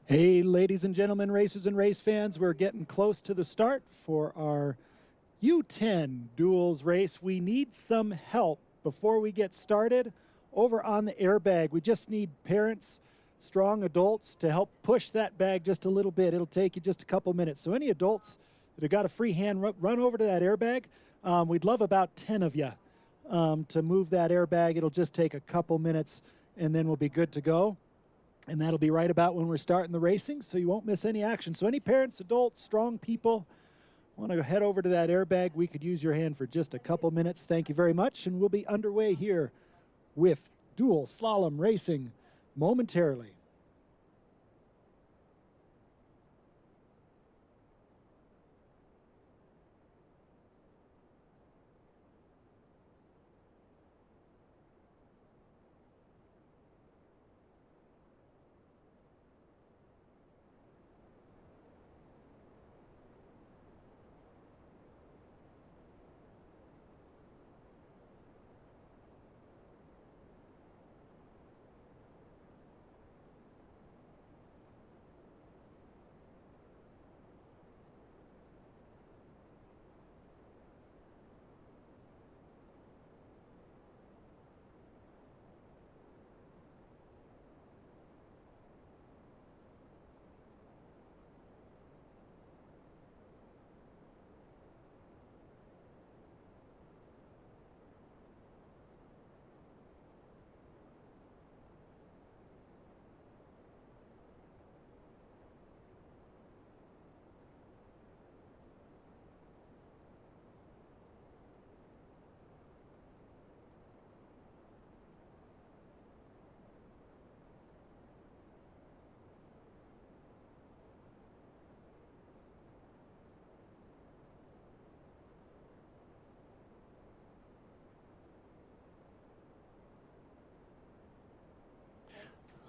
Hey, ladies and gentlemen, racers and race fans, we're getting close to the start for our U10 duels race. We need some help before we get started over on the airbag. We just need parents, strong adults to help push that bag just a little bit. It'll take you just a couple minutes. So any adults that have got a free hand, run over to that airbag. We'd love about 10 of you to move that airbag. It'll just take a couple minutes and then we'll be good to go. And that'll be right about when we're starting the racing, so you won't miss any action. So any parents, adults, strong people want to head over to that airbag, we could use your hand for just a couple minutes. Thank you very much, and we'll be underway here with dual slalom racing momentarily.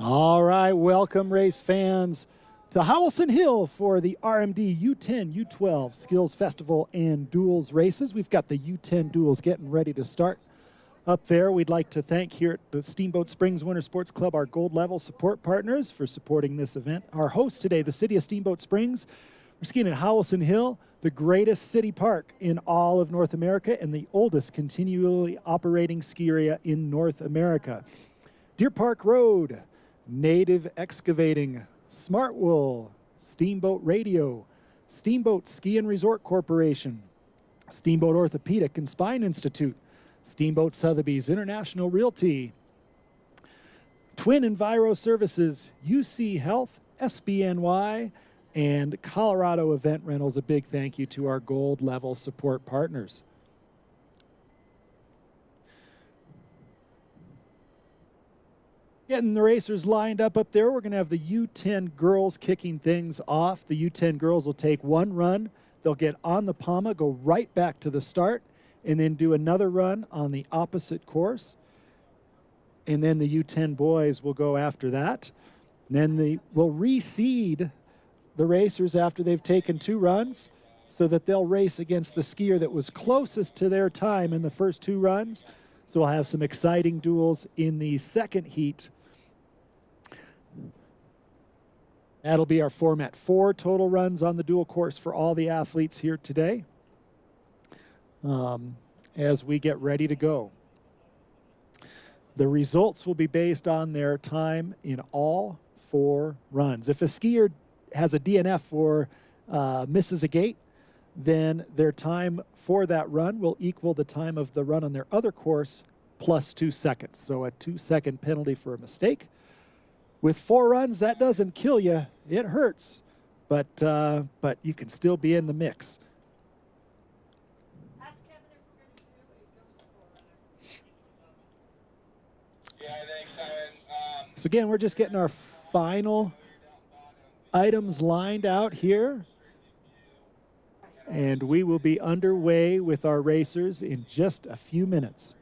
All right, welcome race fans to Howelsen Hill for the RMD U10, U12 Skills Festival and Duels races. We've got the U10 duels getting ready to start up there. We'd like to thank here at the Steamboat Springs Winter Sports Club our gold level support partners for supporting this event. Our host today, the city of Steamboat Springs. We're skiing at Howelsen Hill, the greatest city park in all of North America and the oldest continually operating ski area in North America. Deer Park Road, Native Excavating, Smart Wool, Steamboat Radio, Steamboat Ski and Resort Corporation, Steamboat Orthopedic and Spine Institute, Steamboat Sotheby's International Realty, Twin Enviro Services, UC Health, SBNY, and Colorado Event Rentals. A big thank you to our gold level support partners. Getting the racers lined up there, we're going to have the U10 girls kicking things off. The U10 girls will take one run. They'll get on the PAMA, go right back to the start, and then do another run on the opposite course. And then the U10 boys will go after that. And then we'll reseed the racers after they've taken two runs so that they'll race against the skier that was closest to their time in the first two runs. So we'll have some exciting duels in the second heat. That'll be our format. 4 total runs on the dual course for all the athletes here today as we get ready to go. The results will be based on their time in all 4 runs. If a skier has a DNF or misses a gate, then their time for that run will equal the time of the run on their other course plus 2 seconds. So a 2-second penalty for a mistake. With 4 runs, that doesn't kill you. It hurts, but you can still be in the mix. Ask Kevin if we're going to do a ghost 4 runner. Yeah, thanks, Simon. So again, we're just getting our final items lined out here. And we will be underway with our racers in just a few minutes.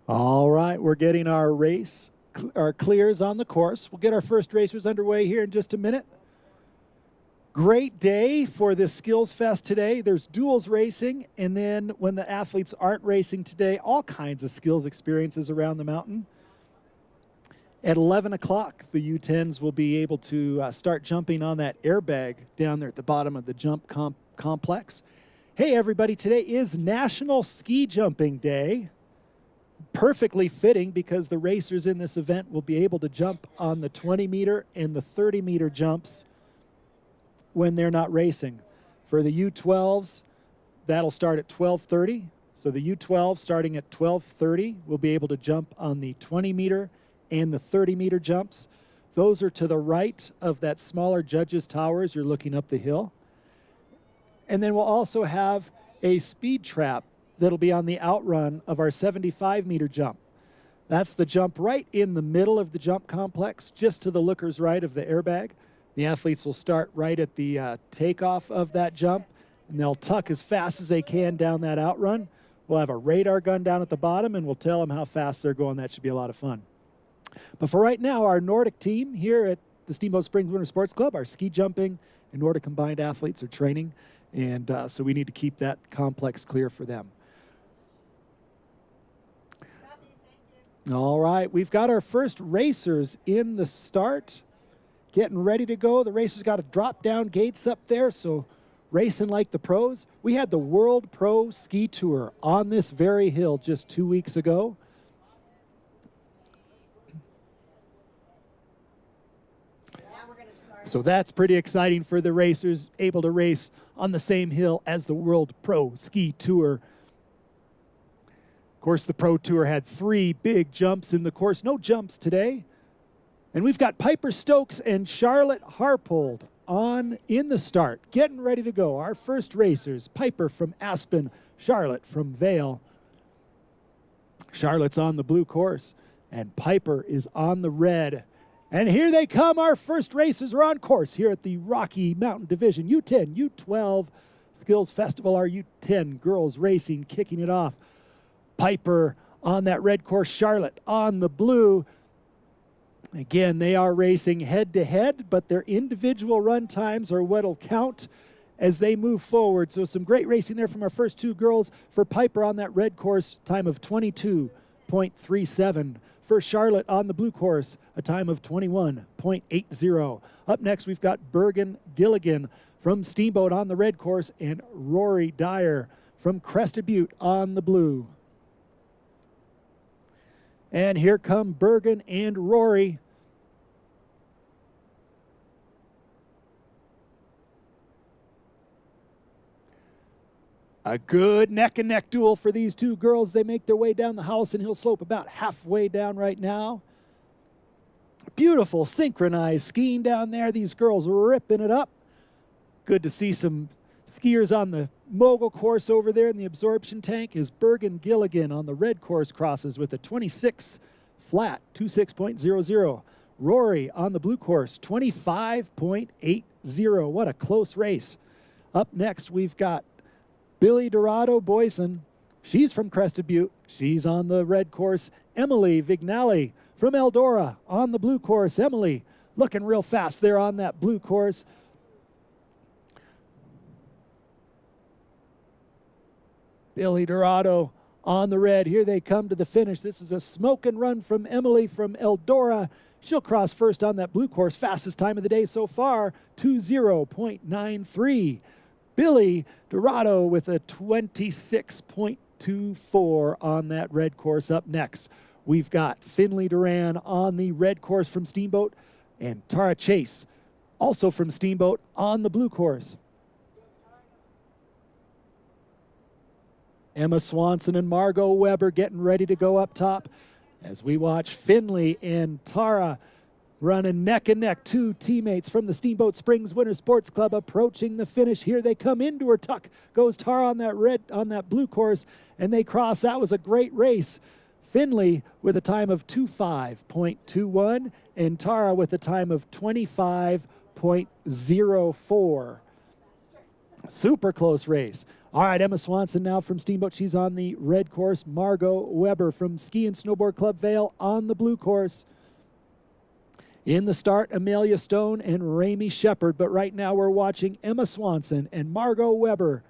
All right, we're getting our clears on the course. We'll get our first racers underway here in just a minute. Great day for this Skills Fest today. There's duels racing, and then when the athletes aren't racing today, all kinds of skills experiences around the mountain. At 11 o'clock, the U10s will be able to start jumping on that airbag down there at the bottom of the jump complex. Hey, everybody, today is National Ski Jumping Day. Perfectly fitting because the racers in this event will be able to jump on the 20-meter and the 30-meter jumps when they're not racing. For the U12s, that'll start at 12:30. So the U12 starting at 12:30 will be able to jump on the 20-meter and the 30-meter jumps. Those are to the right of that smaller judges' tower as you're looking up the hill. And then we'll also have a speed trap that'll be on the outrun of our 75-meter jump. That's the jump right in the middle of the jump complex, just to the looker's right of the airbag. The athletes will start right at the takeoff of that jump, and they'll tuck as fast as they can down that outrun. We'll have a radar gun down at the bottom, and we'll tell them how fast they're going. That should be a lot of fun. But for right now, our Nordic team here at the Steamboat Springs Winter Sports Club, our ski jumping and Nordic combined athletes are training, and so we need to keep that complex clear for them. All right, we've got our first racers in the start, getting ready to go. The racers got to drop down gates up there, so racing like the pros. We had the World Pro Ski Tour on this very hill just 2 weeks ago. So that's pretty exciting for the racers, able to race on the same hill as the World Pro Ski Tour. Of course, the Pro Tour had 3 big jumps in the course. No jumps today. And we've got Piper Stokes and Charlotte Harpold on in the start, getting ready to go. Our first racers, Piper from Aspen, Charlotte from Vail. Charlotte's on the blue course, and Piper is on the red. And here they come. Our first racers are on course here at the Rocky Mountain Division U10, U12 Skills Festival. Our U10 girls racing, kicking it off. Piper on that red course, Charlotte on the blue. Again, they are racing head-to-head, but their individual run times are what'll count as they move forward. So some great racing there from our first 2 girls. For Piper on that red course, time of 22.37. For Charlotte on the blue course, a time of 21.80. Up next, we've got Bergen Gilligan from Steamboat on the red course and Rory Dyer from Crested Butte on the blue. And here come Bergen and Rory. A good neck-and-neck duel for these 2 girls. They make their way down the Howelsen Hill slope, about halfway down right now. Beautiful synchronized skiing down there. These girls ripping it up. Good to see some skiers on the mogul course over there in the absorption tank. Is Bergen Gilligan on the red course crosses with a 26 flat, 26.00. Rory on the blue course, 25.80. What a close race. Up next, we've got Billy Dorado Boyson. She's from Crested Butte. She's on the red course. Emily Vignali from Eldora on the blue course. Emily looking real fast there on that blue course. Billy Dorado on the red. Here they come to the finish. This is a smoke and run from Emily from Eldora. She'll cross first on that blue course. Fastest time of the day so far, 20.93. Billy Dorado with a 26.24 on that red course. Up next, we've got Finley Duran on the red course from Steamboat and Tara Chase, also from Steamboat, on the blue course. Emma Swanson and Margot Weber getting ready to go up top as we watch Finley and Tara running neck and neck. Two teammates from the Steamboat Springs Winter Sports Club approaching the finish. Here they come into her tuck. Goes Tara on that blue course, and they cross. That was a great race. Finley with a time of 25.21 and Tara with a time of 25.04. Super close race. All right, Emma Swanson now from Steamboat. She's on the red course. Margot Weber from Ski and Snowboard Club Vale on the blue course. In the start, Amelia Stone and Ramey Shepard. But right now we're watching Emma Swanson and Margot Weber.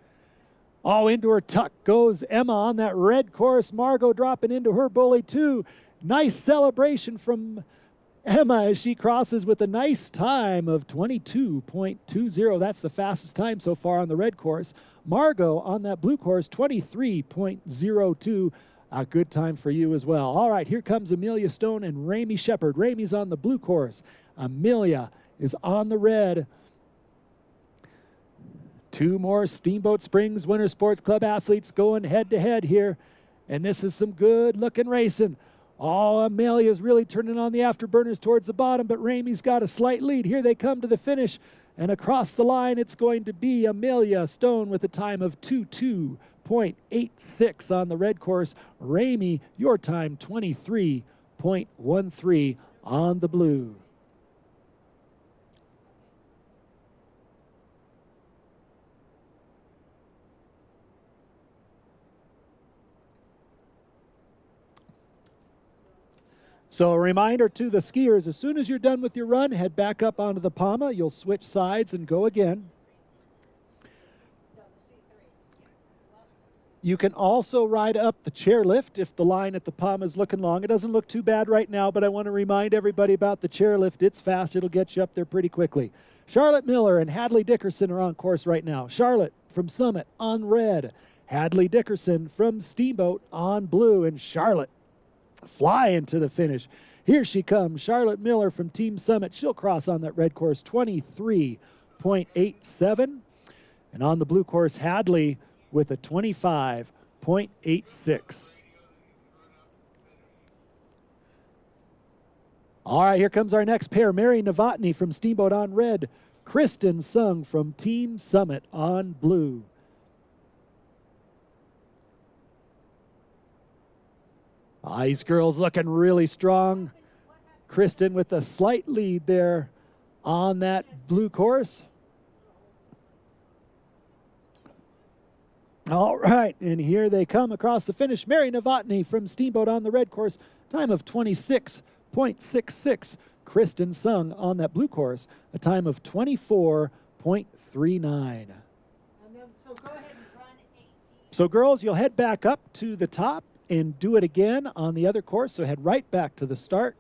Oh, into her tuck goes Emma on that red course. Margot dropping into her bully too. Nice celebration from Emma as she crosses with a nice time of 22.20. That's the fastest time so far on the red course. Margot on that blue course, 23.02. A good time for you as well. All right, here comes Amelia Stone and Ramey Shepard. Ramey's on the blue course. Amelia is on the red. Two more Steamboat Springs Winter Sports Club athletes going head-to-head here. And this is some good-looking racing. Oh, Amelia's really turning on the afterburners towards the bottom, but Ramey's got a slight lead. Here they come to the finish, and across the line, it's going to be Amelia Stone with a time of 22.86 on the red course. Ramey, your time, 23.13 on the blue. So a reminder to the skiers, as soon as you're done with your run, head back up onto the Pama. You'll switch sides and go again. You can also ride up the chairlift if the line at the Pama is looking long. It doesn't look too bad right now, but I want to remind everybody about the chairlift. It's fast. It'll get you up there pretty quickly. Charlotte Miller and Hadley Dickerson are on course right now. Charlotte from Summit on red. Hadley Dickerson from Steamboat on blue. And Charlotte flying to the finish. Here she comes, Charlotte Miller from Team Summit. She'll cross on that red course, 23.87. And on the blue course, Hadley with a 25.86. All right, here comes our next pair. Mary Novotny from Steamboat on red. Kristen Sung from Team Summit on blue. These girls looking really strong. Kristen with a slight lead there on that blue course. All right, and here they come across the finish. Mary Novotny from Steamboat on the red course, time of 26.66. Kristen Sung on that blue course, a time of 24.39. So go ahead and run 18. So girls, you'll head back up to the top and do it again on the other course. So head right back to the start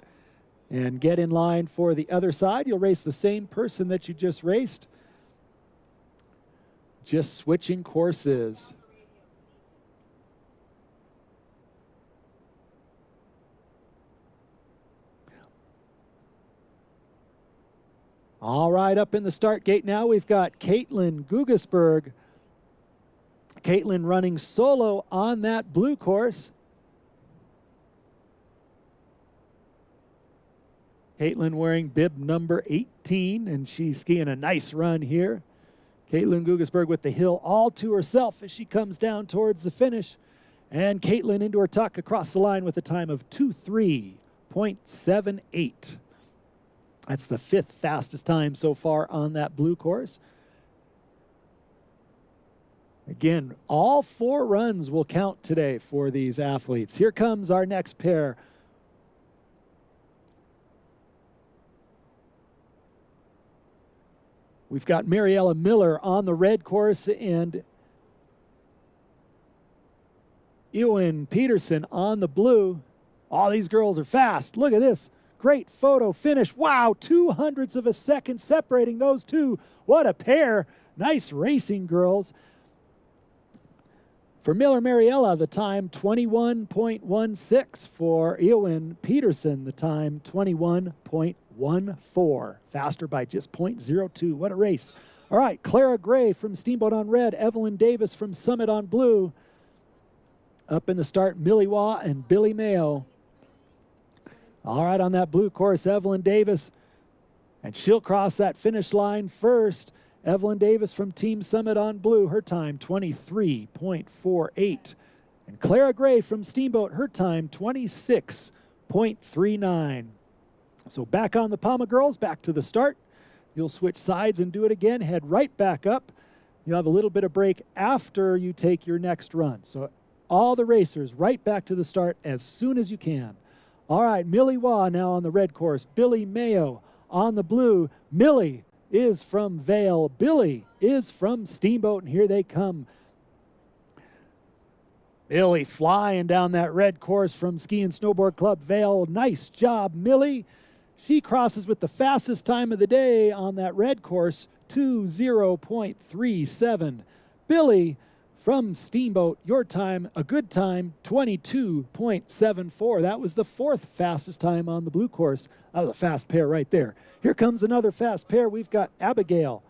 and get in line for the other side. You'll race the same person that you just raced, just switching courses. All right, up in the start gate now, we've got Caitlin Gugesberg. Caitlin running solo on that blue course. Caitlin wearing bib number 18, and she's skiing a nice run here. Caitlin Gugesberg with the hill all to herself as she comes down towards the finish. And Caitlin into her tuck across the line with a time of 2:3.78. That's the 5th fastest time so far on that blue course. Again, all 4 runs will count today for these athletes. Here comes our next pair. We've got Mariella Miller on the red course and Ewan Peterson on the blue. All these girls are fast. Look at this. Great photo finish. Wow, 0.02 of a second separating those two. What a pair. Nice racing, girls. For Miller Mariella, the time 21.16. For Ewan Peterson, the time 21.14. Faster by just 0.02. What a race. All right, Clara Gray from Steamboat on red. Evelyn Davis from Summit on blue. Up in the start, Millie Waugh and Billy Mayo. All right, on that blue course, Evelyn Davis. And she'll cross that finish line first. Evelyn Davis from Team Summit on blue, her time 23.48. And Clara Gray from Steamboat, her time 26.39. So back on the Palma girls, back to the start. You'll switch sides and do it again. Head right back up. You'll have a little bit of break after you take your next run. So all the racers right back to the start as soon as you can. All right, Millie Waugh now on the red course. Billy Mayo on the blue. Millie is from Vail. Billy is from Steamboat, and here they come. Millie flying down that red course from Ski and Snowboard Club Vail. Nice job, Millie. She crosses with the fastest time of the day on that red course, 20.37. Billy from Steamboat, your time, a good time, 22.74. That was the 4th fastest time on the blue course. That was a fast pair right there. Here comes another fast pair. We've got Abigail.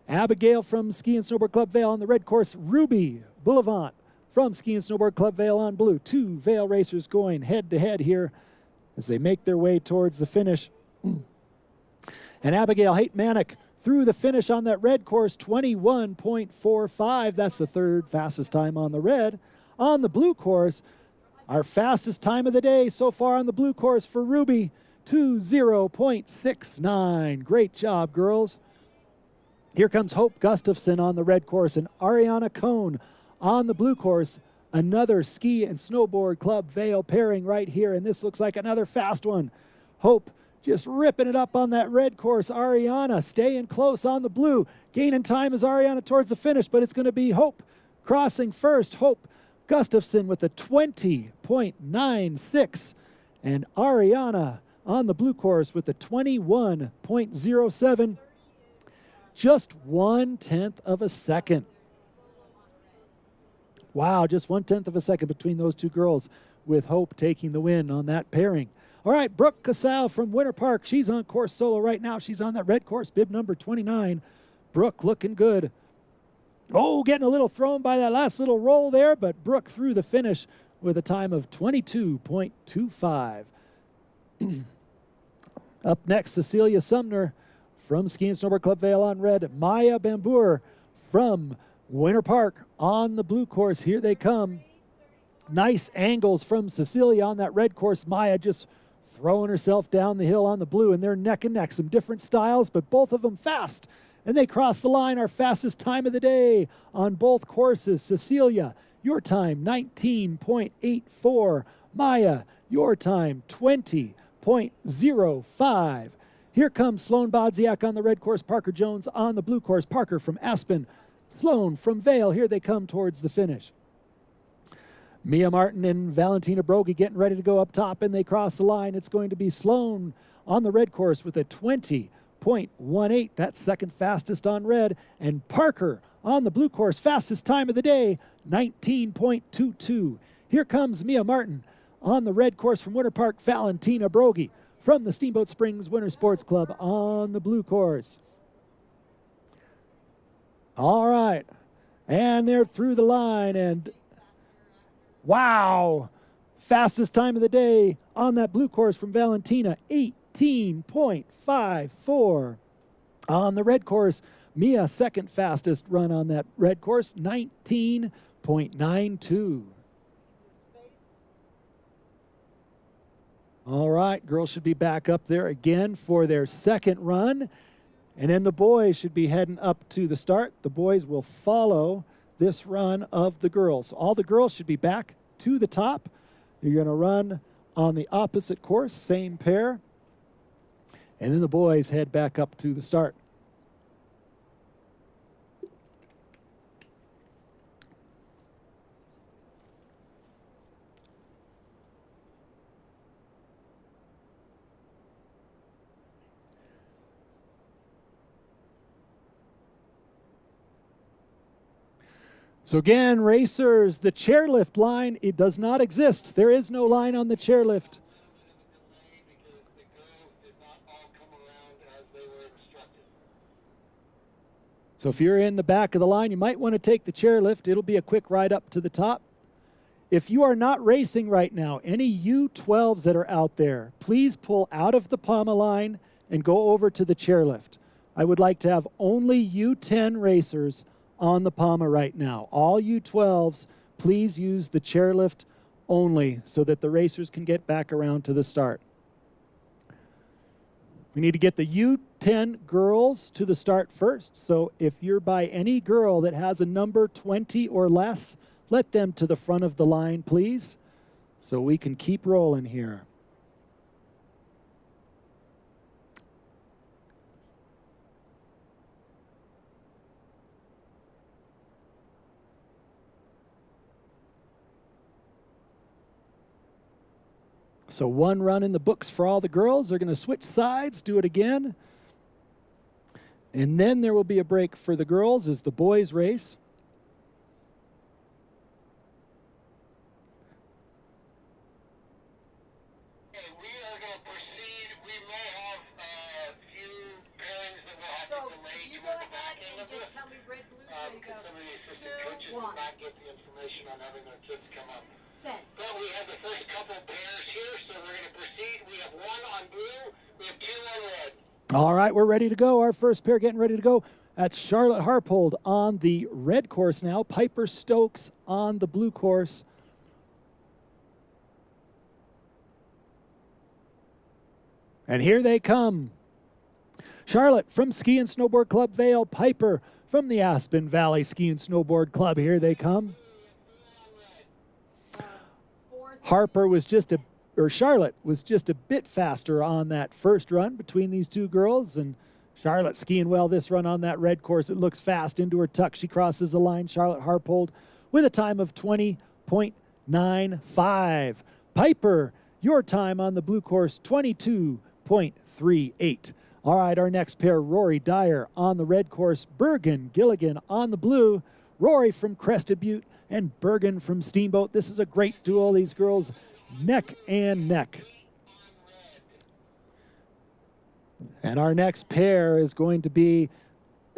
Abigail from Ski and Snowboard Club Vail on the red course. Ruby Boulevant from Ski and Snowboard Club Vail on blue. 2 Vail racers going head to head here as they make their way towards the finish. And Abigail Haight-Manick through the finish on that red course, 21.45. That's the 3rd fastest time on the red. On the blue course, our fastest time of the day so far on the blue course for Ruby, 20.69. Great job, girls. Here comes Hope Gustafson on the red course and Ariana Cohn on the blue course. Another Ski and Snowboard Club Vail pairing right here, and this looks like another fast one. Hope just ripping it up on that red course. Ariana staying close on the blue. Gaining time as Ariana towards the finish, but it's going to be Hope crossing first. Hope Gustafson with a 20.96. And Ariana on the blue course with a 21.07. Just 1/10 of a second. Wow, just 1/10 of a second between those two girls, with Hope taking the win on that pairing. All right, Brooke Casale from Winter Park. She's on course solo right now. She's on that red course, bib number 29. Brooke looking good. Oh, getting a little thrown by that last little roll there, but Brooke through the finish with a time of 22.25. Up next, Cecilia Sumner from Ski and Snowboard Club Vail on red. Maya Bambour from Winter Park on the blue course. Here they come. Nice angles from Cecilia on that red course. Maya just throwing herself down the hill on the blue, and they're neck and neck. Some different styles, but both of them fast. And they cross the line, our fastest time of the day on both courses. Cecilia, your time, 19.84. Maya, your time, 20.05. Here comes Sloan Bodziak on the red course, Parker Jones on the blue course. Parker from Aspen, Sloan from Vail. Here they come towards the finish. Mia Martin and Valentina Brogy getting ready to go up top, and they cross the line. It's going to be Sloan on the red course with a 20.18. That's 2nd fastest on red. And Parker on the blue course, fastest time of the day, 19.22. Here comes Mia Martin on the red course from Winter Park, Valentina Brogy from the Steamboat Springs Winter Sports Club on the blue course. All right, and they're through the line, and wow, Fastest time of the day on that blue course from Valentina, 18.54. On the red course, Mia, second fastest run on that red course, 19.92. All right, girls should be back up there again for their second run. And then the boys should be heading up to the start. The boys will follow this run of the girls. All the girls should be back to the top. You're going to run on the opposite course, same pair. And then the boys head back up to the start. So again, racers, the chairlift line, it does not exist. There is no line on the chairlift. So if you're in the back of the line, you might want to take the chairlift. It'll be a quick ride up to the top. If you are not racing right now, any U12s that are out there, please pull out of the PAMA line and go over to the chairlift. I would like to have only U10 racers on the PAMA right now. All U12s, please use the chairlift only so that the racers can get back around to the start. We need to get the U10 girls to the start first. So if you're by any girl that has a number 20 or less, let them to the front of the line, please, so we can keep rolling here. So one run in the books for all the girls. They're going to switch sides, do it again. And then there will be a break for the girls as the boys race. Okay, we are going to proceed. We may have a few pairings that will have So to delay you toward go the back ahead end and of just this. tell me red, blue, so you Because go some of the assistant coaches 2, 1. did not get the information on having their kids come up. Send. But we have the first couple pairs here, so we're going to proceed. We have one on blue. We have two on red. All right, we're ready to go. Our first pair getting ready to go. That's Charlotte Harpold on the red course now. Piper Stokes on the blue course. And here they come. Charlotte from Ski and Snowboard Club Vail. Piper from the Aspen Valley Ski and Snowboard Club. Here they come. Charlotte was just a bit faster on that first run between these two girls, and Charlotte skiing well this run on that red course. It looks fast into her tuck. She crosses the line. Charlotte Harpold with a time of 20.95. Piper, your time on the blue course, 22.38. All right, our next pair, Rory Dyer on the red course, Bergen Gilligan on the blue. Rory from Crested Butte and Bergen from Steamboat. This is a great duel. These girls neck and neck. And our next pair is going to be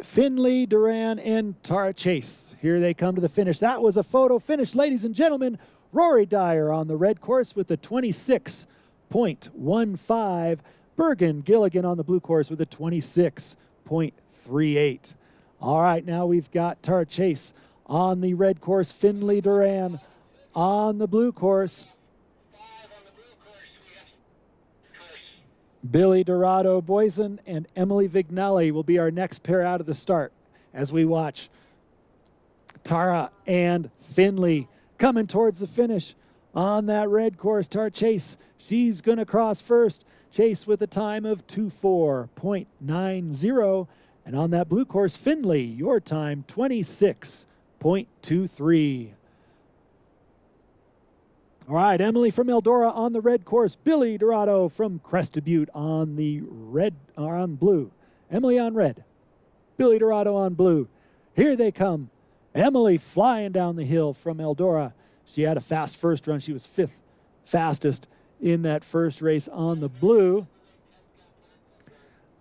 Finley Duran and Tara Chase. Here they come to the finish. That was a photo finish, ladies and gentlemen. Rory Dyer on the red course with a 26.15. Bergen Gilligan on the blue course with a 26.38. All right, now we've got Tara Chase on the red course, Finley Duran on the blue course. Billy Dorado Boysen and Emily Vignali will be our next pair out of the start as we watch Tara and Finley coming towards the finish on that red course. Tara Chase, she's going to cross first. Chase with a time of 24.90. And on that blue course, Finley, your time 26.23. All right, Emily from Eldora on the red course. Billy Dorado from Crested Butte on the red, or on blue. Emily on red. Billy Dorado on blue. Here they come. Emily flying down the hill from Eldora. She had a fast first run. She was 5th fastest in that first race on the blue.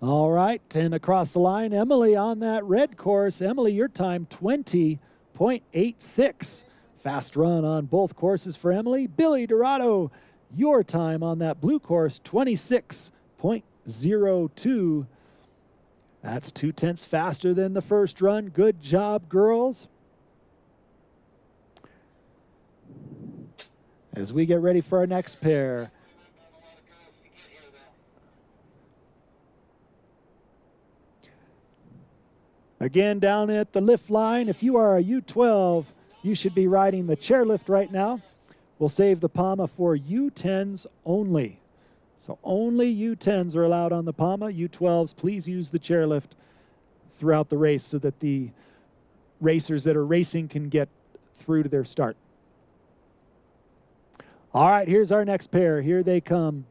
All right, and across the line, Emily on that red course. Emily, your time 20.86. Fast run on both courses for Emily. Billy Dorado, your time on that blue course, 26.02. That's 0.2 faster than the first run. Good job, girls. As we get ready for our next pair. Again, down at the lift line, if you are a U12, you should be riding the chairlift right now. We'll save the PAMA for U10s only. So only U10s are allowed on the PAMA. U12s, please use the chairlift throughout the race so that the racers that are racing can get through to their start. All right, here's our next pair. Here they come.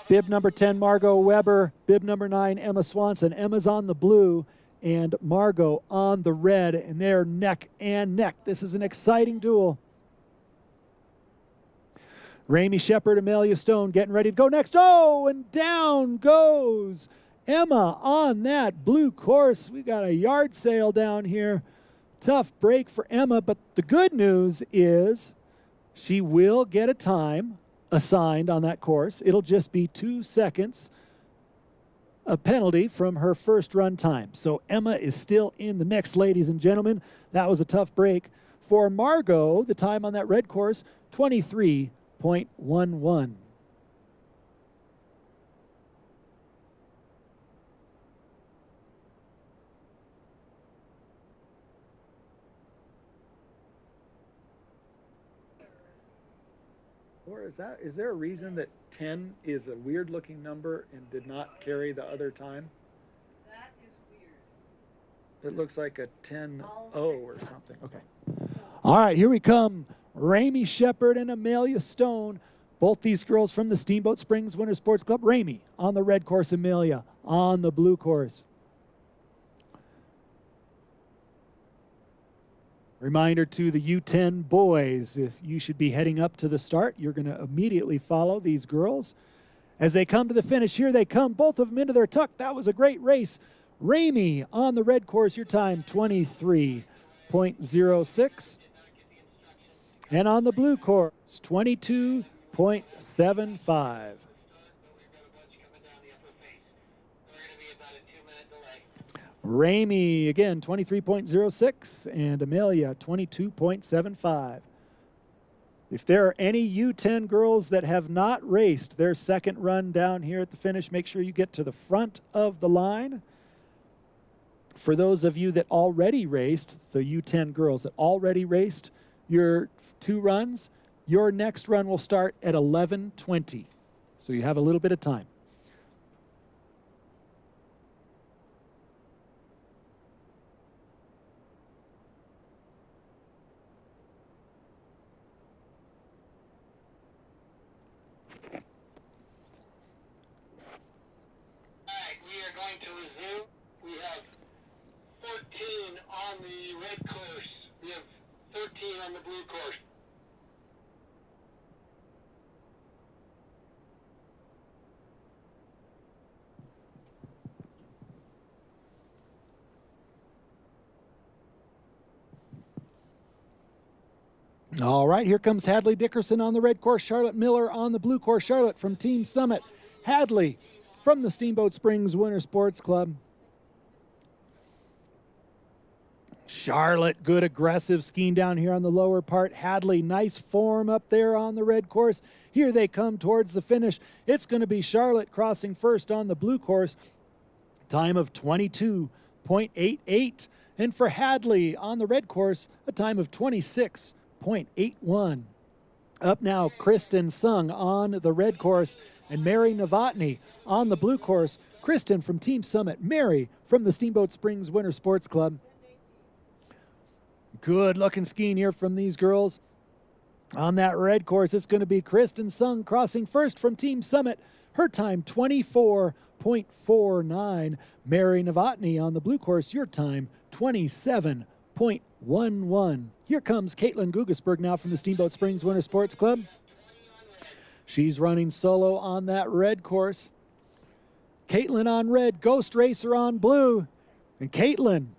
Bib number 10, Margot Weber. Bib number 9, Emma Swanson. Emma's on the blue and Margot on the red, and they're neck and neck. This is an exciting duel. Ramey Shepard, Amelia Stone getting ready to go next. Oh, and down goes Emma on that blue course. We got a yard sale down here. Tough break for Emma, but the good news is she will get a time assigned on that course. It'll just be 2 seconds, a penalty from her first run time. So Emma is still in the mix, ladies and gentlemen. That was a tough break. For Margot, the time on that red course, 23.11. Or is there a reason that 10 is a weird looking number and did not carry the other time? That is weird. It looks like a 10-0 or something. Okay. All right, here we come. Ramey Shepard and Amelia Stone. Both these girls from the Steamboat Springs Winter Sports Club. Ramey on the red course, Amelia on the blue course. Reminder to the U10 boys, if you should be heading up to the start, you're going to immediately follow these girls. As they come to the finish, here they come, both of them into their tuck. That was a great race. Ramey on the red course, your time 23.06. And on the blue course, 22.75. Ramey, again, 23.06, and Amelia, 22.75. If there are any U10 girls that have not raced their second run down here at the finish, make sure you get to the front of the line. For those of you that already raced, the U10 girls that already raced your 2 runs, your next run will start at 11:20. So you have a little bit of time. To resume, we have 14 on the red course. We have 13 on the blue course. All right, here comes Hadley Dickerson on the red course, Charlotte Miller on the blue course. Charlotte from Team Summit, Hadley from the Steamboat Springs Winter Sports Club. Charlotte, good aggressive skiing down here on the lower part. Hadley, nice form up there on the red course. Here they come towards the finish. It's going to be Charlotte crossing first on the blue course. Time of 22.88. And for Hadley on the red course, a time of 26.81. Up now, Kristen Sung on the red course and Mary Novotny on the blue course. Kristen from Team Summit, Mary from the Steamboat Springs Winter Sports Club. Good looking skiing here from these girls. On that red course, it's going to be Kristen Sung crossing first from Team Summit. Her time 24.49. Mary Novotny on the blue course, your time 27.11. Here comes Caitlin Gugesberg now from the Steamboat Springs Winter Sports Club. She's running solo on that red course. Caitlin on red, Ghost Racer on blue. And Caitlin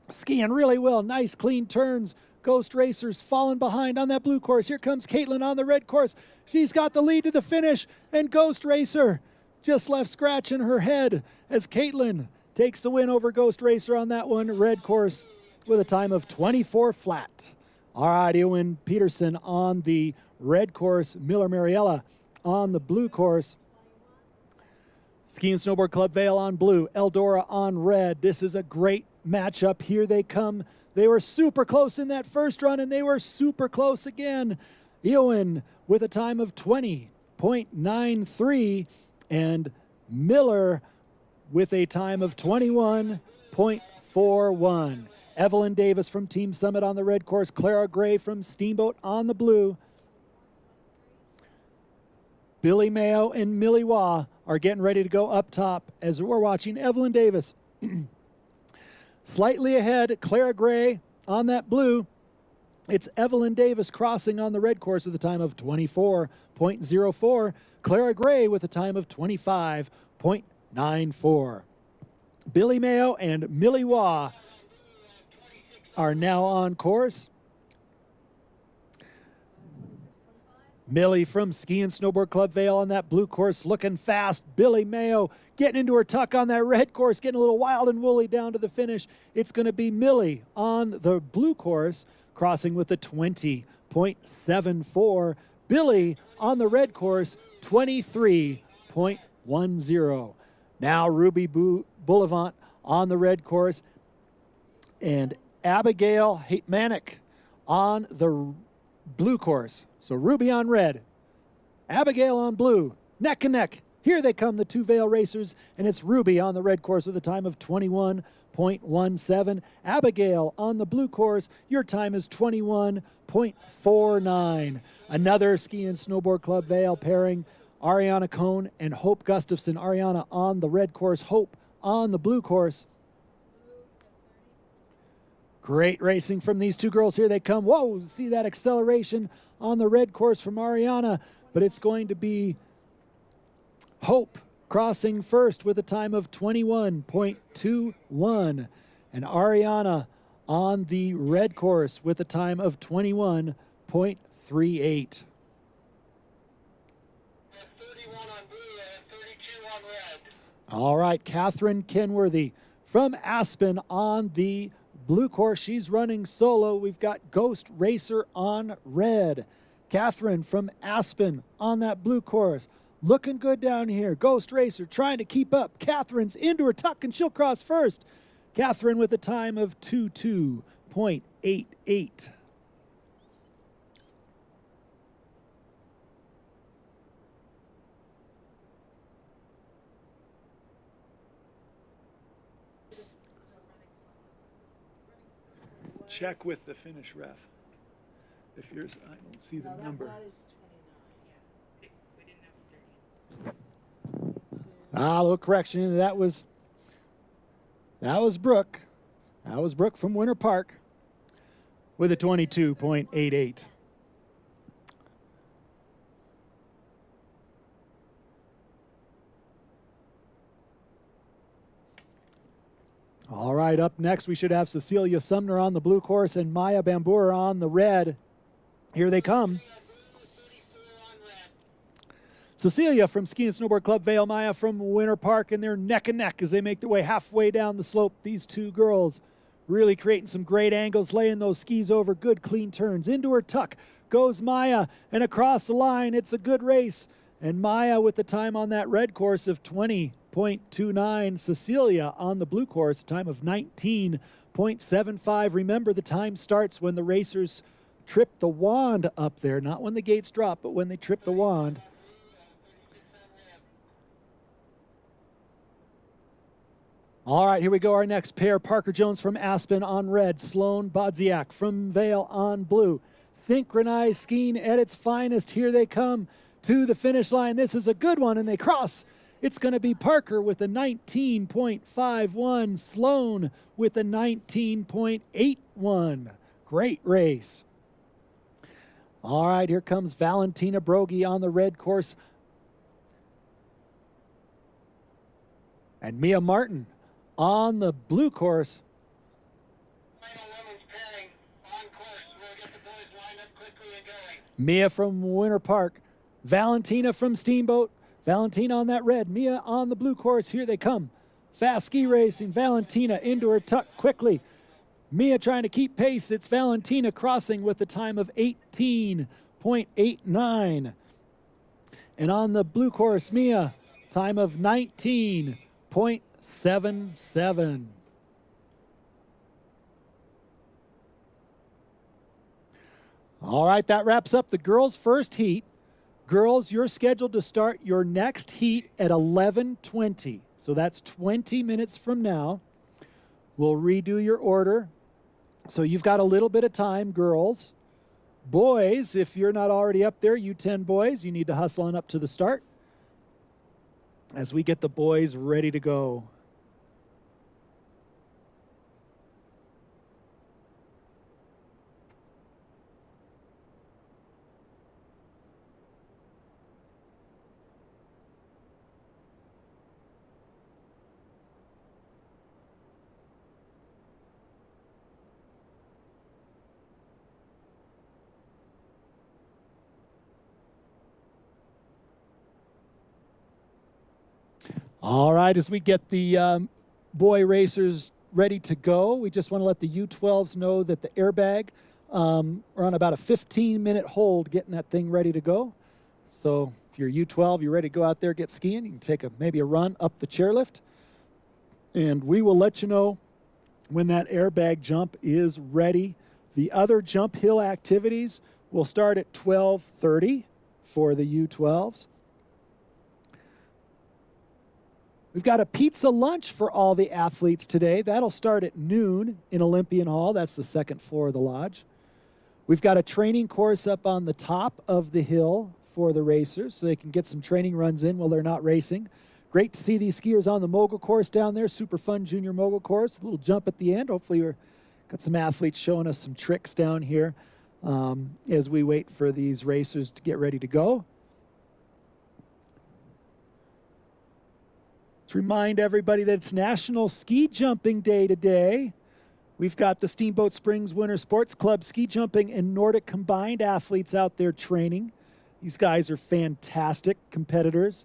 skiing really well. Nice clean turns. Ghost Racer's fallen behind on that blue course. Here comes Caitlin on the red course. She's got the lead to the finish, and Ghost Racer just left scratching her head as Caitlin takes the win over Ghost Racer on that one, red course, with a time of 24 flat. All right, Ewan Peterson on the red course, Miller Mariella on the blue course. Ski and Snowboard Club Vail on blue, Eldora on red. This is a great matchup. Here they come. They were super close in that first run, and they were super close again. Ewan with a time of 20.93, and Miller with a time of 21.41. Evelyn Davis from Team Summit on the red course, Clara Gray from Steamboat on the blue. Billy Mayo and Millie Waugh are getting ready to go up top as we're watching Evelyn Davis. Slightly ahead, Clara Gray on that blue. It's Evelyn Davis crossing on the red course with a time of 24.04. Clara Gray with a time of 25.94. Billy Mayo and Millie Waugh are now on course. Millie from Ski and Snowboard Club Vail on that blue course looking fast. Billy Mayo getting into her tuck on that red course, getting a little wild and woolly down to the finish. It's going to be Millie on the blue course, crossing with a 20.74. Billy on the red course, 23.10. Now Ruby Boulevant on the red course, and Abigail Haitmanic on the blue course. So Ruby on red, Abigail on blue, neck and neck. Here they come, the two Vail racers, and it's Ruby on the red course with a time of 21.17. Abigail on the blue course, your time is 21.49. Another Ski and Snowboard Club Vail pairing, Ariana Cohn and Hope Gustafson. Ariana on the red course, Hope on the blue course. Great racing from these two girls. Here they come. Whoa, see that acceleration on the red course from Ariana, but it's going to be Hope crossing first with a time of 21.21, and Ariana on the red course with a time of 21.38. 31 on blue and 32 on red. All right, Catherine Kenworthy from Aspen on the blue course. She's running solo. We've got Ghost Racer on red. Catherine from Aspen on that blue course. Looking good down here. Ghost Racer trying to keep up. Catherine's into her tuck and she'll cross first. Catherine with a time of 22.88. Check with the finish ref. If yours, I don't see the number. That is 29. We didn't have 30. A little correction. That was Brooke. That was Brooke from Winter Park with a 22.88. All right, up next we should have Cecilia Sumner on the blue course and Maya Bambur on the red. Here they come. Cecilia from Ski and Snowboard Club Vail, Maya from Winter Park, and they're neck and neck as they make their way halfway down the slope. These two girls really creating some great angles, laying those skis over, good clean turns. Into her tuck goes Maya, and across the line, it's a good race. And Maya with the time on that red course of 20.29. Cecilia on the blue course, a time of 19.75. Remember, the time starts when the racers trip the wand up there, not when the gates drop, but when they trip the wand. All right, here we go, our next pair. Parker Jones from Aspen on red, Sloan Bodziak from Vail on blue. Synchronized skiing at its finest. Here they come to the finish line. This is a good one, and they cross. It's going to be Parker with a 19.51, Sloan with a 19.81. Great race. All right, here comes Valentina Brogy on the red course. And Mia Martin on the blue course. Final women's pairing on course. We'll get the boys lined up quickly and going. Mia from Winter Park. Valentina from Steamboat. Valentina on that red. Mia on the blue course. Here they come. Fast ski racing. Valentina into her tuck quickly. Mia trying to keep pace. It's Valentina crossing with a time of 18.89. And on the blue course, Mia, time of 19.77. All right, that wraps up the girls' first heat. Girls, you're scheduled to start your next heat at 11:20. So that's 20 minutes from now. We'll redo your order. So you've got a little bit of time, girls. Boys, if you're not already up there, U10 boys, you need to hustle on up to the start as we get the boys ready to go. All right, as we get the boy racers ready to go, we just want to let the U12s know that the airbag are on about a 15-minute hold getting that thing ready to go. So if you're U12, you're ready to go out there, get skiing, you can take maybe a run up the chairlift. And we will let you know when that airbag jump is ready. The other jump hill activities will start at 12:30 for the U12s. We've got a pizza lunch for all the athletes today. That'll start at noon in Olympian Hall. That's the second floor of the lodge. We've got a training course up on the top of the hill for the racers so they can get some training runs in while they're not racing. Great to see these skiers on the mogul course down there. Super fun junior mogul course. A little jump at the end. Hopefully we've got some athletes showing us some tricks down here as we wait for these racers to get ready to go. To remind everybody that it's National Ski Jumping Day today. We've got the Steamboat Springs Winter Sports Club ski jumping and Nordic combined athletes out there training. These guys are fantastic competitors.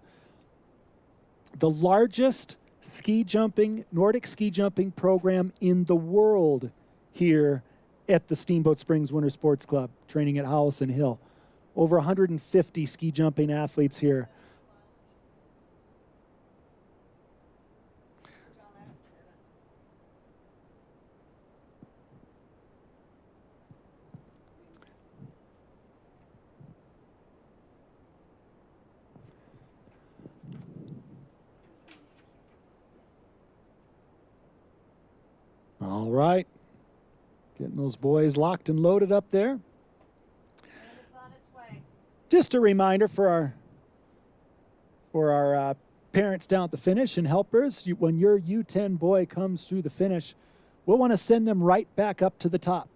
The largest ski jumping, Nordic ski jumping program in the world here at the Steamboat Springs Winter Sports Club, training at Howelsen Hill. Over 150 ski jumping athletes here. All right, getting those boys locked and loaded up there. And it's on its way. Just a reminder for our parents down at the finish and helpers, when your U10 boy comes through the finish, we'll want to send them right back up to the top.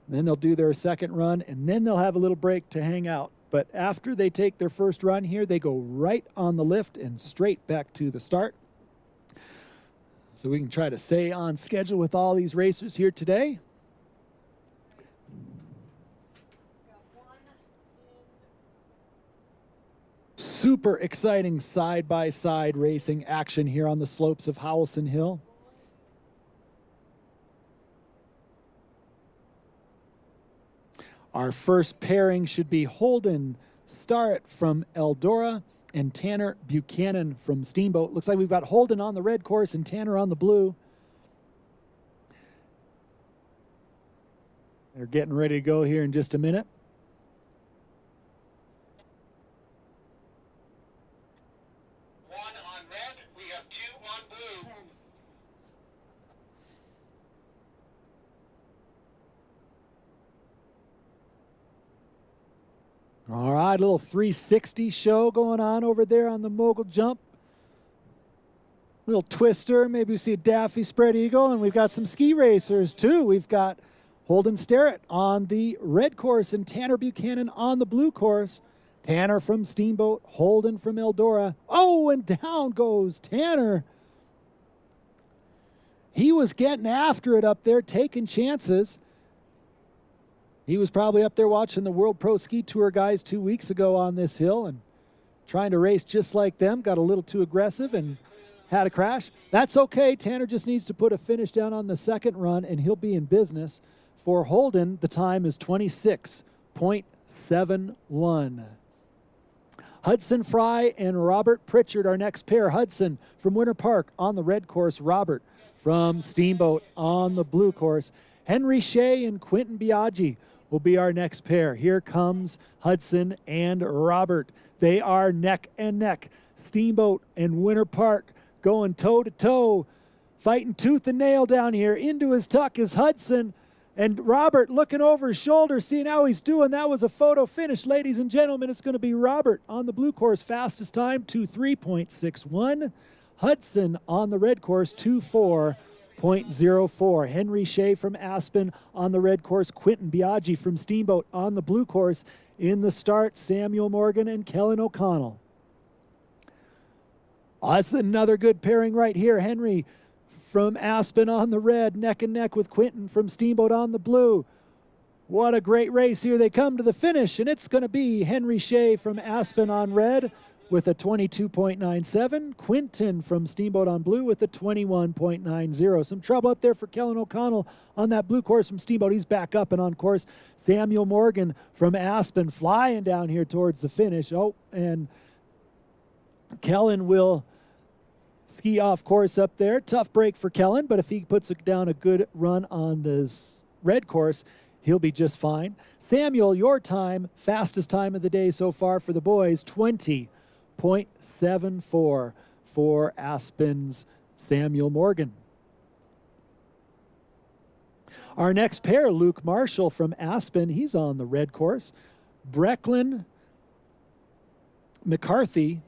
And then they'll do their second run, and then they'll have a little break to hang out. But after they take their first run here, they go right on the lift and straight back to the start. So we can try to stay on schedule with all these racers here today. Super exciting side-by-side racing action here on the slopes of Howelsen Hill. Our first pairing should be Holden Starrett from Eldora and Tanner Buchanan from Steamboat. Looks like we've got Holden on the red course and Tanner on the blue. They're getting ready to go here in just a minute. One on red, we have two on blue. All right, a little 360 show going on over there on the mogul jump. Little twister, maybe we see a Daffy spread eagle, and we've got some ski racers too. We've got Holden Starrett on the red course and Tanner Buchanan on the blue course. Tanner from Steamboat, Holden from Eldora. Oh, and down goes Tanner. He was getting after it up there, taking chances. He was probably up there watching the World Pro Ski Tour guys 2 weeks ago on this hill and trying to race just like them. Got a little too aggressive and had a crash. That's okay. Tanner just needs to put a finish down on the second run, and he'll be in business. For Holden, the time is 26.71. Hudson Fry and Robert Pritchard, our next pair. Hudson from Winter Park on the red course. Robert from Steamboat on the blue course. Henry Shea and Quentin Biaggi will be our next pair. Here comes Hudson and Robert. They are neck and neck. Steamboat and Winter Park going toe to toe, fighting tooth and nail down here. Into his tuck is Hudson. And Robert looking over his shoulder, seeing how he's doing. That was a photo finish. Ladies and gentlemen, it's going to be Robert on the blue course, fastest time, 2:3.61. Hudson on the red course, 2:4.04. Henry Shea from Aspen on the red course. Quentin Biaggi from Steamboat on the blue course. In the start, Samuel Morgan and Kellen O'Connell. That's another good pairing right here. Henry from Aspen on the red, neck and neck with Quentin from Steamboat on the blue. What a great race here. They come to the finish, and it's going to be Henry Shea from Aspen on red with a 22.97. Quentin from Steamboat on blue with a 21.90. Some trouble up there for Kellen O'Connell on that blue course from Steamboat. He's back up and on course. Samuel Morgan from Aspen flying down here towards the finish. Oh, and Kellen will ski off course up there. Tough break for Kellen, but if he puts down a good run on this red course, he'll be just fine. Samuel, your time, fastest time of the day so far for the boys, 20.74 for Aspen's Samuel Morgan. Our next pair, Luke Marshall from Aspen, he's on the red course. Brecklin McCarthy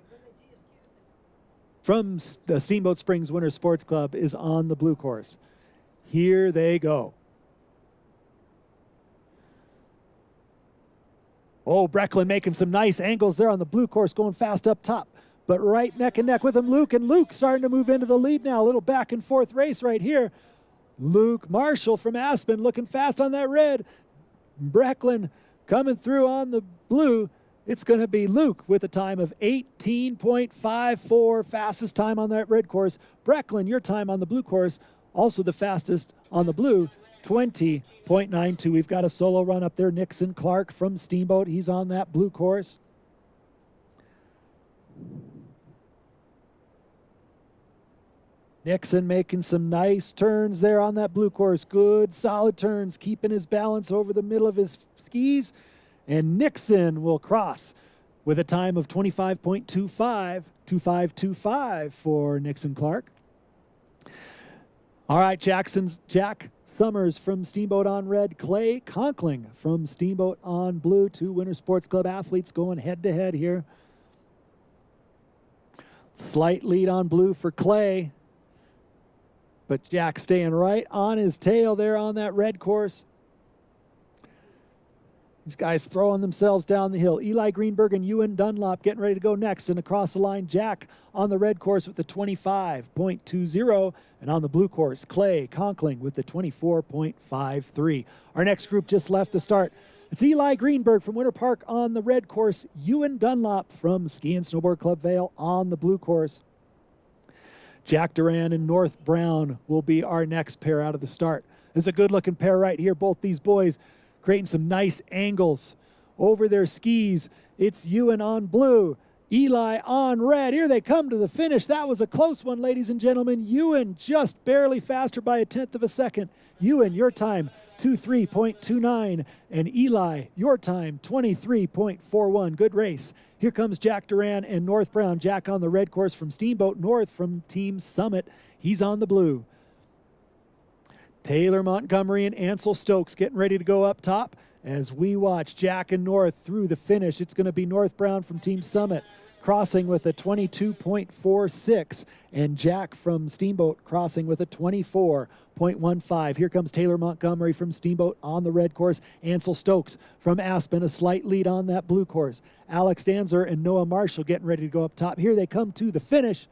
from the Steamboat Springs Winter Sports Club is on the blue course. Here they go. Oh, Brecklin making some nice angles there on the blue course, going fast up top. But right neck and neck with him, Luke. And Luke starting to move into the lead now. A little back and forth race right here. Luke Marshall from Aspen looking fast on that red. Brecklin coming through on the blue. It's going to be Luke with a time of 18.54, fastest time on that red course. Brecklin, your time on the blue course, also the fastest on the blue, 20.92. We've got a solo run up there. Nixon Clark from Steamboat, he's on that blue course. Nixon making some nice turns there on that blue course. Good, solid turns, keeping his balance over the middle of his skis. And Nixon will cross with a time of 25.25 for Nixon Clark. All right, Jack Summers from Steamboat on red. Clay Conkling from Steamboat on blue. Two Winter Sports Club athletes going head-to-head here. Slight lead on blue for Clay. But Jack staying right on his tail there on that red course. These guys throwing themselves down the hill. Eli Greenberg and Ewan Dunlop getting ready to go next. And across the line, Jack on the red course with the 25.20. And on the blue course, Clay Conkling with the 24.53. Our next group just left the start. It's Eli Greenberg from Winter Park on the red course. Ewan Dunlop from Ski and Snowboard Club Vale on the blue course. Jack Duran and North Brown will be our next pair out of the start. This is a good-looking pair right here. Both these boys creating some nice angles over their skis. It's Ewan on blue, Eli on red. Here they come to the finish. That was a close one, ladies and gentlemen. Ewan just barely faster by a tenth of a second. Ewan, your time, 23.29. And Eli, your time, 23.41. Good race. Here comes Jack Duran and North Brown. Jack on the red course from Steamboat, North from Team Summit. He's on the blue. Taylor Montgomery and Ansel Stokes getting ready to go up top as we watch Jack and North through the finish. It's going to be North Brown from Team Summit crossing with a 22.46 and Jack from Steamboat crossing with a 24.15. Here comes Taylor Montgomery from Steamboat on the red course. Ansel Stokes from Aspen, a slight lead on that blue course. Alex Danzer and Noah Marshall getting ready to go up top. Here they come to the finish.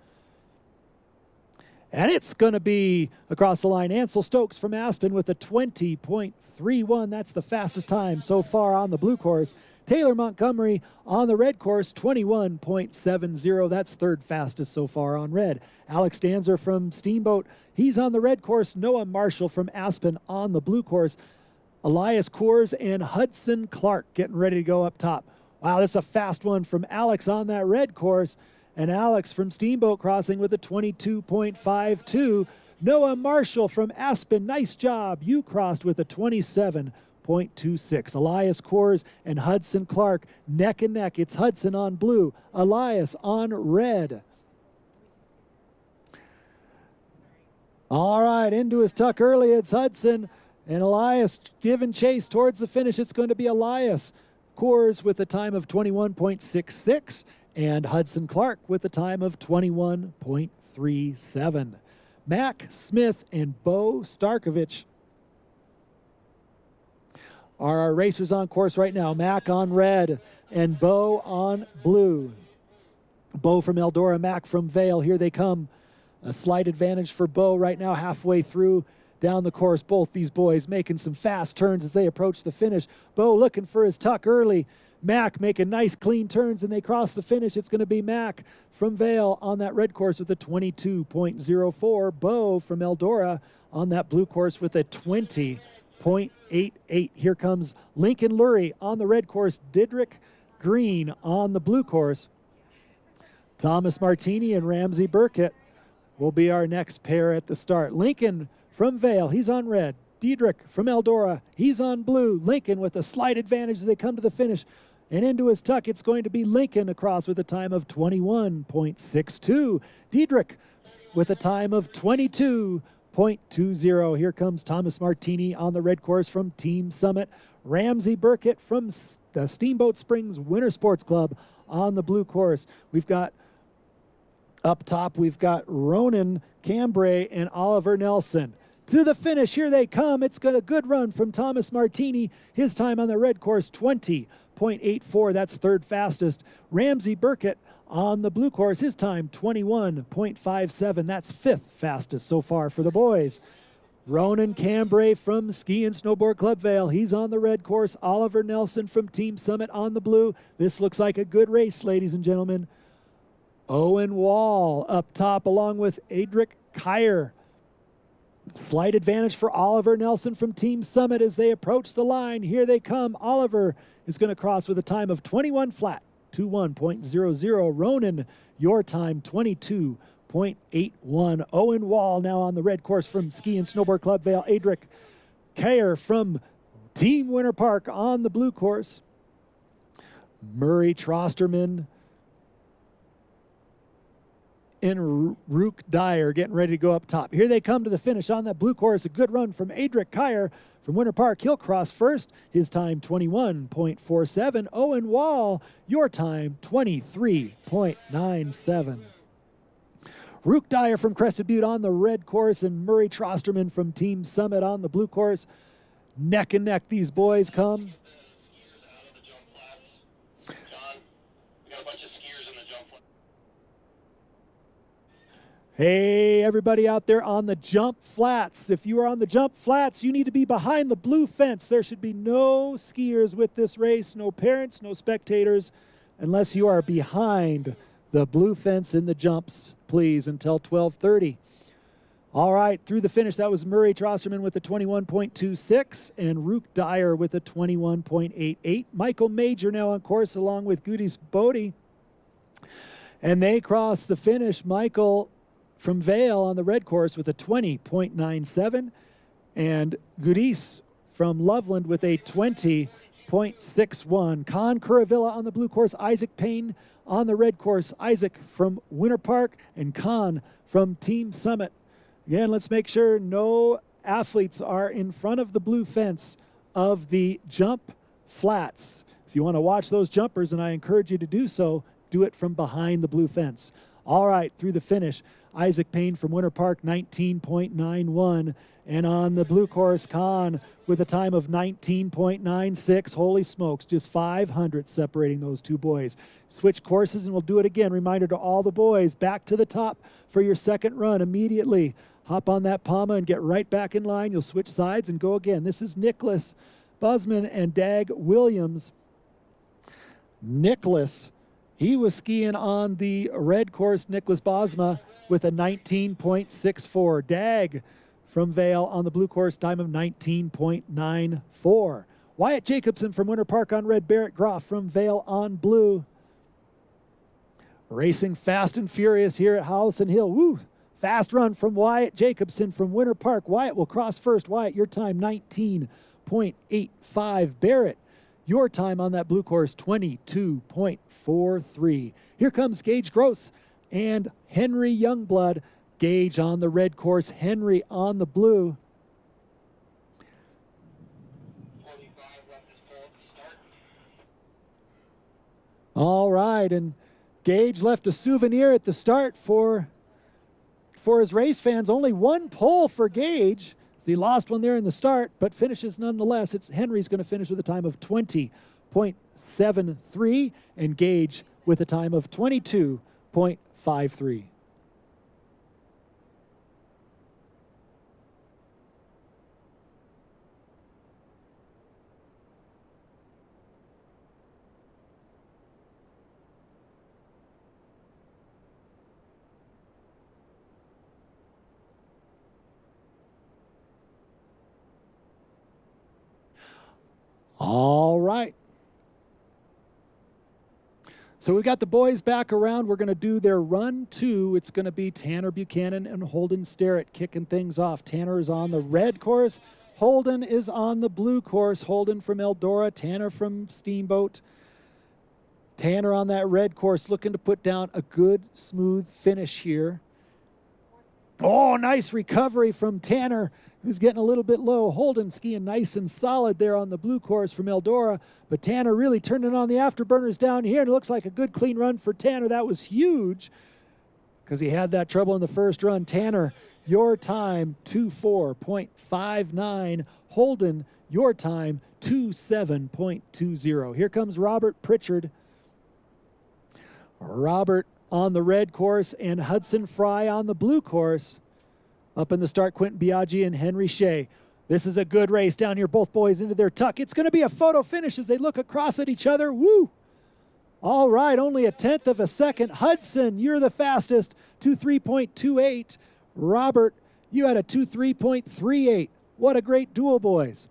And it's going to be across the line. Ansel Stokes from Aspen with a 20.31. That's the fastest time so far on the blue course. Taylor Montgomery on the red course, 21.70. That's third fastest so far on red. Alex Danzer from Steamboat, he's on the red course. Noah Marshall from Aspen on the blue course. Elias Coors and Hudson Clark getting ready to go up top. Wow, this is a fast one from Alex on that red course. And Alex from Steamboat crossing with a 22.52. Noah Marshall from Aspen, nice job. You crossed with a 27.26. Elias Coors and Hudson Clark neck and neck. It's Hudson on blue, Elias on red. All right, into his tuck early. It's Hudson and Elias giving chase towards the finish. It's going to be Elias Coors with a time of 21.66. And Hudson Clark with a time of 21.37. Mac Smith and Bo Starkovich are our racers on course right now. Mac on red and Bo on blue. Bo from Eldora, Mac from Vale. Here they come. A slight advantage for Bo right now, halfway through down the course. Both these boys making some fast turns as they approach the finish. Bo looking for his tuck early. Mac making nice clean turns, and they cross the finish. It's going to be Mac from Vale on that red course with a 22.04. Bo from Eldora on that blue course with a 20.88. Here comes Lincoln Lurie on the red course. Didrik Green on the blue course. Thomas Martini and Ramsey Burkett will be our next pair at the start. Lincoln from Vale, he's on red. Diedrich from Eldora, he's on blue. Lincoln with a slight advantage as they come to the finish. And into his tuck, it's going to be Lincoln across with a time of 21.62. Diedrich with a time of 22.20. Here comes Thomas Martini on the red course from Team Summit. Ramsey Burkett from the Steamboat Springs Winter Sports Club on the blue course. We've got up top, we've got Ronan Cambray and Oliver Nelson. To the finish, here they come. It's got a good run from Thomas Martini. His time on the red course, 20.84. That's third fastest. Ramsey Burkett on the blue course, his time, 21.57. That's fifth fastest so far for the boys. Ronan Cambray from Ski and Snowboard Club Vale. He's on the red course. Oliver Nelson from Team Summit on the blue. This looks like a good race, ladies and gentlemen. Owen Wall up top along with Adric Kyer. Slight advantage for Oliver Nelson from Team Summit as they approach the line. Here they come. Oliver is going to cross with a time of 21 flat, 21.00. Ronan, your time, 22.81. Owen Wall now on the red course from Ski and Snowboard Club Vale. Adric Kyer from Team Winter Park on the blue course. Murray Trosterman and Rook Dyer getting ready to go up top. Here they come to the finish on that blue course. A good run from Adric Kyer from Winter Park. He'll cross first. His time, 21.47. Owen Wall, your time, 23.97. Rook Dyer from Crested Butte on the red course and Murray Trosterman from Team Summit on the blue course. Neck and neck these boys come. Hey, everybody out there on the jump flats. If you are on the jump flats, you need to be behind the blue fence. There should be no skiers with this race, no parents, no spectators, unless you are behind the blue fence in the jumps, please, until 12:30. All right, through the finish, that was Murray Trosterman with a 21.26 and Rook Dyer with a 21.88. Michael Major now on course along with Gudis Bodie. And they cross the finish. Michael from Vale on the red course with a 20.97 and Gudis from Loveland with a 20.61. Con Curavilla on the blue course, Isaac Payne on the red course, Isaac from Winter Park and Con from Team Summit. Again, let's make sure no athletes are in front of the blue fence of the jump flats. If you want to watch those jumpers, and I encourage you to do so, do it from behind the blue fence. All right, through the finish, Isaac Payne from Winter Park, 19.91. And on the blue course, Kahn with a time of 19.96. Holy smokes, just 500 separating those two boys. Switch courses and we'll do it again. Reminder to all the boys, back to the top for your second run immediately. Hop on that Palma and get right back in line. You'll switch sides and go again. This is Nicholas Busman and Dag Williams. Nicholas, he was skiing on the red course, Nicholas Bosma, with a 19.64. Dag from Vail on the blue course, time of 19.94. Wyatt Jacobson from Winter Park on red, Barrett Groff from Vail on blue. Racing fast and furious here at Howelsen Hill. Woo! Fast run from Wyatt Jacobson from Winter Park. Wyatt will cross first. Wyatt, your time 19.85. Barrett, your time on that blue course 22.43. Here comes Gage Gross and Henry Youngblood. Gage on the red course, Henry on the blue. 45 left to start. All right, and Gage left a souvenir at the start for his race fans. Only one pole for Gage. So he lost one there in the start, but finishes nonetheless. It's Henry's going to finish with a time of 20.73, and Gage with a time of 22.53. All right. So we got the boys back around. We're going to do their run two. It's going to be Tanner Buchanan and Holden Sterrett kicking things off. Tanner is on the red course. Holden is on the blue course. Holden from Eldora, Tanner from Steamboat. Tanner on that red course looking to put down a good, smooth finish here. Oh, nice recovery from Tanner, who's getting a little bit low. Holden skiing nice and solid there on the blue course from Eldora, but Tanner really turning on the afterburners down here, and it looks like a good clean run for Tanner. That was huge because he had that trouble in the first run. Tanner, your time 24.59. Holden, your time 27.20. Here comes Robert Pritchard. Robert on the red course and Hudson Fry on the blue course. Up in the start, Quentin Biaggi and Henry Shea. This is a good race down here. Both boys into their tuck. It's going to be a photo finish as they look across at each other. Woo! All right, only a tenth of a second. Hudson, you're the fastest, 2:3.28. Robert, you had a 2:3.38. What a great duel, boys.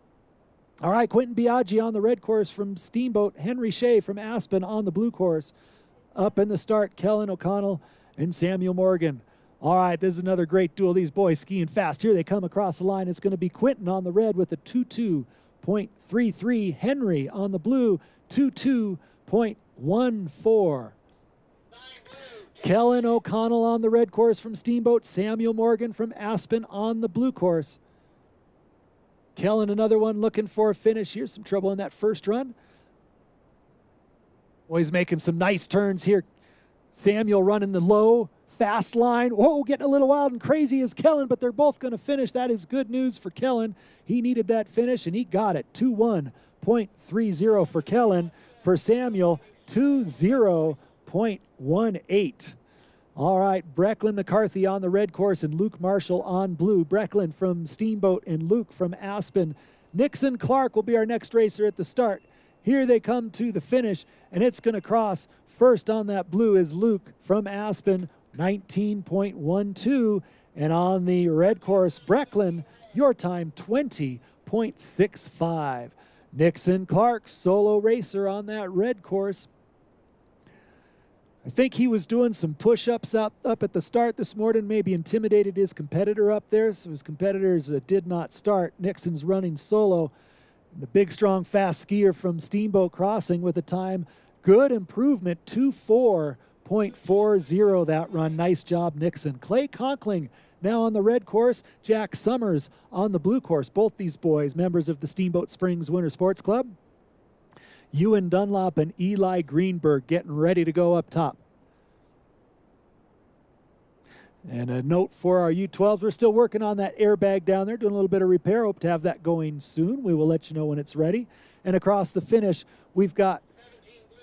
All right, Quentin Biaggi on the red course from Steamboat. Henry Shea from Aspen on the blue course. Up in the start, Kellen O'Connell and Samuel Morgan. All right, this is another great duel. These boys skiing fast. Here they come across the line. It's going to be Quentin on the red with a 22.33. Henry on the blue, 22.14. Kellen O'Connell on the red course from Steamboat. Samuel Morgan from Aspen on the blue course. Kellen, another one looking for a finish. Here's some trouble in that first run. Boys making some nice turns here. Samuel running the low, fast line. Whoa, getting a little wild and crazy is Kellen, but they're both going to finish. That is good news for Kellen. He needed that finish, and he got it. 21.30 for Kellen. For Samuel, 20.18. All right, Brecklin McCarthy on the red course and Luke Marshall on blue. Brecklin from Steamboat and Luke from Aspen. Nixon Clark will be our next racer at the start. Here they come to the finish, and it's going to cross. First on that blue is Luke from Aspen, 19.12. And on the red course, Brecklin, your time 20.65. Nixon Clark, solo racer on that red course. I think he was doing some push-ups up at the start this morning, maybe intimidated his competitor up there, so his competitors did not start. Nixon's running solo. The big, strong, fast skier from Steamboat Crossing with a time, good improvement, 24.40 that run. Nice job, Nixon. Clay Conkling now on the red course. Jack Summers on the blue course. Both these boys, members of the Steamboat Springs Winter Sports Club. Ewan Dunlop and Eli Greenberg getting ready to go up top. And a note for our U12s, we're still working on that airbag down there, doing a little bit of repair. Hope to have that going soon. We will let you know when it's ready. And across the finish, we've got 17 blue,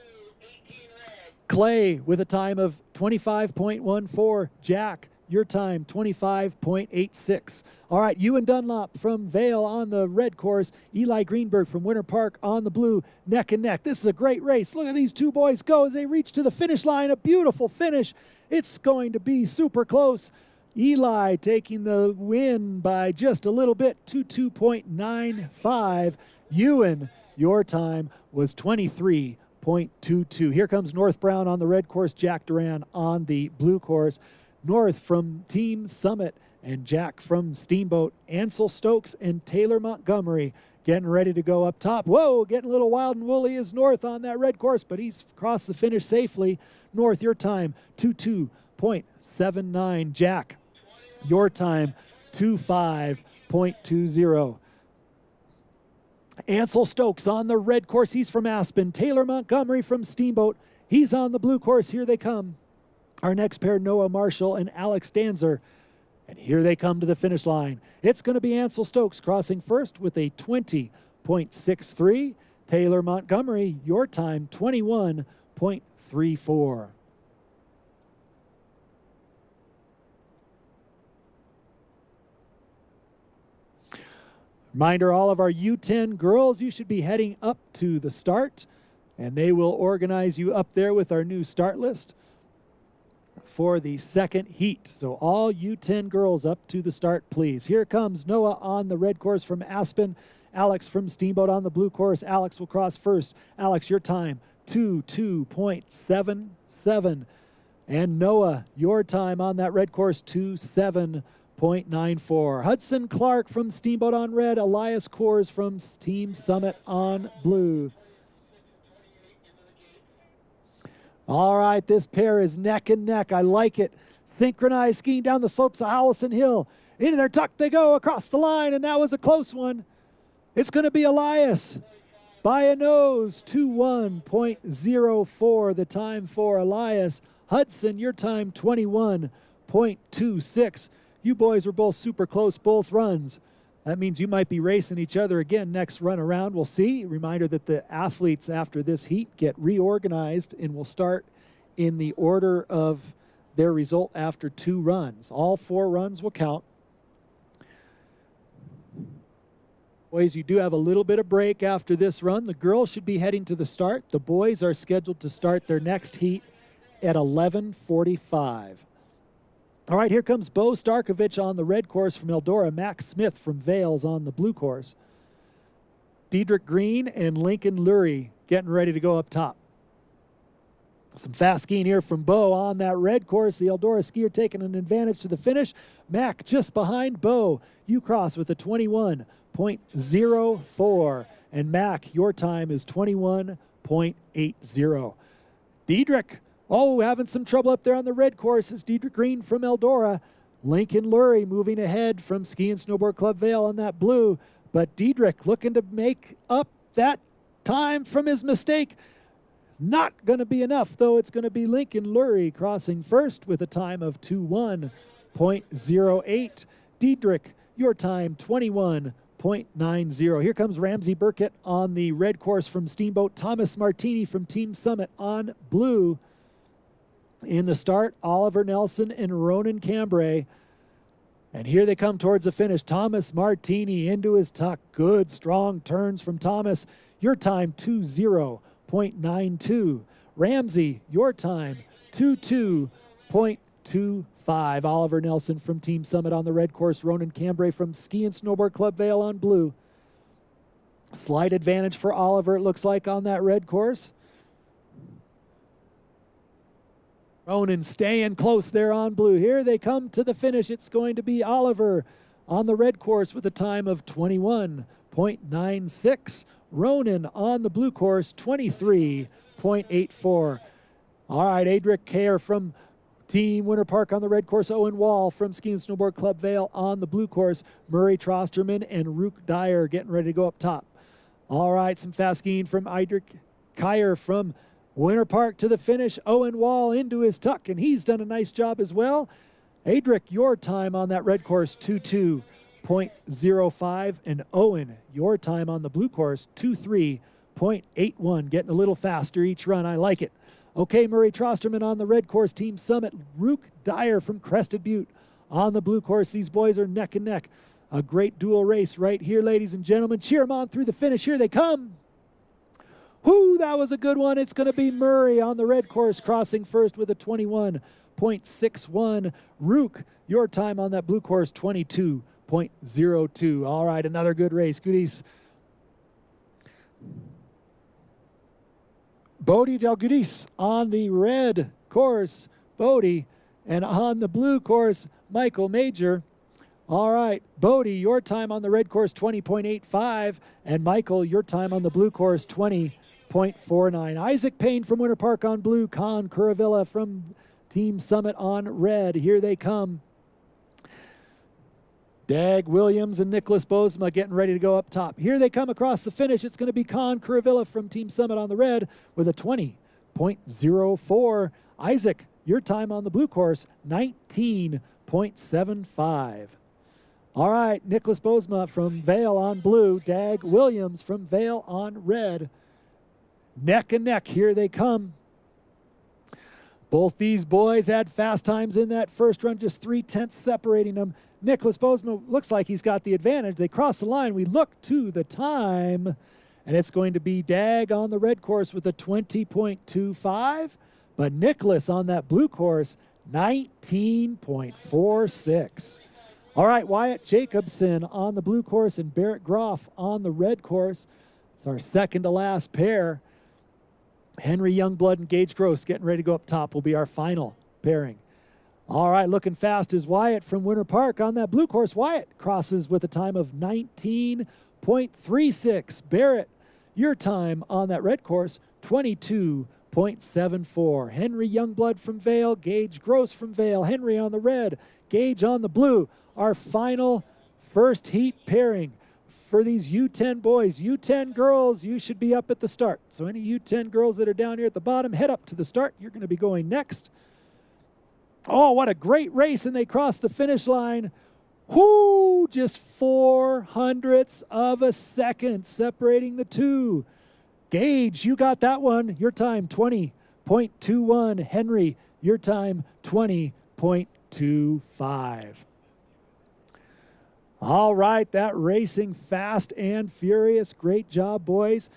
18 red. Clay with a time of 25.14. Jack, your time, 25.86. All right, Ewan Dunlop from Vale on the red course. Eli Greenberg from Winter Park on the blue, neck and neck. This is a great race. Look at these two boys go as they reach to the finish line. A beautiful finish. It's going to be super close. Eli taking the win by just a little bit, 22.95. Ewan, your time was 23.22. Here comes North Brown on the red course, Jack Duran on the blue course. North from Team Summit and Jack from Steamboat. Ansel Stokes and Taylor Montgomery getting ready to go up top. Whoa, getting a little wild and woolly is North on that red course, but he's crossed the finish safely. North, your time, 22.79. Jack, your time, 25.20. Ansel Stokes on the red course. He's from Aspen. Taylor Montgomery from Steamboat. He's on the blue course. Here they come. Our next pair, Noah Marshall and Alex Danzer. And here they come to the finish line. It's going to be Ansel Stokes crossing first with a 20.63. Taylor Montgomery, your time, 21.34. Reminder, all of our U10 girls, you should be heading up to the start, and they will organize you up there with our new start list for the second heat. So all U10 girls up to the start, please. Here comes Noah on the red course from Aspen. Alex from Steamboat on the blue course. Alex will cross first. Alex, your time, 22.77. And Noah, your time on that red course, 27.94. Hudson Clark from Steamboat on red. Elias Kors from Team Summit on blue. All right, this pair is neck and neck. I like it. Synchronized skiing down the slopes of Howelsen Hill. Into their tuck they go across the line, and that was a close one. It's going to be Elias by a nose, 21.04 the time for Elias. Hudson, your time, 21.26. You boys were both super close, both runs. That means you might be racing each other again next run around. We'll see. Reminder that the athletes after this heat get reorganized and will start in the order of their result after 2 runs. All 4 runs will count. Boys, you do have a little bit of break after this run. The girls should be heading to the start. The boys are scheduled to start their next heat at 11:45. All right, here comes Bo Starkovich on the red course from Eldora. Max Smith from Vales on the blue course. Diedrich Green and Lincoln Lurie getting ready to go up top. Some fast skiing here from Bo on that red course. The Eldora skier taking an advantage to the finish. Mac just behind Bo. You cross with a 21.04. And Mac, your time is 21.80. Diedrich, having some trouble up there on the red course is Diedrich Green from Eldora. Lincoln Lurie moving ahead from Ski and Snowboard Club Vale on that blue. But Diedrich looking to make up that time from his mistake. Not going to be enough, though. It's going to be Lincoln Lurie crossing first with a time of 21.08. Diedrich, your time, 21.90. Here comes Ramsey Burkett on the red course from Steamboat. Thomas Martini from Team Summit on blue. In the start, Oliver Nelson and Ronan Cambrai. And here they come towards the finish. Thomas Martini into his tuck. Good, strong turns from Thomas. Your time, 20.92. Ramsey, your time, 22.25. Oliver Nelson from Team Summit on the red course. Ronan Cambrai from Ski and Snowboard Club Vale on blue. Slight advantage for Oliver, it looks like, on that red course. Ronan staying close there on blue. Here they come to the finish. It's going to be Oliver on the red course with a time of 21.96. Ronan on the blue course, 23.84. All right, Adric Kerr from Team Winter Park on the red course. Owen Wall from Ski and Snowboard Club Vale on the blue course. Murray Trosterman and Rook Dyer getting ready to go up top. All right, some fast skiing from Adric Kerr from Winter Park to the finish. Owen Wall into his tuck, and he's done a nice job as well. Adric, your time on that red course, 22.05. And Owen, your time on the blue course, 23.81. Getting a little faster each run. I like it. Okay, Murray Trosterman on the red course, Team Summit. Rook Dyer from Crested Butte on the blue course. These boys are neck and neck. A great dual race right here, ladies and gentlemen. Cheer them on through the finish. Here they come. Whoo, that was a good one. It's going to be Murray on the red course, crossing first with a 21.61. Rook, your time on that blue course, 22.02. All right, another good race. Goodies. Bodie Del Goodies on the red course, Bodie, and on the blue course, Michael Major. All right, Bodie, your time on the red course, 20.85, and Michael, your time on the blue course, 20.49. Isaac Payne from Winter Park on blue, Con Curavilla from Team Summit on red. Here they come. Dag Williams and Nicholas Bozema getting ready to go up top. Here they come across the finish. It's going to be Con Curavilla from Team Summit on the red with a 20.04. Isaac, your time on the blue course, 19.75. All right, Nicholas Bozema from Vale on blue. Dag Williams from Vale on red. Neck and neck, here they come. Both these boys had fast times in that first run, just 3/10 separating them. Nicholas Bozema looks like he's got the advantage. They cross the line. We look to the time, and it's going to be Dag on the red course with a 20.25, but Nicholas on that blue course, 19.46. All right, Wyatt Jacobson on the blue course and Barrett Groff on the red course. It's our second to last pair. Henry Youngblood and Gage Gross getting ready to go up top will be our final pairing. All right, looking fast is Wyatt from Winter Park on that blue course. Wyatt crosses with a time of 19.36. Barrett, your time on that red course, 22.74. Henry Youngblood from Vale, Gage Gross from Vale. Henry on the red, Gage on the blue. Our final first heat pairing for these U10 boys. U10 girls, you should be up at the start. So any U10 girls that are down here at the bottom, head up to the start. You're going to be going next. Oh, what a great race, and they crossed the finish line. Whoo, just 0.04 of a second separating the two. Gage, you got that one. Your time, 20.21. Henry, your time, 20.25. All right, that racing fast and furious. Great job, boys.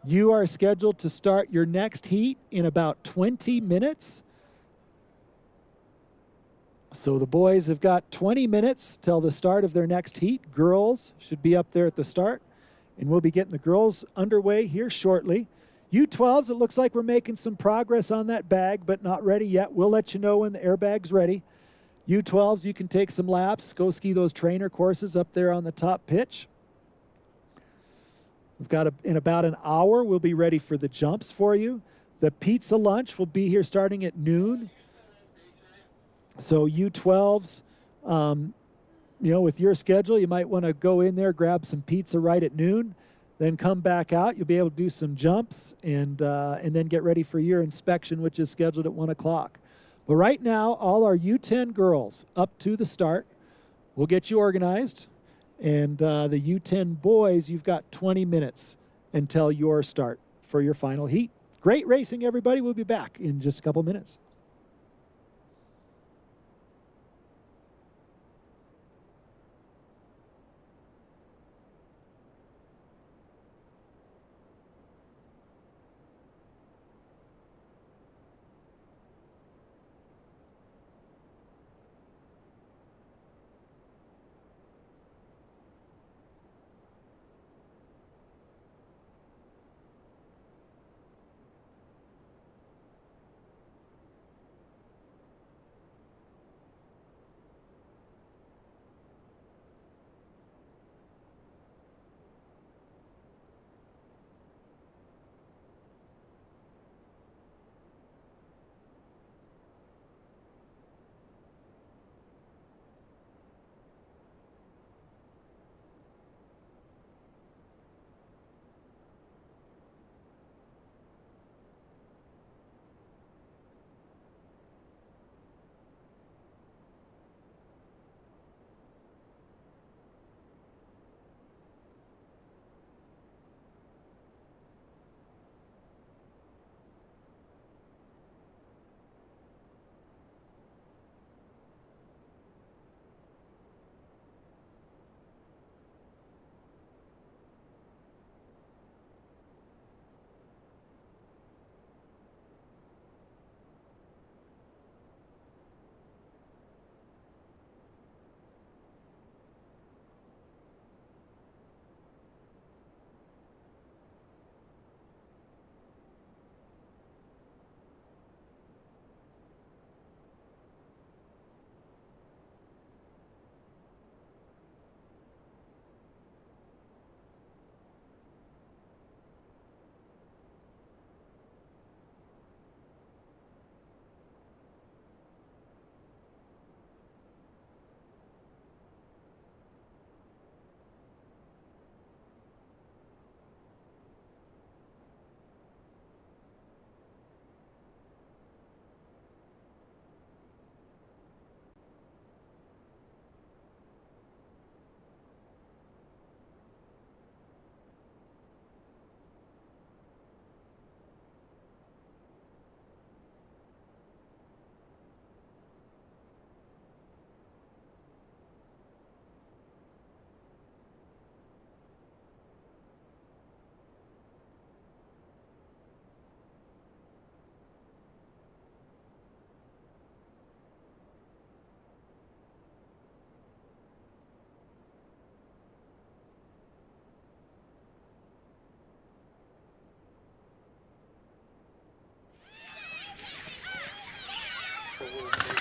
You are scheduled to start your next heat in about 20 minutes. So the boys have got 20 minutes till the start of their next heat. Girls should be up there at the start, and we'll be getting the girls underway here shortly. U12s, it looks like we're making some progress on that bag, but not ready yet. We'll let you know when the airbag's ready. U12s, you can take some laps, go ski those trainer courses up there on the top pitch. We've got in about an hour, we'll be ready for the jumps for you. The pizza lunch will be here starting at noon. So U12s, with your schedule, you might want to go in there, grab some pizza right at noon, then come back out. You'll be able to do some jumps and then get ready for your inspection, which is scheduled at 1 o'clock. But right now, all our U10 girls up to the start. We'll get you organized. And the U10 boys, you've got 20 minutes until your start for your final heat. Great racing, everybody. We'll be back in just a couple minutes.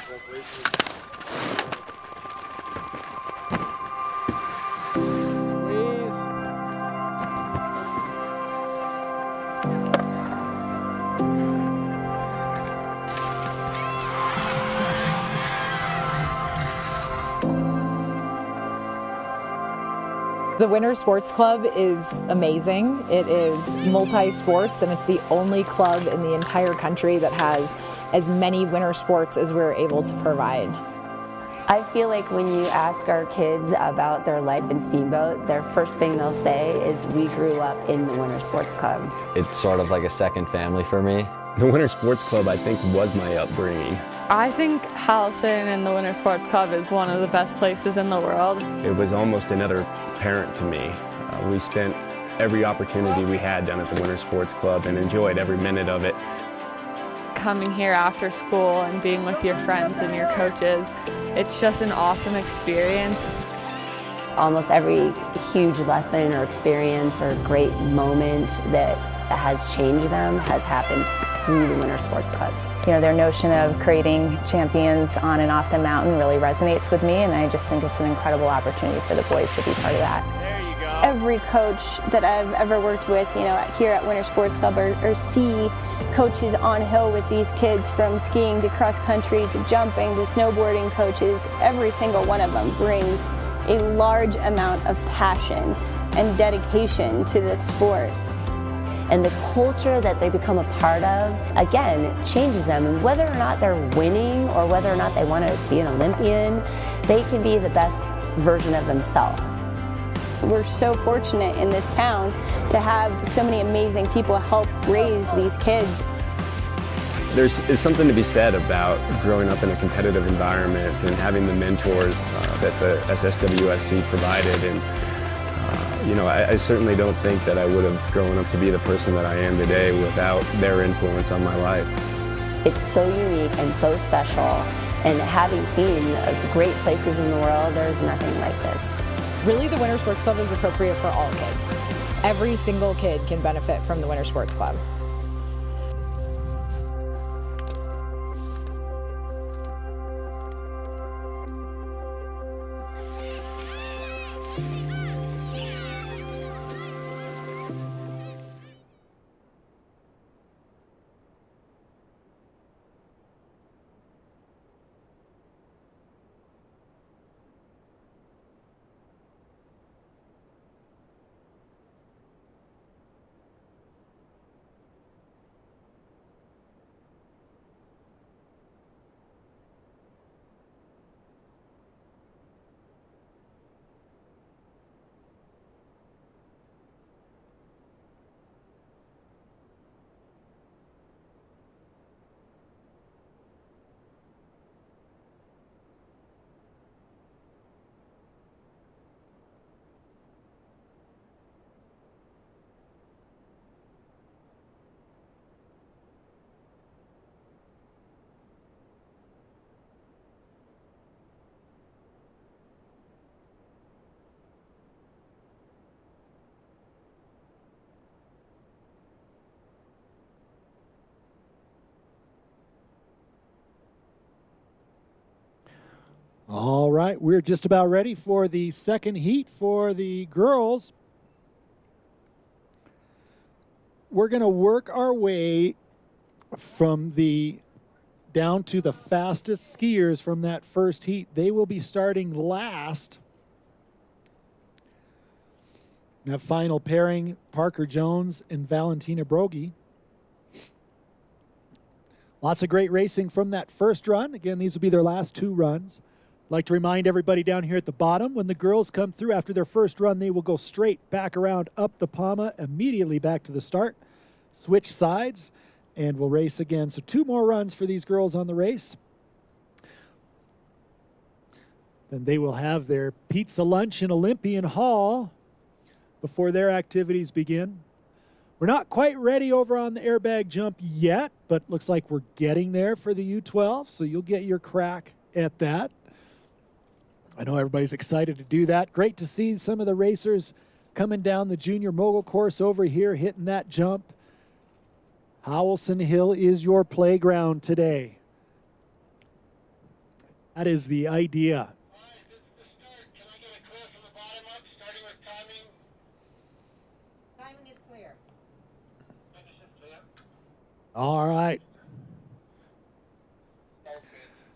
The Winter Sports Club is amazing. It is multi-sports, and it's the only club in the entire country that has as many winter sports as we're able to provide. I feel like when you ask our kids about their life in Steamboat, their first thing they'll say is, we grew up in the Winter Sports Club. It's sort of like a second family for me. The Winter Sports Club, I think, was my upbringing. I think Howelsen and the Winter Sports Club is one of the best places in the world. It was almost another parent to me. We spent every opportunity we had down at the Winter Sports Club and enjoyed every minute of it. Coming here after school and being with your friends and your coaches, it's just an awesome experience. Almost every huge lesson or experience or great moment that has changed them has happened through the Winter Sports Club. You know, their notion of creating champions on and off the mountain really resonates with me, and I just think it's an incredible opportunity for the boys to be part of that. There you go. Every coach that I've ever worked with, you know, here at Winter Sports Club or see coaches on hill with these kids, from skiing to cross country to jumping to snowboarding coaches, every single one of them brings a large amount of passion and dedication to this sport. And the culture that they become a part of, again, changes them. And whether or not they're winning or whether or not they want to be an Olympian, they can be the best version of themselves. We're so fortunate in this town to have so many amazing people help raise these kids. There's something to be said about growing up in a competitive environment and having the mentors that the SSWSC provided. And you know, I certainly don't think that I would have grown up to be the person that I am today without their influence on my life. It's so unique and so special, and having seen great places in the world, there's nothing like this. Really, the Winter Sports Club is appropriate for all kids. Every single kid can benefit from the Winter Sports Club. All right, we're just about ready for the second heat for the girls. We're going to work our way from down to the fastest skiers from that first heat. They will be starting last. That final pairing, Parker Jones and Valentina Brogy. Lots of great racing from that first run. Again, these will be their last two runs. I'd like to remind everybody down here at the bottom, when the girls come through after their first run, they will go straight back around up the Palma, immediately back to the start, switch sides, and we'll race again. So 2 more runs for these girls on the race. Then they will have their pizza lunch in Olympian Hall before their activities begin. We're not quite ready over on the airbag jump yet, but looks like we're getting there for the U12, so you'll get your crack at that. I know everybody's excited to do that. Great to see some of the racers coming down the junior mogul course over here, hitting that jump. Howelsen Hill is your playground today. That is the idea. All right, this is the start. Can I get a clear from the bottom up, starting with timing? Timing is clear. Finish is clear. All right. Okay,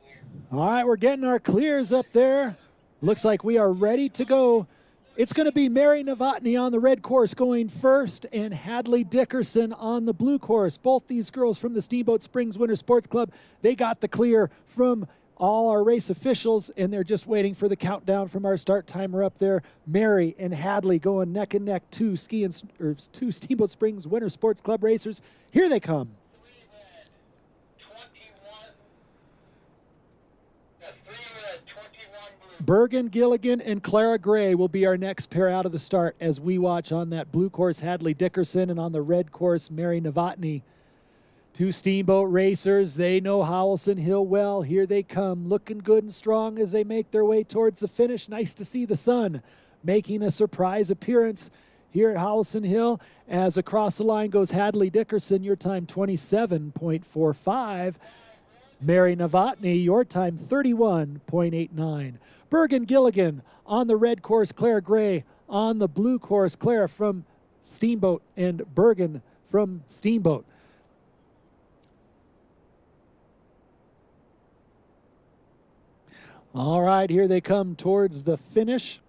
clear. All right, we're getting our clears up there. Looks like we are ready to go. It's going to be Mary Novotny on the red course going first and Hadley Dickerson on the blue course. Both these girls from the Steamboat Springs Winter Sports Club, they got the clear from all our race officials, and they're just waiting for the countdown from our start timer up there. Mary and Hadley going neck and neck, two Steamboat Springs Winter Sports Club racers. Here they come. 3 red, 21 blue. Bergen Gilligan and Clara Gray will be our next pair out of the start as we watch on that blue course Hadley Dickerson and on the red course Mary Novotny. Two Steamboat racers. They know Howelsen Hill well. Here they come, looking good and strong as they make their way towards the finish. Nice to see the sun making a surprise appearance here at Howelsen Hill. As across the line goes Hadley Dickerson, your time 27.45. Mary Novotny, your time 31.89. Bergen Gilligan on the red course, Clara Gray on the blue course, Clara from Steamboat and Bergen from Steamboat. All right, here they come towards the finish.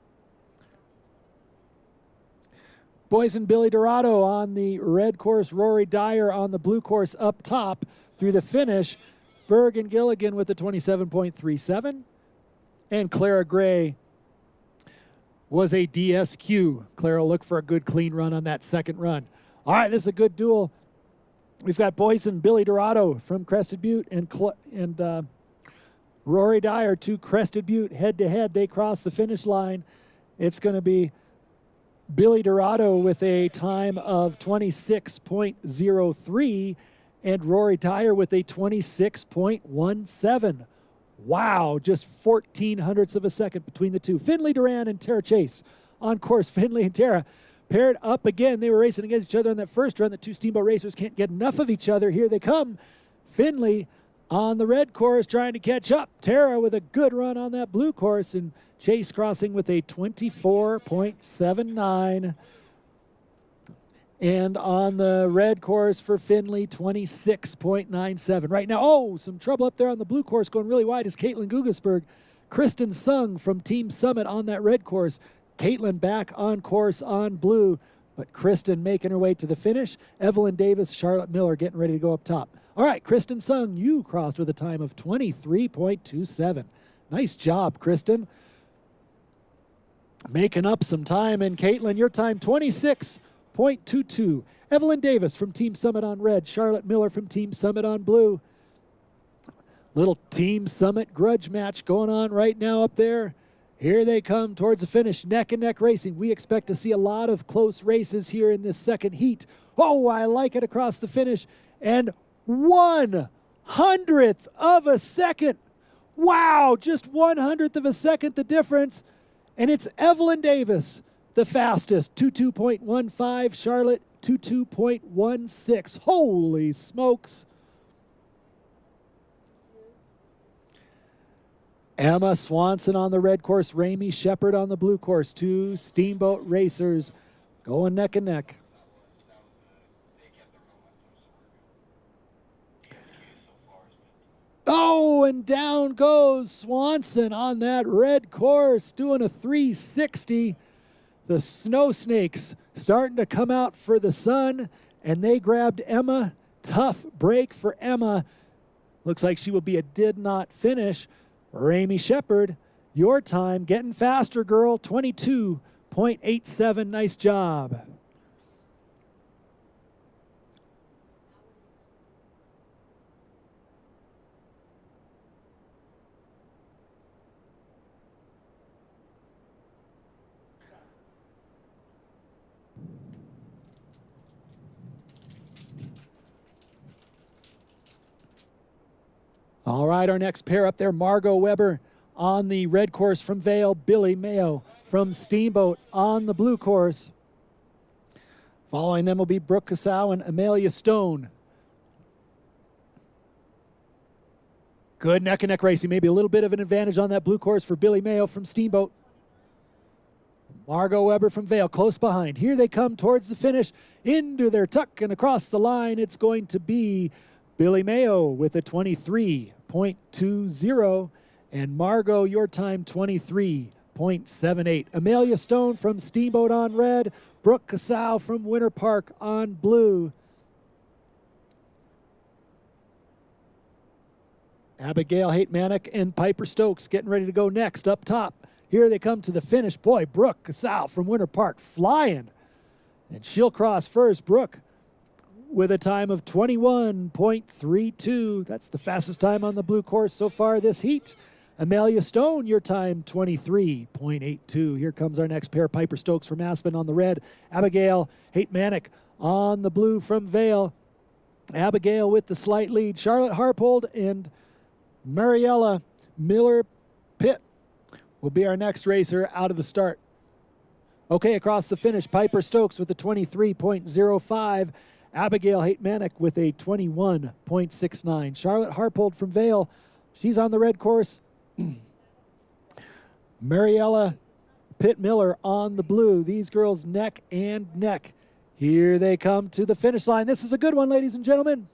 Boysen Billy Dorado on the red course, Rory Dyer on the blue course up top through the finish. Bergen Gilligan with the 27.37. And Clara Gray was a DSQ. Clara will look for a good clean run on that second run. All right, this is a good duel. We've got Boysen Billy Dorado from Crested Butte and Rory Dyer to Crested Butte head-to-head. They cross the finish line. It's going to be Billy Dorado with a time of 26.03 and Rory Dyer with a 26.17. Wow, just 14 hundredths of a second between the two. Finley Duran and Tara Chase on course. Finley and Tara paired up again. They were racing against each other on that first run. The two Steamboat racers can't get enough of each other. Here they come. Finley on the red course trying to catch up. Tara with a good run on that blue course, and Chase crossing with a 24.79. And on the red course for Finley, 26.97. Right now, some trouble up there on the blue course going really wide is Caitlin Gugasberg. Kristen Sung from Team Summit on that red course. Caitlin back on course on blue, but Kristen making her way to the finish. Evelyn Davis, Charlotte Miller getting ready to go up top. All right, Kristen Sung, you crossed with a time of 23.27. Nice job, Kristen. Making up some time. And Caitlin, your time 26.22. Evelyn Davis from Team Summit on red. Charlotte Miller from Team Summit on blue. Little Team Summit grudge match going on right now up there. Here they come towards the finish. Neck and neck racing. We expect to see a lot of close races here in this second heat. Oh, I like it across the finish. And 1/100th of a second. Wow, just 1/100th of a second the difference. And it's Evelyn Davis, the fastest, 22.15. Charlotte, 22.16. Holy smokes. Emma Swanson on the red course, Ramey Shepard on the blue course. Two Steamboat racers going neck and neck. Oh, and down goes Swanson on that red course, doing a 360. The Snow Snakes starting to come out for the sun, and they grabbed Emma. Tough break for Emma. Looks like she will be a did not finish. Ramey Shepard, your time getting faster, girl, 22.87. Nice job. All right, our next pair up there, Margot Weber on the red course from Vail, Billy Mayo from Steamboat on the blue course. Following them will be Brooke Cassow and Amelia Stone. Good neck-and-neck racing. Maybe a little bit of an advantage on that blue course for Billy Mayo from Steamboat. Margot Weber from Vail close behind. Here they come towards the finish. Into their tuck and across the line. It's going to be Billy Mayo with a 23.20. And Margot, your time 23.78. Amelia Stone from Steamboat on red. Brooke Casal from Winter Park on blue. Abigail Haight-Manick and Piper Stokes getting ready to go next up top. Here they come to the finish. Boy, Brooke Casal from Winter Park flying. And she'll cross first. Brooke with a time of 21.32. That's the fastest time on the blue course so far this heat. Amelia Stone, your time 23.82. Here comes our next pair. Piper Stokes from Aspen on the red. Abigail Haight-Manick on the blue from Vail. Abigail with the slight lead. Charlotte Harpold and Mariella Miller-Pitt will be our next racer out of the start. Okay, across the finish, Piper Stokes with a 23.05. Abigail Haight-Manick with a 21.69. Charlotte Harpold from Vail, she's on the red course. Mariella Pitt-Miller on the blue. These girls neck and neck. Here they come to the finish line. This is a good one, ladies and gentlemen.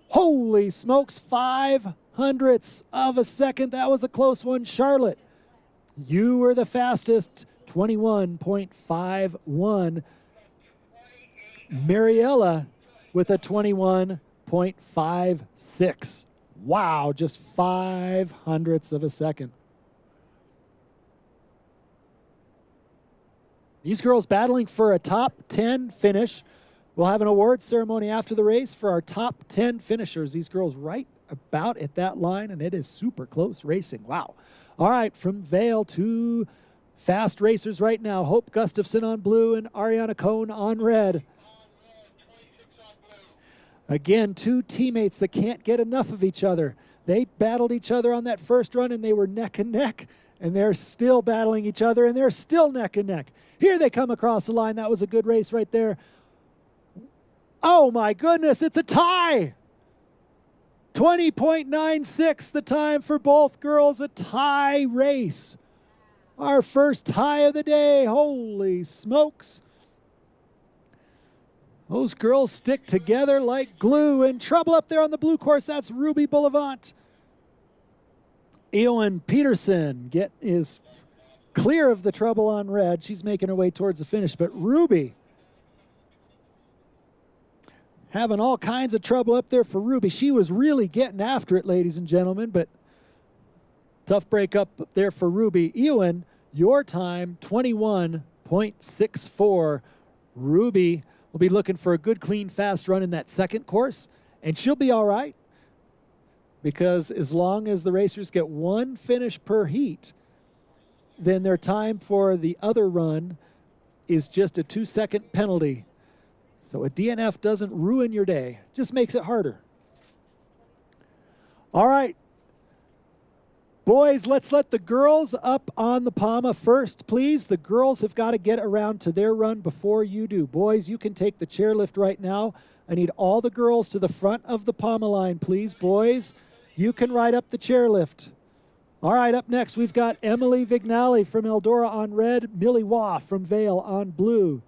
Holy smokes, 0.05 of a second. That was a close one. Charlotte, you were the fastest, 21.51. Mariella with a 21.56. Wow, just 0.05 of a second. These girls battling for a top 10 finish. We'll have an award ceremony after the race for our top 10 finishers. These girls right about at that line, and it is super close racing. Wow. All right, from Vail to fast racers right now. Hope Gustafson on blue and Ariana Cohn on red. Again, two teammates that can't get enough of each other. They battled each other on that first run, and they were neck and neck, and they're still battling each other, and they're still neck and neck. Here they come across the line. That was a good race right there. Oh, my goodness, it's a tie. 20.96 the time for both girls, a tie race. Our first tie of the day. Holy smokes. Those girls stick together like glue. In trouble up there on the blue course, that's Ruby Boulevant. Eowyn Peterson is clear of the trouble on red. She's making her way towards the finish, but Ruby having all kinds of trouble up there for Ruby. She was really getting after it, ladies and gentlemen, but tough break up there for Ruby. Eowyn, your time, 21.64. Ruby will be looking for a good, clean, fast run in that second course, and she'll be all right because as long as the racers get one finish per heat, then their time for the other run is just a 2-second penalty. So a DNF doesn't ruin your day, just makes it harder. All right. Boys, let's let the girls up on the PAMA first, please. The girls have got to get around to their run before you do. Boys, you can take the chairlift right now. I need all the girls to the front of the PAMA line, please. Boys, you can ride up the chairlift. All right, up next, we've got Emily Vignali from Eldora on red, Millie Waugh from Vail on blue.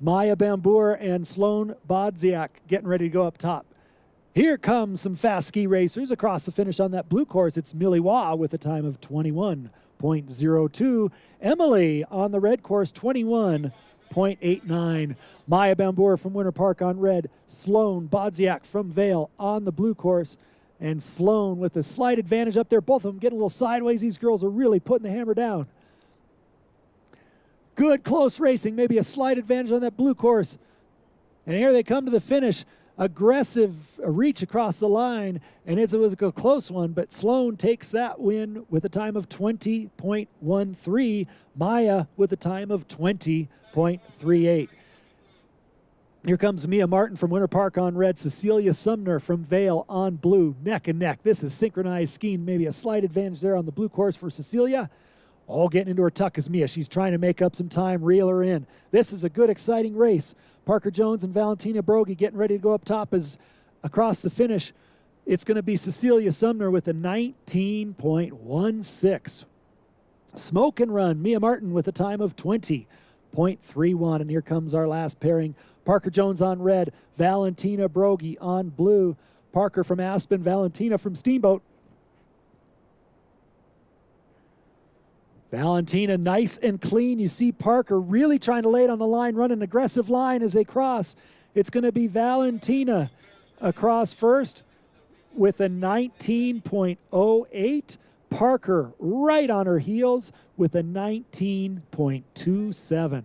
Maya Bambour and Sloan Bodziak getting ready to go up top. Here comes some fast ski racers across the finish on that blue course. It's Millie Waugh with a time of 21.02. Emily on the red course, 21.89. Maya Bambour from Winter Park on red. Sloan Bodziak from Vail on the blue course. And Sloan with a slight advantage up there. Both of them getting a little sideways. These girls are really putting the hammer down. Good close racing, maybe a slight advantage on that blue course. And here they come to the finish. Aggressive reach across the line, and it was a close one, but Sloan takes that win with a time of 20.13. Maya with a time of 20.38. Here comes Mia Martin from Winter Park on red, Cecilia Sumner from Vail on blue, neck and neck. This is synchronized skiing, maybe a slight advantage there on the blue course for Cecilia. All getting into her tuck is Mia. She's trying to make up some time, reel her in. This is a good, exciting race. Parker Jones and Valentina Brogy getting ready to go up top as across the finish. It's going to be Cecilia Sumner with a 19.16. Smoke and Run, Mia Martin with a time of 20.31. And here comes our last pairing. Parker Jones on red, Valentina Brogy on blue. Parker from Aspen, Valentina from Steamboat. Valentina nice and clean. You see Parker really trying to lay it on the line, run an aggressive line as they cross. It's going to be Valentina across first with a 19.08. Parker right on her heels with a 19.27.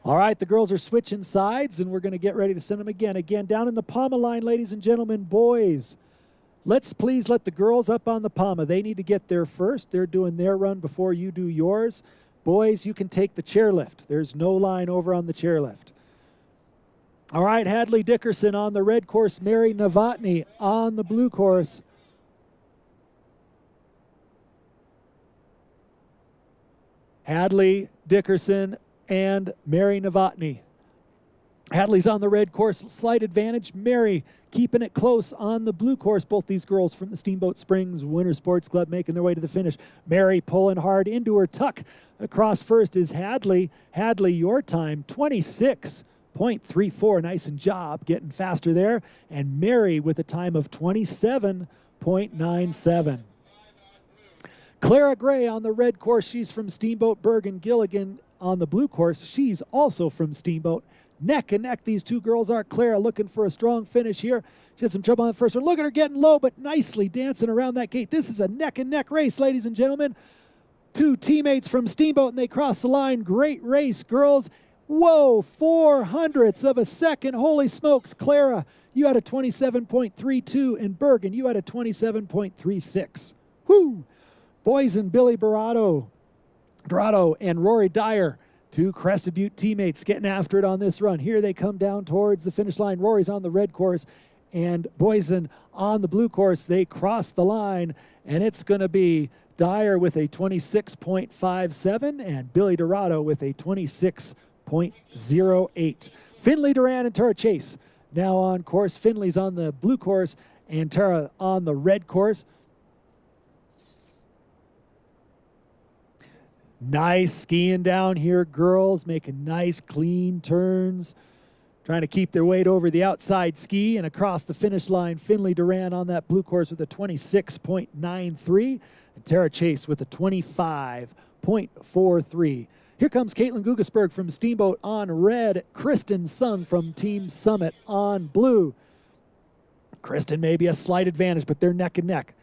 All right, the girls are switching sides, and we're going to get ready to send them again. Again, down in the Palma line, ladies and gentlemen, boys. Let's please let the girls up on the Palma. They need to get there first. They're doing their run before you do yours. Boys, you can take the chairlift. There's no line over on the chairlift. All right, Hadley Dickerson on the red course, Mary Novotny on the blue course. Hadley Dickerson and Mary Novotny. Hadley's on the red course, slight advantage. Mary keeping it close on the blue course. Both these girls from the Steamboat Springs Winter Sports Club making their way to the finish. Mary pulling hard into her tuck. Across first is Hadley. Hadley, your time, 26.34. Nice and job getting faster there. And Mary with a time of 27.97. Clara Gray on the red course. She's from Steamboat. Bergen Gilligan on the blue course. She's also from Steamboat. Neck and neck, these two girls are. Clara looking for a strong finish here. She had some trouble on the first one. Look at her getting low, but nicely dancing around that gate. This is a neck and neck race, ladies and gentlemen. Two teammates from Steamboat, and they cross the line. Great race, girls. Whoa, 400ths of a second. Holy smokes, Clara, you had a 27.32, and Bergen, you had a 27.36. Whoo! Boys and Billy Dorado and Rory Dyer, two Crested Butte teammates getting after it on this run. Here they come down towards the finish line. Rory's on the red course and Boysen on the blue course. They cross the line, and it's going to be Dyer with a 26.57 and Billy Dorado with a 26.08. Finley Duran and Tara Chase now on course. Finley's on the blue course and Tara on the red course. Nice skiing down here, girls, making nice clean turns, trying to keep their weight over the outside ski and across the finish line. Finley Duran on that blue course with a 26.93 and Tara Chase with a 25.43. Here comes Caitlin Gugasberg from Steamboat on red, Kristen Sung from Team Summit on blue. Kristen may be a slight advantage, but they're neck and neck.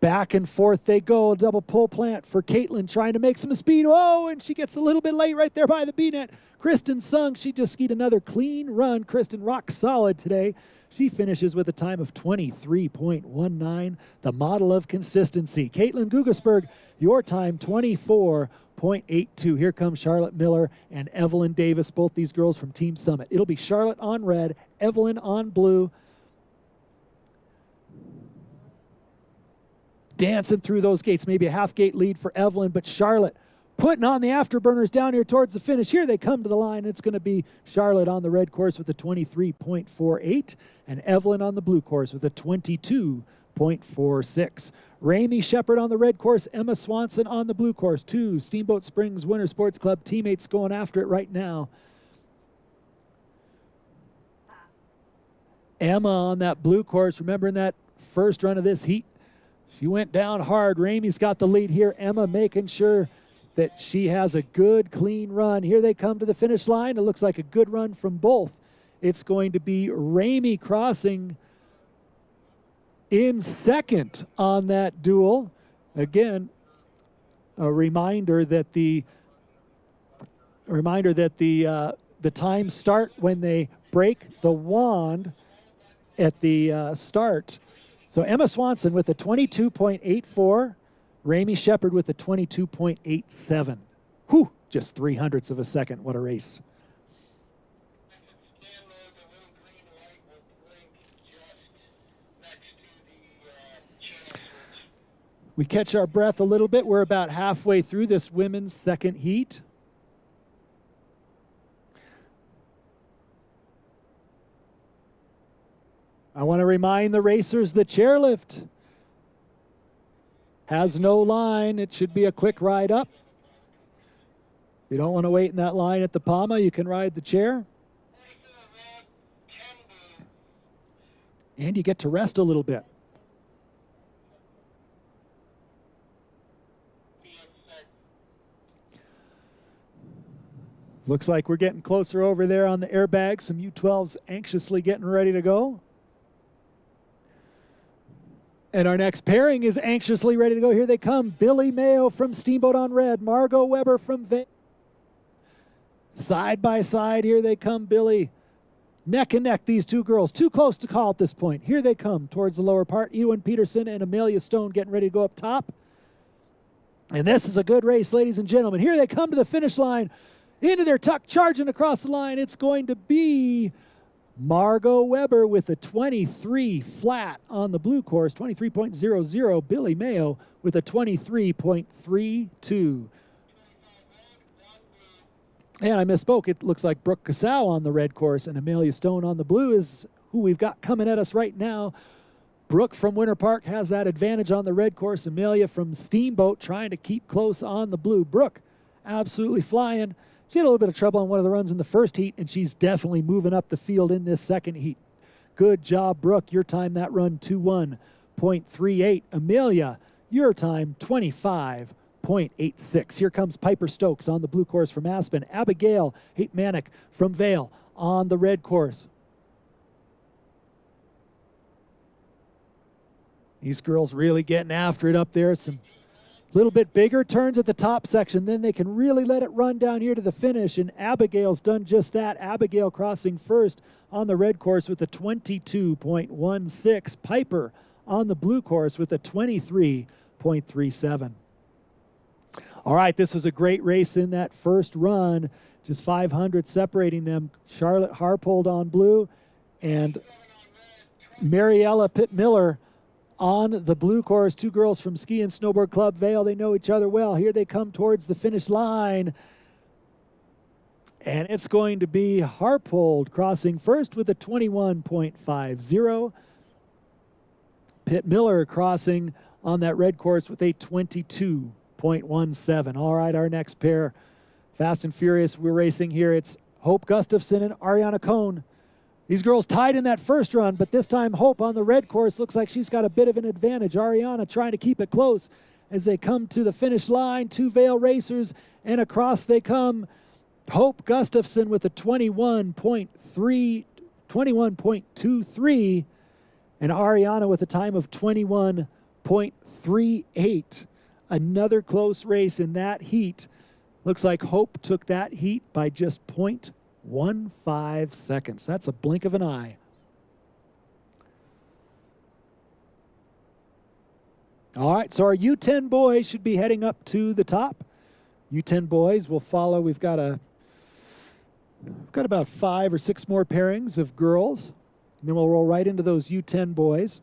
Back and forth they go. Double pull plant for Caitlin trying to make some speed. Oh, and she gets a little bit late right there by the B-net. Kristen Sung, she just skied another clean run. Kristen rock solid today. She finishes with a time of 23.19, the model of consistency. Caitlin Gugasberg, your time 24.82. Here comes Charlotte Miller and Evelyn Davis, both these girls from Team Summit. It'll be Charlotte on red, Evelyn on blue. Dancing through those gates, maybe a half gate lead for Evelyn, but Charlotte putting on the afterburners down here towards the finish. Here they come to the line. It's going to be Charlotte on the red course with a 23.48 and Evelyn on the blue course with a 22.46. Ramey Shepard on the red course, Emma Swanson on the blue course. Two Steamboat Springs Winter Sports Club teammates going after it right now. Emma on that blue course, remembering that first run of this heat, she went down hard. Ramey's got the lead here. Emma making sure that she has a good, clean run. Here they come to the finish line. It looks like a good run from both. It's going to be Ramey crossing in second on that duel. Again, a reminder that the times start when they break the wand at the start. So Emma Swanson with a 22.84, Ramey Shepard with a 22.87. Whew, just 0.03 of a second. What a race. We catch our breath a little bit. We're about halfway through this women's second heat. I want to remind the racers the chairlift has no line. It should be a quick ride up. If you don't want to wait in that line at the Palma, you can ride the chair. And you get to rest a little bit. Looks like we're getting closer over there on the airbag. Some U12s anxiously getting ready to go. And our next pairing is anxiously ready to go. Here they come. Billy Mayo from Steamboat on red. Margot Weber from Vail. Side by side, here they come, Billy. Neck and neck, these two girls. Too close to call at this point. Here they come towards the lower part. Ewan Peterson and Amelia Stone getting ready to go up top. And this is a good race, ladies and gentlemen. Here they come to the finish line. Into their tuck, charging across the line. It's going to be Margot Weber with a 23 flat on the blue course, 23.00. Billy Mayo with a 23.32. And I misspoke. It looks like Brooke Casau on the red course and Amelia Stone on the blue is who we've got coming at us right now. Brooke from Winter Park has that advantage on the red course. Amelia from Steamboat trying to keep close on the blue. Brooke absolutely flying. She had a little bit of trouble on one of the runs in the first heat, and she's definitely moving up the field in this second heat. Good job, Brooke. Your time that run, 21.38. Amelia, your time, 25.86. Here comes Piper Stokes on the blue course from Aspen. Abigail Haight-Manick from Vail on the red course. These girls really getting after it up there. Some little bit bigger turns at the top section, then they can really let it run down here to the finish, and Abigail's done just that. Abigail crossing first on the red course with a 22.16. Piper on the blue course with a 23.37. All right, this was a great race in that first run, just 500 separating them. Charlotte Harpold on blue and Mariella Pitt-Miller on the blue course. Two girls from Ski and Snowboard Club Vail. They know each other well. Here they come towards the finish line. And it's going to be Harpold crossing first with a 21.50. Pitt-Miller crossing on that red course with a 22.17. All right, our next pair. Fast and Furious, we're racing here. It's Hope Gustafson and Ariana Cohn. These girls tied in that first run, but this time Hope on the red course looks like she's got a bit of an advantage. Ariana trying to keep it close as they come to the finish line. Two Vail racers, and across they come. Hope Gustafson with a 21.23, and Ariana with a time of 21.38. Another close race in that heat. Looks like Hope took that heat by just 0.15 seconds. That's a blink of an eye. All right, so our U10 boys should be heading up to the top. U10 boys will follow. We've got about 5 or 6 more pairings of girls, and then we'll roll right into those U10 boys.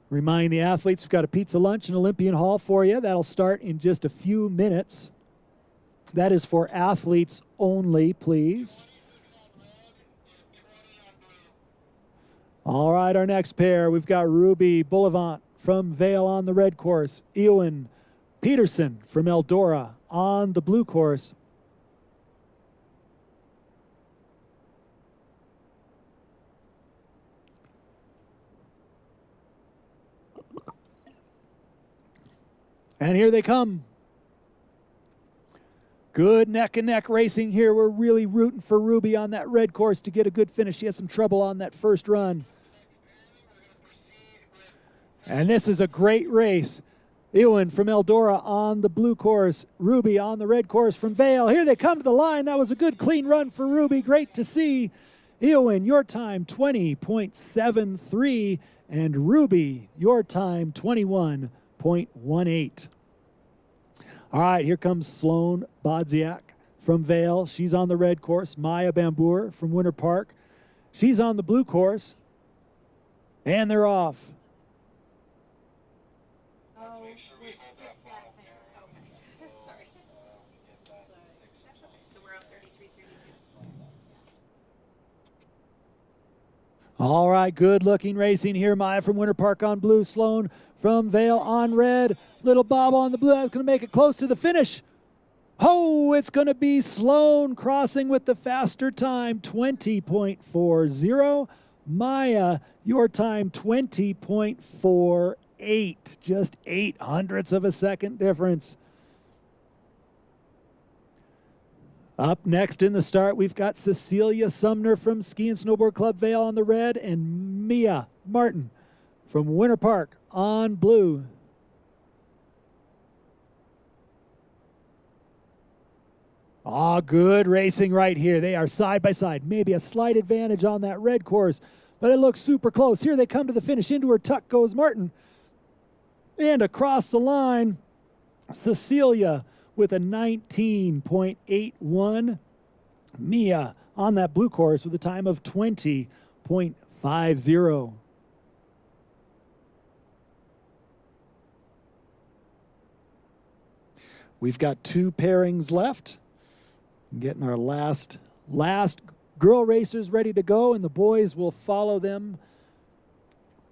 Remind the athletes we've got a pizza lunch in Olympian Hall for you. That'll start in just a few minutes. That is for athletes only, please. All right, our next pair, we've got Ruby Boulevant from Vail on the red course. Ewan Peterson from Eldora on the blue course. And here they come. Good neck and neck racing here. We're really rooting for Ruby on that red course to get a good finish. She had some trouble on that first run. And this is a great race. Ewan from Eldora on the blue course. Ruby on the red course from Vail. Here they come to the line. That was a good clean run for Ruby. Great to see. Ewan, your time 20.73. And Ruby, your time 21.18. All right, here comes Sloan Bodziak from Vail. She's on the red course. Maya Bambour from Winter Park. She's on the blue course. And they're off. Oh, we skipped that thing. Okay. Sorry. That's okay. So we're on 33-32. All right, good looking racing here. Maya from Winter Park on blue, Sloan from Vale on red. Little Bob on the blue. That's going to make it close to the finish. Oh, it's going to be Sloan crossing with the faster time, 20.40. Maya, your time, 20.48. Just 0.08 of a second difference. Up next in the start, we've got Cecilia Sumner from Ski and Snowboard Club Vale on the red and Mia Martin from Winter Park on blue. Ah, good racing right here. They are side by side. Maybe a slight advantage on that red course, but it looks super close. Here they come to the finish. Into her tuck goes Martin. And across the line, Cecilia with a 19.81. Mia on that blue course with a time of 20.50. We've got 2 pairings left. Getting our last girl racers ready to go, and the boys will follow them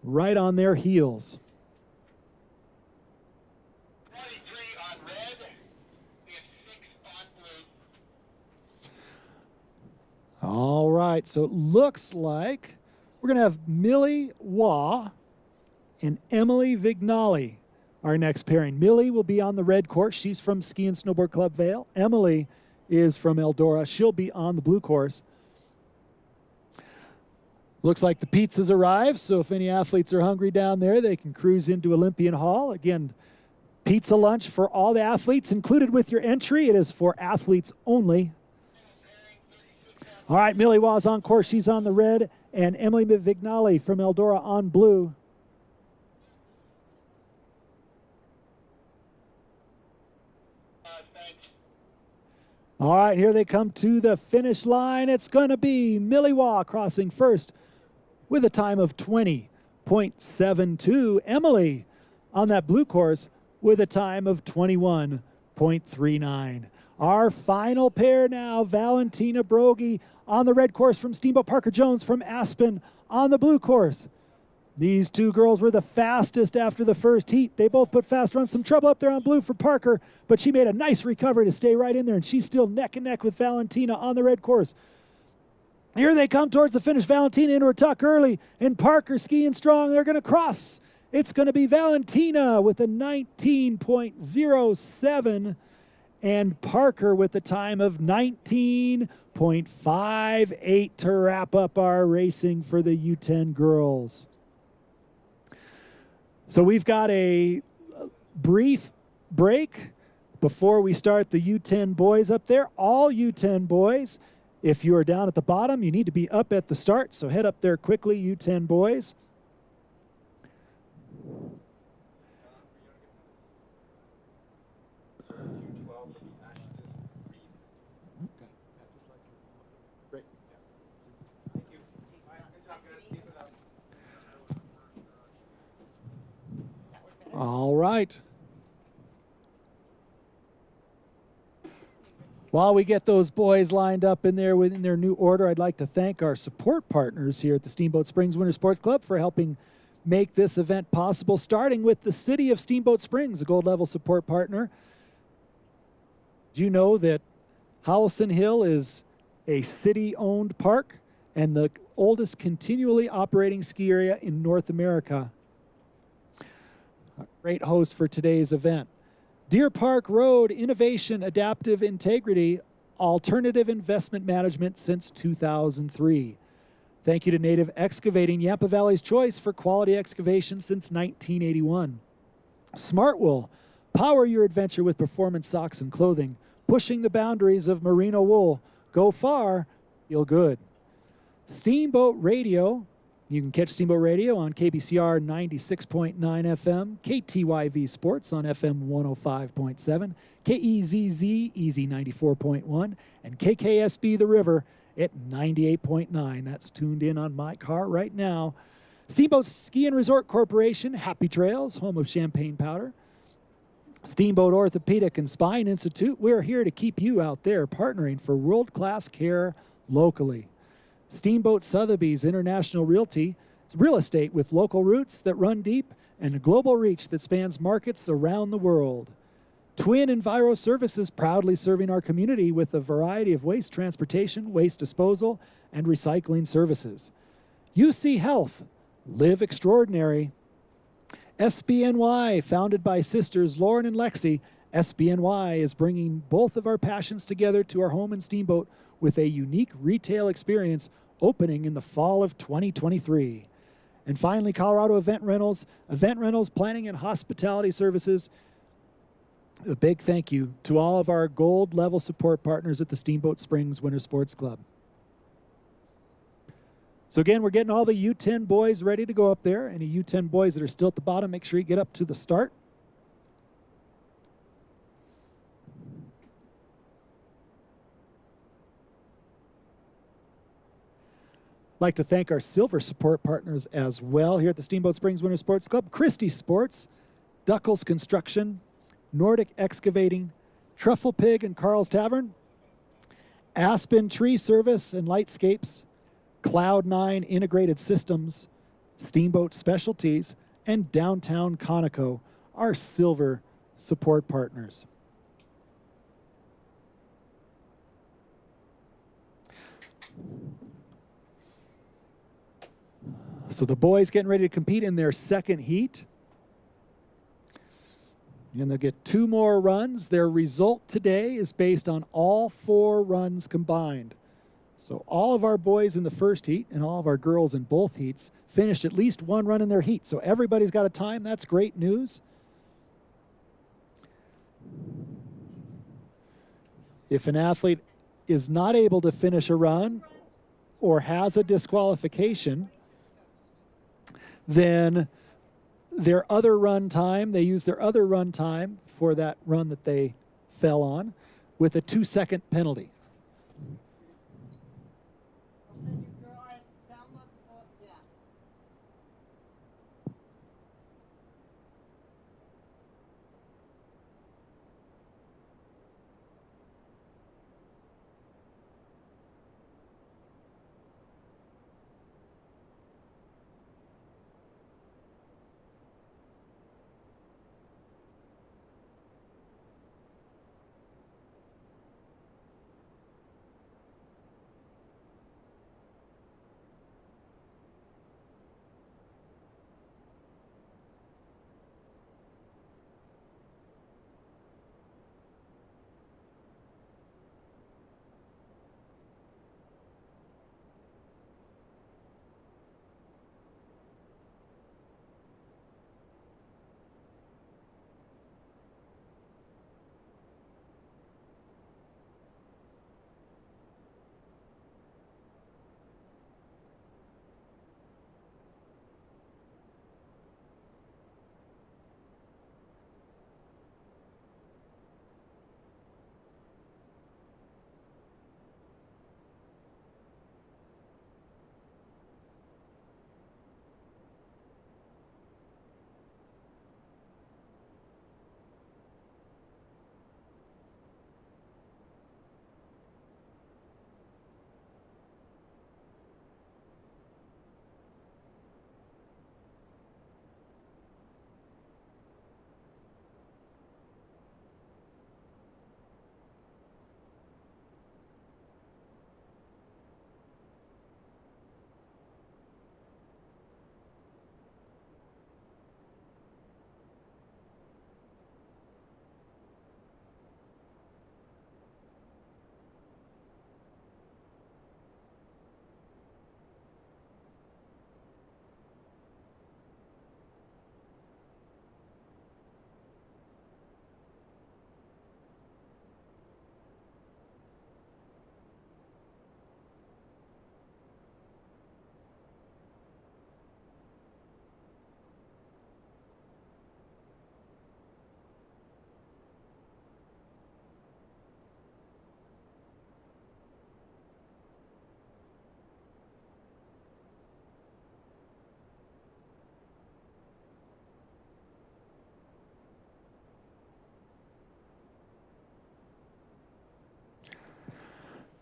right on their heels. 23 on red and 6 on blue. All right, so it looks like we're going to have Millie Waugh and Emily Vignali, our next pairing. Millie will be on the red course. She's from Ski and Snowboard Club Vale. Emily is from Eldora. She'll be on the blue course. Looks like the pizzas arrived, so if any athletes are hungry down there, they can cruise into Olympian Hall. Again, pizza lunch for all the athletes included with your entry. It is for athletes only. All right, Millie Waugh's on course. She's on the red, and Emily Vignali from Eldora on blue. All right, here they come to the finish line. It's going to be Millie Waugh crossing first with a time of 20.72. Emily on that blue course with a time of 21.39. Our final pair now, Valentina Brogy on the red course from Steamboat, Parker Jones from Aspen on the blue course. These 2 girls were the fastest after the first heat. They both put fast runs. Some trouble up there on blue for Parker, but she made a nice recovery to stay right in there, and she's still neck and neck with Valentina on the red course. Here they come towards the finish. Valentina into her tuck early, and Parker skiing strong. They're going to cross. It's going to be Valentina with a 19.07, and Parker with the time of 19.58 to wrap up our racing for the U10 girls. So we've got a brief break before we start the U10 boys up there. All U10 boys, if you are down at the bottom, you need to be up at the start. So head up there quickly, U10 boys. All right. While we get those boys lined up in there within their new order, I'd like to thank our support partners here at the Steamboat Springs Winter Sports Club for helping make this event possible, starting with the City of Steamboat Springs, a gold level support partner. Do you know that Howelsen Hill is a city-owned park and the oldest continually operating ski area in North America? A great host for today's event. Deer Park Road, innovation, adaptive integrity, alternative investment management since 2003. Thank you to Native Excavating, Yampa Valley's choice for quality excavation since 1981. Smartwool, power your adventure with performance socks and clothing, pushing the boundaries of merino wool. Go far, feel good. Steamboat Radio, you can catch Steamboat Radio on KBCR 96.9 FM, KTYV Sports on FM 105.7, KEZZ Easy 94.1, and KKSB The River at 98.9. That's tuned in on my car right now. Steamboat Ski and Resort Corporation, Happy Trails, home of champagne powder. Steamboat Orthopedic and Spine Institute, we're here to keep you out there partnering for world-class care locally. Steamboat Sotheby's International Realty, real estate with local roots that run deep and a global reach that spans markets around the world. Twin Enviro Services, proudly serving our community with a variety of waste transportation, waste disposal, and recycling services. UC Health, live extraordinary. SBNY, founded by sisters Lauren and Lexi, SBNY is bringing both of our passions together to our home in Steamboat with a unique retail experience opening in the fall of 2023. And finally, Colorado Event Rentals, planning and hospitality services. A big thank you to all of our gold level support partners at the Steamboat Springs Winter Sports Club. So again, we're getting all the U10 boys ready to go up there. Any U10 boys that are still at the bottom, make sure you get up to the start. I'd like to thank our silver support partners as well here at the Steamboat Springs Winter Sports Club. Christie Sports, Duckles Construction, Nordic Excavating, Truffle Pig and Carl's Tavern, Aspen Tree Service and Lightscapes, Cloud9 Integrated Systems, Steamboat Specialties, and Downtown Conoco, our silver support partners. So the boys getting ready to compete in their second heat. And they'll get 2 more runs. Their result today is based on all 4 runs combined. So all of our boys in the first heat and all of our girls in both heats finished at least 1 run in their heat. So everybody's got a time. That's great news. If an athlete is not able to finish a run or has a disqualification, then their other run time, they use their other run time for that run that they fell on with a 2-second penalty.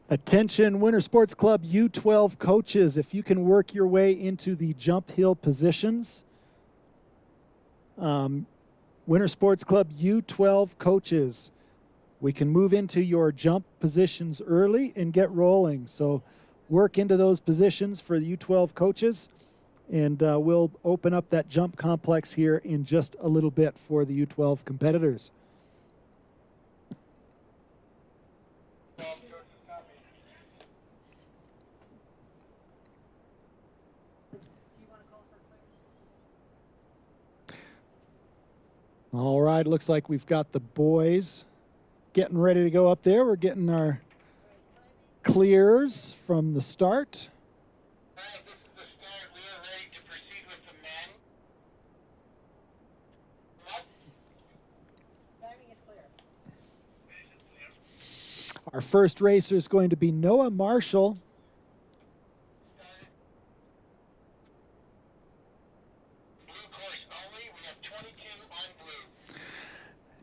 Attention Winter Sports Club U12 coaches, if you can work your way into the jump hill positions. Winter Sports Club U12 coaches, we can move into your jump positions early and get rolling. So work into those positions for the U12 coaches, and we'll open up that jump complex here in just a little bit for the U12 competitors. All right, looks like we've got the boys getting ready to go up there. We're getting our clears from the start. All right, this is the start. We are ready to proceed with the men. Timing is clear. Our first racer is going to be Noah Marshall.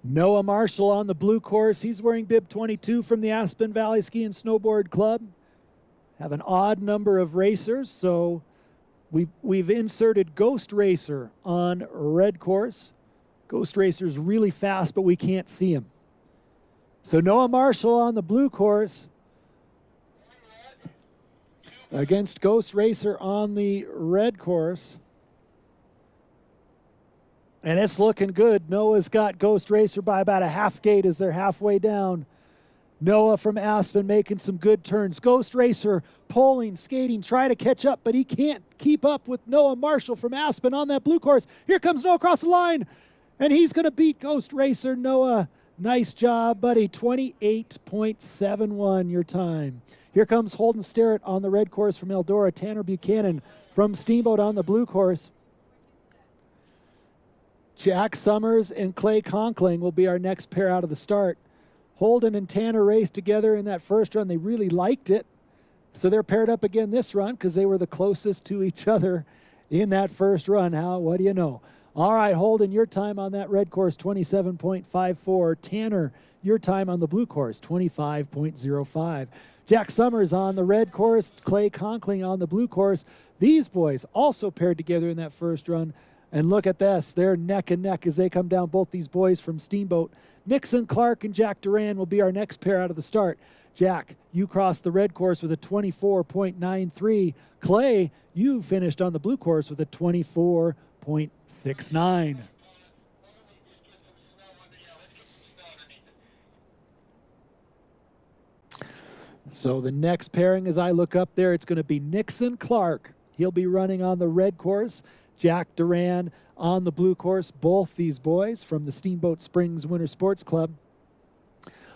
Noah Marshall on the blue course. He's wearing bib 22 from the Aspen Valley Ski and Snowboard Club. Have an odd number of racers, so we've inserted Ghost Racer on red course. Ghost Racer's really fast, but we can't see him. So Noah Marshall on the blue course against Ghost Racer on the red course. And it's looking good. Noah's got Ghost Racer by about a half gate as they're halfway down. Noah from Aspen making some good turns. Ghost Racer pulling, skating, trying to catch up, but he can't keep up with Noah Marshall from Aspen on that blue course. Here comes Noah across the line, and he's going to beat Ghost Racer. Noah, nice job, buddy. 28.71 your time. Here comes Holden Starrett on the red course from Eldora. Tanner Buchanan from Steamboat on the blue course. Jack Summers and Clay Conkling will be our next pair out of the start. Holden and Tanner raced together in that first run. They really liked it. So they're paired up again this run because they were the closest to each other in that first run. What do you know? All right, Holden, your time on that red course, 27.54. Tanner, your time on the blue course, 25.05. Jack Summers on the red course, Clay Conkling on the blue course. These boys also paired together in that first run. And look at this, they're neck and neck as they come down, both these boys from Steamboat. Nixon Clark and Jack Duran will be our next pair out of the start. Jack, you crossed the red course with a 24.93. Clay, you finished on the blue course with a 24.69. So the next pairing, as I look up there, it's going to be Nixon Clark. He'll be running on the red course. Jack Duran on the blue course, both these boys from the Steamboat Springs Winter Sports Club.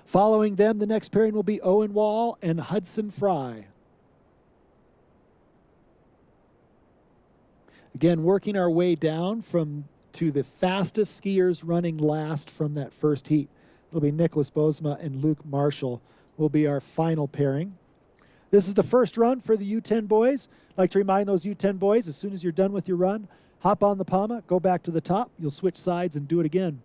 Following them, the next pairing will be Owen Wall and Hudson Fry. Again, working our way down to the fastest skiers running last from that first heat. It'll be Nicholas Bozema and Luke Marshall will be our final pairing. This is the first run for the U10 boys. I'd like to remind those U10 boys, as soon as you're done with your run, hop on the PAMA, go back to the top. You'll switch sides and do it again.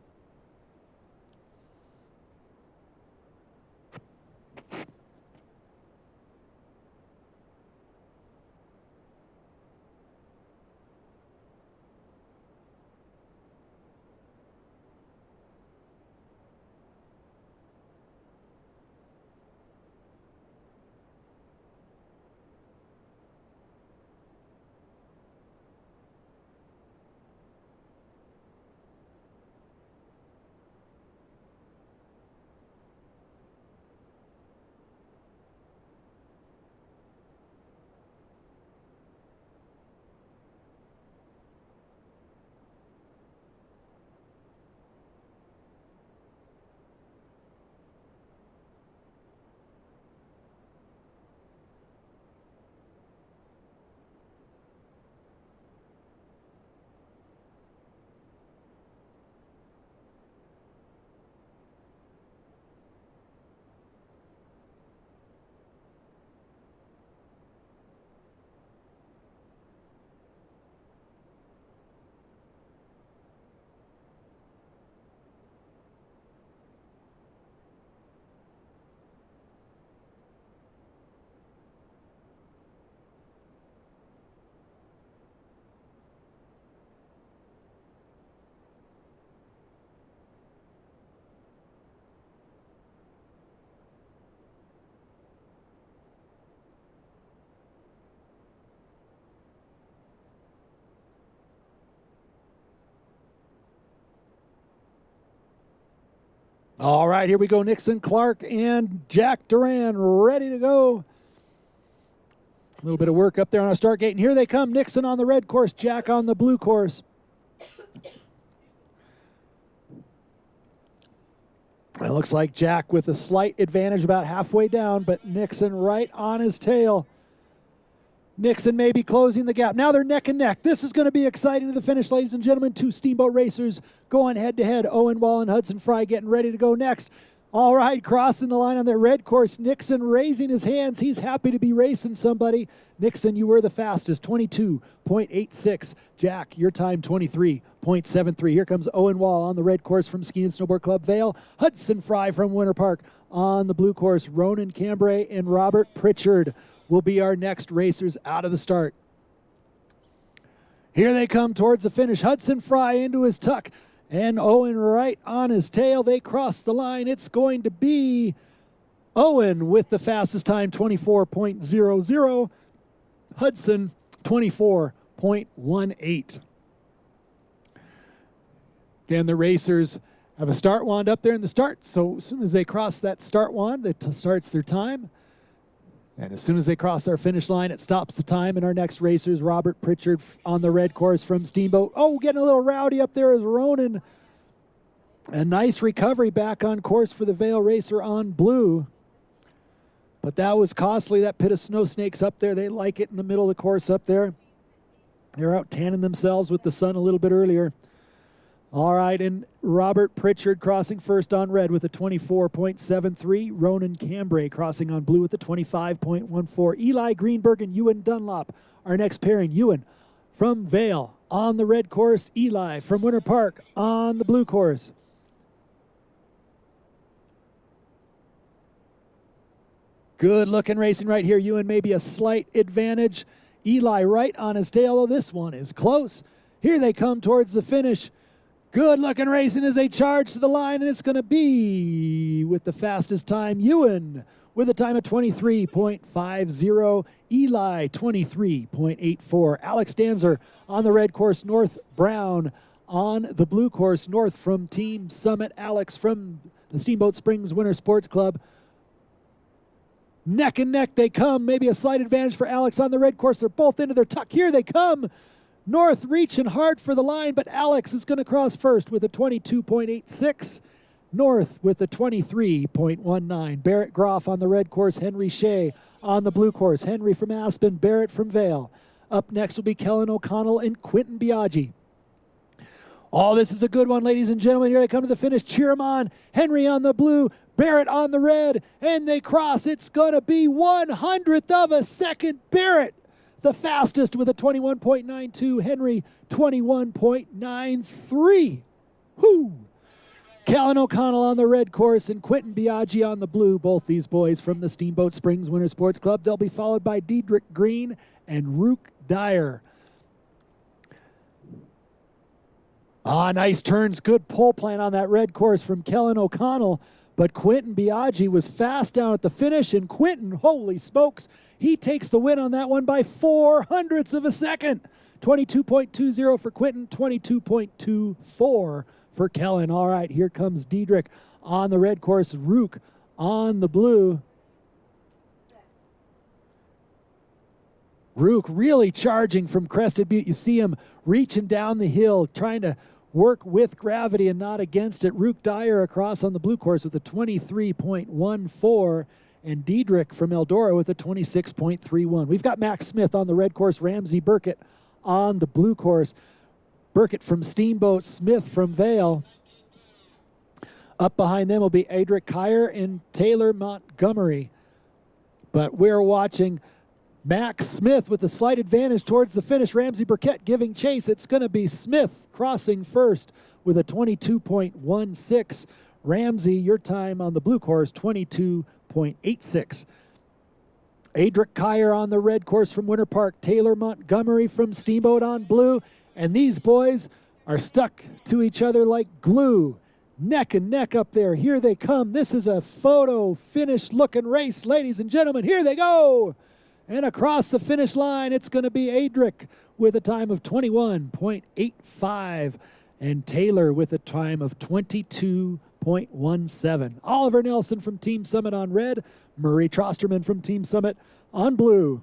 All right, here we go. Nixon Clark and Jack Duran ready to go. A little bit of work up there on our start gate, and here they come. Nixon on the red course, Jack on the blue course. It looks like Jack with a slight advantage about halfway down, but Nixon right on his tail. Nixon may be closing the gap. Now they're neck and neck. This is going to be exciting to the finish, ladies and gentlemen. Two Steamboat racers going head-to-head. Owen Wall and Hudson Fry getting ready to go next. All right, crossing the line on that red course. Nixon raising his hands. He's happy to be racing somebody. Nixon, you were the fastest, 22.86. Jack, your time, 23.73. Here comes Owen Wall on the red course from Ski and Snowboard Club Vail. Hudson Fry from Winter Park on the blue course. Ronan Cambray and Robert Pritchard will be our next racers out of the start. Here they come towards the finish. Hudson Fry into his tuck. And Owen right on his tail. They cross the line. It's going to be Owen with the fastest time, 24.00. Hudson, 24.18. Again, the racers have a start wand up there in the start. So as soon as they cross that start wand, it starts their time. And as soon as they cross our finish line, it stops the time. And our next racers, Robert Pritchard on the red course from Steamboat. Oh, getting a little rowdy up there is Ronan. A nice recovery back on course for the Vail racer on blue. But that was costly, that pit of snow snakes up there. They like it in the middle of the course up there. They're out tanning themselves with the sun a little bit earlier. All right, and Robert Pritchard crossing first on red with a 24.73. Ronan Cambray crossing on blue with a 25.14. Eli Greenberg and Ewan Dunlop, our next pairing. Ewan from Vail on the red course. Eli from Winter Park on the blue course. Good looking racing right here. Ewan maybe a slight advantage. Eli right on his tail, though this one is close. Here they come towards the finish. Good looking racing as they charge to the line, and it's going to be with the fastest time, Ewan with a time of 23.50. Eli, 23.84. Alex Danzer on the red course, North Brown on the blue course, North from Team Summit. Alex from the Steamboat Springs Winter Sports Club. Neck and neck they come. Maybe a slight advantage for Alex on the red course. They're both into their tuck. Here they come. North reaching hard for the line, but Alex is going to cross first with a 22.86. North with a 23.19. Barrett Groff on the red course. Henry Shea on the blue course. Henry from Aspen. Barrett from Vail. Up next will be Kellen O'Connell and Quentin Biaggi. Oh, this is a good one, ladies and gentlemen. Here they come to the finish. Cheer them on. Henry on the blue. Barrett on the red. And they cross. It's going to be 1/100th of a second. Barrett the fastest with a 21.92. Henry, 21.93. Whoo! Kellen O'Connell on the red course and Quentin Biaggi on the blue. Both these boys from the Steamboat Springs Winter Sports Club. They'll be followed by Diedrich Green and Rook Dyer. Nice turns. Good pole plant on that red course from Kellen O'Connell. But Quentin Biaggi was fast down at the finish, and Quentin, holy smokes, he takes the win on that one by 0.04 of a second. 22.20 for Quentin, 22.24 for Kellen. All right, here comes Diedrich on the red course, Rook on the blue. Rook really charging from Crested Butte. You see him reaching down the hill, trying to work with gravity and not against it. Rook Dyer across on the blue course with a 23.14, and Diedrich from Eldora with a 26.31. We've got Max Smith on the red course, Ramsey Burkett on the blue course. Burkett from Steamboat, Smith from Vail. Up behind them will be Adric Kyer and Taylor Montgomery. But we're watching Max Smith with a slight advantage towards the finish. Ramsey Burkett giving chase. It's going to be Smith crossing first with a 22.16. Ramsey, your time on the blue course, 22.86. Adric Kyer on the red course from Winter Park. Taylor Montgomery from Steamboat on blue. And these boys are stuck to each other like glue. Neck and neck up there. Here they come. This is a photo finish looking race, ladies and gentlemen. Here they go. And across the finish line, it's going to be Adric with a time of 21.85 and Taylor with a time of 22.86. 20.17. Oliver Nelson from Team Summit on red. Murray Trosterman from Team Summit on blue.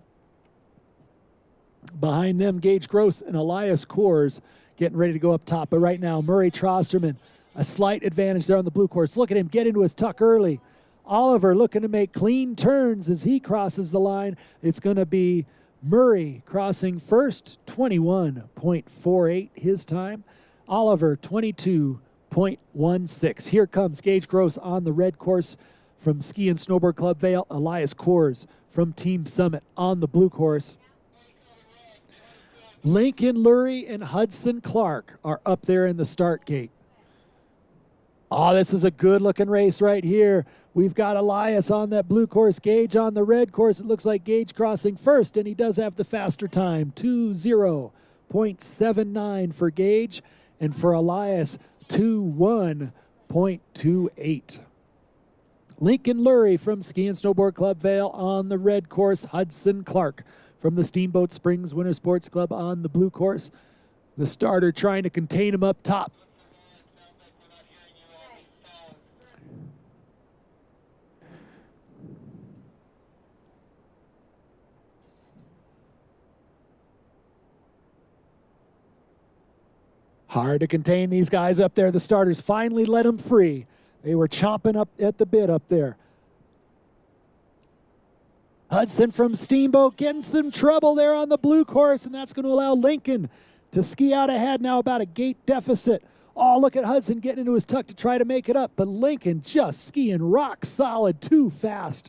Behind them, Gage Gross and Elias Coors getting ready to go up top. But right now, Murray Trosterman, a slight advantage there on the blue course. Look at him get into his tuck early. Oliver looking to make clean turns as he crosses the line. It's going to be Murray crossing first, 21.48 his time. Oliver, 22.16. Here comes Gage Gross on the red course from Ski and Snowboard Club Vail. Elias Coors from Team Summit on the blue course. Lincoln Lurie and Hudson Clark are up there in the start gate. Oh, this is a good-looking race right here. We've got Elias on that blue course, Gage on the red course. It looks like Gage crossing first, and he does have the faster time, 20.79 for Gage, and for Elias, 21.28. Lincoln Lurie from Ski and Snowboard Club Vail on the red course, Hudson Clark from the Steamboat Springs Winter Sports Club on the blue course. The starter trying to contain him up top. Hard to contain these guys up there. The starters finally let them free. They were chomping up at the bit up there. Hudson from Steamboat getting some trouble there on the blue course, and that's going to allow Lincoln to ski out ahead now about a gate deficit. Oh, look at Hudson getting into his tuck to try to make it up, but Lincoln just skiing rock solid, too fast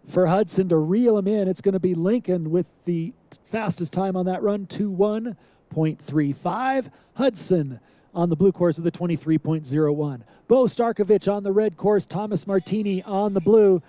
for Hudson to reel him in. It's going to be Lincoln with the fastest time on that run, 21.35. Hudson on the blue course with a 23.01. Bo Starkovich on the red course, Thomas Martini on the blue.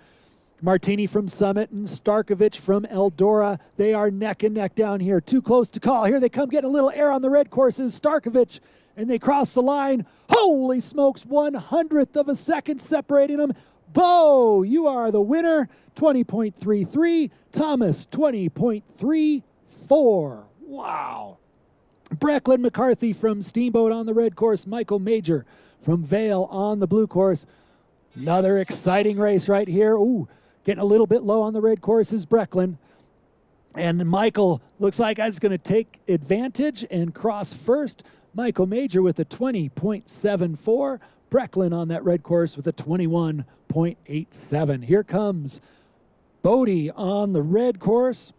Martini from Summit and Starkovich from Eldora. They are neck and neck down here. Too close to call. Here they come getting a little air on the red courses. Starkovich, and they cross the line. Holy smokes, 1/100th of a second separating them. Bo, you are the winner. 20.33. Thomas, 20.34. Wow. Brecklin McCarthy from Steamboat on the red course. Michael Major from Vail on the blue course. Another exciting race right here. Ooh, getting a little bit low on the red course is Brecklin. And Michael looks like he's going to take advantage and cross first. Michael Major with a 20.74. Brecklin on that red course with a 21.87. Here comes Bodie on the red course.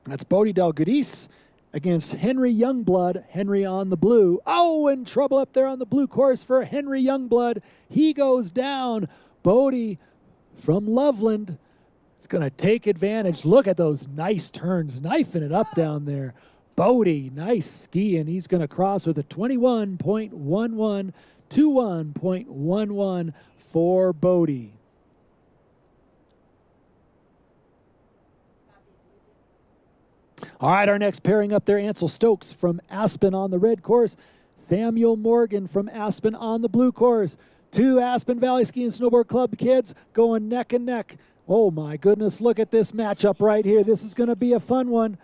That's Bodie Delgadis against Henry Youngblood. Henry on the blue. Oh, and trouble up there on the blue course for Henry Youngblood. He goes down. Bodie from Loveland is going to take advantage. Look at those nice turns, knifing it up down there. Bodie, nice skiing. He's going to cross with a 21.11, 21.11 for Bodie. All right, our next pairing up there, Ansel Stokes from Aspen on the red course. Samuel Morgan from Aspen on the blue course. Two Aspen Valley Ski and Snowboard Club kids going neck and neck. Oh my goodness, look at this matchup right here. This is going to be a fun one.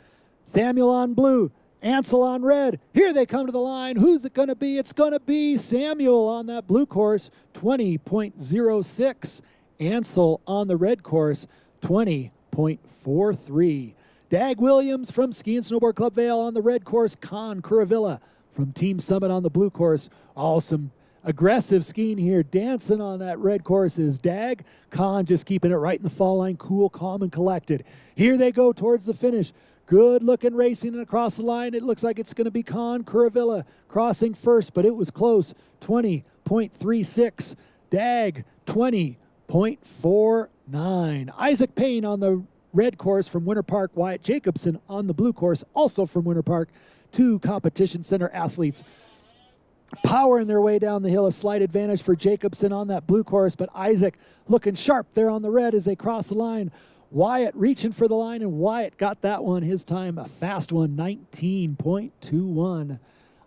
Samuel on blue, Ansel on red. Here they come to the line. Who's it going to be? It's going to be Samuel on that blue course, 20.06. Ansel on the red course, 20.43. Dag Williams from Ski and Snowboard Club Vail on the red course. Con Curavilla from Team Summit on the blue course. Awesome aggressive skiing here. Dancing on that red course is Dag. Con just keeping it right in the fall line. Cool, calm, and collected. Here they go towards the finish. Good looking racing and across the line. It looks like it's going to be Con Curavilla crossing first, but it was close. 20.36. Dag, 20.49. Isaac Payne on the red course from Winter Park. Wyatt Jacobson on the blue course, also from Winter Park. Two competition center athletes powering their way down the hill. A slight advantage for Jacobson on that blue course, but Isaac looking sharp there on the red as they cross the line. Wyatt reaching for the line, and Wyatt got that one. His time, a fast one, 19.21.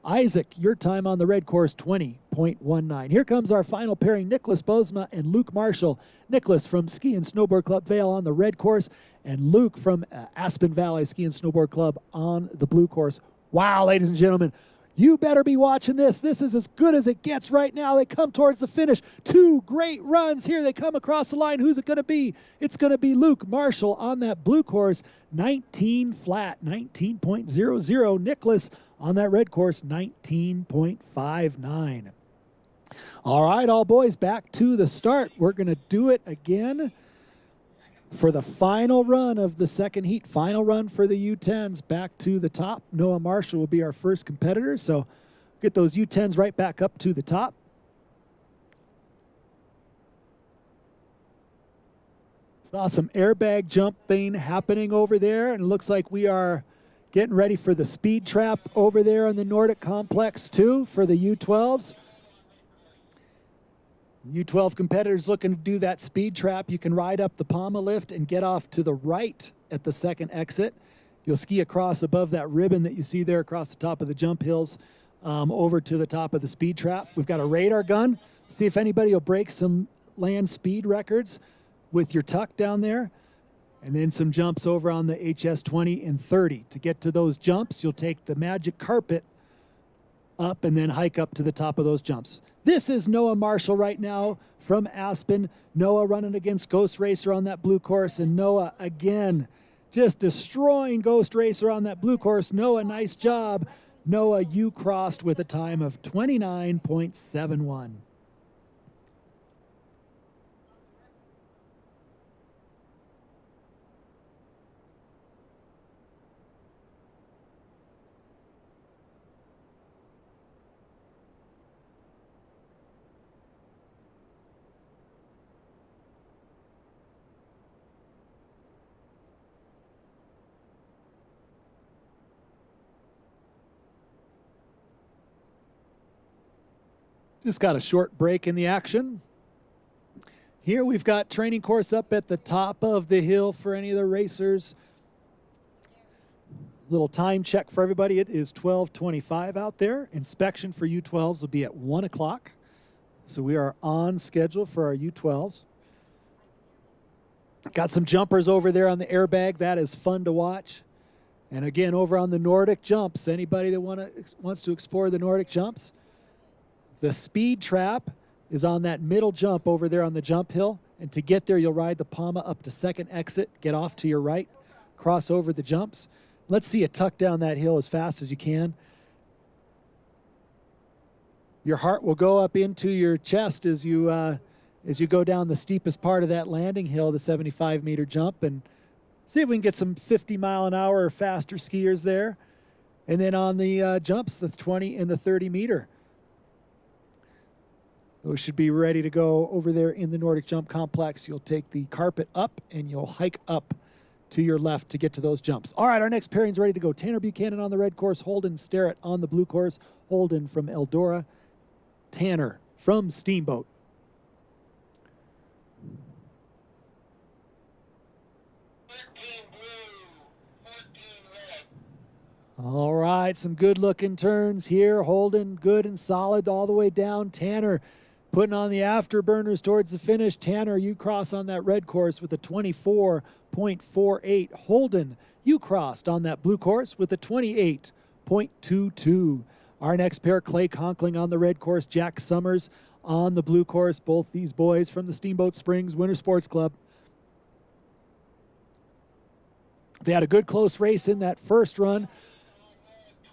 Isaac, your time on the red course, 20.19. Here comes our final pairing, Nicholas Bosma and Luke Marshall. Nicholas from Ski and Snowboard Club Vail on the red course, and Luke from Aspen Valley Ski and Snowboard Club on the blue course. Wow, ladies and gentlemen, You better be watching this. This is as good as it gets right now. They come towards the finish. 2 great runs here. They come across the line. Who's it going to be? It's going to be Luke Marshall on that blue course, 19 flat, 19.00. Nicholas on that red course, 19.59. All right, all boys, back to the start. We're going to do it again for the final run of the second heat, final run for the U10s. Back to the top. Noah Marshall will be our first competitor, so get those U10s right back up to the top. Saw some airbag jumping happening over there, and it looks like we are getting ready for the speed trap over there on the Nordic complex too for the U12s. U12 competitors looking to do that speed trap. You can ride up the Palma lift and get off to the right at the second exit. You'll ski across above that ribbon that you see there across the top of the jump hills over to the top of the speed trap. We've got a radar gun. See if anybody will break some land speed records with your tuck down there. And then some jumps over on the HS 20 and 30. To get to those jumps, you'll take the magic carpet up and then hike up to the top of those jumps. This is Noah Marshall right now from Aspen. Noah running against Ghost Racer on that blue course, and Noah again just destroying Ghost Racer on that blue course. Noah, nice job. Noah, you crossed with a time of 29.71. Just got a short break in the action. Here we've got training course up at the top of the hill for any of the racers. Little time check for everybody. It is 12:25 out there. Inspection for U12s will be at 1 o'clock. So we are on schedule for our U12s. Got some jumpers over there on the airbag. That is fun to watch. And again, over on the Nordic jumps, anybody that wants to explore the Nordic jumps, the speed trap is on that middle jump over there on the jump hill. And to get there, you'll ride the Palma up to second exit, get off to your right, cross over the jumps. Let's see you tuck down that hill as fast as you can. Your heart will go up into your chest as you go down the steepest part of that landing hill, the 75-meter jump, and see if we can get some 50-mile-an-hour or faster skiers there. And then on the jumps, the 20 and the 30-meter. Those should be ready to go over there in the Nordic Jump Complex. You'll take the carpet up and you'll hike up to your left to get to those jumps. All right, our next pairing's ready to go. Tanner Buchanan on the red course, Holden Starrett on the blue course. Holden from Eldora, Tanner from Steamboat. All right, some good-looking turns here. Holden good and solid all the way down. Tanner putting on the afterburners towards the finish. Tanner, you cross on that red course with a 24.48. Holden, you crossed on that blue course with a 28.22. Our next pair, Clay Conkling on the red course, Jack Summers on the blue course. Both these boys from the Steamboat Springs Winter Sports Club. They had a good close race in that first run.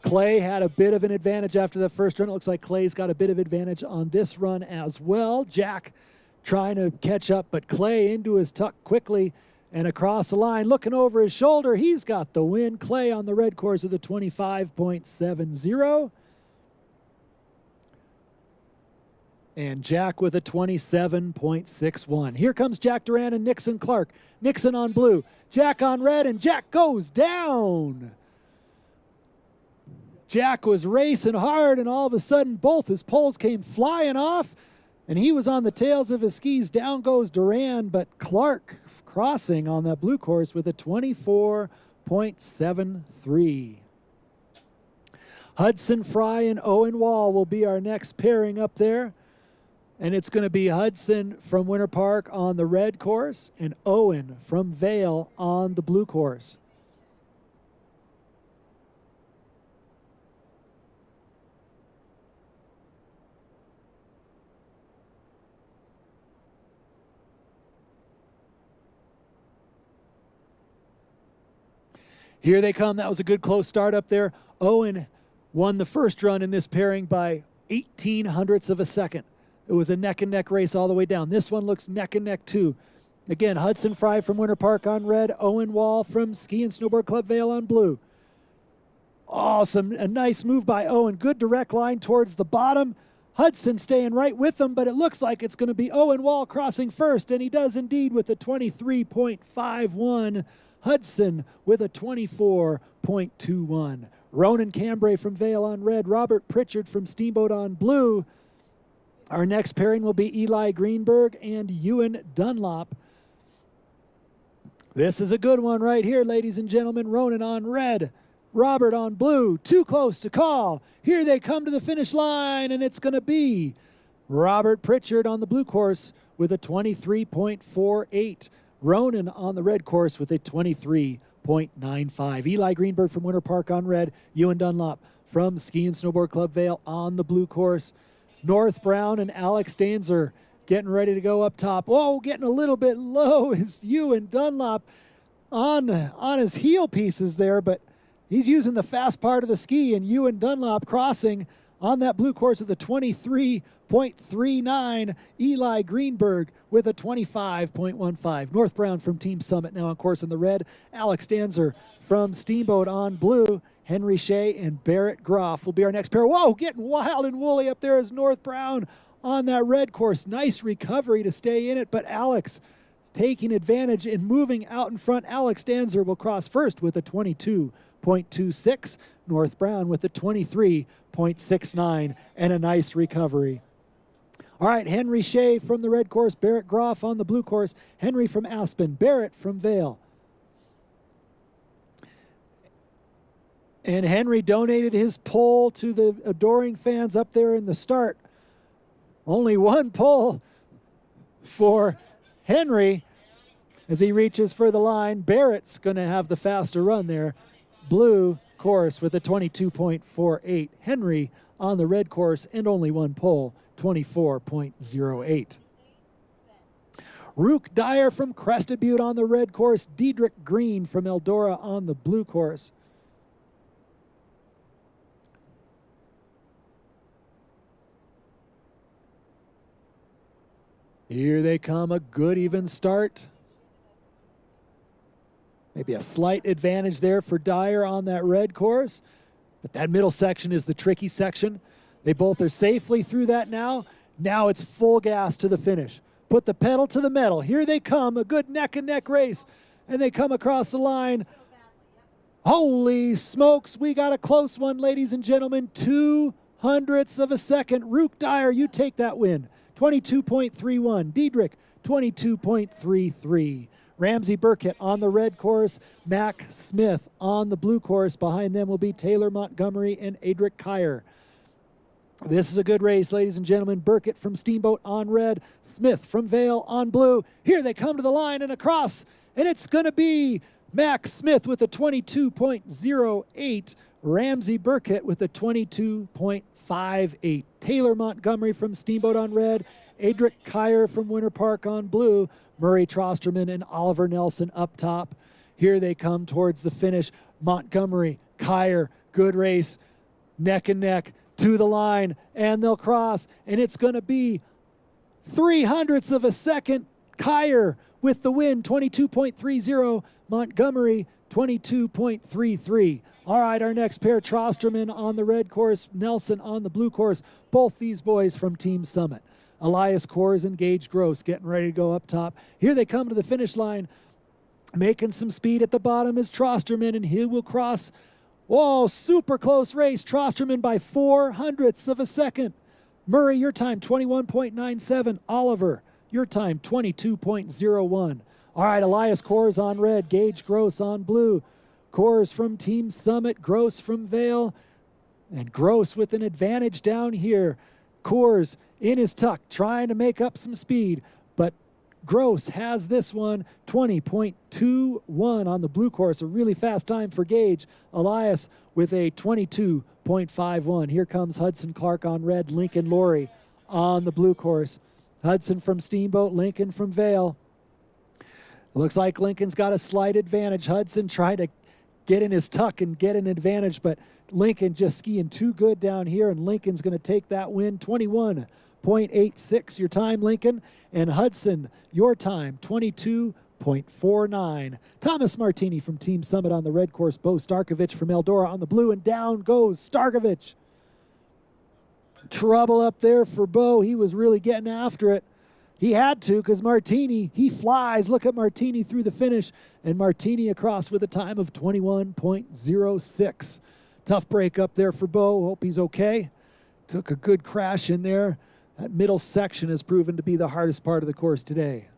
Clay had a bit of an advantage after the first run. It looks like Clay's got a bit of advantage on this run as well. Jack trying to catch up, but Clay into his tuck quickly and across the line, looking over his shoulder. He's got the win. Clay on the red course with a 25.70. And Jack with a 27.61. Here comes Jack Duran and Nixon Clark. Nixon on blue, Jack on red, and Jack goes down. Jack was racing hard, and all of a sudden, both his poles came flying off, and he was on the tails of his skis. Down goes Duran, but Clark crossing on that blue course with a 24.73. Hudson Fry and Owen Wall will be our next pairing up there. And it's going to be Hudson from Winter Park on the red course and Owen from Vail on the blue course. Here they come. That was a good close start up there. Owen won the first run in this pairing by 0.18 of a second. It was a neck-and-neck race all the way down. This one looks neck-and-neck too. Again, Hudson Fry from Winter Park on red. Owen Wall from Ski and Snowboard Club Vail on blue. Awesome. A nice move by Owen. Good direct line towards the bottom. Hudson staying right with them, but it looks like it's going to be Owen Wall crossing first, and he does indeed with a 23.51. Hudson with a 24.21. Ronan Cambray from Vail on red. Robert Pritchard from Steamboat on blue. Our next pairing will be Eli Greenberg and Ewan Dunlop. This is a good one right here, ladies and gentlemen. Ronan on red, Robert on blue. Too close to call. Here they come to the finish line, and it's going to be Robert Pritchard on the blue course with a 23.48. Ronan on the red course with a 23.95. Eli Greenberg from Winter Park on red. Ewan Dunlop from Ski and Snowboard Club Vail on the blue course. North Brown and Alex Danzer getting ready to go up top. Whoa, getting a little bit low is Ewan Dunlop on his heel pieces there, but he's using the fast part of the ski, and Ewan Dunlop crossing on that blue course with a 23.39. Eli Greenberg with a 25.15. North Brown from Team Summit now on course in the red. Alex Danzer from Steamboat on blue. Henry Shea and Barrett Groff will be our next pair. Whoa, getting wild and woolly up there is North Brown on that red course. Nice recovery to stay in it, but Alex taking advantage and moving out in front. Alex Danzer will cross first with a 22.26. North Brown with a 23.69 and a nice recovery. All right, Henry Shea from the red course, Barrett Groff on the blue course, Henry from Aspen, Barrett from Vail. And Henry donated his pole to the adoring fans up there in the start. Only one pole for Henry as he reaches for the line. Barrett's going to have the faster run there. Blue course with a 22.48. Henry on the red course and only one pole, 24.08. Rook Dyer from Crested Butte on the red course. Diedrich Green from Eldora on the blue course. Here they come, a good even start. Maybe a slight advantage there for Dyer on that red course, but that middle section is the tricky section. They both are safely through that now. Now it's full gas to the finish. Put the pedal to the metal. Here they come, a good neck-and-neck race, and they come across the line. Holy smokes, we got a close one, ladies and gentlemen. 0.02 of a second. Rook Dyer, you take that win. 22.31. Diedrich, 22.33. Ramsey Burkett on the red course. Mac Smith on the blue course. Behind them will be Taylor Montgomery and Adric Kyer. This is a good race, ladies and gentlemen. Burkett from Steamboat on red. Smith from Vail on blue. Here they come to the line and across, and it's going to be Mac Smith with a 22.08. Ramsey Burkett with a 22.58. Taylor Montgomery from Steamboat on red. Adric Kyer from Winter Park on blue. Murray Trosterman and Oliver Nelson up top. Here they come towards the finish. Montgomery, Kyer, good race. Neck and neck to the line, and they'll cross, and it's going to be 0.03 of a second. Kyer with the win, 22.30. Montgomery, 22.33. All right, our next pair, Trosterman on the red course, Nelson on the blue course. Both these boys from Team Summit. Elias Kors and Gage Gross getting ready to go up top. Here they come to the finish line. Making some speed at the bottom is Trosterman, and he will cross. Whoa, super close race. Trosterman by 0.04 of a second. Murray, your time, 21.97. Oliver, your time, 22.01. All right, Elias Kors on red, Gage Gross on blue. Kors from Team Summit, Gross from Vail, and Gross with an advantage down here. Kors in his tuck, trying to make up some speed, but Gross has this one, 20.21 on the blue course, a really fast time for Gage. Elias with a 22.51. Here comes Hudson Clark on red, Lincoln Laurie on the blue course. Hudson from Steamboat, Lincoln from Vail. Looks like Lincoln's got a slight advantage. Hudson trying to get in his tuck and get an advantage, but Lincoln just skiing too good down here, and Lincoln's going to take that win. 21.86 your time, Lincoln. And Hudson, your time, 22.49. Thomas Martini from Team Summit on the red course. Bo Starkovich from Eldora on the blue, and down goes Starkovich. Trouble up there for Bo. He was really getting after it. He had to, because Martini, he flies. Look at Martini through the finish, and Martini across with a time of 21.06. Tough break up there for Bo. Hope he's okay. Took a good crash in there. That middle section has proven to be the hardest part of the course today.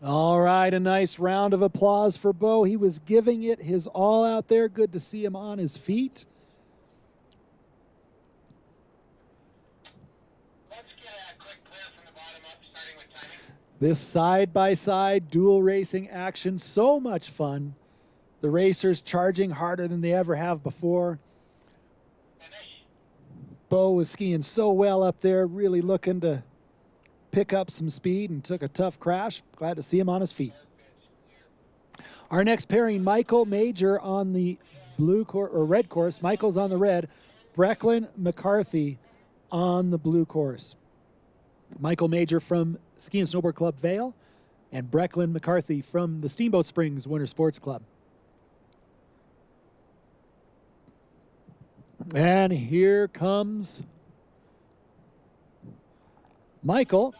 All right, a nice round of applause for Bo. He was giving it his all out there. Good to see him on his feet. Let's get a quick clear from the bottom up, starting with timing. This side-by-side dual racing action, so much fun. The racers charging harder than they ever have before. Finish. Bo was skiing so well up there, really looking to pick up some speed, and took a tough crash. Glad to see him on his feet. Our next pairing, Michael Major on the red course. Michael's on the red. Brecklin McCarthy on the blue course. Michael Major from Ski and Snowboard Club Vail, and Brecklin McCarthy from the Steamboat Springs Winter Sports Club. And here comes Michael.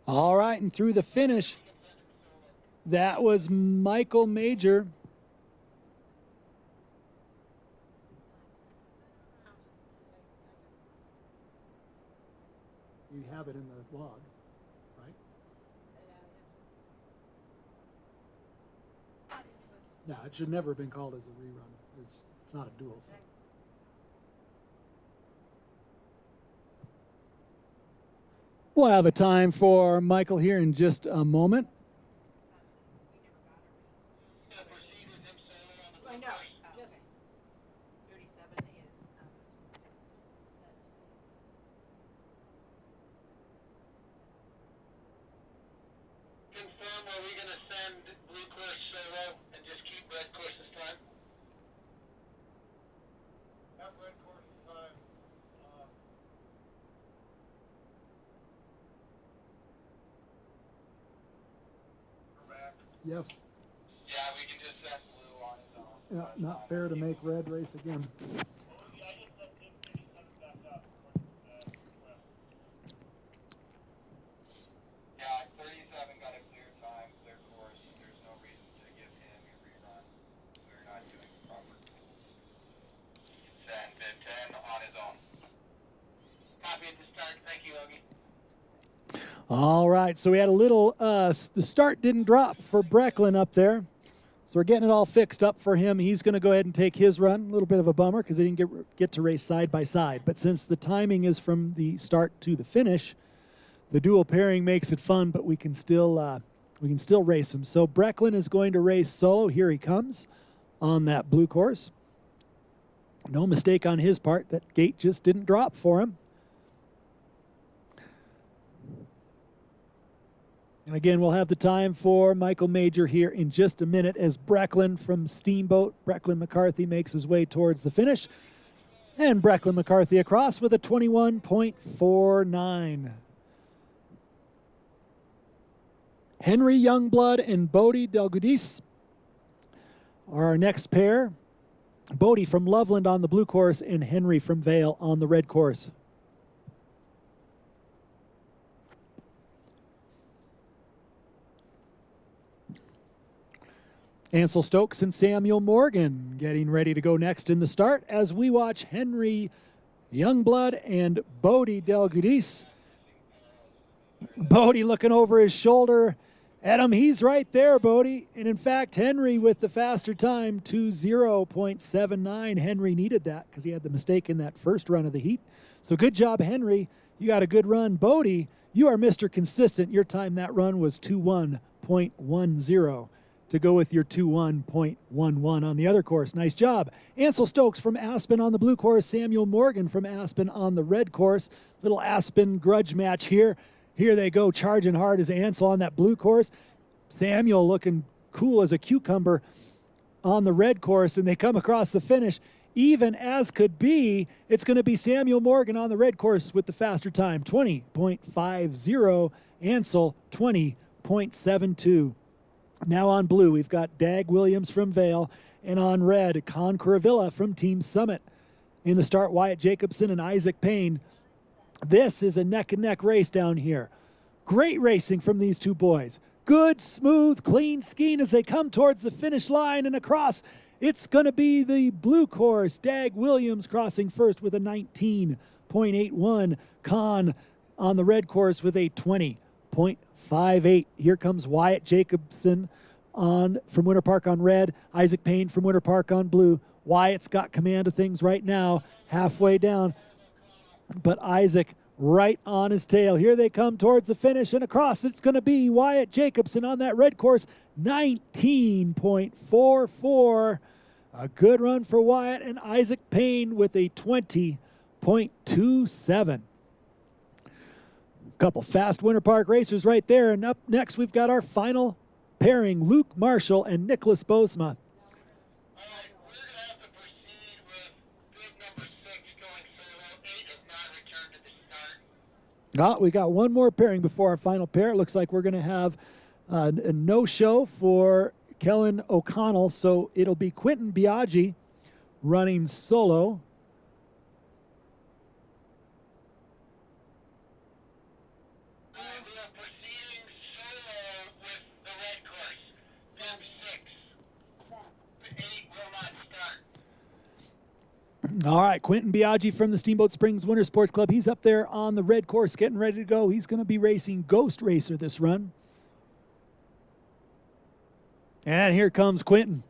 All right, and through the finish, that was Michael Major. You have it in the log, right? No, it should never have been called as a rerun. It's not a duel. So. We'll have a time for Michael here in just a moment. I know. Just 37 is. are we going to send blue course solo and just keep red course's time? Have red course's time. Correct. Yes. Yeah, we can just send blue on his own. Yeah, not fair to make red race again. Yeah, 37 got a clear time, clear course. There's no reason to give him a rerun. We're not doing proper tools. Send bid 10 on his own. Copy at the start. Thank you, Logie. All right, so we had a little, the start didn't drop for Brecklin up there. So we're getting it all fixed up for him. He's going to go ahead and take his run. A little bit of a bummer because he didn't get to race side by side. But since the timing is from the start to the finish, the dual pairing makes it fun, but we can still race him. So Brecklin is going to race solo. Here he comes on that blue course. No mistake on his part. That gate just didn't drop for him. And again, we'll have the time for Michael Major here in just a minute as Brecklin from Steamboat, Brecklin McCarthy, makes his way towards the finish. And Brecklin McCarthy across with a 21.49. Henry Youngblood and Bodie Delgudis are our next pair. Bodie from Loveland on the blue course and Henry from Vale on the red course. Ansel Stokes and Samuel Morgan getting ready to go next in the start as we watch Henry Youngblood and Bodie Delgudis. Bodie looking over his shoulder at him. He's right there, Bodie. And in fact, Henry with the faster time, 2:0.79. Henry needed that because he had the mistake in that first run of the heat. So good job, Henry. You got a good run. Bodie, you are Mr. Consistent. Your time that run was 2:1.10. to go with your 2:1.11 on the other course. Nice job. Ansel Stokes from Aspen on the blue course. Samuel Morgan from Aspen on the red course. Little Aspen grudge match here. Here they go, charging hard as Ansel on that blue course. Samuel looking cool as a cucumber on the red course, and they come across the finish. Even as could be, it's going to be Samuel Morgan on the red course with the faster time, 20.50. Ansel, 20.72. Now on blue, we've got Dag Williams from Vale, and on red, Con Curavilla from Team Summit. In the start, Wyatt Jacobson and Isaac Payne. This is a neck-and-neck race down here. Great racing from these two boys. Good, smooth, clean skiing as they come towards the finish line and across. It's going to be the blue course. Dag Williams crossing first with a 19.81. Con on the red course with a 20.58. Here comes Wyatt Jacobson from Winter Park on red. Isaac Payne from Winter Park on blue. Wyatt's got command of things right now, halfway down. But Isaac right on his tail. Here they come towards the finish, and across it's going to be Wyatt Jacobson on that red course, 19.44. A good run for Wyatt, and Isaac Payne with a 20.27. Couple fast Winter Park racers right there. And up next, we've got our final pairing, Luke Marshall and Nicholas Bosma. All right, we're going to have to proceed with bid number 6 going solo. 8 has not returned to the start. We got one more pairing before our final pair. It looks like we're going to have a no-show for Kellen O'Connell, so it'll be Quentin Biaggi running solo. All right, Quentin Biaggi from the Steamboat Springs Winter Sports Club. He's up there on the red course getting ready to go. He's going to be racing Ghost Racer this run. And here comes Quentin.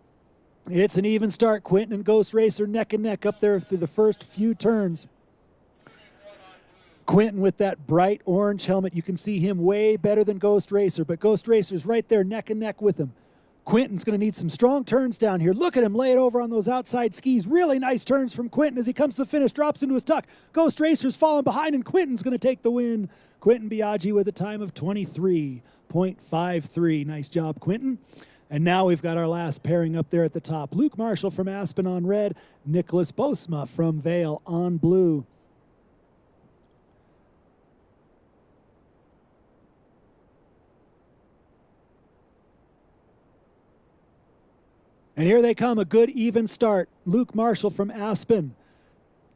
It's an even start. Quentin and Ghost Racer neck and neck up there through the first few turns. Quentin with that bright orange helmet. You can see him way better than Ghost Racer, but Ghost Racer's right there neck and neck with him. Quentin's going to need some strong turns down here. Look at him lay it over on those outside skis. Really nice turns from Quentin as he comes to the finish, drops into his tuck. Ghost Racer's falling behind, and Quentin's going to take the win. Quentin Biaggi with a time of 23.53. Nice job, Quentin. And now we've got our last pairing up there at the top. Luke Marshall from Aspen on red, Nicholas Bosma from Vail on blue. And here they come, a good even start. Luke Marshall from Aspen,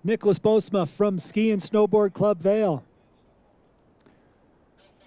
Nicholas Bosma from Ski and Snowboard Club Vail.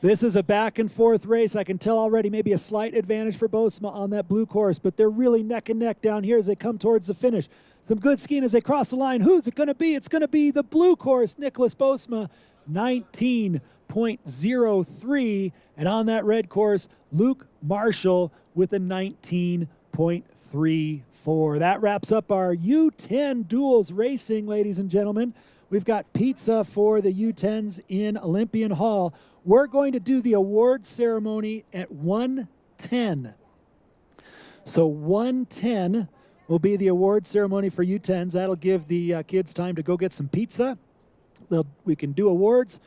This is a back and forth race. I can tell already maybe a slight advantage for Bosma on that blue course, but they're really neck and neck down here as they come towards the finish. Some good skiing as they cross the line. Who's it going to be? It's going to be the blue course, Nicholas Bosma, 19.03. And on that red course, Luke Marshall with a 19.34. That wraps up our U10 duels racing, ladies and gentlemen. We've got pizza for the U10s in Olympian Hall. We're going to do the awards ceremony at 1:10. So 1:10 will be the award ceremony for U10s. That'll give the kids time to go get some pizza. We can do awards,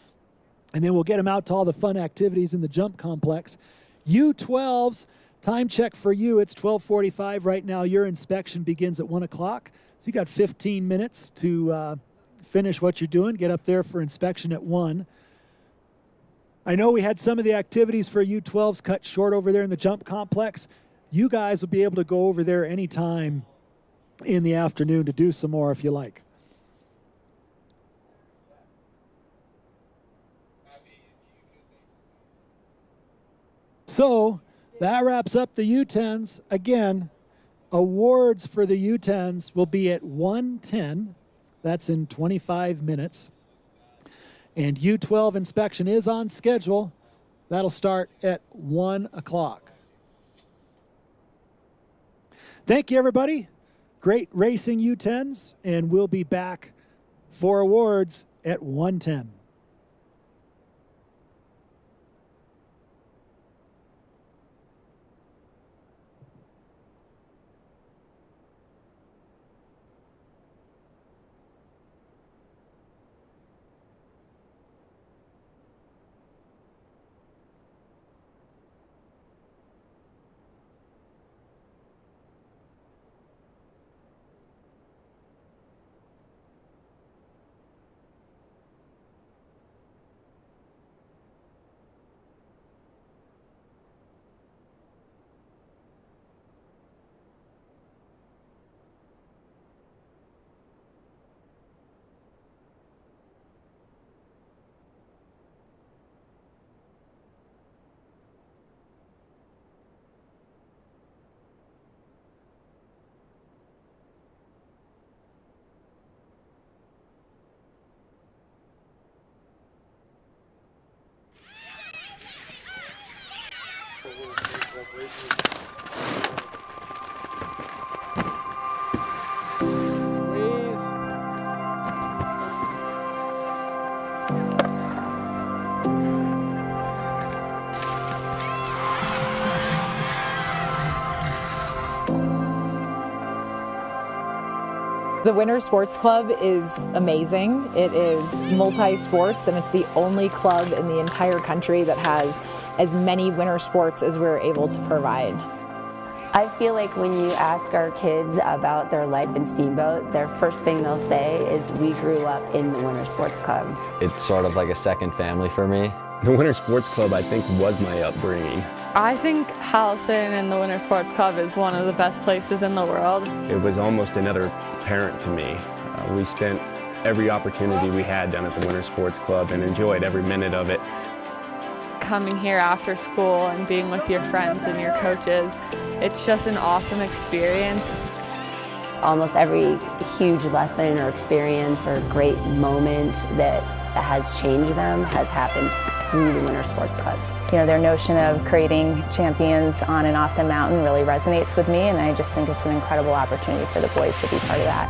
and then we'll get them out to all the fun activities in the jump complex. U12s, time check for you. It's 12:45 right now. Your inspection begins at 1 o'clock. So you got 15 minutes to finish what you're doing. Get up there for inspection at 1. I know we had some of the activities for U12s cut short over there in the jump complex. You guys will be able to go over there anytime in the afternoon to do some more if you like. So that wraps up the U10s. Again, awards for the U10s will be at 1:10. That's in 25 minutes. And U12 inspection is on schedule. That'll start at 1 o'clock. Thank you, everybody. Great racing U10s, and we'll be back for awards at 1:10. The Winter Sports Club is amazing. It is multi-sports, and it's the only club in the entire country that has as many winter sports as we're able to provide. I feel like when you ask our kids about their life in Steamboat, their first thing they'll say is, we grew up in the Winter Sports Club. It's sort of like a second family for me. The Winter Sports Club, I think, was my upbringing. I think Howelsen and the Winter Sports Club is one of the best places in the world. It was almost another parent to me. We spent every opportunity we had down at the Winter Sports Club and enjoyed every minute of it. Coming here after school and being with your friends and your coaches, it's just an awesome experience. Almost every huge lesson or experience or great moment that has changed them has happened through the Winter Sports Club. You know, their notion of creating champions on and off the mountain really resonates with me, and I just think it's an incredible opportunity for the boys to be part of that.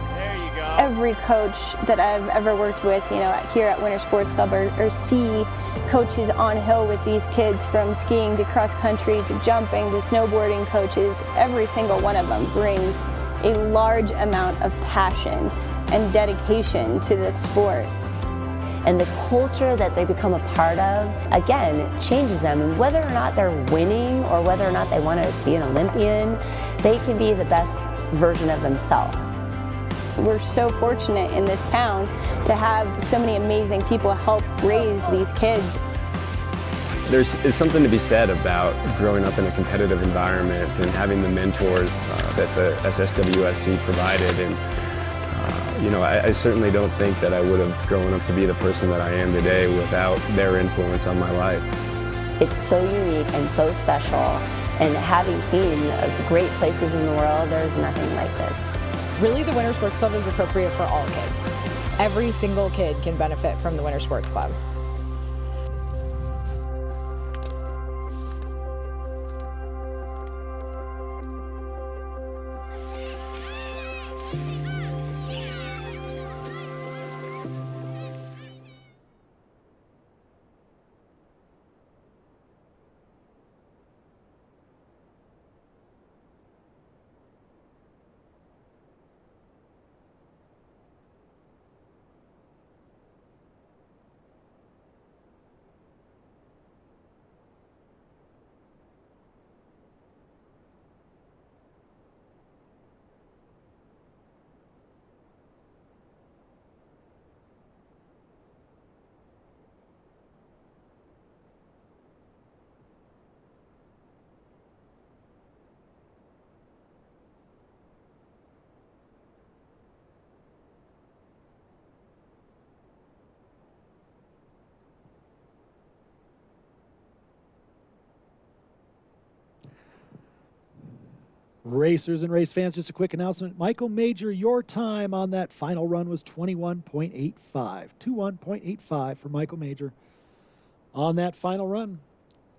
Every every coach that I've ever worked with, here at Winter Sports Club, or see coaches on hill with these kids, from skiing to cross country to jumping to snowboarding coaches. Every single one of them brings a large amount of passion and dedication to this sport. And the culture that they become a part of, again, changes them. And whether or not they're winning or whether or not they want to be an Olympian, they can be the best version of themselves. We're so fortunate in this town to have so many amazing people help raise these kids. There's something to be said about growing up in a competitive environment and having the mentors that the SSWSC provided. And I certainly don't think that I would have grown up to be the person that I am today without their influence on my life. It's so unique and so special. And having seen great places in the world, there's nothing like this. Really, the Winter Sports Club is appropriate for all kids. Every single kid can benefit from the Winter Sports Club. Racers and race fans, just a quick announcement. Michael Major, your time on that final run was 21.85. 21.85 for Michael Major on that final run.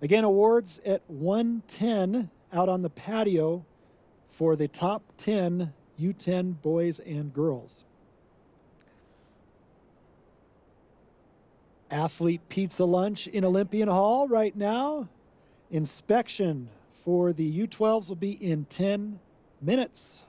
Again, awards at 110 out on the patio for the top 10 U10 boys and girls. Athlete pizza lunch in Olympian Hall right now. Inspection for the U12s will be in 10 minutes.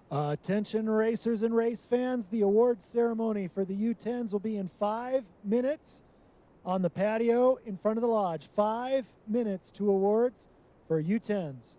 Attention racers and race fans, the awards ceremony for the U10s will be in 5 minutes on the patio in front of the lodge. 5 minutes to awards for U10s.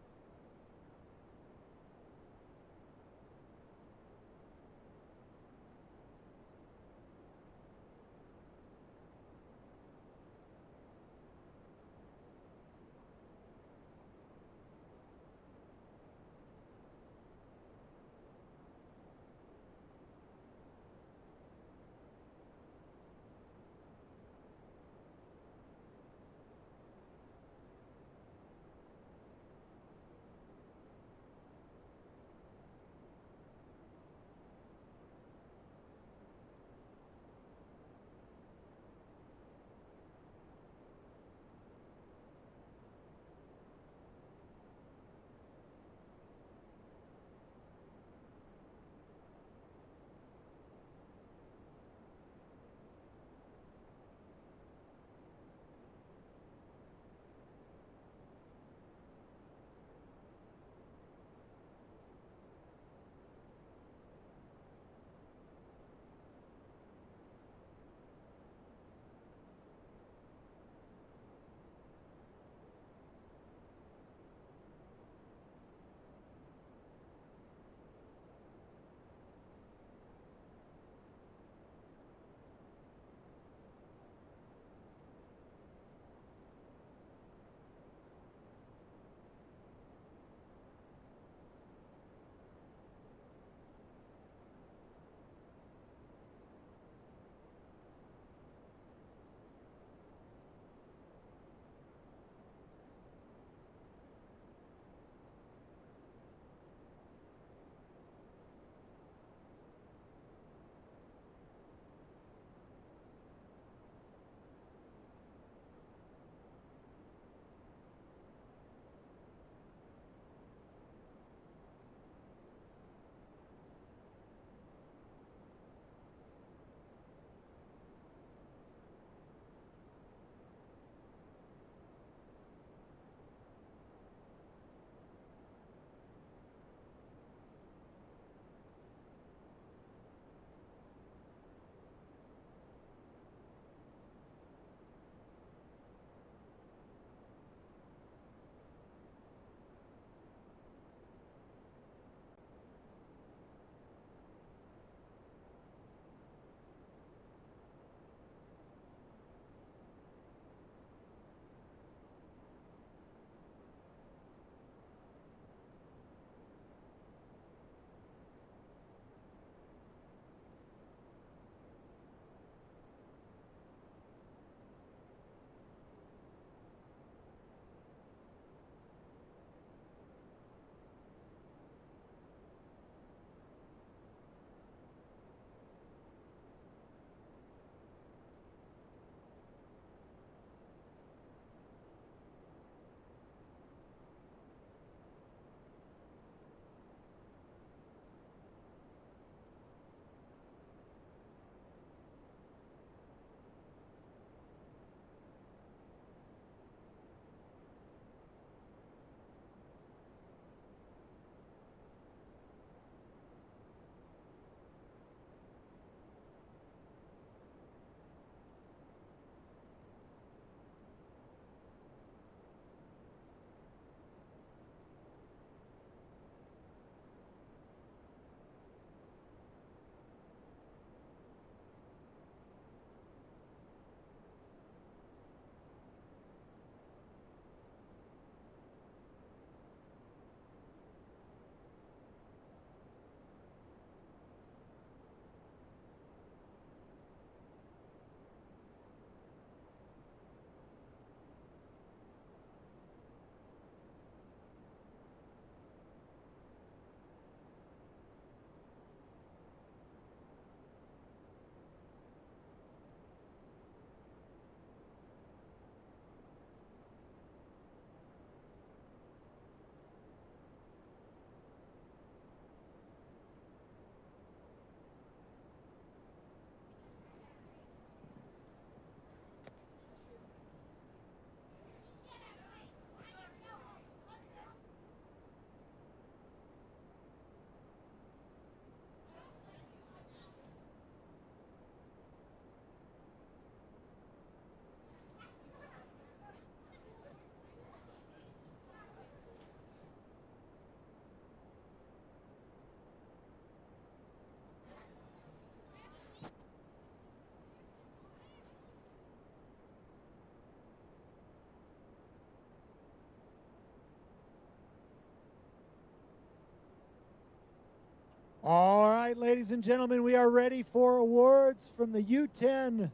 All right, ladies and gentlemen, we are ready for awards from the U10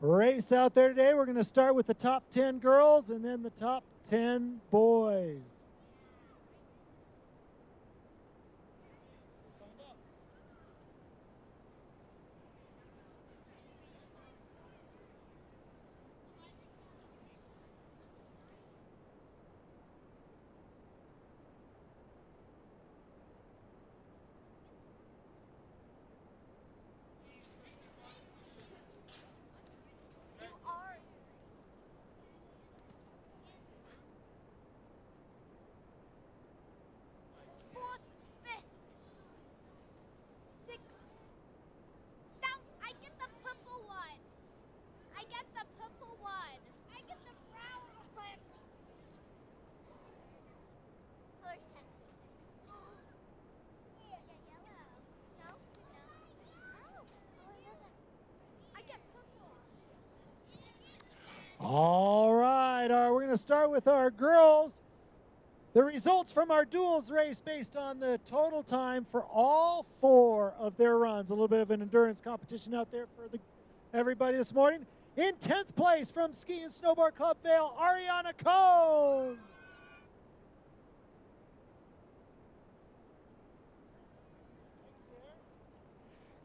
race out there today. We're going to start with the top 10 girls and then the top 10 boys. All right, we're going to start with our girls. The results from our duels race based on the total time for all 4 of their runs. A little bit of an endurance competition out there for everybody this morning. In 10th place from Ski and Snowboard Club Vale, Ariana Cohn.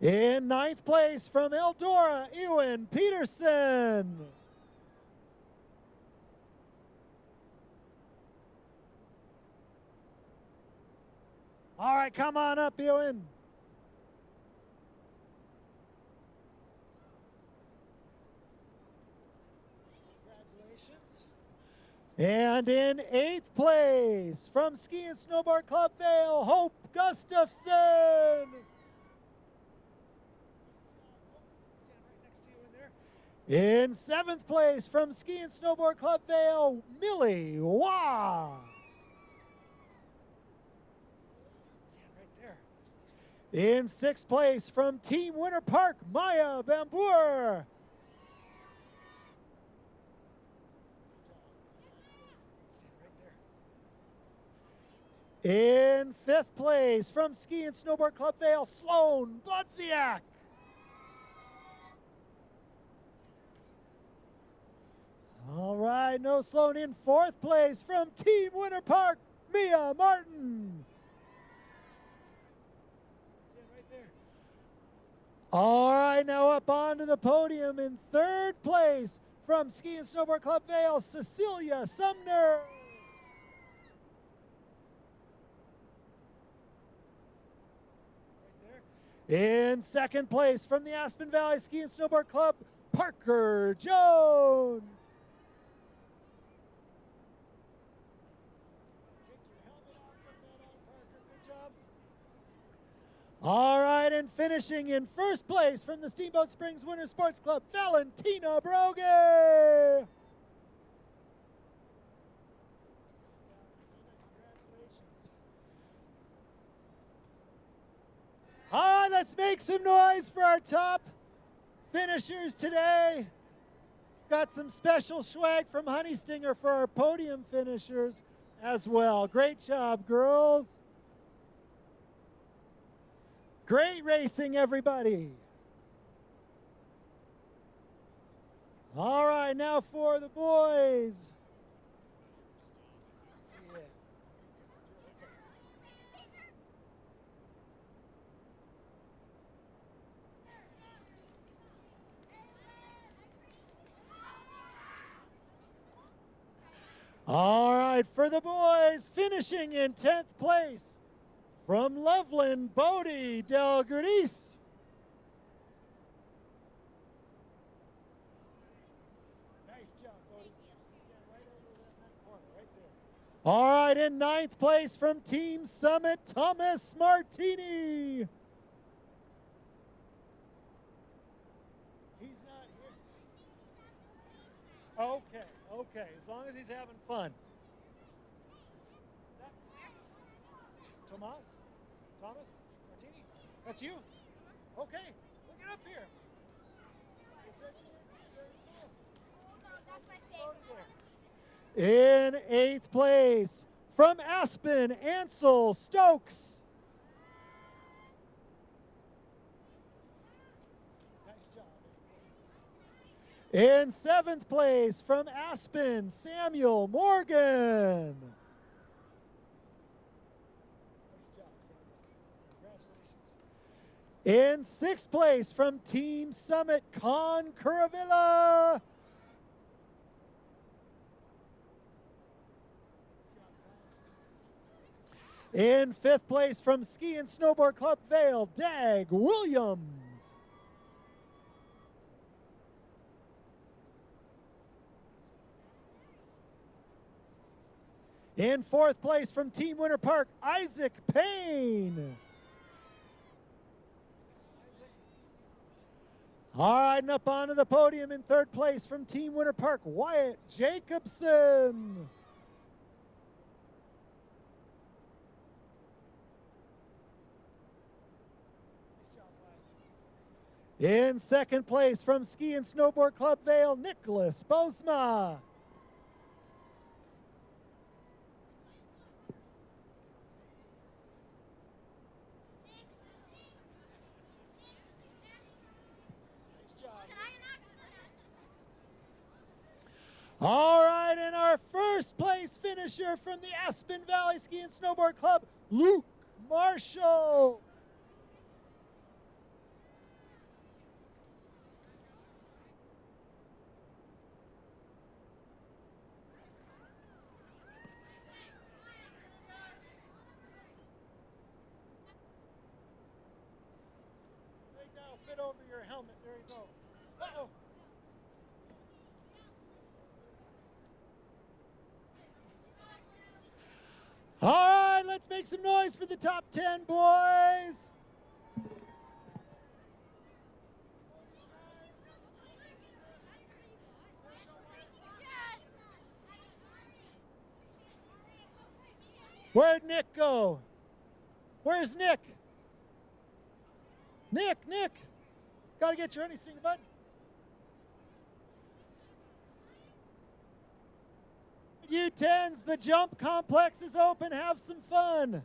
In 9th place from Eldora, Ewan Peterson. All right, come on up, Ewan. Congratulations. And in 8th place, from Ski and Snowboard Club Vale, Hope Gustafson. In 7th place, from Ski and Snowboard Club Vale, Millie Wah. In 6th place, from Team Winter Park, Maya Bambour. In 5th place, from Ski and Snowboard Club Vale, Sloan Blotziak. All right, no Sloan. In 4th place, from Team Winter Park, Mia Martin. All right, now up onto the podium in 3rd place from Ski and Snowboard Club Vale, Cecilia Sumner. In 2nd place from the Aspen Valley Ski and Snowboard Club, Parker Jones. All right, and finishing in 1st place from the Steamboat Springs Winter Sports Club, Valentina Broge. All right, let's make some noise for our top finishers today. Got some special swag from Honey Stinger for our podium finishers as well. Great job, girls. Great racing, everybody. All right, now for the boys. All right, for the boys, finishing in 10th place, from Loveland, Bodie Del Gudis. Nice job, Bodie. Stand right over that corner, right there. All right, in 9th place from Team Summit, Thomas Martini. He's not here. Okay, as long as he's having fun. Thomas Martini? That's you? Okay, we'll get up here. In 8th place, from Aspen, Ansel Stokes. In 7th place from Aspen, Samuel Morgan. In 6th place from Team Summit, Con Curavilla. In 5th place from Ski and Snowboard Club Vail, Dag Williams. In 4th place from Team Winter Park, Isaac Payne. All right, and up onto the podium in 3rd place from Team Winter Park, Wyatt Jacobson. In 2nd place from Ski and Snowboard Club Vail, Nicholas Bosma. All right, and our 1st place finisher from the Aspen Valley Ski and Snowboard Club, Luke Marshall. I think that'll fit over your helmet. There you go. Uh-oh. All right, let's make some noise for the top 10, boys. Where'd Nick go? Where's Nick? Nick. Gotta get your honey stinger, bud. U10s, the jump complex is open. Have some fun.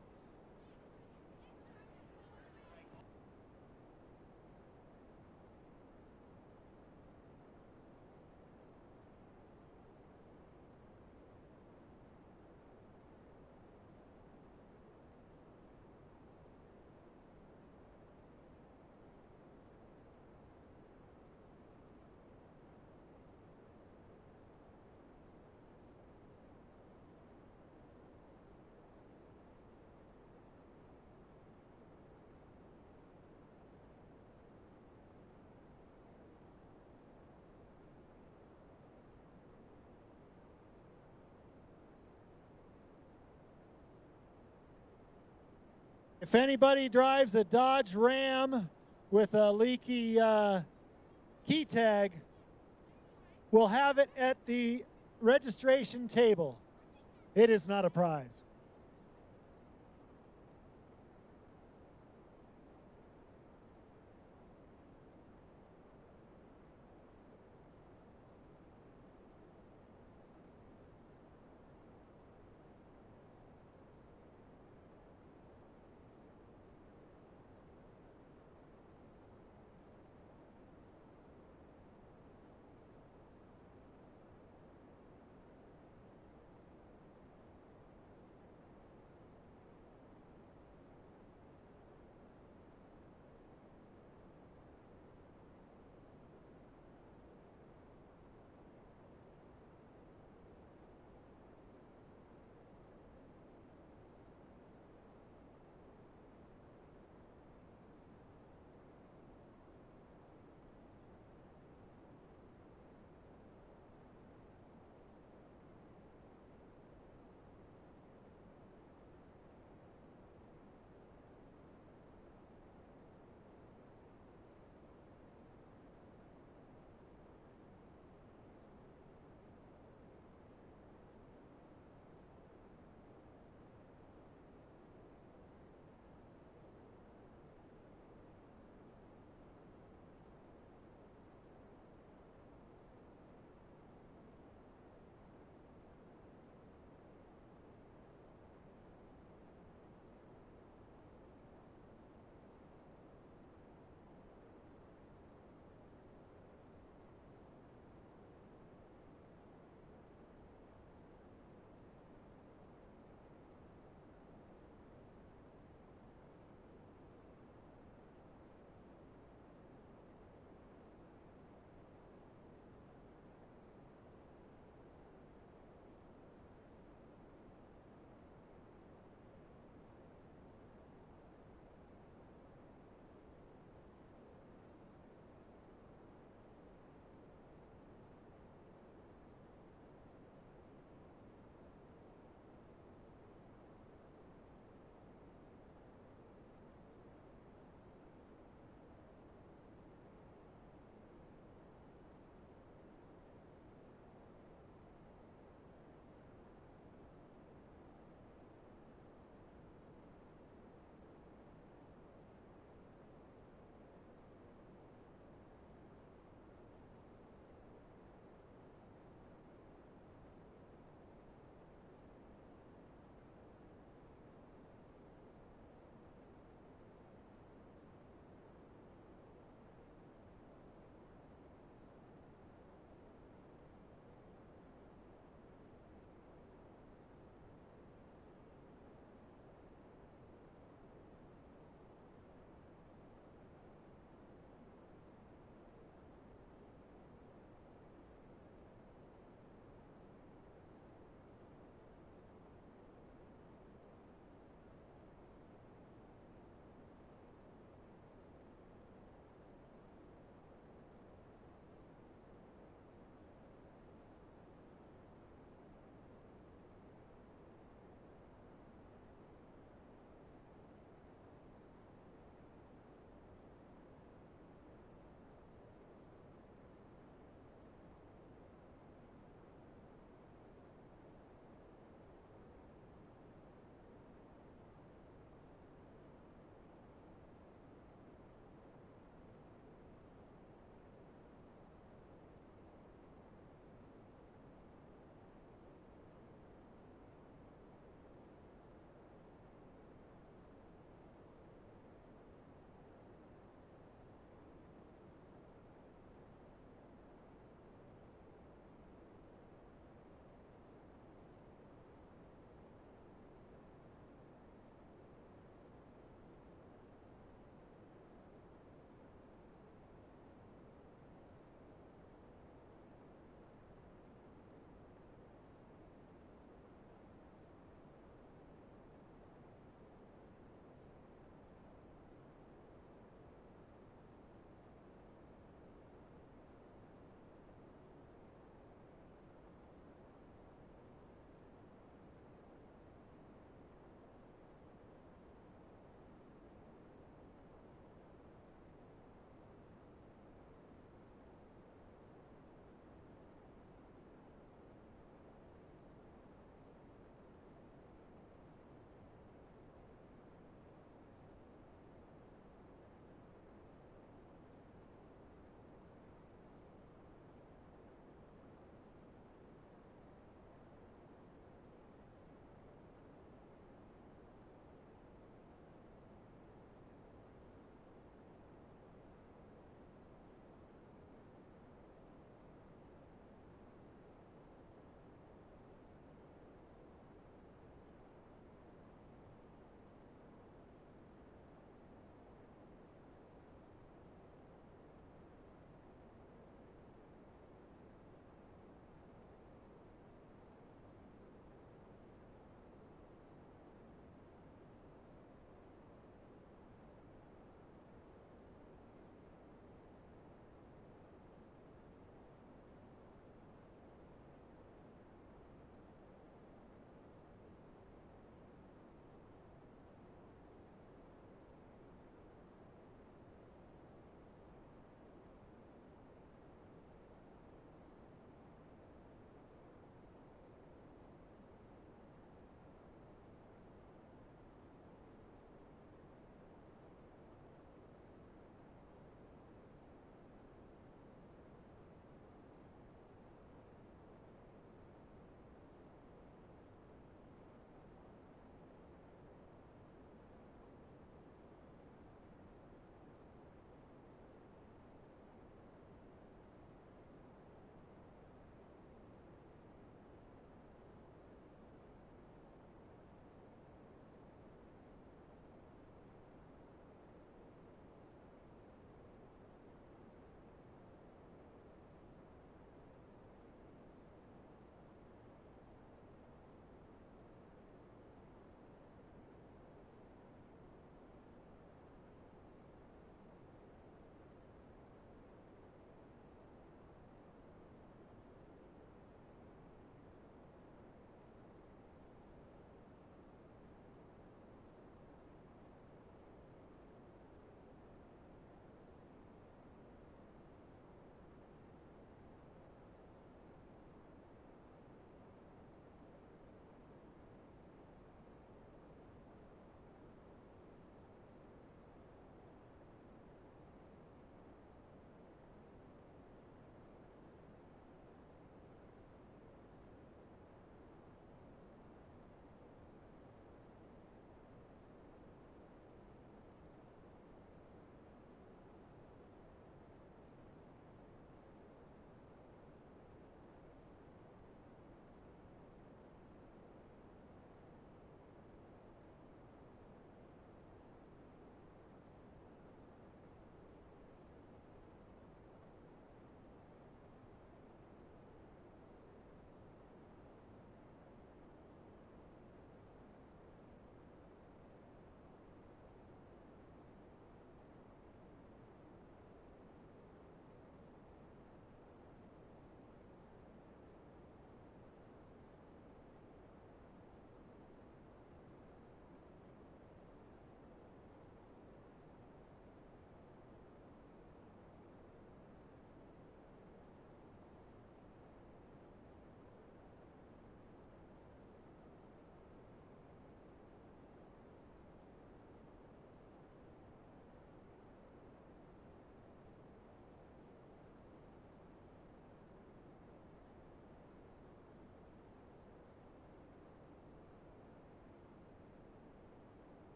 If anybody drives a Dodge Ram with a leaky key tag, we'll have it at the registration table. It is not a prize.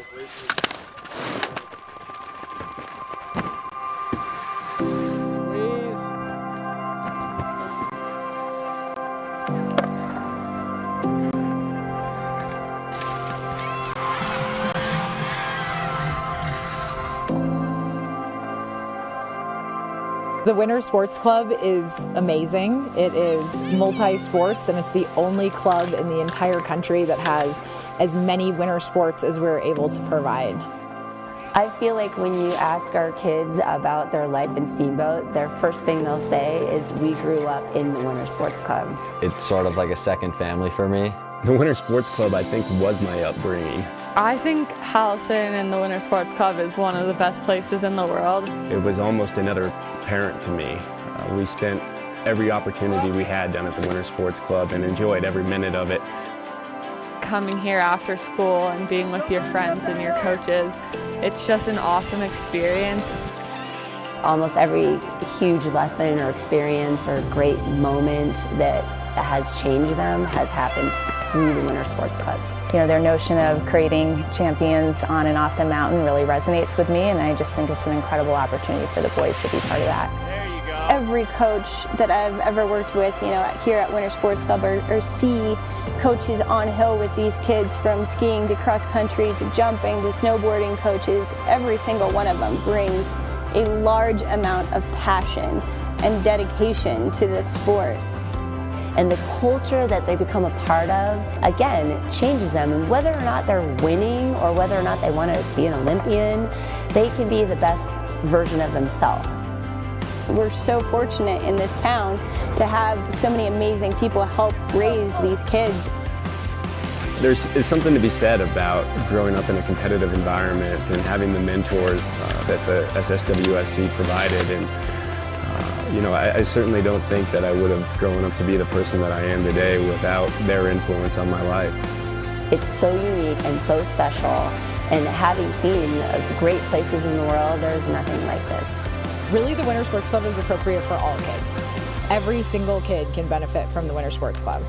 The Winter Sports Club is amazing. It is multi-sports, and it's the only club in the entire country that has as many winter sports as we're able to provide. I feel like when you ask our kids about their life in Steamboat, their first thing they'll say is, we grew up in the Winter Sports Club. It's sort of like a second family for me. The Winter Sports Club, I think, was my upbringing. I think Howelsen and the Winter Sports Club is one of the best places in the world. It was almost another parent to me. We spent every opportunity we had down at the Winter Sports Club and enjoyed every minute of it. Coming here after school and being with your friends and your coaches, it's just an awesome experience. Almost every huge lesson or experience or great moment that has changed them has happened through the Winter Sports Club. You know, their notion of creating champions on and off the mountain really resonates with me, and I just think it's an incredible opportunity for the boys to be part of that. Every coach that I've ever worked with, here at Winter Sports Club or see coaches on hill with these kids, from skiing to cross country to jumping to snowboarding coaches, every single one of them brings a large amount of passion and dedication to this sport. And the culture that they become a part of, again, changes them. And whether or not they're winning or whether or not they want to be an Olympian, they can be the best version of themselves. We're so fortunate in this town to have so many amazing people help raise these kids. There's something to be said about growing up in a competitive environment and having the mentors that the SSWSC provided. And I certainly don't think that I would have grown up to be the person that I am today without their influence on my life. It's so unique and so special, and having seen great places in the world, there's nothing like this. Really, the Winter Sports Club is appropriate for all kids. Every single kid can benefit from the Winter Sports Club.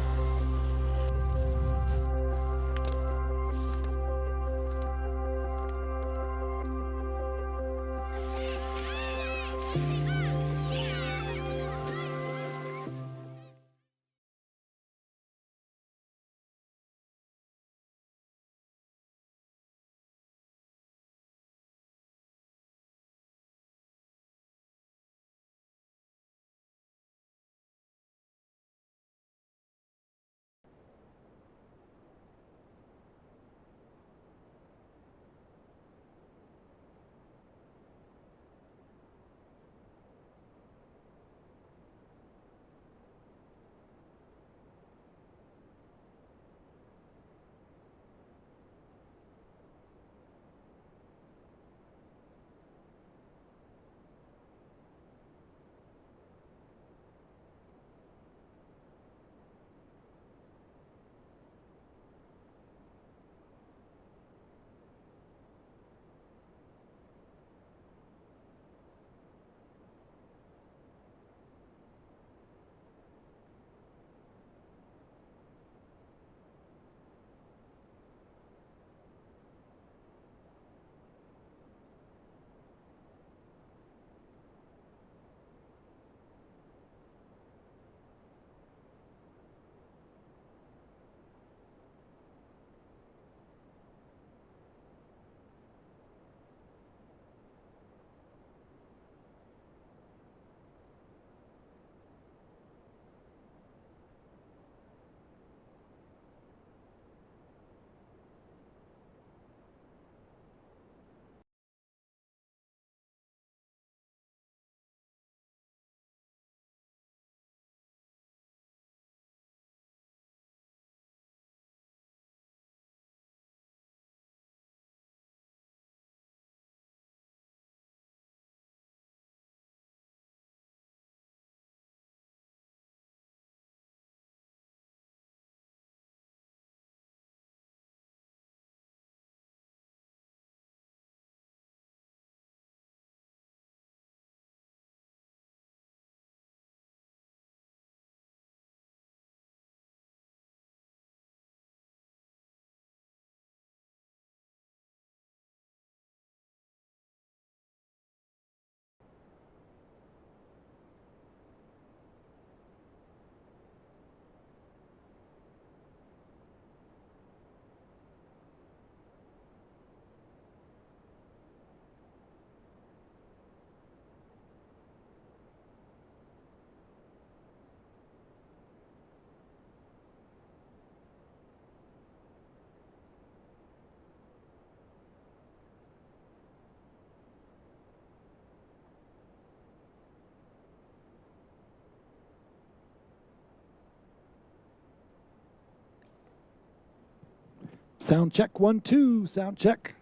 Sound check, 1, 2, sound check.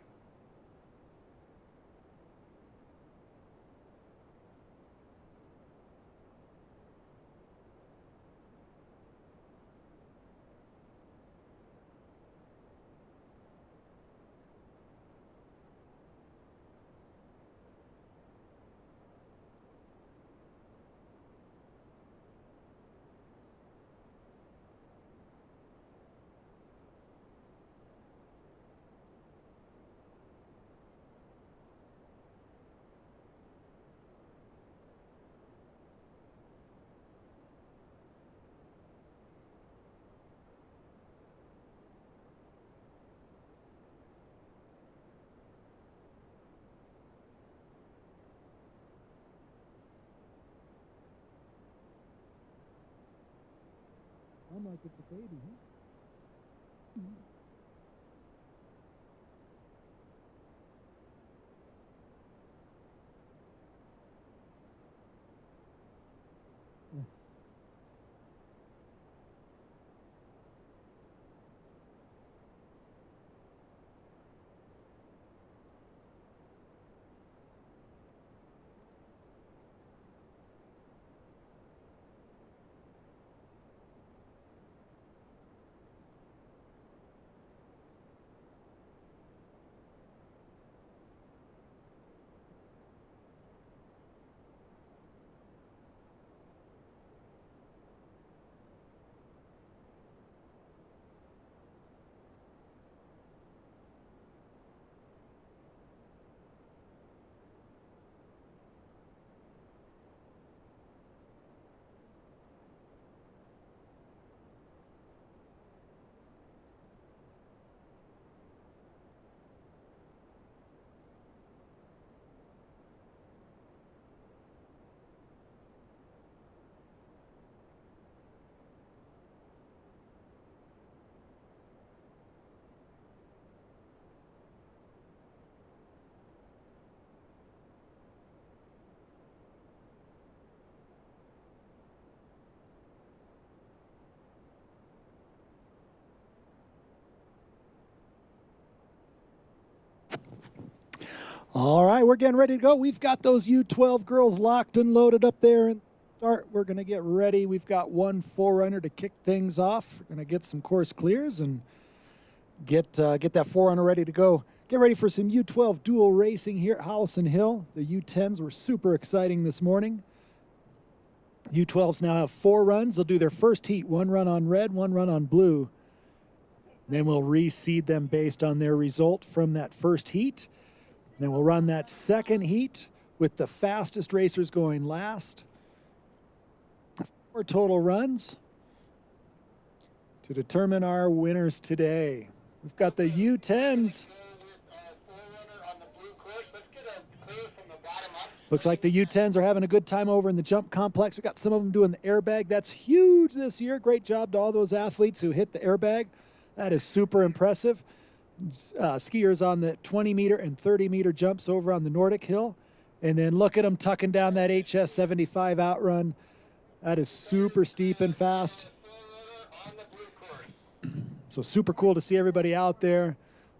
I'm like, it's a baby, huh? All right, we're getting ready to go. We've got those U12 girls locked and loaded up there and start. We're going to get ready. We've got one forerunner to kick things off. We're going to get some course clears and get that forerunner ready to go. Get ready for some U12 dual racing here at Howelsen Hill. The U10s were super exciting this morning. U12s now have 4 runs. They'll do their first heat, 1 run on red, 1 run on blue. Then we'll reseed them based on their result from that first heat. Then we'll run that second heat with the fastest racers going last. 4 total runs to determine our winners today. We've got the U10s. Looks like the U10s are having a good time over in the jump complex. We've got some of them doing the airbag. That's huge this year. Great job to all those athletes who hit the airbag. That is super impressive. Skiers on the 20-meter and 30-meter jumps over on the Nordic Hill. And then look at them tucking down that HS 75 outrun. That is super steep and fast. So super cool to see everybody out there.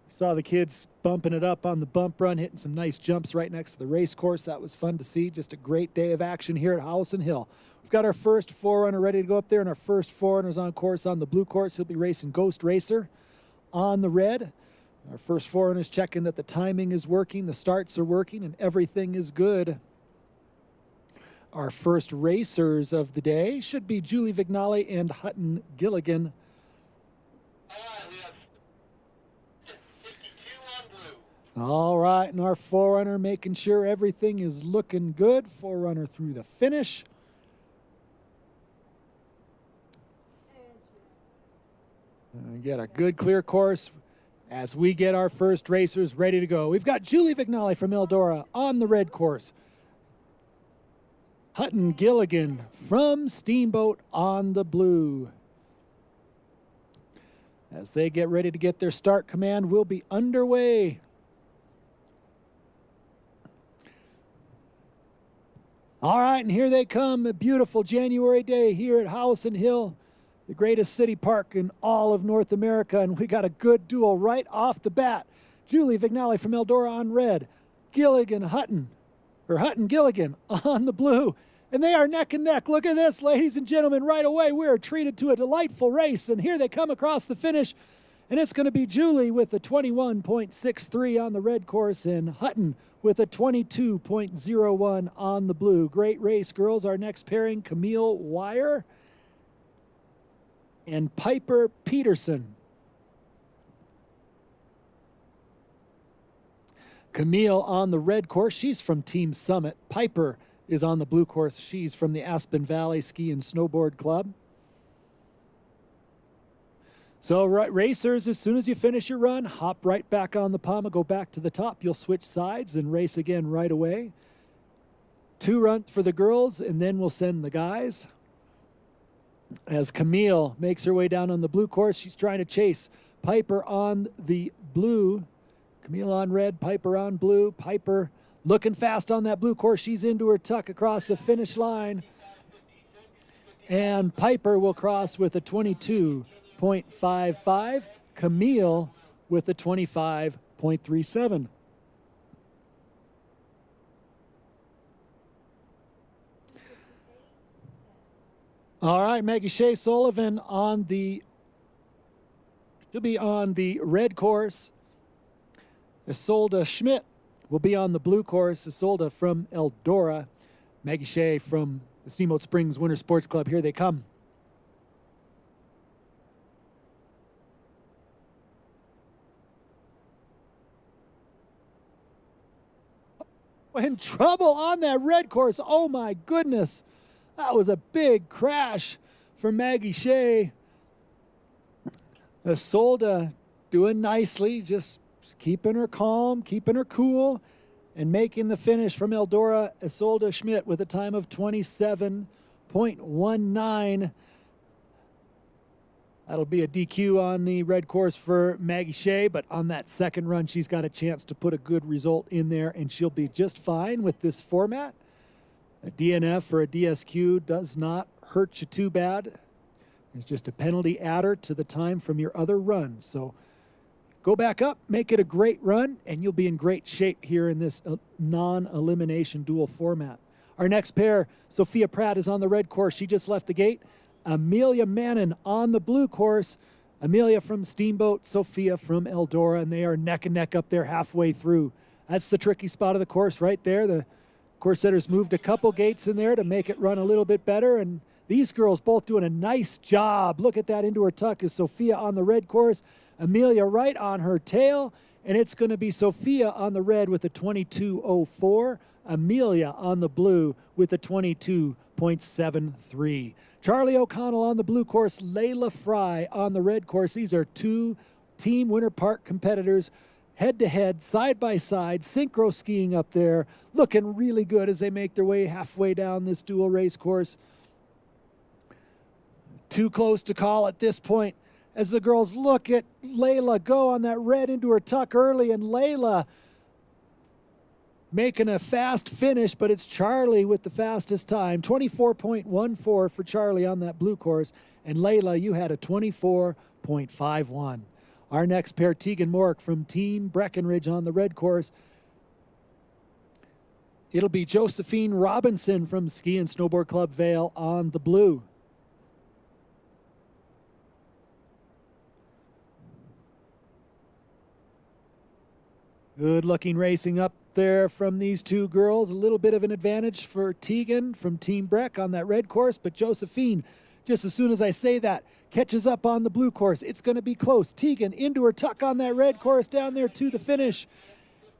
Saw the kids bumping it up on the bump run, hitting some nice jumps right next to the race course. That was fun to see. Just a great day of action here at Howelsen Hill. We've got our first forerunner ready to go up there, and our first forerunners on course on the blue course. He'll be racing Ghost Racer on the red. Our first forerunner's checking that the timing is working, the starts are working, and everything is good. Our first racers of the day should be Julie Vignali and Hutton Gilligan. All right, and our forerunner making sure everything is looking good. Forerunner through the finish. Get a good clear course as we get our first racers ready to go. We've got Julie Vignali from Eldora on the red course. Hutton Gilligan from Steamboat on the blue. As they get ready to get their start command, we'll be underway. All right, and here they come. A beautiful January day here at Howelsen Hill. the greatest city park in all of North America, and we got a good duel right off the bat. Julie Vignali from Eldora on red, Hutton Gilligan on the blue, and they are neck and neck. Look at this, ladies and gentlemen, right away we are treated to a delightful race, and here they come across the finish, and it's going to be Julie with a 21.63 on the red course and Hutton with a 22.01 on the blue. Great race, girls. Our next pairing, Camille Wire and Piper Peterson. Camille on the red course. She's from Team Summit. Piper is on the blue course. She's from the Aspen Valley Ski and Snowboard Club. So racers, as soon as you finish your run, hop right back on the pommel, go back to the top. You'll switch sides and race again right away. 2 runs for the girls, and then we'll send the guys. As Camille makes her way down on the blue course, she's trying to chase Piper on the blue. Camille on red, Piper on blue. Piper looking fast on that blue course. She's into her tuck across the finish line. And Piper will cross with a 22.55. Camille with a 25.37. All right, Maggie Shea Sullivan she'll be on the red course. Isolde Schmidt will be on the blue course. Isolde from Eldora. Maggie Shea from the Steamboat Springs Winter Sports Club. Here they come. In trouble on that red course. Oh my goodness. That was a big crash for Maggie Shea. Isolde doing nicely, just keeping her calm, keeping her cool, and making the finish from Eldora. Isolde Schmidt with a time of 27.19. That'll be a DQ on the red course for Maggie Shea, but on that second run, she's got a chance to put a good result in there, and she'll be just fine with this format. A DNF or a DSQ does not hurt you too bad. It's just a penalty adder to the time from your other run. So go back up, make it a great run, and you'll be in great shape here in this non-elimination dual format. Our next pair, Sophia Pratt is on the red course. She just left the gate. Amelia Mannon on the blue course. Amelia from Steamboat, Sophia from Eldora, and they are neck and neck up there halfway through. That's the tricky spot of the course right there. The course setters moved a couple gates in there to make it run a little bit better, and these girls both doing a nice job. Look at that into her tuck is Sophia on the red course, Amelia right on her tail, and it's going to be Sophia on the red with a 22.04, Amelia on the blue with a 22.73. Charlie O'Connell on the blue course, Layla Fry on the red course. These are 2 Team Winter Park competitors, head-to-head, side-by-side, synchro skiing up there, looking really good as they make their way halfway down this dual race course. Too close to call at this point as the girls look at Layla go on that red into her tuck early, and Layla making a fast finish, but it's Charlie with the fastest time. 24.14 for Charlie on that blue course, and Layla, you had a 24.51. Our next pair, Tegan Mork from Team Breckenridge on the red course. It'll be Josephine Robinson from Ski and Snowboard Club Vale on the blue. Good looking racing up there from these 2 girls. A little bit of an advantage for Tegan from Team Breck on that red course, but Josephine, just as soon as I say that, catches up on the blue course. It's going to be close. Tegan into her tuck on that red course down there to the finish.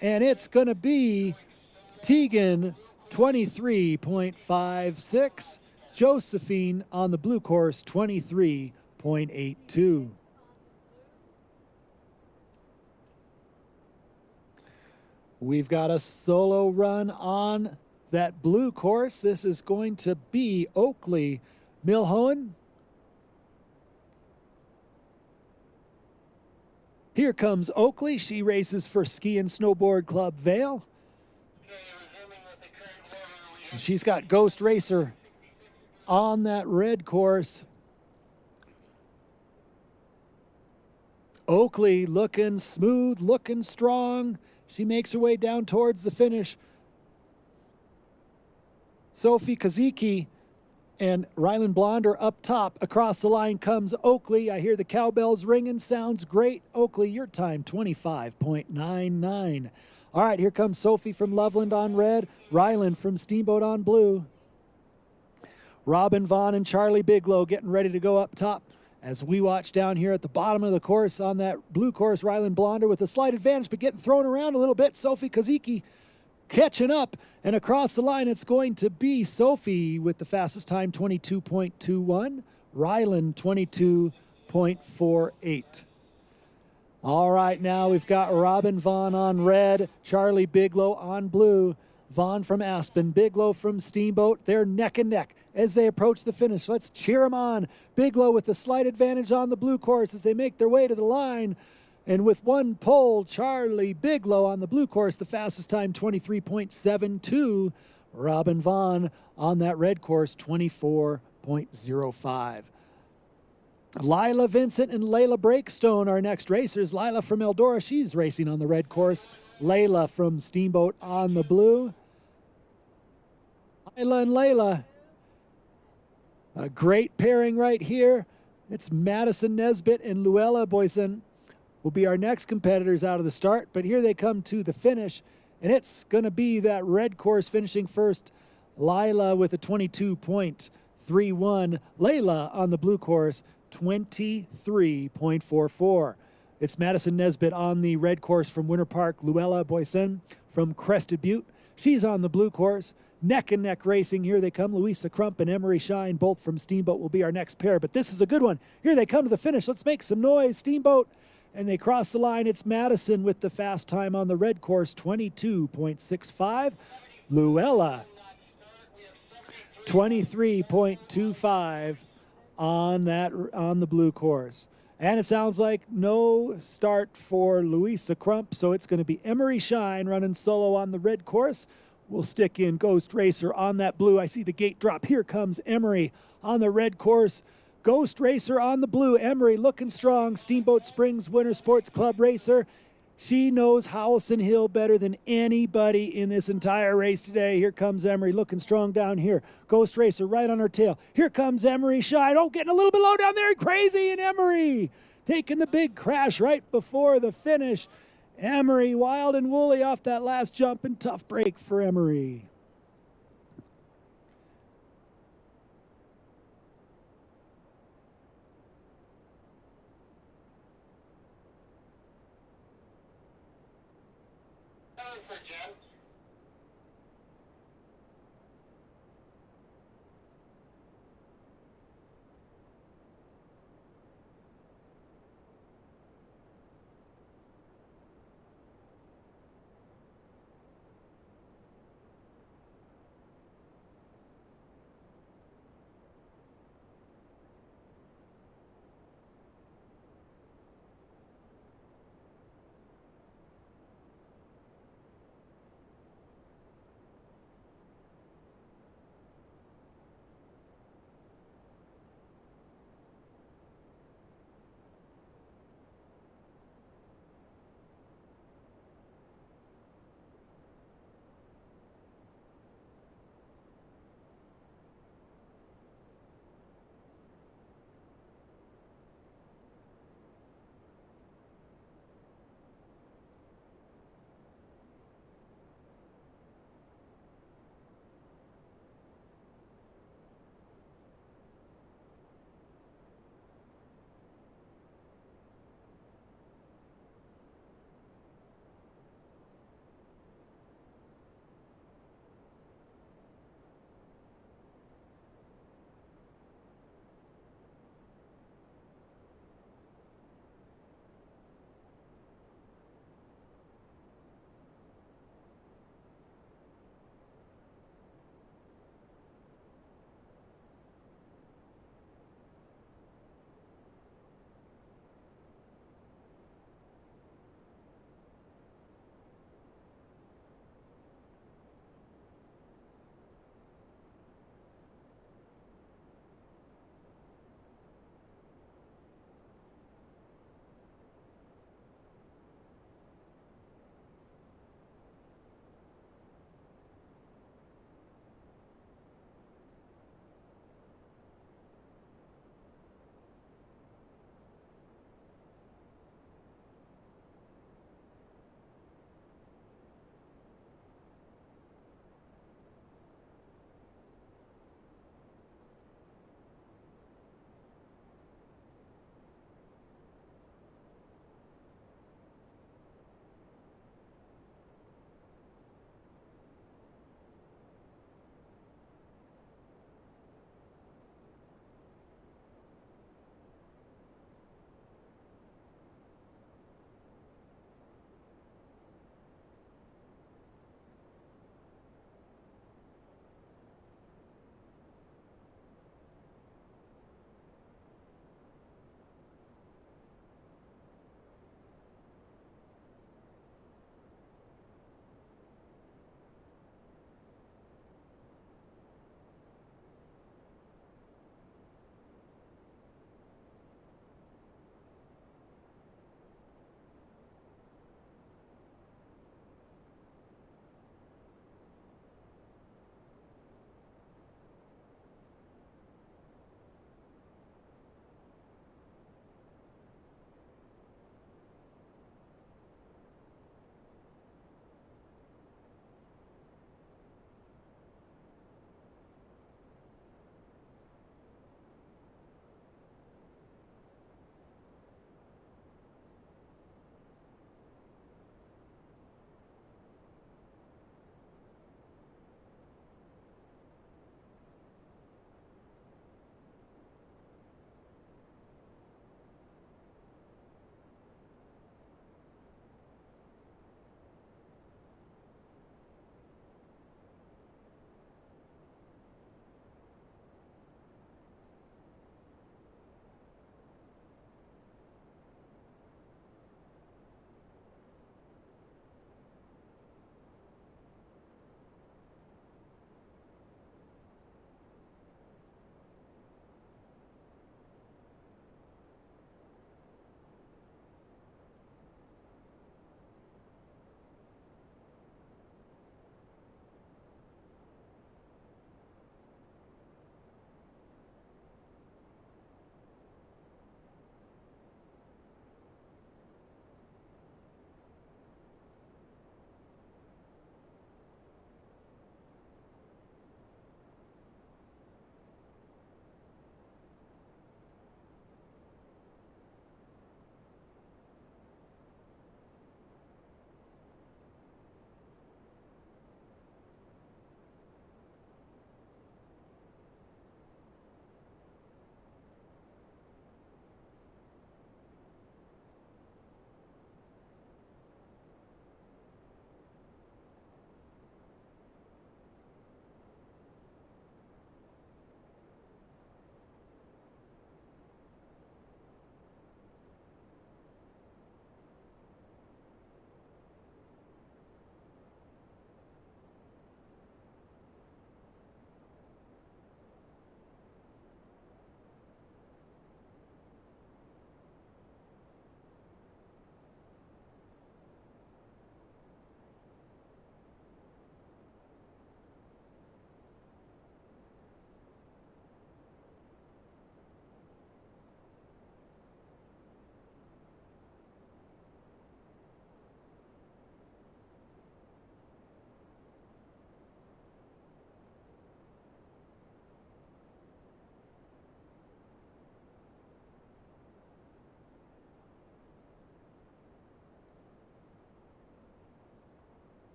And it's going to be Tegan 23.56. Josephine on the blue course 23.82. We've got a solo run on that blue course. This is going to be Oakley Milhoen. Here comes Oakley. She races for Ski and Snowboard Club Vale. And she's got Ghost Racer on that red course. Oakley looking smooth, looking strong. She makes her way down towards the finish. Sophie Kaziki and Rylan Blonder up top. Across the line comes Oakley. I hear the cowbells ringing. Sounds great. Oakley, your time, 25.99. All right, here comes Sophie from Loveland on red. Rylan from Steamboat on blue. Robin Vaughn and Charlie Bigelow getting ready to go up top. As we watch down here at the bottom of the course on that blue course, Rylan Blonder with a slight advantage, but getting thrown around a little bit. Sophie Kaziki catching up, and across the line it's going to be Sophie with the fastest time, 22.21. Rylan, 22.48. All right, now we've got Robin Vaughn on red, Charlie Bigelow on blue. Vaughn from Aspen, Bigelow from Steamboat. They're neck and neck as they approach the finish. Let's cheer them on. Bigelow with a slight advantage on the blue course as they make their way to the line. And with one pole, Charlie Bigelow on the blue course, the fastest time, 23.72. Robin Vaughn on that red course, 24.05. Lila Vincent and Layla Breakstone are next racers. Lila from Eldora, she's racing on the red course. Layla from Steamboat on the blue. Lila and Layla, a great pairing right here. It's Madison Nesbitt and Luella Boyson will be our next competitors out of the start, but here they come to the finish, and it's going to be that red course finishing first. Lila with a 22.31. Layla on the blue course, 23.44. It's Madison Nesbitt on the red course from Winter Park. Luella Boysen from Crested Butte. She's on the blue course. Neck and neck racing. Here they come. Louisa Crump and Emery Shine, both from Steamboat, will be our next pair. But this is a good one. Here they come to the finish. Let's make some noise. Steamboat. And they cross the line. It's Madison with the fast time on the red course, 22.65. Luella, 23.25 on the blue course. And it sounds like no start for Louisa Crump, so it's going to be Emery Shine running solo on the red course. We'll stick in Ghost Racer on that blue. I see the gate drop. Here comes Emery on the red course. Ghost Racer on the blue. Emery looking strong. Steamboat Springs Winter Sports Club racer. She knows Howelsen Hill better than anybody in this entire race today. Here comes Emery looking strong down here. Ghost Racer right on her tail. Here comes Emery Shine. Oh, getting a little bit low down there. Crazy, and Emery taking the big crash right before the finish. Emery wild and woolly off that last jump, and tough break for Emery.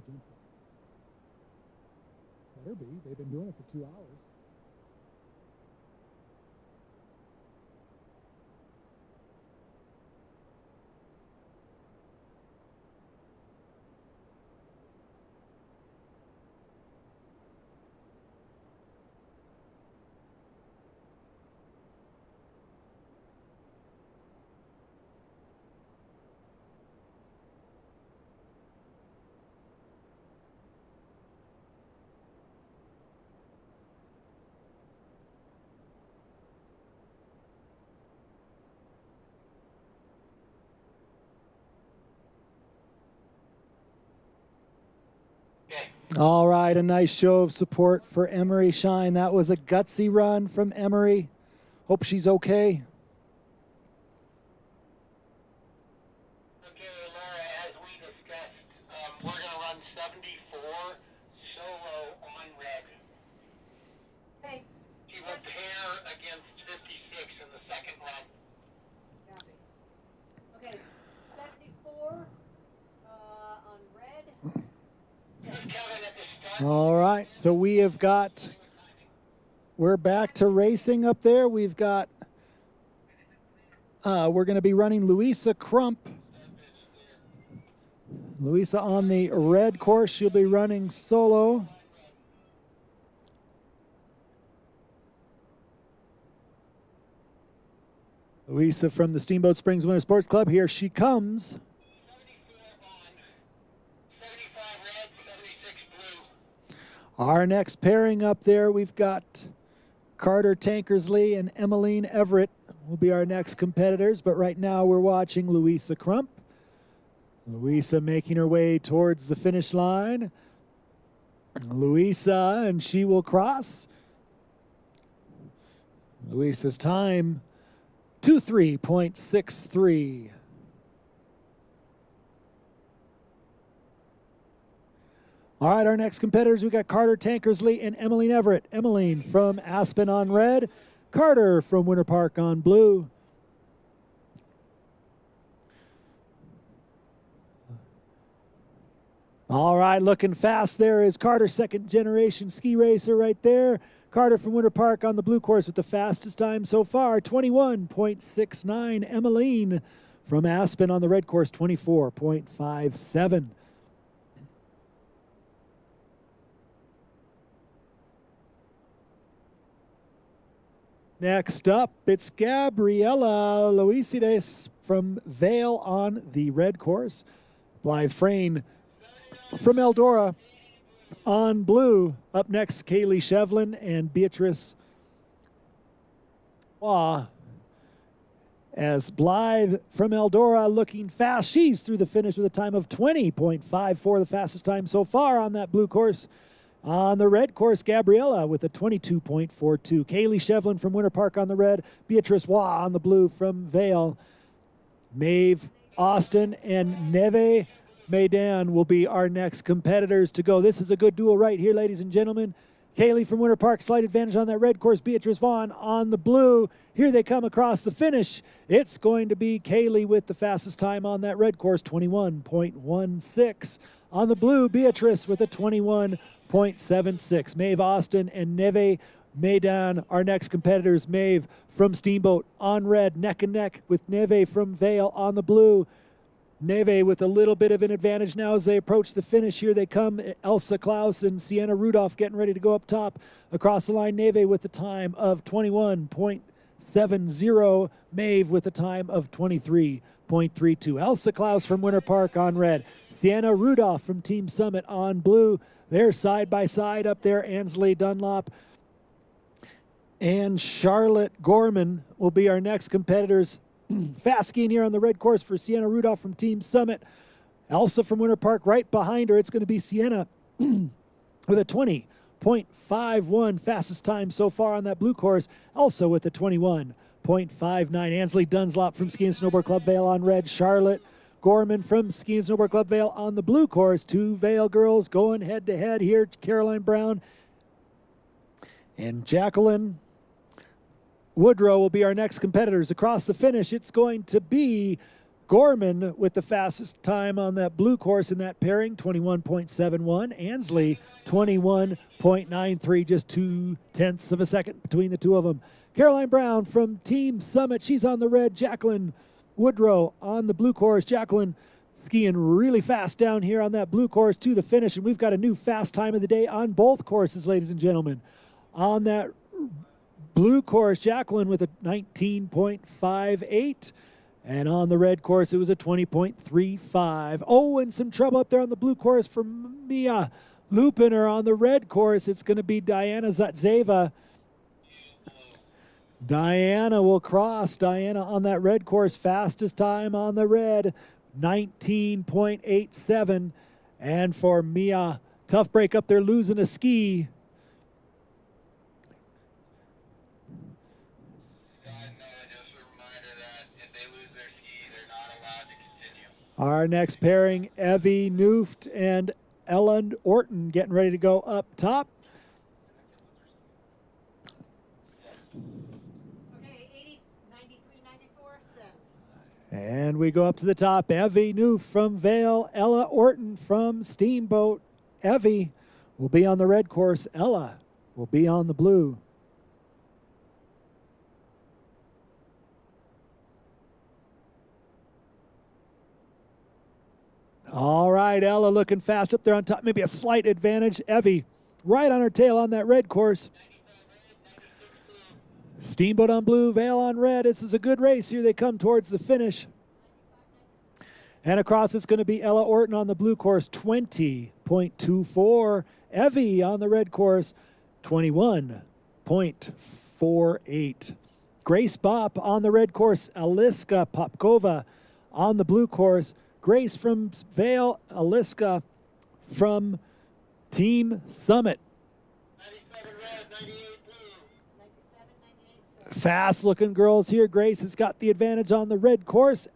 the gym. Better be. They've been doing it for 2 hours. All right, a nice show of support for Emery Shine. That was a gutsy run from Emery. Hope she's okay. Okay, Laura, as we discussed, we're going to run 74 solo on red. Okay. She will pair against 56 in the second run. Copy. Okay, 74 on red. This is Kevin at the start. All right, so we're back to racing up there. We've got, we're going to be running Louisa Crump. Louisa on the red course. She'll be running solo. Louisa from the Steamboat Springs Winter Sports Club. Here she comes. 74 on, 75 red, 76 blue. Our next pairing up there, we've got Carter Tankersley and Emmeline Everett will be our next competitors. But right now we're watching Louisa Crump. Louisa making her way towards the finish line. Louisa, and she will cross. Louisa's time, 2:03.63. All right, our next competitors, we got Carter Tankersley and Emmeline Everett. Emmeline from Aspen on red, Carter from Winter Park on blue. All right, looking fast there is Carter, second generation ski racer right there. Carter from Winter Park on the blue course with the fastest time so far, 21.69. Emmeline from Aspen on the red course, 24.57. Next up, it's Gabriela Luisides from Vale on the red course. Blythe Frayne from Eldora on blue. Up next, Kaylee Shevlin and Beatrice Waugh. As Blythe from Eldora looking fast, she's through the finish with a time of 20.54, the fastest time so far on that blue course. On the red course, Gabriella with a 22.42. Kaylee Shevlin from Winter Park on the red. Beatrice Waugh on the blue from Vale. Maeve Austin and Neve Maydan will be our next competitors to go. This is a good duel right here, ladies and gentlemen. Kaylee from Winter Park, slight advantage on that red course. Beatrice Vaughn on the blue. Here they come across the finish. It's going to be Kaylee with the fastest time on that red course, 21.16. On the blue, Beatrice with a 21.76. Maeve Austin and Neve Maydan, our next competitors. Maeve from Steamboat on red, neck and neck with Neve from Vale on the blue. Neve with a little bit of an advantage now as they approach the finish. Here they come, Elsa Klaus and Sienna Rudolph getting ready to go up top. Across the line, Neve with the time of 21.70. Maeve with a time of 23.32. Elsa Klaus from Winter Park on red. Sienna Rudolph from Team Summit on blue. They're side by side up there. Ansley Dunlop and Charlotte Gorman will be our next competitors. Fast skiing here on the red course for Sienna Rudolph from Team Summit. Elsa from Winter Park right behind her. It's going to be Sienna with a 20.51, fastest time so far on that blue course. Elsa with a 21.59. Ansley Dunlop from Ski and Snowboard Club Vale on red. Charlotte Gorman from Ski and Snowboard Club Vale on the blue course. Two Vale girls going head to head here. Caroline Brown and Jacqueline Woodrow will be our next competitors. Across the finish, it's going to be Gorman with the fastest time on that blue course in that pairing, 21.71. Ansley, 21.93, just 0.2 of a second between the two of them. Caroline Brown from Team Summit, she's on the red. Jacqueline Woodrow on the blue course. Jacqueline skiing really fast down here on that blue course to the finish, and we've got a new fast time of the day on both courses, ladies and gentlemen. On that blue course, Jacqueline with a 19.58. And on the red course, it was a 20.35. Oh, and some trouble up there on the blue course for Mia Lupiner. On the red course, it's going to be Diana Zatseva. Diana will cross. Diana on that red course, fastest time on the red, 19.87. And for Mia, tough break up there, losing a ski. Our next pairing, Evie Nooft and Ellen Orton getting ready to go up top. Okay, 80, 93, 94, set. And we go up to the top. Evie Nooft from Vail, Ella Orton from Steamboat. Evie will be on the red course. Ella will be on the blue. All right, Ella looking fast up there on top. Maybe a slight advantage. Evie right on her tail on that red course. Steamboat on blue, Vail on red. This is a good race. Here they come towards the finish. And across it's going to be Ella Orton on the blue course, 20.24. Evie on the red course, 21.48. Grace Bopp on the red course, Aliska Popkova on the blue course. Grace from Vail, Aliska from Team Summit. 97 red, 98 blue. 97, 98 set. Fast looking girls here. Grace has got the advantage on the red course.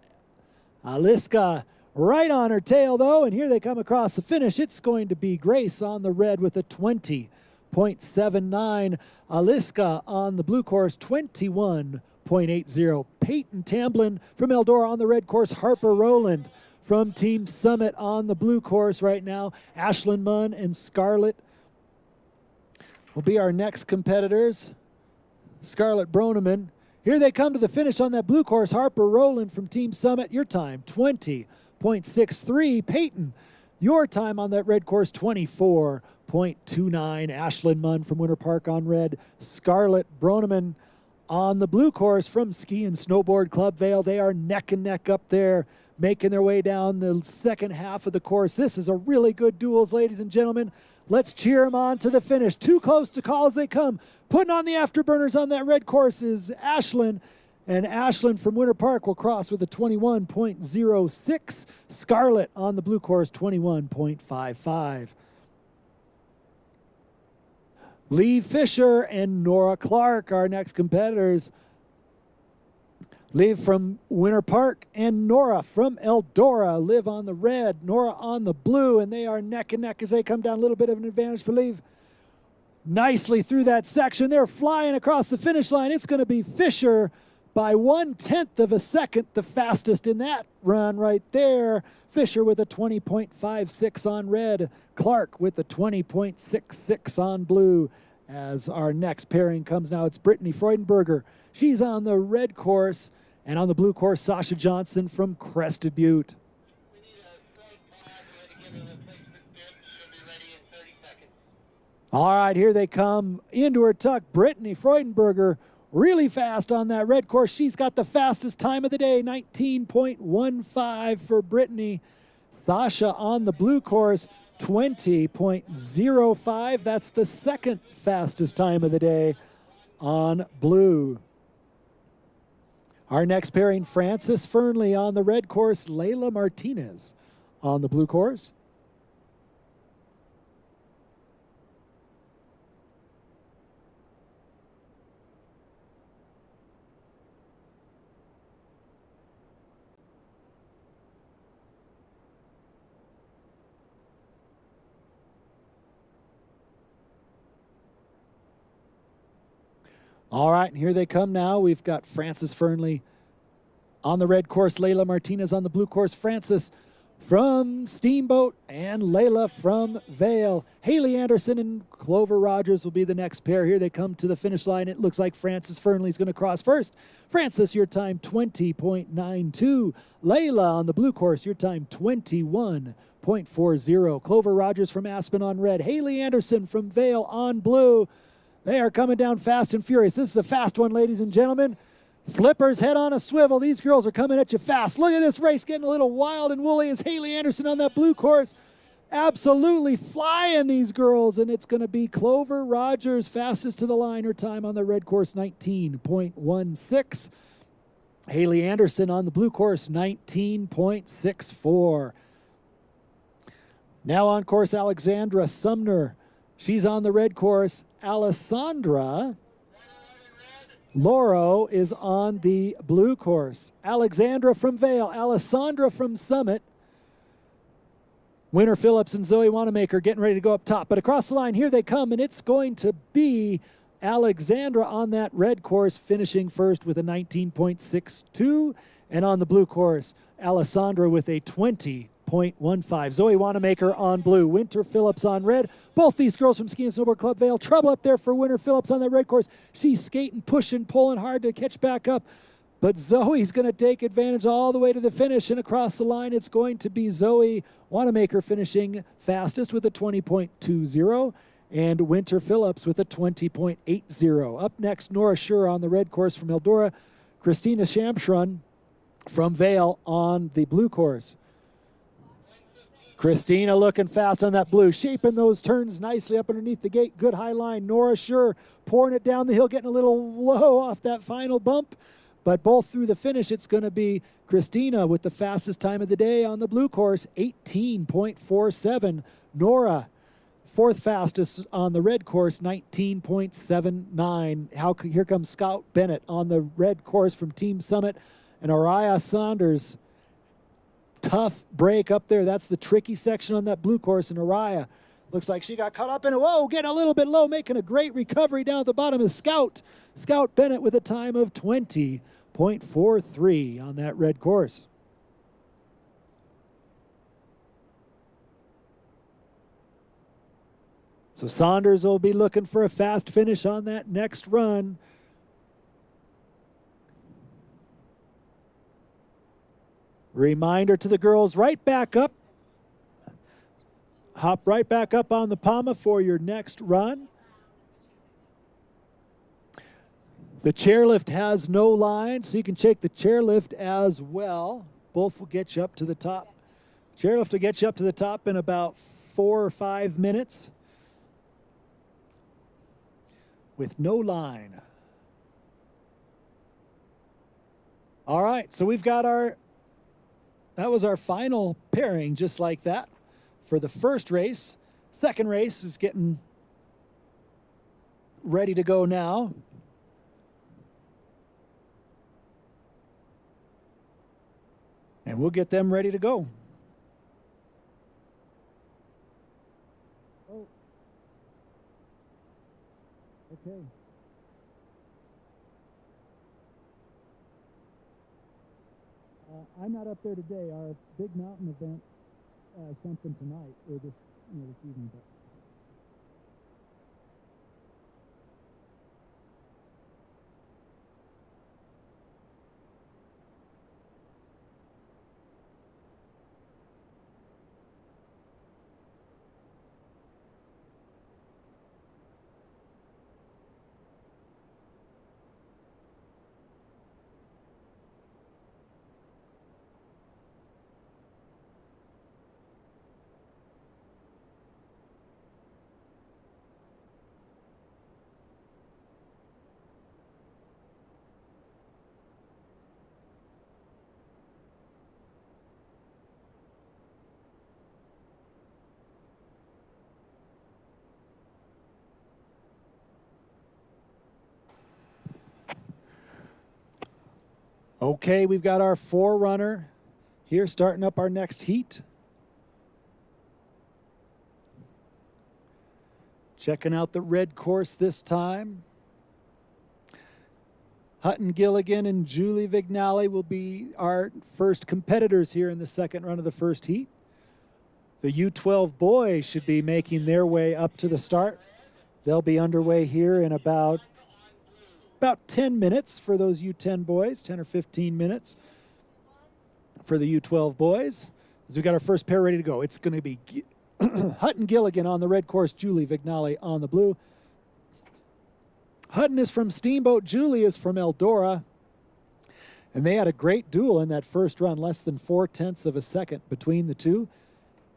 Aliska right on her tail though, and here they come across the finish. It's going to be Grace on the red with a 20.79. Aliska on the blue course, 21.80. Peyton Tamblin from Eldora on the red course. Harper Rowland from Team Summit on the blue course right now. Ashlyn Munn and Scarlett will be our next competitors. Scarlett Broneman. Here they come to the finish on that blue course. Harper Rowland from Team Summit. Your time, 20.63. Peyton, your time on that red course, 24.29. Ashlyn Munn from Winter Park on red. Scarlett Broneman on the blue course from Ski and Snowboard Club Vail. They are neck and neck up there, making their way down the second half of the course. This is a really good duels, ladies and gentlemen. Let's cheer them on to the finish. Too close to call as they come. Putting on the afterburners on that red course is Ashlyn. And Ashlyn from Winter Park will cross with a 21.06. Scarlett on the blue course, 21.55. Lee Fisher and Nora Clark, our next competitors. Liv from Winter Park and Nora from Eldora. Liv on the red, Nora on the blue, and they are neck and neck as they come down. A little bit of an advantage for Liv. Nicely through that section. They're flying across the finish line. It's going to be Fisher by 1/10 of a second, the fastest in that run right there. Fisher with a 20.56 on red. Clark with a 20.66 on blue. As our next pairing comes now, it's Brittany Freudenberger. She's on the red course. And on the blue course, Sasha Johnson from Crested Butte. We need a straight pass. We had to give her a replacement bib. She'll be ready in 30 seconds. All right, here they come into her tuck. Brittany Freudenberger really fast on that red course. She's got the fastest time of the day, 19.15 for Brittany. Sasha on the blue course, 20.05. That's the second fastest time of the day on blue. Our next pairing, Frances Fernley on the red course, Layla Martinez on the blue course. All right, and here they come now. We've got Frances Fernley On the red course, Layla Martinez. On the blue course, Francis from Steamboat and Layla from Vail. Haley Anderson and Clover Rogers will be the next pair. Here they come to the finish line. It looks like Francis Fernley's going to cross first. Francis, your time 20.92. Layla on the blue course, your time 21.40. Clover Rogers from Aspen on red. Haley Anderson from Vail on blue. They are coming down fast and furious. This is a fast one, ladies and gentlemen. Slippers, head on a swivel. These girls are coming at you fast. Look at this race getting a little wild and woolly as Haley Anderson on that blue course. Absolutely flying, these girls. And it's going to be Clover Rogers fastest to the line. Her time on the red course, 19.16. Haley Anderson on the blue course, 19.64. Now on course, Alexandra Sumner. She's on the red course. Alessandra Loro is on the blue course. Alexandra from Vail, Alessandra from Summit. Winter Phillips and Zoe Wanamaker getting ready to go up top. But across the line, here they come, and it's going to be Alexandra on that red course, finishing first with a 19.62. And on the blue course, Alessandra with a 20.15. Zoe Wanamaker on blue, Winter Phillips on red. Both these girls from Ski and Snowboard Club Vail. Trouble up there for Winter Phillips on that red course. She's skating, pushing, pulling hard to catch back up. But Zoe's going to take advantage all the way to the finish, and across the line it's going to be Zoe Wanamaker finishing fastest with a 20.20 and Winter Phillips with a 20.80. Up next, Nora Schur on the red course from Eldora. Christina Shamshrun from Vail on the blue course. Christina looking fast on that blue, shaping those turns nicely up underneath the gate. Good high line. Nora Schur pouring it down the hill, getting a little low off that final bump. But both through the finish, it's going to be Christina with the fastest time of the day on the blue course, 18.47. Nora, fourth fastest on the red course, 19.79. Here comes Scout Bennett on the red course from Team Summit. And Araya Saunders, tough break up there. That's the tricky section on that blue course. And Araya looks like she got caught up in it. Whoa, getting a little bit low, making a great recovery down at the bottom is Scout Bennett with a time of 20.43 on that red course. So Saunders will be looking for a fast finish on that next run. Reminder to the girls, right back up. Hop right back up on the PAMA for your next run. The chairlift has no line, so you can check the chairlift as well. Both will get you up to the top. Chairlift will get you up to the top in about 4 or 5 minutes with no line. All right, so we've got that was our final pairing, just like that, for the first race. Second race is getting ready to go now. And we'll get them ready to go. Oh. Okay. I'm not up there today. Our big mountain event something tonight or this evening. But okay, we've got our forerunner here starting up our next heat. Checking out the red course this time. Hutton Gilligan and Julie Vignali will be our first competitors here in the second run of the first heat. The U12 boys should be making their way up to the start. They'll be underway here in about 10 minutes for those U10 boys, 10 or 15 minutes for the U12 boys. As we got our first pair ready to go, it's going to be Hutton Gilligan on the red course, Julie Vignali on the blue. Hutton is from Steamboat, Julie is from Eldora. And they had a great duel in that first run, less than 0.4 of a second between the two.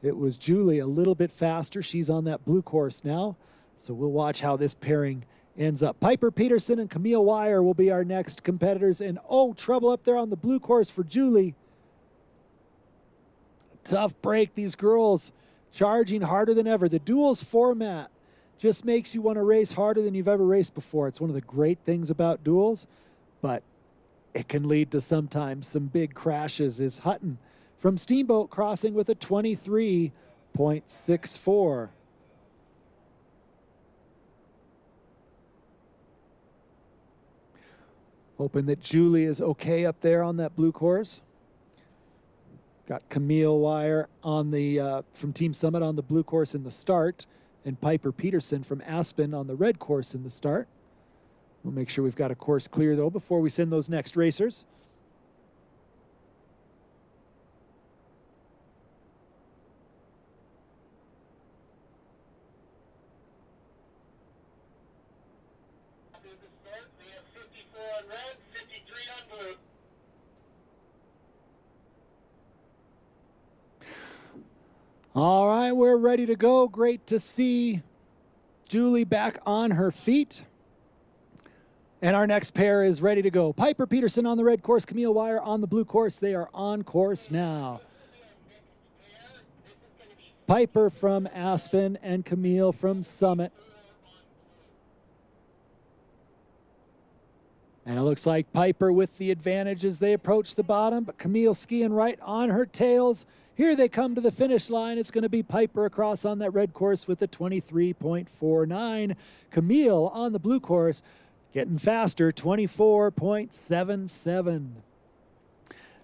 It was Julie a little bit faster. She's on that blue course now. So we'll watch how this pairing ends up. Piper Peterson and Camille Wire will be our next competitors. And oh, trouble up there on the blue course for Julie. Tough break. These girls charging harder than ever. The duels format just makes you want to race harder than you've ever raced before. It's one of the great things about duels, but it can lead to sometimes some big crashes. Is Hutton from Steamboat crossing with a 23.64. Hoping that Julie is okay up there on that blue course. Got Camille Wire on the from Team Summit on the blue course in the start, and Piper Peterson from Aspen on the red course in the start. We'll make sure we've got a course clear, though, before we send those next racers. We have 54 on red, 53 on blue. All right, we're ready to go. Great to see Julie back on her feet. And our next pair is ready to go. Piper Peterson on the red course, Camille Wire on the blue course. They are on course now. Piper from Aspen and Camille from Summit. And it looks like Piper with the advantage as they approach the bottom, but Camille skiing right on her tails. Here they come to the finish line. It's going to be Piper across on that red course with a 23.49. Camille on the blue course getting faster, 24.77.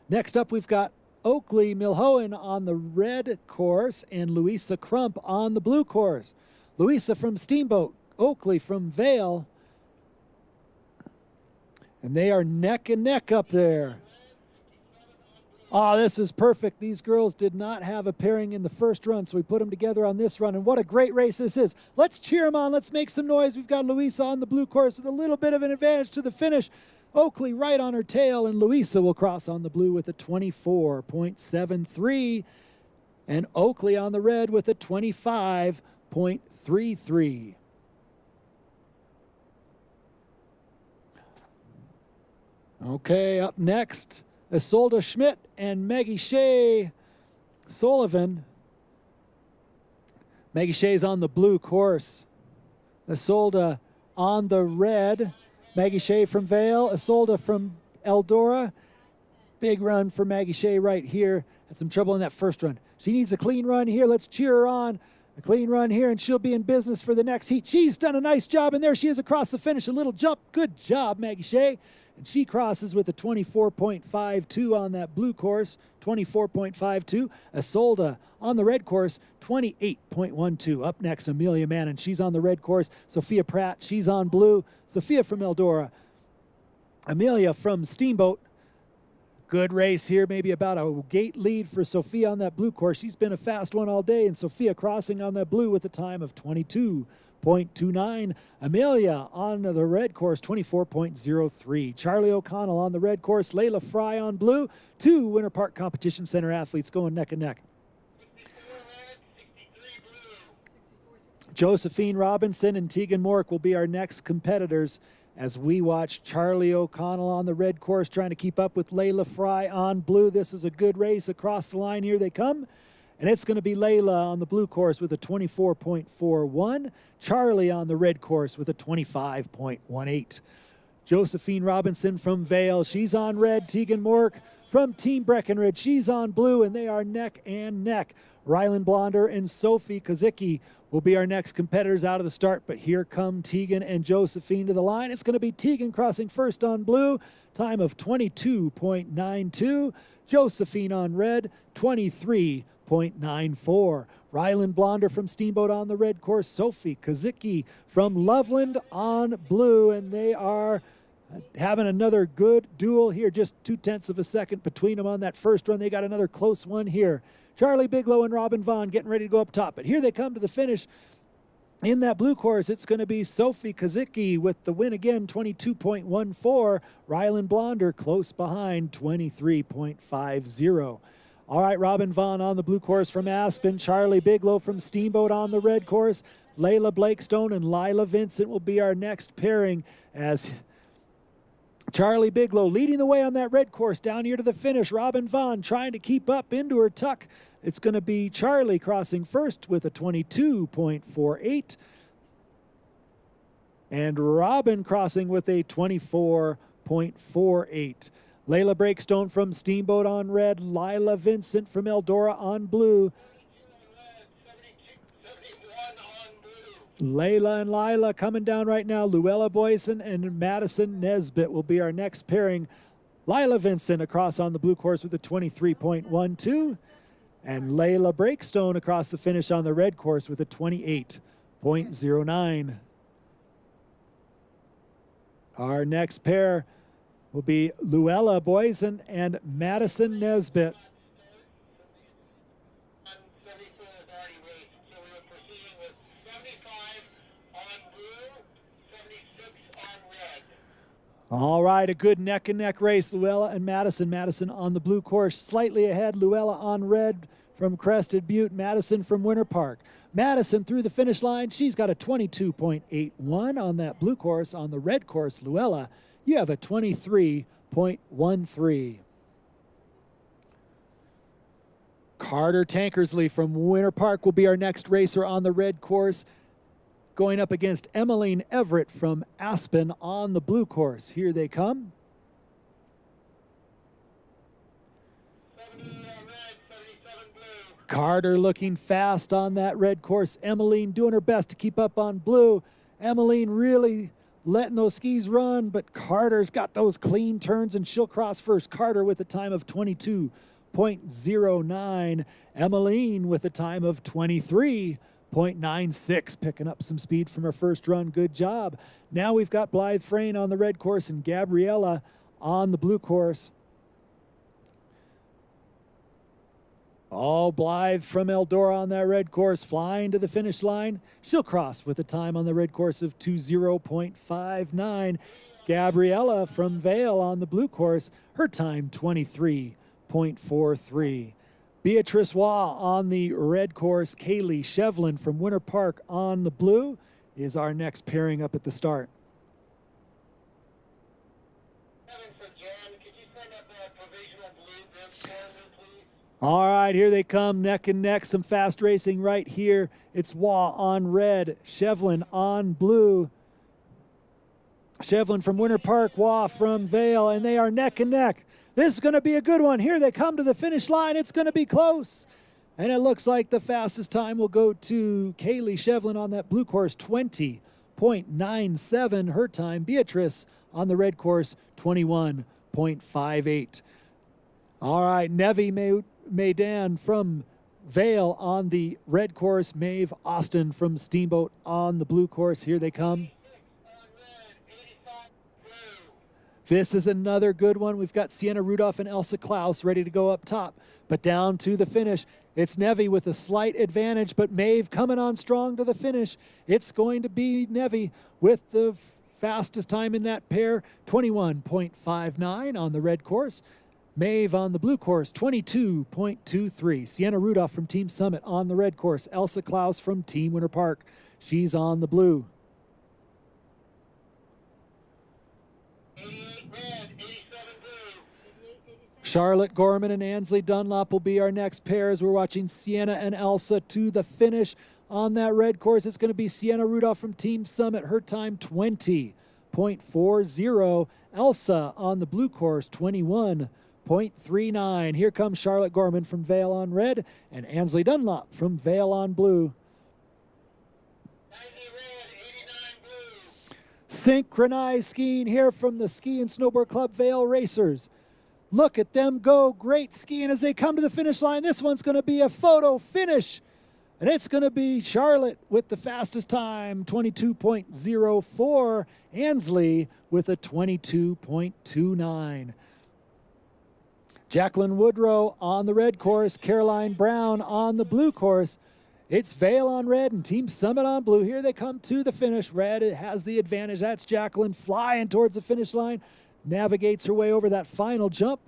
Next up, we've got Oakley Milhoen on the red course and Louisa Crump on the blue course. Louisa from Steamboat, Oakley from Vail. And they are neck and neck up there. Oh, this is perfect. These girls did not have a pairing in the first run, so we put them together on this run. And what a great race this is. Let's cheer them on. Let's make some noise. We've got Louisa on the blue course with a little bit of an advantage to the finish. Oakley right on her tail, and Louisa will cross on the blue with a 24.73. And Oakley on the red with a 25.33. Okay, up next, Isolde Schmidt and Maggie Shea Sullivan. Maggie Shea's on the blue course. Isolde on the red. Maggie Shea from Vail, Isolde from Eldora. Big run for Maggie Shea right here. Had some trouble in that first run. She needs a clean run here. Let's cheer her on. A clean run here, and she'll be in business for the next heat. She's done a nice job, and there she is across the finish. A little jump. Good job, Maggie Shea. And she crosses with a 24.52 on that blue course, 24.52. Isolde on the red course, 28.12. Up next, Amelia Mannon. She's on the red course. Sophia Pratt, she's on blue. Sophia from Eldora. Amelia from Steamboat. Good race here, maybe about a gate lead for Sophia on that blue course. She's been a fast one all day, and Sophia crossing on that blue with a time of 22.29. Amelia on the red course, 24.03. Charlie O'Connell on the red course. Layla Fry on blue. Two Winter Park Competition Center athletes going neck and neck. Josephine Robinson and Tegan Mork will be our next competitors as we watch Charlie O'Connell on the red course trying to keep up with Layla Fry on blue. This is a good race across the line. Here they come. And it's going to be Layla on the blue course with a 24.41. Charlie on the red course with a 25.18. Josephine Robinson from Vail. She's on red. Tegan Mork from Team Breckenridge. She's on blue, and they are neck and neck. Rylan Blonder and Sophie Kozicki will be our next competitors out of the start, but here come Tegan and Josephine to the line. It's going to be Tegan crossing first on blue, time of 22.92. Josephine on red, 23.94. Rylan Blonder from Steamboat on the red course. Sophie Kozicki from Loveland on blue, and they are having another good duel here. Just 0.2 of a second between them on that first run. They got another close one here. Charlie Bigelow and Robin Vaughn getting ready to go up top, but here they come to the finish. In that blue course, it's going to be Sophie Kozicki with the win again, 22.14. Rylan Blonder close behind, 23.50. All right, Robin Vaughn on the blue course from Aspen. Charlie Bigelow from Steamboat on the red course. Layla Blakestone and Lila Vincent will be our next pairing, as Charlie Bigelow leading the way on that red course down here to the finish. Robin Vaughn trying to keep up into her tuck. It's going to be Charlie crossing first with a 22.48. And Robin crossing with a 24.48. Layla Breakstone from Steamboat on red. Lila Vincent from Eldora on blue. Layla and Lila coming down right now. Luella Boyson and Madison Nesbitt will be our next pairing. Lila Vincent across on the blue course with a 23.12. And Layla Breakstone across the finish on the red course with a 28.09. Our next pair will be Luella Boyson and Madison Nesbitt. All right, a good neck-and-neck race. Luella and Madison. Madison on the blue course, slightly ahead. Luella on red from Crested Butte. Madison from Winter Park. Madison through the finish line. She's got a 22.81 on that blue course. On the red course, Luella, you have a 23.13. Carter Tankersley from Winter Park will be our next racer on the red course, going up against Emmeline Everett from Aspen on the blue course. Here they come. 70 red, 77 blue. Carter looking fast on that red course. Emmeline doing her best to keep up on blue. Emmeline really letting those skis run, but Carter's got those clean turns, and she'll cross first. Carter with a time of 22.09. Emmeline with a time of 23.96, picking up some speed from her first run. Good job. Now we've got Blythe Frayne on the red course and Gabriella on the blue course. Oh, Blythe from Eldora on that red course, flying to the finish line. She'll cross with a time on the red course of 20.59. Gabriella from Vale on the blue course, her time 23.43. Beatrice Waugh on the red course. Kaylee Shevlin from Winter Park on the blue is our next pairing up at the start. All right, here they come, neck and neck, some fast racing right here. It's Waugh on red, Shevlin on blue. Shevlin from Winter Park, Waugh from Vale, and they are neck and neck. This is going to be a good one. Here they come to the finish line. It's going to be close. And it looks like the fastest time will go to Kaylee Shevlin on that blue course, 20.97 her time. Beatrice on the red course, 21.58. All right, Nevi Maydan from Vale on the red course. Maeve Austin from Steamboat on the blue course. Here they come. This is another good one. We've got Sienna Rudolph and Elsa Klaus ready to go up top. But down to the finish, it's Nevi with a slight advantage, but Maeve coming on strong to the finish. It's going to be Nevi with the fastest time in that pair, 21.59 on the red course. Maeve on the blue course, 22.23. Sienna Rudolph from Team Summit on the red course. Elsa Klaus from Team Winter Park. She's on the blue. 88 red, 87 blue. Charlotte Gorman and Ansley Dunlop will be our next pair as we're watching Sienna and Elsa to the finish. On that red course, it's going to be Sienna Rudolph from Team Summit. Her time, 20.40. Elsa on the blue course, 21.40. 20.39. Here comes Charlotte Gorman from Vale on red and Ansley Dunlop from Vale on blue. 90 red, 89 blue. Synchronized skiing here from the Ski and Snowboard Club Vale Racers. Look at them go. Great skiing as they come to the finish line. This one's going to be a photo finish. And it's going to be Charlotte with the fastest time, 22.04. Ansley with a 22.29. Jacqueline Woodrow on the red course. Caroline Brown on the blue course. It's Vale on red and Team Summit on blue. Here they come to the finish. Red has the advantage. That's Jacqueline flying towards the finish line. Navigates her way over that final jump.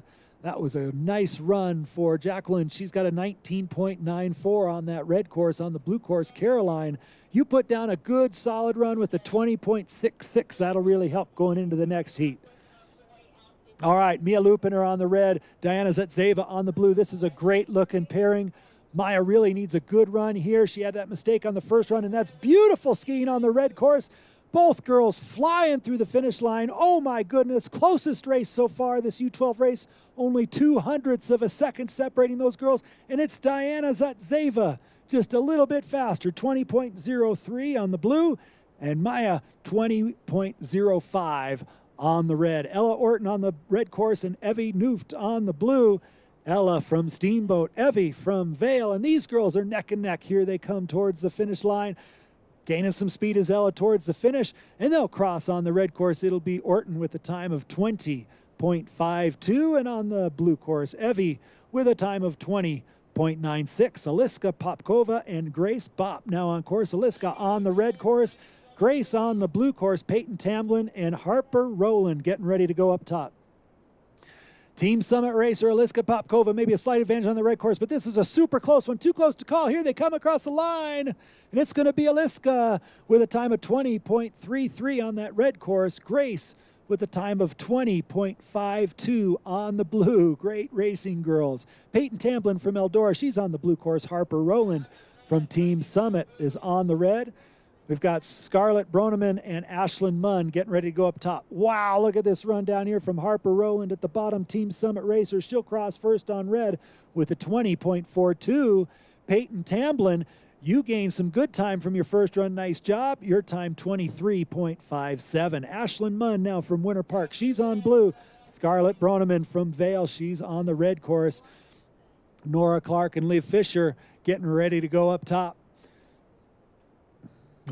That was a nice run for Jacqueline. She's got a 19.94 on that red course. On the blue course, Caroline, you put down a good solid run with a 20.66. That'll really help going into the next heat. All right, Mia Lupiner on the red, Diana Zetzeva on the blue. This is a great looking pairing. Maya really needs a good run here. She had that mistake on the first run, and that's beautiful skiing on the red course. Both girls flying through the finish line. Oh my goodness, closest race so far, this U12 race. Only 0.02 of a second separating those girls. And it's Diana Zatzeva, just a little bit faster, 20.03 on the blue. And Maya, 20.05 on the red. Ella Orton on the red course and Evie Nooft on the blue. Ella from Steamboat, Evie from Vale. And these girls are neck and neck. Here they come towards the finish line. Gaining some speed as Ella towards the finish, and they'll cross on the red course. It'll be Orton with a time of 20.52, and on the blue course, Evie with a time of 20.96. Aliska Popkova and Grace Bopp now on course. Aliska on the red course, Grace on the blue course. Peyton Tamblin and Harper Rowland getting ready to go up top. Team Summit racer Aliska Popkova, maybe a slight advantage on the red course, but this is a super close one, too close to call. Here they come across the line, and it's going to be Aliska with a time of 20.33 on that red course. Grace with a time of 20.52 on the blue. Great racing girls. Peyton Tamblin from Eldora, she's on the blue course. Harper Rowland from Team Summit is on the red. We've got Scarlett Broneman and Ashlyn Munn getting ready to go up top. Wow, look at this run down here from Harper Rowland at the bottom. Team Summit racer. She'll cross first on red with a 20.42. Peyton Tamblin, you gained some good time from your first run. Nice job. Your time, 23.57. Ashlyn Munn now from Winter Park. She's on blue. Scarlett Broneman from Vale. She's on the red course. Nora Clark and Liv Fisher getting ready to go up top.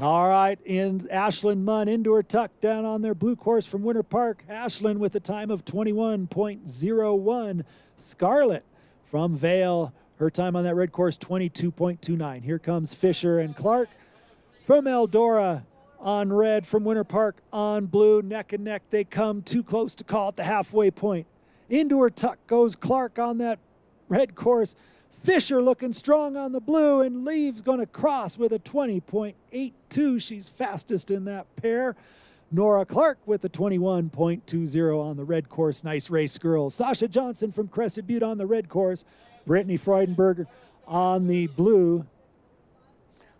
All right, and Ashlyn Munn into her tuck down on their blue course from Winter Park. Ashlyn with a time of 21.01. Scarlett from Vale, her time on that red course, 22.29. Here comes Fisher and Clark from Eldora on red, from Winter Park on blue. Neck and neck, they come too close to call at the halfway point. Into her tuck goes Clark on that red course. Fisher looking strong on the blue, and Leaves going to cross with a 20.82. She's fastest in that pair. Nora Clark with a 21.20 on the red course. Nice race, girls. Sasha Johnson from Crested Butte on the red course. Brittany Freudenberger on the blue.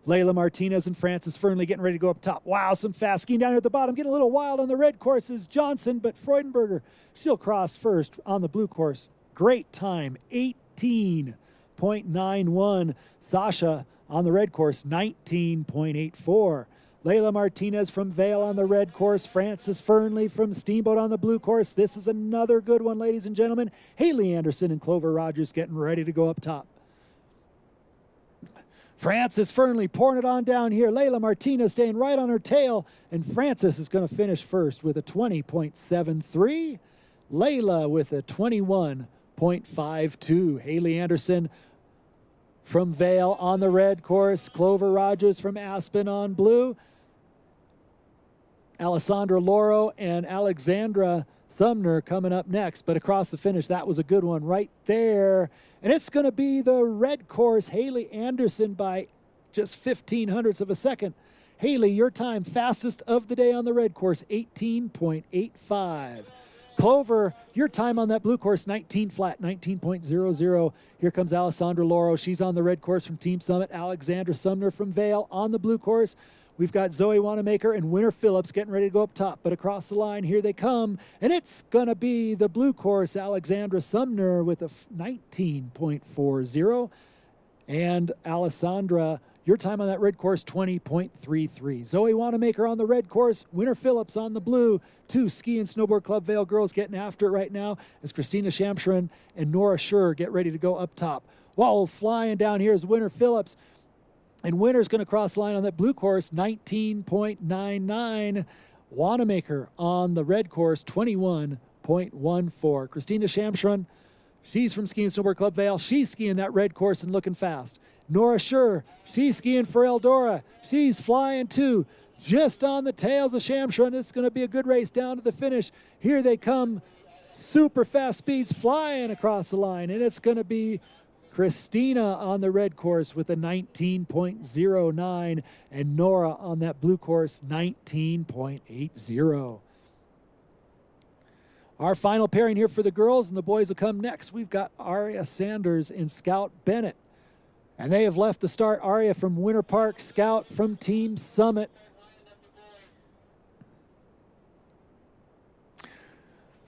Layla Martinez and Frances Fernley getting ready to go up top. Wow, some fast skiing down here at the bottom. Getting a little wild on the red course is Johnson, but Freudenberger, she'll cross first on the blue course. Great time, 18.91. Sasha on the red course, 19.84. Layla Martinez from Vale on the red course. Frances Fernley from Steamboat on the blue course. This is another good one, ladies and gentlemen. Haley Anderson and Clover Rogers getting ready to go up top. Frances Fernley pouring it on down here. Layla Martinez staying right on her tail. And Frances is going to finish first with a 20.73. Layla with a 21.52. Haley Anderson from Vale on the red course. Clover Rogers from Aspen on blue. Alessandra Loro and Alexandra Sumner coming up next. But across the finish, that was a good one right there. And it's going to be the red course, Haley Anderson, by just 0.15 of a second. Haley, your time fastest of the day on the red course, 18.85. Clover, your time on that blue course, 19 flat, 19.00. Here comes Alessandra Loro. She's on the red course from Team Summit. Alexandra Sumner from Vale on the blue course. We've got Zoe Wanamaker and Winter Phillips getting ready to go up top. But across the line, here they come. And it's going to be the blue course, Alexandra Sumner with a 19.40. And Alessandra, your time on that red course, 20.33. Zoe Wanamaker on the red course, Winter Phillips on the blue. Two Ski and Snowboard Club Vale girls getting after it right now as Christina Shamshran and Nora Schur get ready to go up top. While flying down here is Winter Phillips. And Winter's going to cross the line on that blue course, 19.99. Wanamaker on the red course, 21.14. Christina Shamshran, she's from Ski and Snowboard Club Vale. She's skiing that red course and looking fast. Nora Schur, she's skiing for Eldora. She's flying too, just on the tails of Shamshran. This is going to be a good race down to the finish. Here they come, super fast speeds flying across the line, and it's going to be Christina on the red course with a 19.09, and Nora on that blue course, 19.80. Our final pairing here for the girls, and the boys will come next. We've got Aria Sanders and Scout Bennett. And they have left the start. Aria from Winter Park, Scout from Team Summit.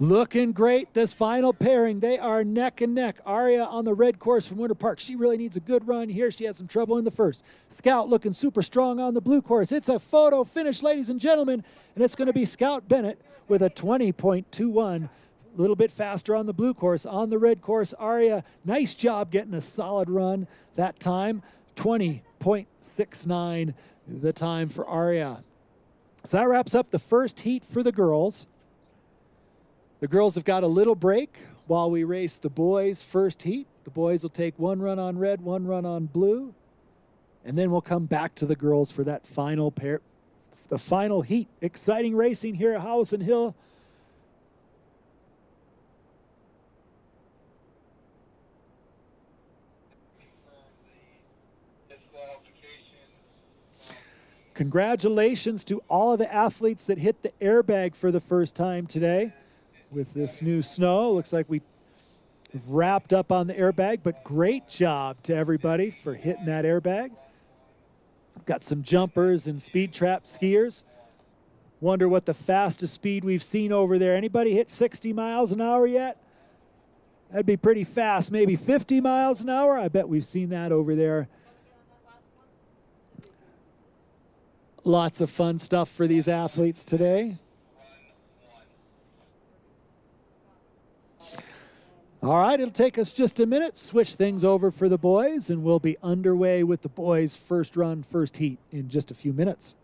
Looking great, this final pairing. They are neck and neck. Aria on the red course from Winter Park. She really needs a good run here. She had some trouble in the first. Scout looking super strong on the blue course. It's a photo finish, ladies and gentlemen, and it's going to be Scout Bennett with a 20.21. A little bit faster on the blue course. On the red course, Aria, nice job getting a solid run that time. 20.69 the time for Aria. So that wraps up the first heat for the girls. The girls have got a little break while we race the boys' first heat. The boys will take one run on red, one run on blue, and then we'll come back to the girls for that final pair, the final heat. Exciting racing here at Howelsen Hill. Congratulations to all of the athletes that hit the airbag for the first time today. With this new snow, looks like we have wrapped up on the airbag, but great job to everybody for hitting that airbag. Got some jumpers and speed trap skiers. Wonder what the fastest speed we've seen over there. Anybody hit 60 miles an hour yet? That'd be pretty fast. Maybe 50 miles an hour. I bet we've seen that over there. Lots of fun stuff for these athletes today. All right, it'll take us just a minute, switch things over for the boys, and we'll be underway with the boys' first run, first heat in just a few minutes.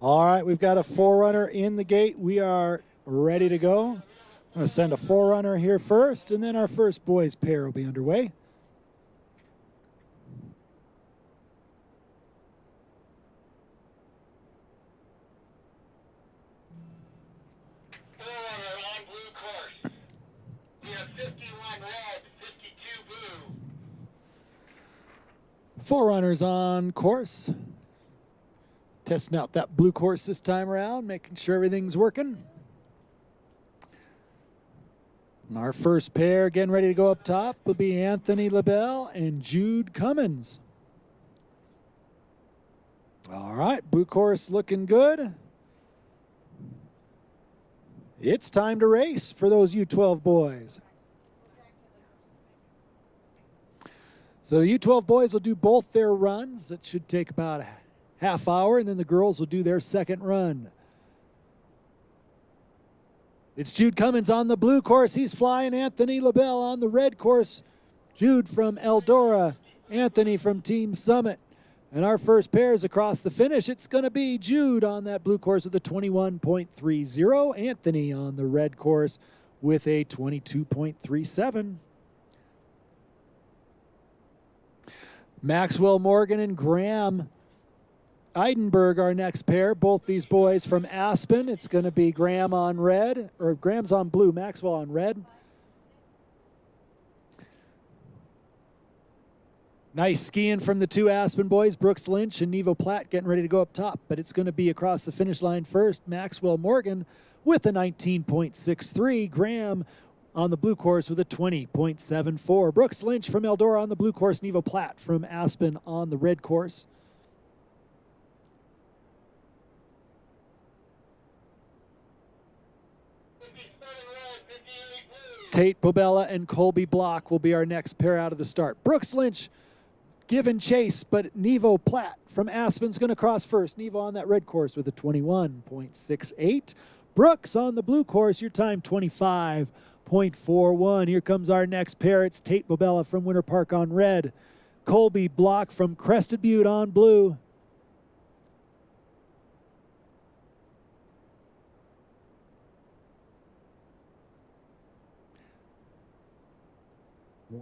All right, we've got a forerunner in the gate. We are ready to go. I'm going to send a forerunner here first, and then our first boys pair will be underway. Forerunner on blue course. We have 51 red, 52 blue. Forerunners on course. Testing out that blue course this time around, making sure everything's working. And our first pair, getting ready to go up top, will be Anthony LaBelle and Jude Cummins. All right, blue course looking good. It's time to race for those U12 boys. So the U12 boys will do both their runs. It should take about a half hour, and then the girls will do their second run. It's Jude Cummins on the blue course. He's flying Anthony LaBelle on the red course. Jude from Eldora, Anthony from Team Summit. And our first pair is across the finish. It's going to be Jude on that blue course with a 21.30. Anthony on the red course with a 22.37. Maxwell Morgan and Graham Eidenberg, our next pair. Both these boys from Aspen. It's going to be Graham on red, or Graham's on blue, Maxwell on red. Nice skiing from the two Aspen boys, Brooks Lynch and Nevo Platt getting ready to go up top, but it's going to be across the finish line first. Maxwell Morgan with a 19.63. Graham on the blue course with a 20.74. Brooks Lynch from Eldora on the blue course. Nevo Platt from Aspen on the red course. Tate Bobella and Colby Block will be our next pair out of the start. Brooks Lynch giving chase, but Nevo Platt from Aspen's going to cross first. Nevo on that red course with a 21.68. Brooks on the blue course, your time 25.41. Here comes our next pair. It's Tate Bobella from Winter Park on red. Colby Block from Crested Butte on blue.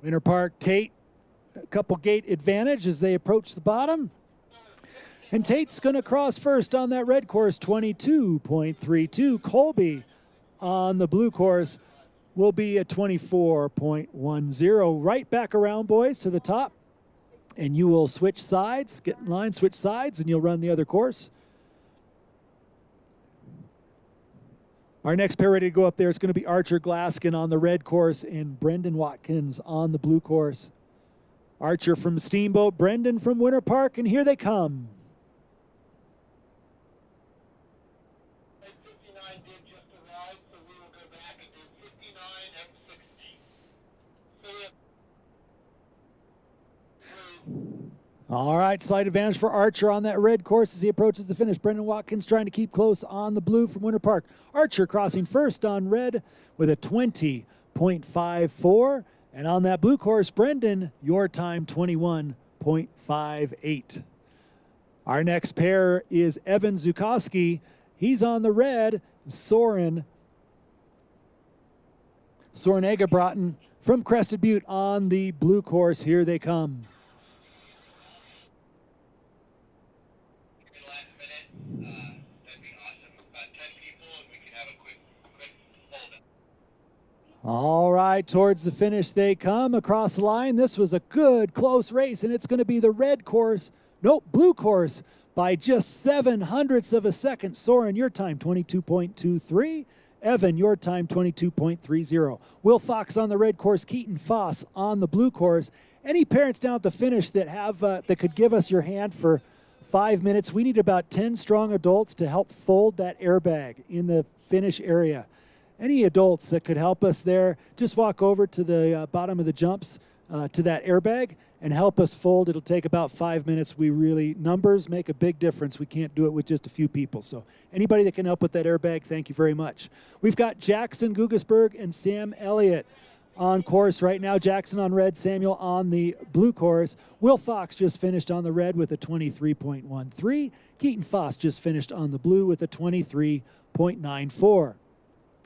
Winter Park, Tate, a couple gate advantage as they approach the bottom. And Tate's going to cross first on that red course, 22.32. Colby on the blue course will be a 24.10. Right back around, boys, to the top. And you will switch sides, get in line, switch sides, and you'll run the other course. Our next pair ready to go up there is going to be Archer Glaskin on the red course and Brendan Watkins on the blue course. Archer from Steamboat, Brendan from Winter Park, and here they come. 59 did just arrive, so we will go back and do 59 and 60. All right, slight advantage for Archer on that red course as he approaches the finish. Brendan Watkins trying to keep close on the blue from Winter Park. Archer crossing first on red with a 20.54. And on that blue course, Brendan, your time 21.58. Our next pair is Evan Zukowski. He's on the red. Soren Egebrotten from Crested Butte on the blue course. Here they come. That'd be awesome. About 10 people, and we can have a quick hold up. All right, towards the finish they come across the line. This was a good, close race, and it's going to be the red course, blue course, by just 0.07 of a second. Soren, your time, 22.23. Evan, your time, 22.30. Will Fox on the red course, Keaton Foss on the blue course. Any parents down at the finish that have that could give us your hand for 5 minutes? We need about 10 strong adults to help fold that airbag in the finish area. Any adults that could help us there, just walk over to the bottom of the jumps to that airbag and help us fold. It'll take about 5 minutes. Numbers make a big difference. We can't do it with just a few people. So anybody that can help with that airbag, thank you very much. We've got Jackson Gugasberg and Sam Elliott on course right now. Jackson on red, Samuel on the blue course. Will Fox just finished on the red with a 23.13. Keaton Foss just finished on the blue with a 23.94.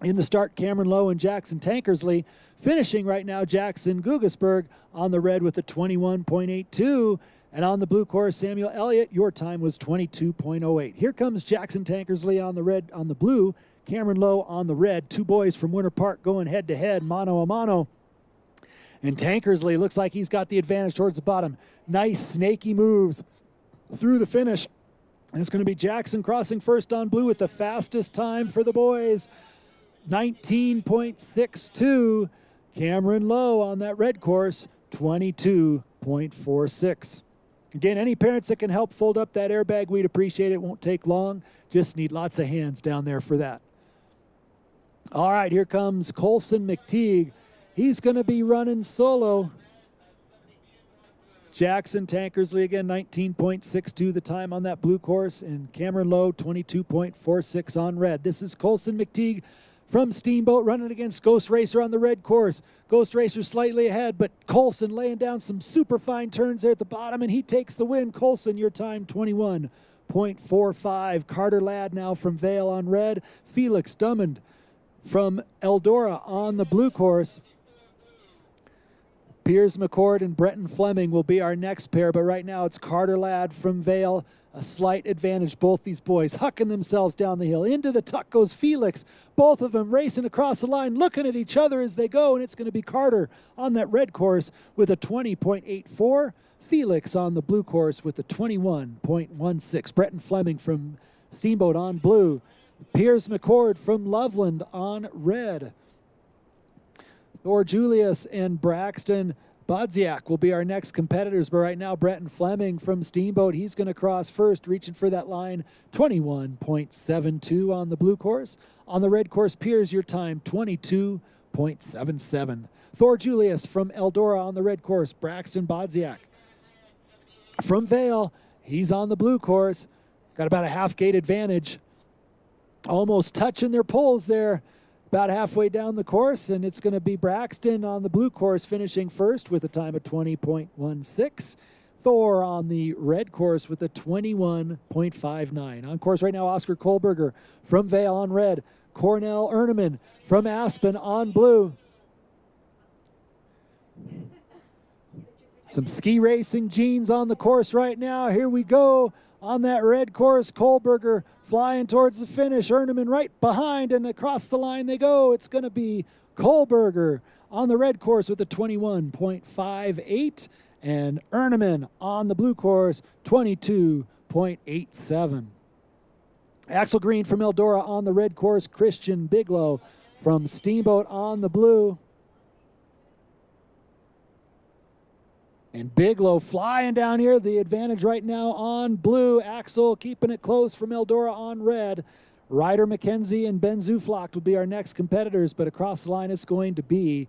In the start, Cameron Lowe and Jackson Tankersley. Finishing right now, Jackson Gugesberg on the red with a 21.82. And on the blue course, Samuel Elliott, your time was 22.08. Here comes Jackson Tankersley on the red, on the blue, Cameron Lowe on the red. Two boys from Winter Park going head-to-head, mano a mano. And Tankersley looks like he's got the advantage towards the bottom. Nice snaky moves through the finish. And it's going to be Jackson crossing first on blue with the fastest time for the boys. 19.62. Cameron Lowe on that red course, 22.46. Again, any parents that can help fold up that airbag, we'd appreciate it. Won't take long. Just need lots of hands down there for that. All right, here comes Colson McTeague. He's going to be running solo. Jackson Tankersley again, 19.62 the time on that blue course, and Cameron Lowe, 22.46 on red. This is Colson McTeague from Steamboat running against Ghost Racer on the red course. Ghost Racer slightly ahead, but Colson laying down some super fine turns there at the bottom, and he takes the win. Colson, your time, 21.45. Carter Ladd now from Vale on red. Felix Drummond from Eldora on the blue course. Piers McCord and Bretton Fleming will be our next pair, but right now it's Carter Ladd from Vale. A slight advantage, both these boys hucking themselves down the hill. Into the tuck goes Felix. Both of them racing across the line, looking at each other as they go, and it's going to be Carter on that red course with a 20.84. Felix on the blue course with a 21.16. Bretton Fleming from Steamboat on blue. Piers McCord from Loveland on red. Thor Julius and Braxton Bodziak will be our next competitors, but right now Bretton Fleming from Steamboat, he's going to cross first, reaching for that line, 21.72 on the blue course. On the red course, Piers, your time, 22.77. Thor Julius from Eldora on the red course. Braxton Bodziak from Vale, he's on the blue course. Got about a half gate advantage. Almost touching their poles there. About halfway down the course, and it's going to be Braxton on the blue course finishing first with a time of 20.16. Thor on the red course with a 21.59. On course right now, Oscar Kohlberger from Vale on red. Cornell Erneman from Aspen on blue. Some ski racing jeans on the course right now. Here we go on that red course. Kohlberger flying towards the finish. Erneman right behind, and across the line they go. It's going to be Kohlberger on the red course with a 21.58, and Erneman on the blue course, 22.87. Axel Green from Eldora on the red course. Christian Bigelow from Steamboat on the blue. And Bigelow flying down here. The advantage right now on blue. Axel keeping it close from Eldora on red. Ryder McKenzie and Ben Zuflock will be our next competitors, but across the line it's going to be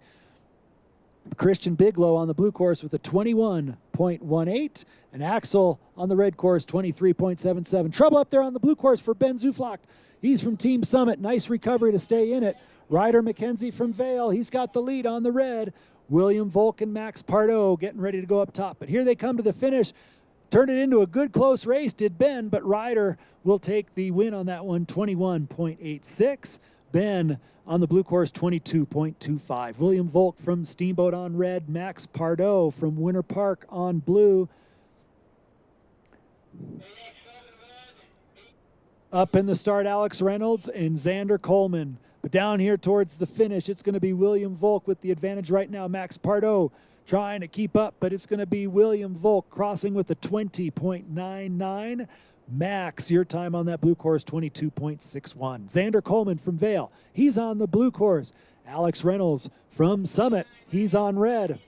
Christian Bigelow on the blue course with a 21.18, and Axel on the red course, 23.77. Trouble up there on the blue course for Ben Zuflock. He's from Team Summit. Nice recovery to stay in it. Ryder McKenzie from Vale, he's got the lead on the red. William Volk and Max Pardo getting ready to go up top. But here they come to the finish. Turned it into a good close race, did Ben, but Ryder will take the win on that one, 21.86. Ben on the blue course, 22.25. William Volk from Steamboat on red. Max Pardo from Winter Park on blue. Up in the start, Alex Reynolds and Xander Coleman. But down here towards the finish, it's going to be William Volk with the advantage right now. Max Pardo trying to keep up, but it's going to be William Volk crossing with a 20.99. Max, your time on that blue course, 22.61. Xander Coleman from Vale, he's on the blue course. Alex Reynolds from Summit, he's on red.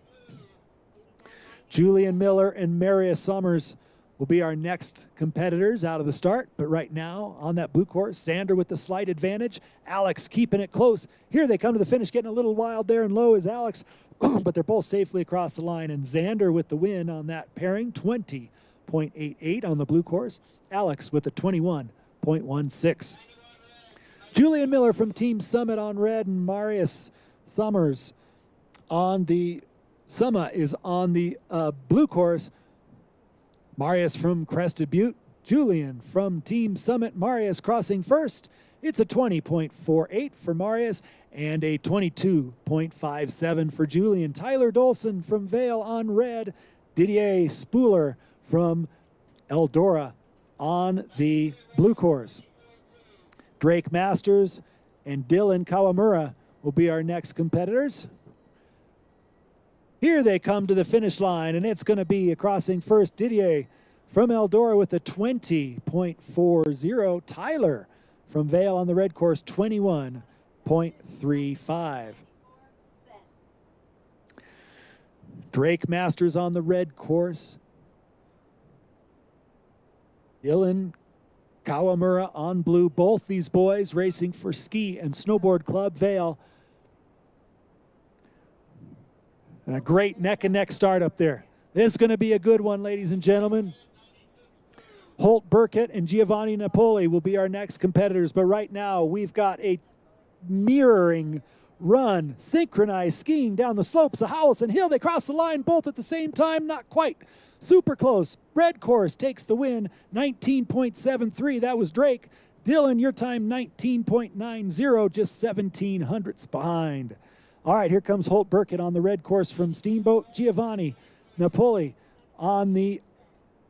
Julian Miller and Marius Summers will be our next competitors out of the start. But right now on that blue course, Xander with the slight advantage. Alex keeping it close. Here they come to the finish, getting a little wild there, and low is Alex, but they're both safely across the line. And Xander with the win on that pairing, 20.88 on the blue course. Alex with a 21.16. Julian Miller from Team Summit on red, and Marius Summers on the Summa is on the blue course. Marius from Crested Butte. Julian from Team Summit. Marius crossing first. It's a 20.48 for Marius and a 22.57 for Julian. Tyler Dolson from Vale on red. Didier Spooler from Eldora on the blue course. Drake Masters and Dylan Kawamura will be our next competitors. Here they come to the finish line, and it's going to be crossing first. Didier from Eldora with a 20.40. Tyler from Vale on the red course, 21.35. Drake Masters on the red course. Dylan Kawamura on blue. Both these boys racing for Ski and Snowboard Club Vale. And a great neck-and-neck start up there. This is going to be a good one, ladies and gentlemen. Holt Burkett and Giovanni Napoli will be our next competitors. But right now, we've got a mirroring run, synchronized skiing down the slopes of Howelsen Hill. They cross the line both at the same time, not quite. Super close. Red course takes the win, 19.73. That was Drake. Dylan, your time 19.90, just 17 hundredths behind. All right, here comes Holt Burkett on the red course from Steamboat. Giovanni Napoli on the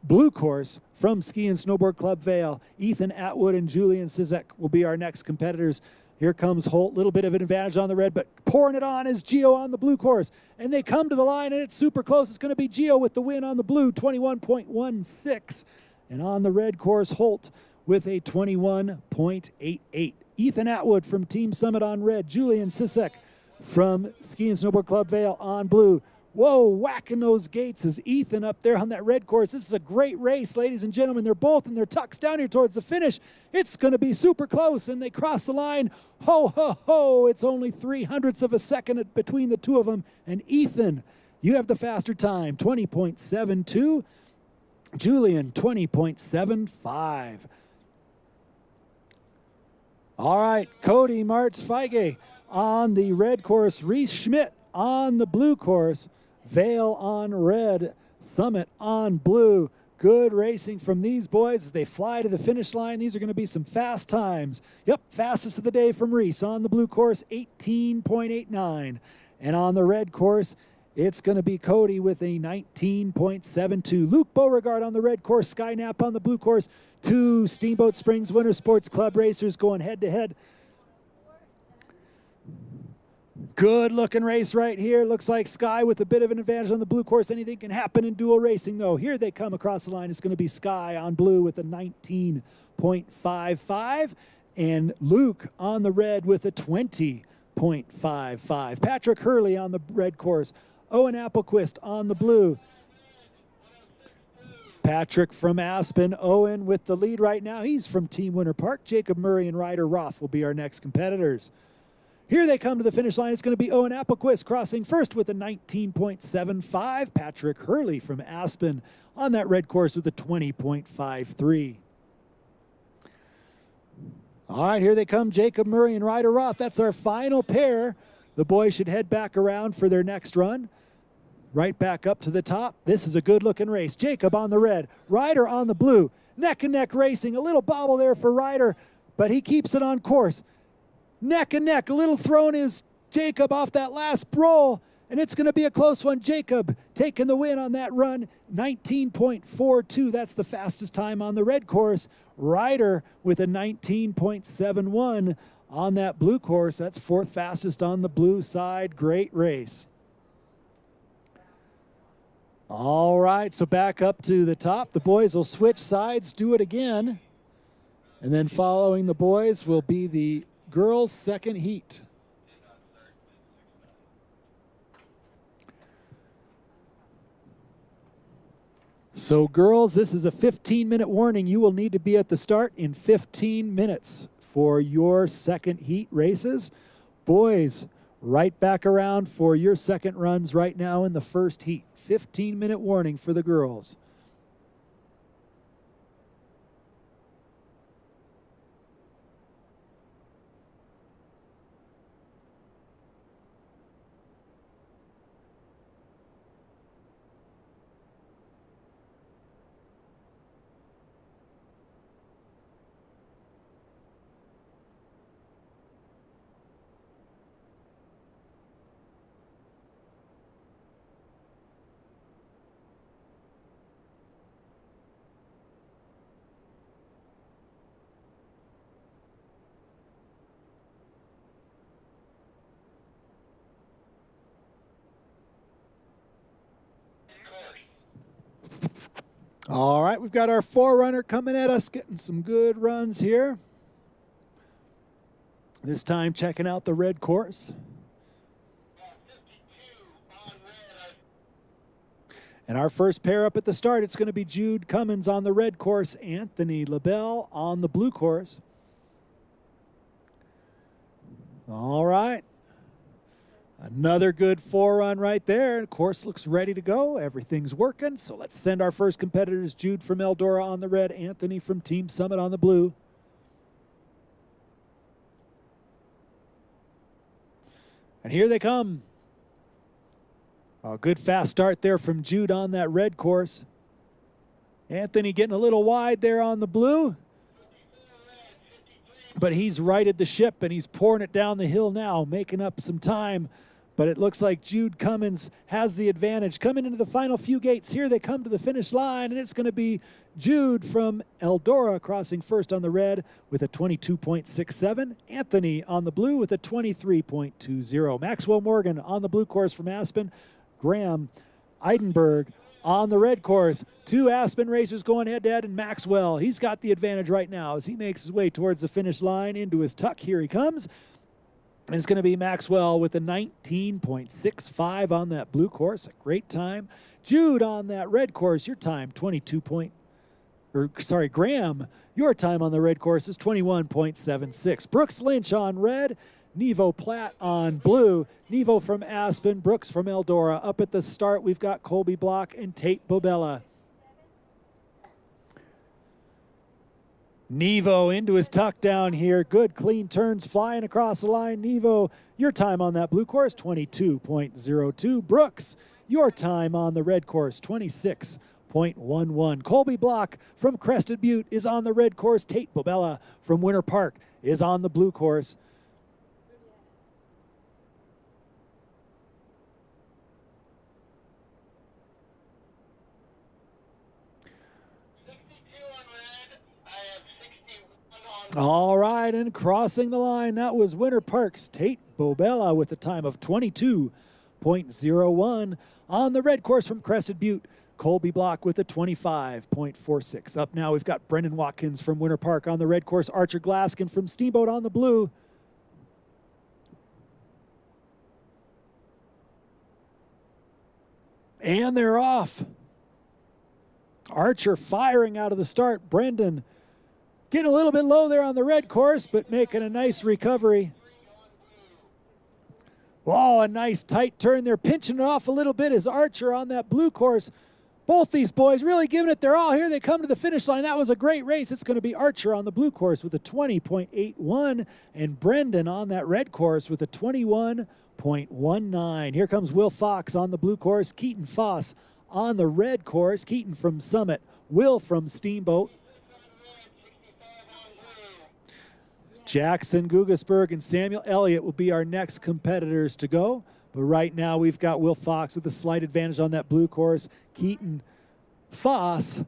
blue course from Ski and Snowboard Club Vale. Ethan Atwood and Julian Sizek will be our next competitors. Here comes Holt, little bit of an advantage on the red, but pouring it on is Gio on the blue course. And they come to the line, and it's super close. It's going to be Gio with the win on the blue, 21.16. And on the red course, Holt with a 21.88. Ethan Atwood from Team Summit on red. Julian Sisek from Ski and Snowboard Club Vale on blue. Whoa, whacking those gates is Ethan up there on that red course. This is a great race, ladies and gentlemen. They're both in their tucks down here towards the finish. It's going to be super close, and they cross the line. Ho, ho, ho. It's only 0.03 of a second between the two of them. And Ethan, you have the faster time, 20.72. Julian, 20.75. All right, Cody Martz Feige on the red course. Reese Schmidt on the blue course. Vale on red, Summit on blue. Good racing from these boys as they fly to the finish line. These are going to be some fast times. Yep, fastest of the day from Reese on the blue course, 18.89. And on the red course, it's going to be Cody with a 19.72. Luke Beauregard on the red course, Skynap on the blue course. Two Steamboat Springs Winter Sports Club racers going head-to-head. Good looking race right here. Looks like Sky with a bit of an advantage on the blue course. Anything can happen in dual racing though. Here they come across the line. It's going to be Sky on blue with a 19.55 and Luke on the red with a 20.55. Patrick Hurley on the red course. Owen Applequist on the blue. Patrick from Aspen. Owen with the lead right now. He's from Team Winter Park. Jacob Murray and Ryder Roth will be our next competitors. Here they come to the finish line. It's going to be Owen Applequist crossing first with a 19.75. Patrick Hurley from Aspen on that red course with a 20.53. All right, here they come, Jacob Murray and Ryder Roth. That's our final pair. The boys should head back around for their next run. Right back up to the top. This is a good-looking race. Jacob on the red, Ryder on the blue. Neck-and-neck racing. A little bobble there for Ryder, but he keeps it on course. Neck and neck, a little thrown is Jacob off that last roll, and it's going to be a close one. Jacob taking the win on that run, 19.42. That's the fastest time on the red course. Ryder with a 19.71 on that blue course. That's fourth fastest on the blue side. Great race. All right, so back up to the top. The boys will switch sides, do it again, and then following the boys will be the girls' second heat. So girls, this is a 15-minute warning. You will need to be at the start in 15 minutes for your second heat races. Boys, right back around for your second runs right now in the first heat. 15-minute warning for the girls. All right, we've got our forerunner coming at us, getting some good runs here. This time checking out the red course. And our first pair up at the start, it's going to be Jude Cummins on the red course, Anthony LaBelle on the blue course. All right. Another good forerun right there. The course looks ready to go. Everything's working. So let's send our first competitors, Jude from Eldora on the red, Anthony from Team Summit on the blue. And here they come. A good fast start there from Jude on that red course. Anthony getting a little wide there on the blue. But he's righted the ship and he's pouring it down the hill now, making up some time. But it looks like Jude Cummins has the advantage. Coming into the final few gates, here they come to the finish line, and it's going to be Jude from Eldora crossing first on the red with a 22.67. Anthony on the blue with a 23.20. Maxwell Morgan on the blue course from Aspen. Graham Eidenberg on the red course. Two Aspen racers going head-to-head, and Maxwell, he's got the advantage right now as he makes his way towards the finish line into his tuck. Here he comes. And it's going to be Maxwell with a 19.65 on that blue course. A great time. Jude on that red course, your time, Graham, your time on the red course is 21.76. Brooks Lynch on red. Nevo Platt on blue. Nevo from Aspen, Brooks from Eldora. Up at the start, we've got Colby Block and Tate Bobella. Nevo into his tuck down here. Good clean turns flying across the line. Nevo, your time on that blue course, 22.02. Brooks, your time on the red course, 26.11. Colby Block from Crested Butte is on the red course. Tate Bobella from Winter Park is on the blue course. All right, and crossing the line, that was Winter Park's Tate Bobella with a time of 22.01. On the red course from Crested Butte, Colby Block with a 25.46. Up now, we've got Brendan Watkins from Winter Park on the red course, Archer Glaskin from Steamboat on the blue. And they're off. Archer firing out of the start. Brendan getting a little bit low there on the red course, but making a nice recovery. Oh, a nice tight turn there, pinching it off a little bit as Archer on that blue course. Both these boys really giving it their all. Here they come to the finish line. That was a great race. It's going to be Archer on the blue course with a 20.81 and Brendan on that red course with a 21.19. Here comes Will Fox on the blue course. Keaton Foss on the red course. Keaton from Summit. Will from Steamboat. Jackson Gugasberg and Samuel Elliott will be our next competitors to go. But right now we've got Will Fox with a slight advantage on that blue course. Keaton Foss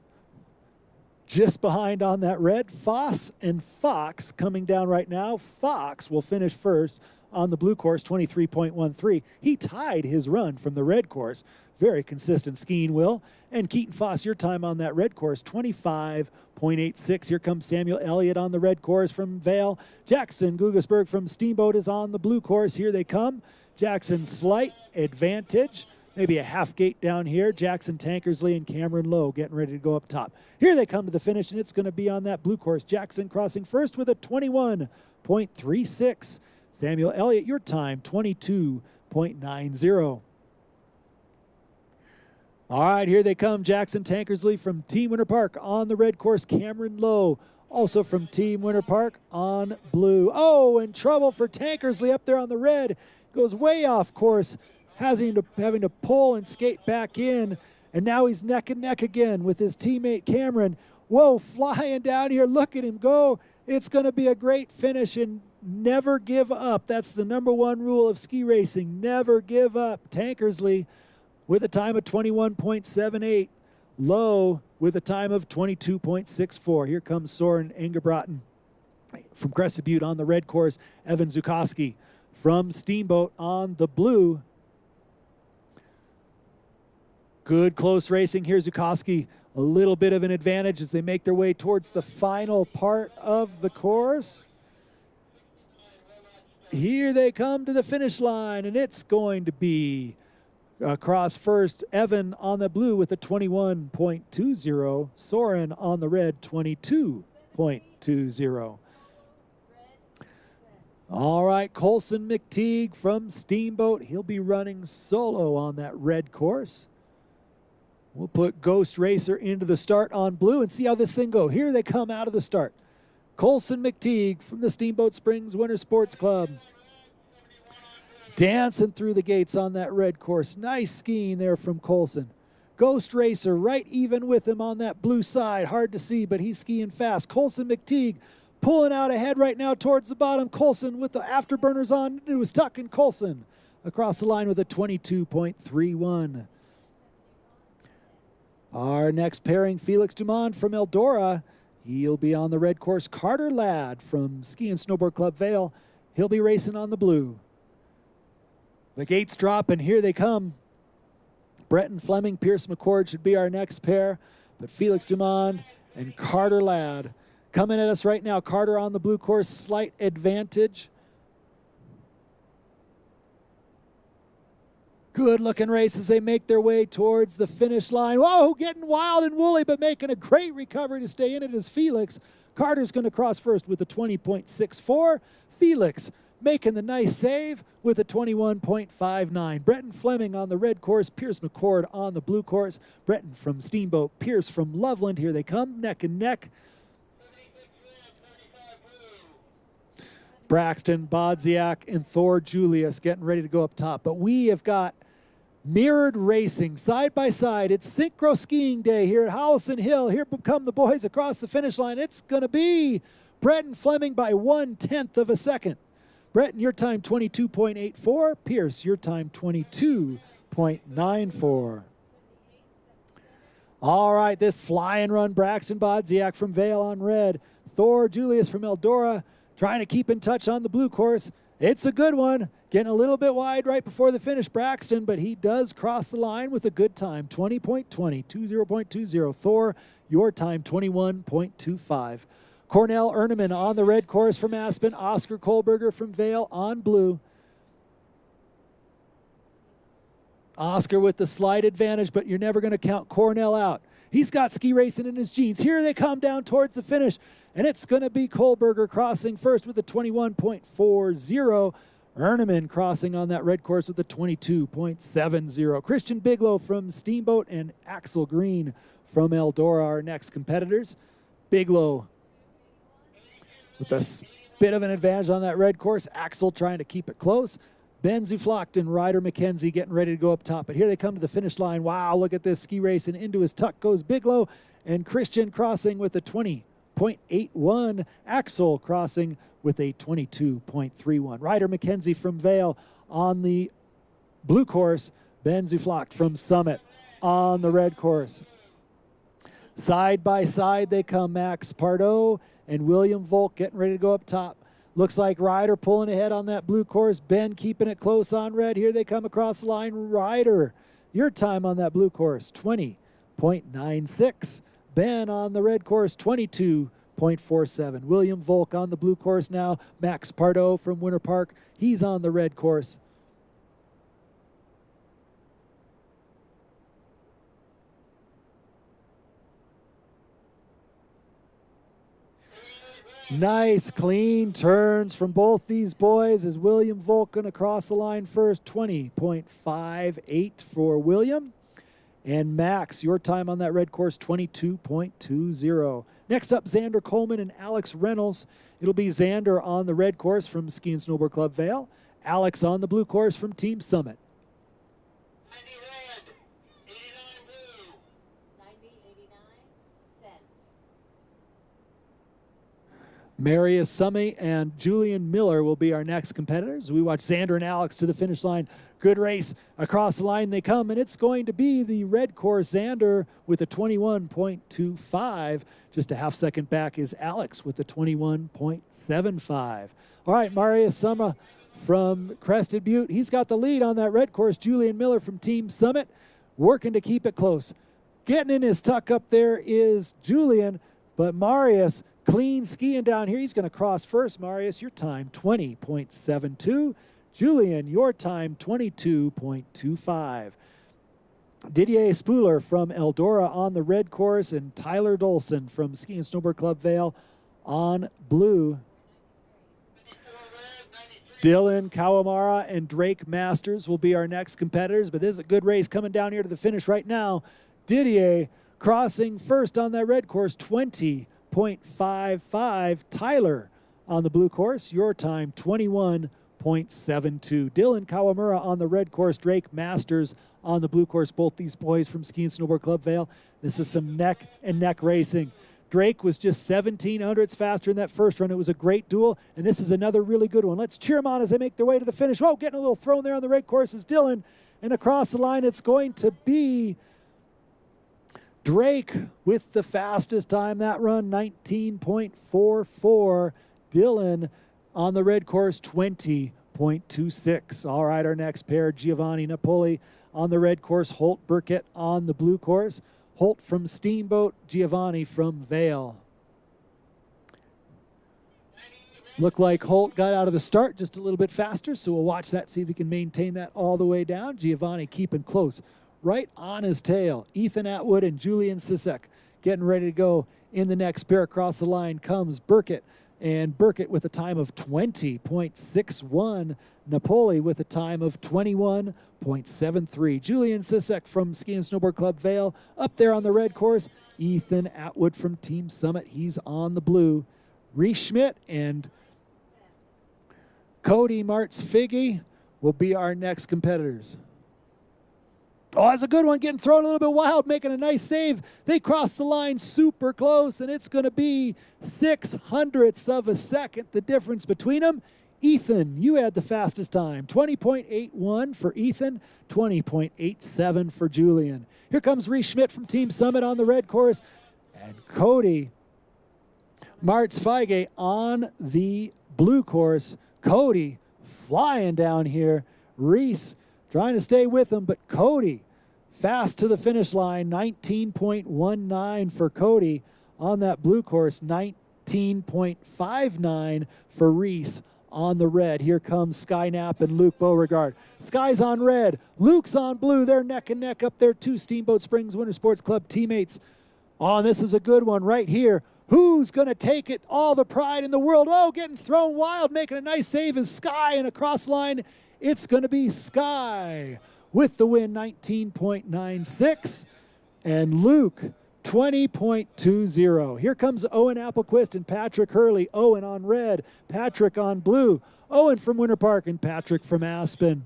just behind on that red. Foss and Fox coming down right now. Fox will finish first on the blue course, 23.13. He tied his run from the red course. Very consistent skiing, Will. And Keaton Foss, your time on that red course, 25.86. Here comes Samuel Elliott on the red course from Vail. Jackson Gugasberg from Steamboat is on the blue course. Here they come. Jackson slight advantage. Maybe a half gate down here. Jackson Tankersley and Cameron Lowe getting ready to go up top. Here they come to the finish, and it's going to be on that blue course. Jackson crossing first with a 21.36. Samuel Elliott, your time, 22.90. All right, here they come. Jackson Tankersley from Team Winter Park on the red course. Cameron Lowe, also from Team Winter Park on blue. Oh, and trouble for Tankersley up there on the red. Goes way off course, having to pull and skate back in. And now he's neck and neck again with his teammate Cameron. Whoa, flying down here. Look at him go. It's going to be a great finish, and never give up. That's the #1 rule of ski racing. Never give up. Tankersley with a time of 21.78. Lowe with a time of 22.64. Here comes Soren Engebrotten from Crested Butte on the red course. Evan Zukowski from Steamboat on the blue. Good close racing here. Zukowski a little bit of an advantage as they make their way towards the final part of the course. Here they come to the finish line, and it's going to be across first, Evan on the blue with a 21.20, Soren on the red 22.20. All right, Colson McTeague from Steamboat. He'll be running solo on that red course. We'll put Ghost Racer into the start on blue and see how this thing goes. Here they come out of the start. Colson McTeague from the Steamboat Springs Winter Sports Club. Dancing through the gates on that red course. Nice skiing there from Colson. Ghost Racer right even with him on that blue side. Hard to see, but he's skiing fast. Colson McTeague pulling out ahead right now towards the bottom. Colson with the afterburners on into his tuck, and Colson across the line with a 22.31. Our next pairing, Felix Dumont from Eldora. He'll be on the red course. Carter Ladd from Ski and Snowboard Club Vail. He'll be racing on the blue. The gates drop, and here they come. Breton Fleming, Pierce McCord should be our next pair. But Felix Dumont and Carter Ladd coming at us right now. Carter on the blue course, slight advantage. Good looking race as they make their way towards the finish line. Whoa, getting wild and woolly, but making a great recovery to stay in it is Felix. Carter's going to cross first with a 20.64. Felix making the nice save with a 21.59. Breton Fleming on the red course, Pierce McCord on the blue course. Breton from Steamboat, Pierce from Loveland. Here they come, neck and neck. Braxton, Bodziak, and Thor Julius getting ready to go up top. But we have got mirrored racing side by side. It's synchro skiing day here at Howelsen Hill. Here come the boys across the finish line. It's going to be Breton Fleming by 1/10 of a second. Breton, your time 22.84. Pierce, your time 22.94. All right, this fly and run, Braxton Bodziak from Vail on red. Thor Julius from Eldora trying to keep in touch on the blue course. It's a good one. Getting a little bit wide right before the finish, Braxton, but he does cross the line with a good time, 20.20, 20.20. Thor, your time, 21.25. Cornell Erneman on the red course from Aspen. Oscar Kohlberger from Vail on blue. Oscar with the slight advantage, but you're never going to count Cornell out. He's got ski racing in his jeans. Here they come down towards the finish, and it's going to be Kohlberger crossing first with a 21.40. Erneman crossing on that red course with a 22.70. Christian Bigelow from Steamboat and Axel Green from Eldora, our next competitors. Bigelow with a bit of an advantage on that red course. Axel trying to keep it close. Ben Zuflocht and Ryder McKenzie getting ready to go up top. But here they come to the finish line. Wow, look at this ski racing. Into his tuck goes Bigelow, and Christian crossing with a 20.81. Axel crossing with a 22.31. Ryder McKenzie from Vail on the blue course. Ben Zuflocht from Summit on the red course. Side by side they come, Max Pardo and William Volk getting ready to go up top. Looks like Ryder pulling ahead on that blue course. Ben keeping it close on red. Here they come across the line. Ryder, your time on that blue course, 20.96. Ben on the red course, 22.47. William Volk on the blue course now. Max Pardo from Winter Park, he's on the red course. Nice clean turns from both these boys as William Volk going to cross the line first. 20.58 for William. And Max, your time on that red course, 22.20. Next up, Xander Coleman and Alex Reynolds. It'll be Xander on the red course from Ski and Snowboard Club Vail. Alex on the blue course from Team Summit. 90 red, 89 blue. 90, 89, send. Marius Summey and Julian Miller will be our next competitors. We watch Xander and Alex to the finish line. Good race. Across the line they come, and it's going to be the red course Xander with a 21.25. Just a half second back is Alex with a 21.75. All right, Marius Summey from Crested Butte. He's got the lead on that red course. Julian Miller from Team Summit working to keep it close. Getting in his tuck up there is Julian, but Marius clean skiing down here. He's going to cross first. Marius, your time 20.72. Julian, your time 22.25. Didier Spooler from Eldora on the red course, and Tyler Dolson from Ski and Snowboard Club Vail on blue. Dylan Kawamara and Drake Masters will be our next competitors, but this is a good race coming down here to the finish right now. Didier crossing first on that red course, 20.55. Tyler on the blue course, your time 21.72. Dylan Kawamura on the red course, Drake Masters on the blue course. Both these boys from Ski and Snowboard Club Vail. This is some neck and neck racing. Drake was just 1700ths faster in that first run. It was a great duel, and this is another really good one. Let's cheer them on as they make their way to the finish. Whoa, getting a little thrown there on the red course is Dylan, and across the line it's going to be Drake with the fastest time that run, 19.44. Dylan on the red course, 20.26. All right, our next pair, Giovanni Napoli on the red course, Holt Burkett on the blue course. Holt from Steamboat, Giovanni from Vail. Looked like Holt got out of the start just a little bit faster, so we'll watch that, see if he can maintain that all the way down. Giovanni keeping close, right on his tail. Ethan Atwood and Julian Sisek getting ready to go in the next pair. Across the line comes Burkett, and Burkett with a time of 20.61. Napoli with a time of 21.73. Julian Sisek from Ski and Snowboard Club Vail up there on the red course. Ethan Atwood from Team Summit, he's on the blue. Reese Schmidt and Cody Martz-Figge will be our next competitors. Oh, that's a good one, getting thrown a little bit wild, making a nice save. They cross the line super close, and it's going to be 0.06 of a second, the difference between them. Ethan, you had the fastest time, 20.81 for Ethan, 20.87 for Julian. Here comes Reese Schmidt from Team Summit on the red course, and Cody Martz-Figge on the blue course. Cody flying down here. Reese trying to stay with him, but Cody fast to the finish line, 19.19 for Cody on that blue course, 19.59 for Reese on the red. Here comes Sky Knapp and Luke Beauregard. Sky's on red, Luke's on blue. They're neck and neck up there, two Steamboat Springs Winter Sports Club teammates. Oh, and this is a good one right here. Who's going to take it? All the pride in the world. Oh, getting thrown wild, making a nice save is Sky, and across the line, it's going to be Sky with the win, 19.96, and Luke, 20.20. Here comes Owen Applequist and Patrick Hurley. Owen on red, Patrick on blue. Owen from Winter Park and Patrick from Aspen.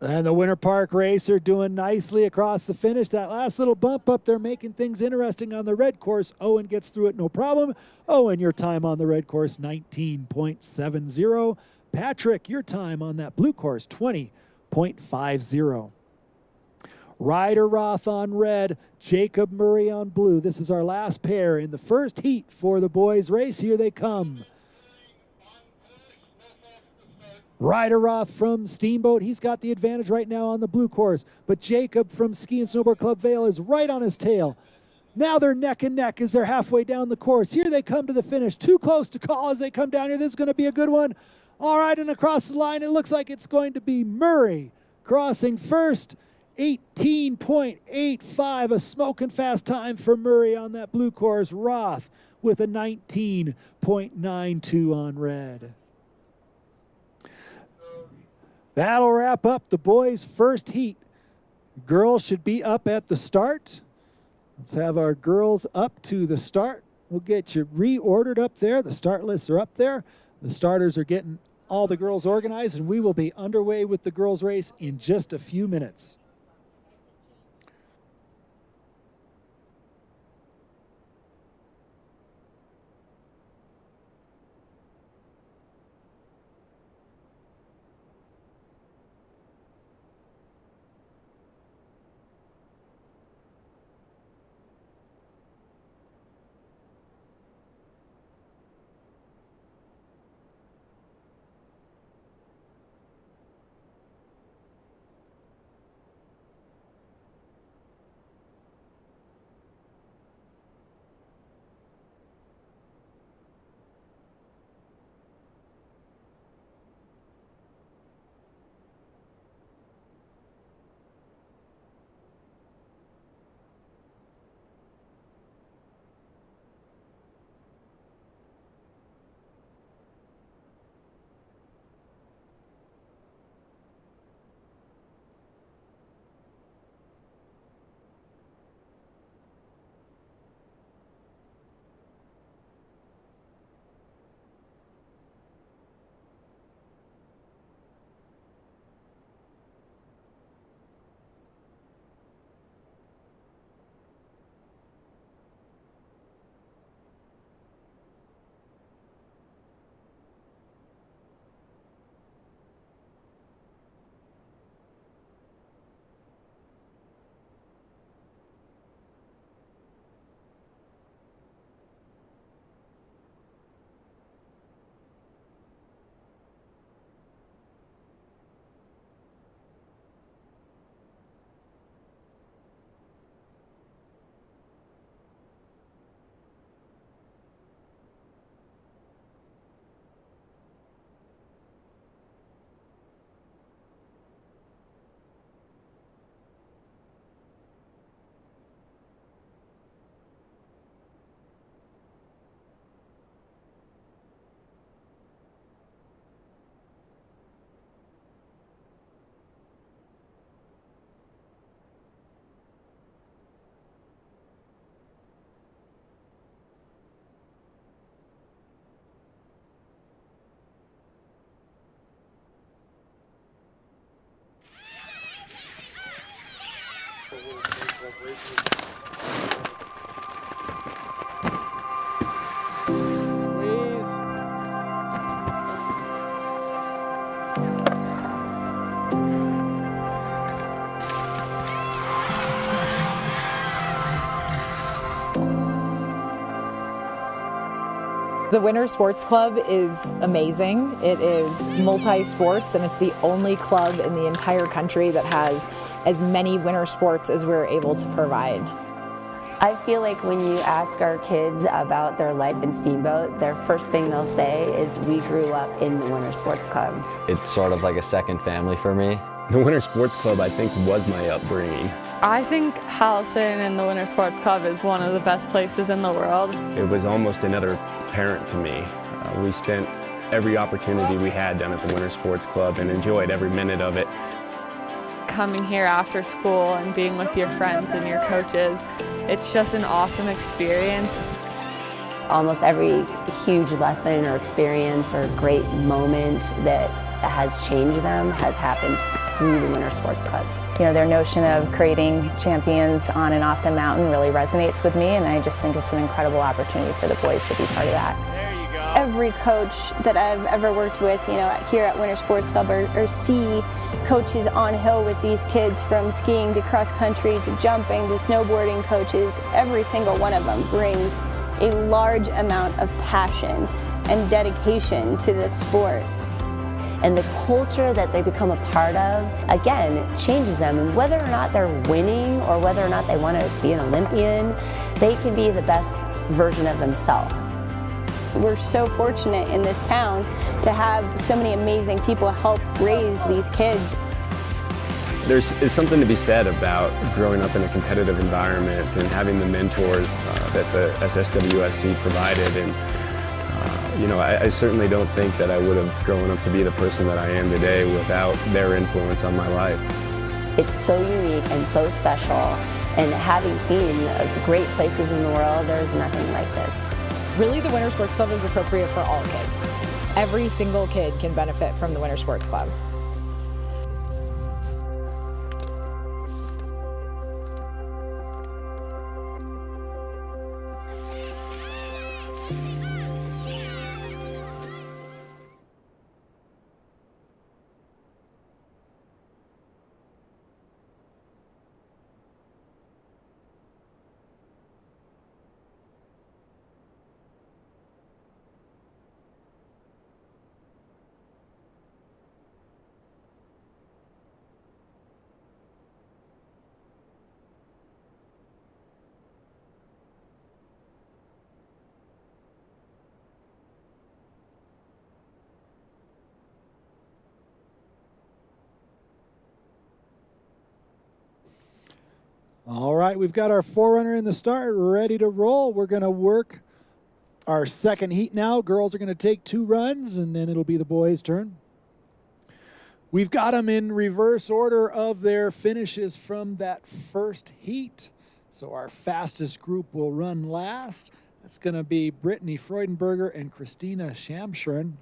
And the Winter Park racer doing nicely across the finish. That last little bump up there making things interesting on the red course. Owen gets through it no problem. Owen, your time on the red course, 19.70. Patrick, your time on that blue course, 20.50. Ryder Roth on red, Jacob Murray on blue. This is our last pair in the first heat for the boys' race. Here they come. Ryder Roth from Steamboat, he's got the advantage right now on the blue course, but Jacob from Ski and Snowboard Club Vail is right on his tail. Now they're neck and neck as they're halfway down the course. Here they come to the finish. Too close to call as they come down here. This is going to be a good one. All right, and across the line, it looks like it's going to be Murray crossing first. 18.85, a smoking fast time for Murray on that blue course. Roth with a 19.92 on red. That'll wrap up the boys' first heat. Girls should be up at the start. Let's have our girls up to the start. We'll get you reordered up there. The start lists are up there. The starters are getting all the girls organized, and we will be underway with the girls' race in just a few minutes. The Winter Sports Club is amazing. It is multi-sports, and it's the only club in the entire country that has as many winter sports as we're able to provide. I feel like when you ask our kids about their life in Steamboat, their first thing they'll say is, we grew up in the Winter Sports Club. It's sort of like a second family for me. The Winter Sports Club, I think, was my upbringing. I think Howelsen and the Winter Sports Club is one of the best places in the world. It was almost another parent to me. We spent every opportunity we had down at the Winter Sports Club and enjoyed every minute of it. Coming here after school and being with your friends and your coaches, it's just an awesome experience. Almost every huge lesson or experience or great moment that has changed them has happened through the Winter Sports Club. You know, their notion of creating champions on and off the mountain really resonates with me, and I just think it's an incredible opportunity for the boys to be part of that. Every coach that I've ever worked with, here at Winter Sports Club or see coaches on hill with these kids, from skiing to cross country to jumping to snowboarding coaches, every single one of them brings a large amount of passion and dedication to this sport. And the culture that they become a part of, again, changes them. And whether or not they're winning or whether or not they want to be an Olympian, they can be the best version of themselves. We're so fortunate in this town to have so many amazing people help raise these kids. There's something to be said about growing up in a competitive environment and having the mentors that the SSWSC provided. And I certainly don't think that I would have grown up to be the person that I am today without their influence on my life. It's so unique and so special, and having seen great places in the world, there's nothing like this. Really, the Winter Sports Club is appropriate for all kids. Every single kid can benefit from the Winter Sports Club. All right, we've got our forerunner in the start, ready to roll. We're going to work our second heat now. Girls are going to take 2 runs, and then it'll be the boys' turn. We've got them in reverse order of their finishes from that first heat. So our fastest group will run last. That's going to be Brittany Freudenberger and Christina Shamshern.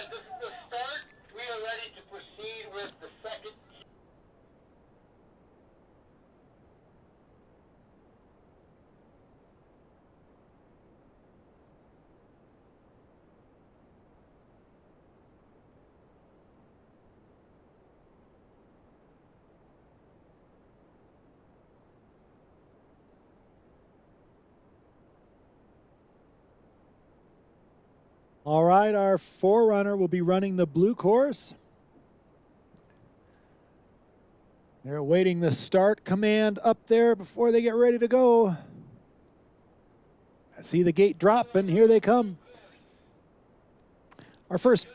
This is the start. We are ready to proceed with the second. All right, our forerunner will be running the blue course. They're awaiting the start command up there before they get ready to go. I see the gate drop, and here they come. Our first.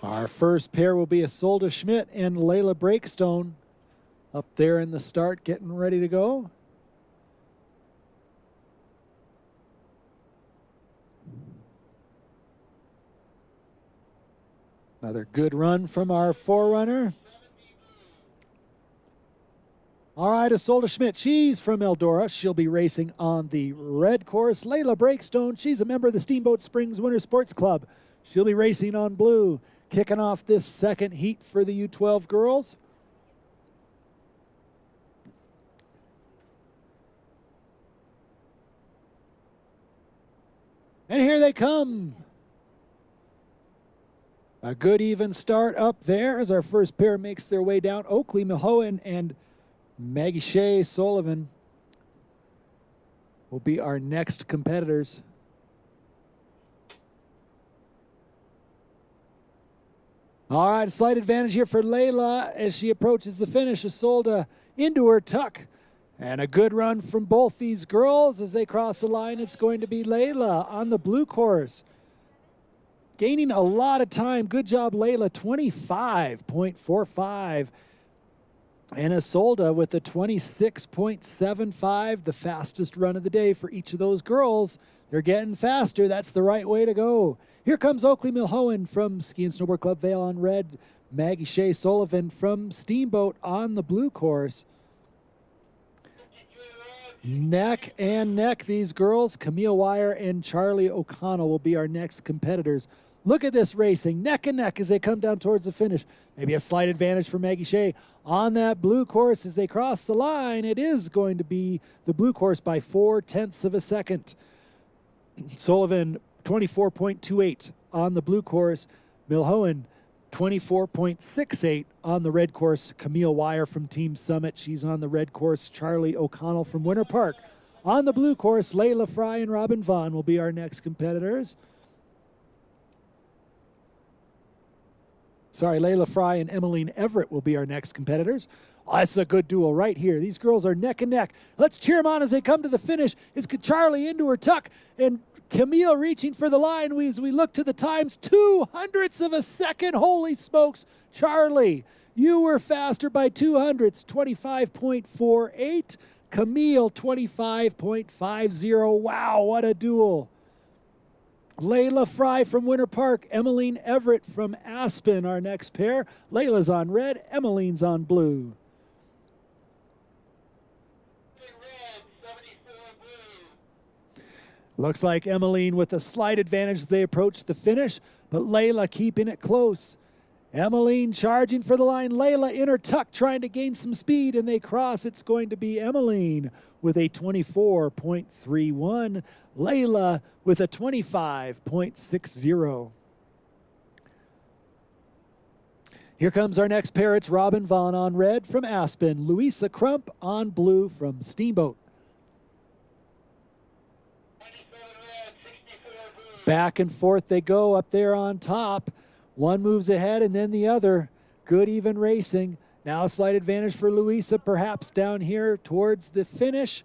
Our first pair will be Isolde Schmidt and Layla Breakstone up there in the start, getting ready to go. Another good run from our forerunner. All right, Isolde Schmidt, she's from Eldora. She'll be racing on the red course. Layla Breakstone, she's a member of the Steamboat Springs Winter Sports Club. She'll be racing on blue. Kicking off this second heat for the U12 girls. And here they come. A good even start up there as our first pair makes their way down. Oakley Mahoen and Maggie Shea Sullivan will be our next competitors. All right, slight advantage here for Layla as she approaches the finish. Isolde into her tuck. And a good run from both these girls as they cross the line. It's going to be Layla on the blue course. Gaining a lot of time. Good job, Layla. 25.45. And Isolde with the 26.75, the fastest run of the day for each of those girls. They're getting faster. That's the right way to go. Here comes Oakley Milhoen from Ski and Snowboard Club Vale on red. Maggie Shea Sullivan from Steamboat on the blue course. Neck and neck, these girls. Camille Wire and Charlie O'Connell will be our next competitors. Look at this racing, neck and neck as they come down towards the finish. Maybe a slight advantage for Maggie Shea on that blue course as they cross the line. It is going to be the blue course by 0.4 of a second. Sullivan, 24.28 on the blue course. Milhoen, 24.68 on the red course. Camille Wire from Team Summit, she's on the red course. Charlie O'Connell from Winter Park. On the blue course, Layla Fry and Robin Vaughn will be our next competitors. Sorry, Layla Fry and Emmeline Everett will be our next competitors. Oh, that's a good duel right here. These girls are neck and neck. Let's cheer them on as they come to the finish. It's Charlie into her tuck and Camille reaching for the line as we look to the times. 0.02 of a second. Holy smokes, Charlie, you were faster by 0.02. 25.48. Camille, 25.50. Wow, what a duel. Layla Fry from Winter Park, Emmeline Everett from Aspen, our next pair. Layla's on red, Emmeline's on blue. Looks like Emmeline with a slight advantage as they approach the finish, but Layla keeping it close. Emmeline charging for the line. Layla in her tuck trying to gain some speed, and they cross. It's going to be Emmeline with a 24.31. Layla with a 25.60. Here comes our next pair. It's Robin Vaughn on red from Aspen. Louisa Crump on blue from Steamboat. Back and forth they go up there on top. One moves ahead and then the other. Good even racing. Now a slight advantage for Louisa, perhaps down here towards the finish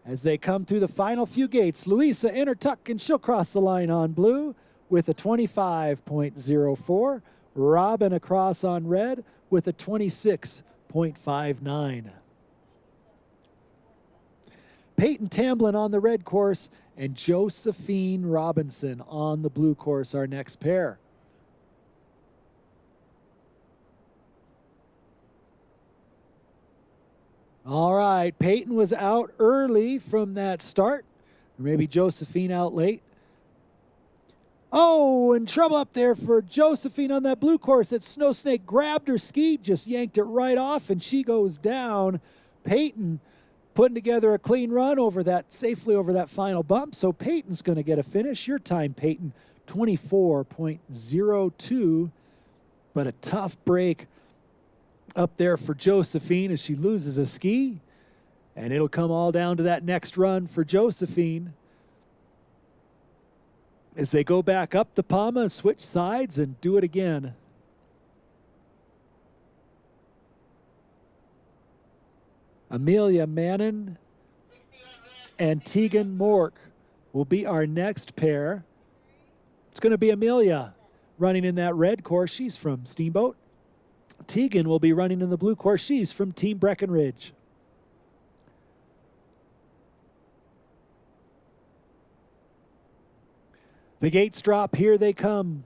as they come through the final few gates. Louisa in her tuck and she'll cross the line on blue with a 25.04. Robin across on red with a 26.59. Peyton Tamblin on the red course and Josephine Robinson on the blue course, our next pair. All right, Peyton was out early from that start. Or maybe Josephine out late. Oh, and trouble up there for Josephine on that blue course. That Snow Snake grabbed her ski, just yanked it right off, and she goes down. Peyton putting together a clean run safely over that final bump. So Peyton's going to get a finish. Your time, Peyton, 24.02. But a tough break up there for Josephine as she loses a ski. And it'll come all down to that next run for Josephine as they go back up the Palma, switch sides, and do it again. Amelia Mannon and Tegan Mork will be our next pair. It's going to be Amelia running in that red course. She's from Steamboat. Tegan will be running in the blue course. She's from Team Breckenridge. The gates drop. Here they come.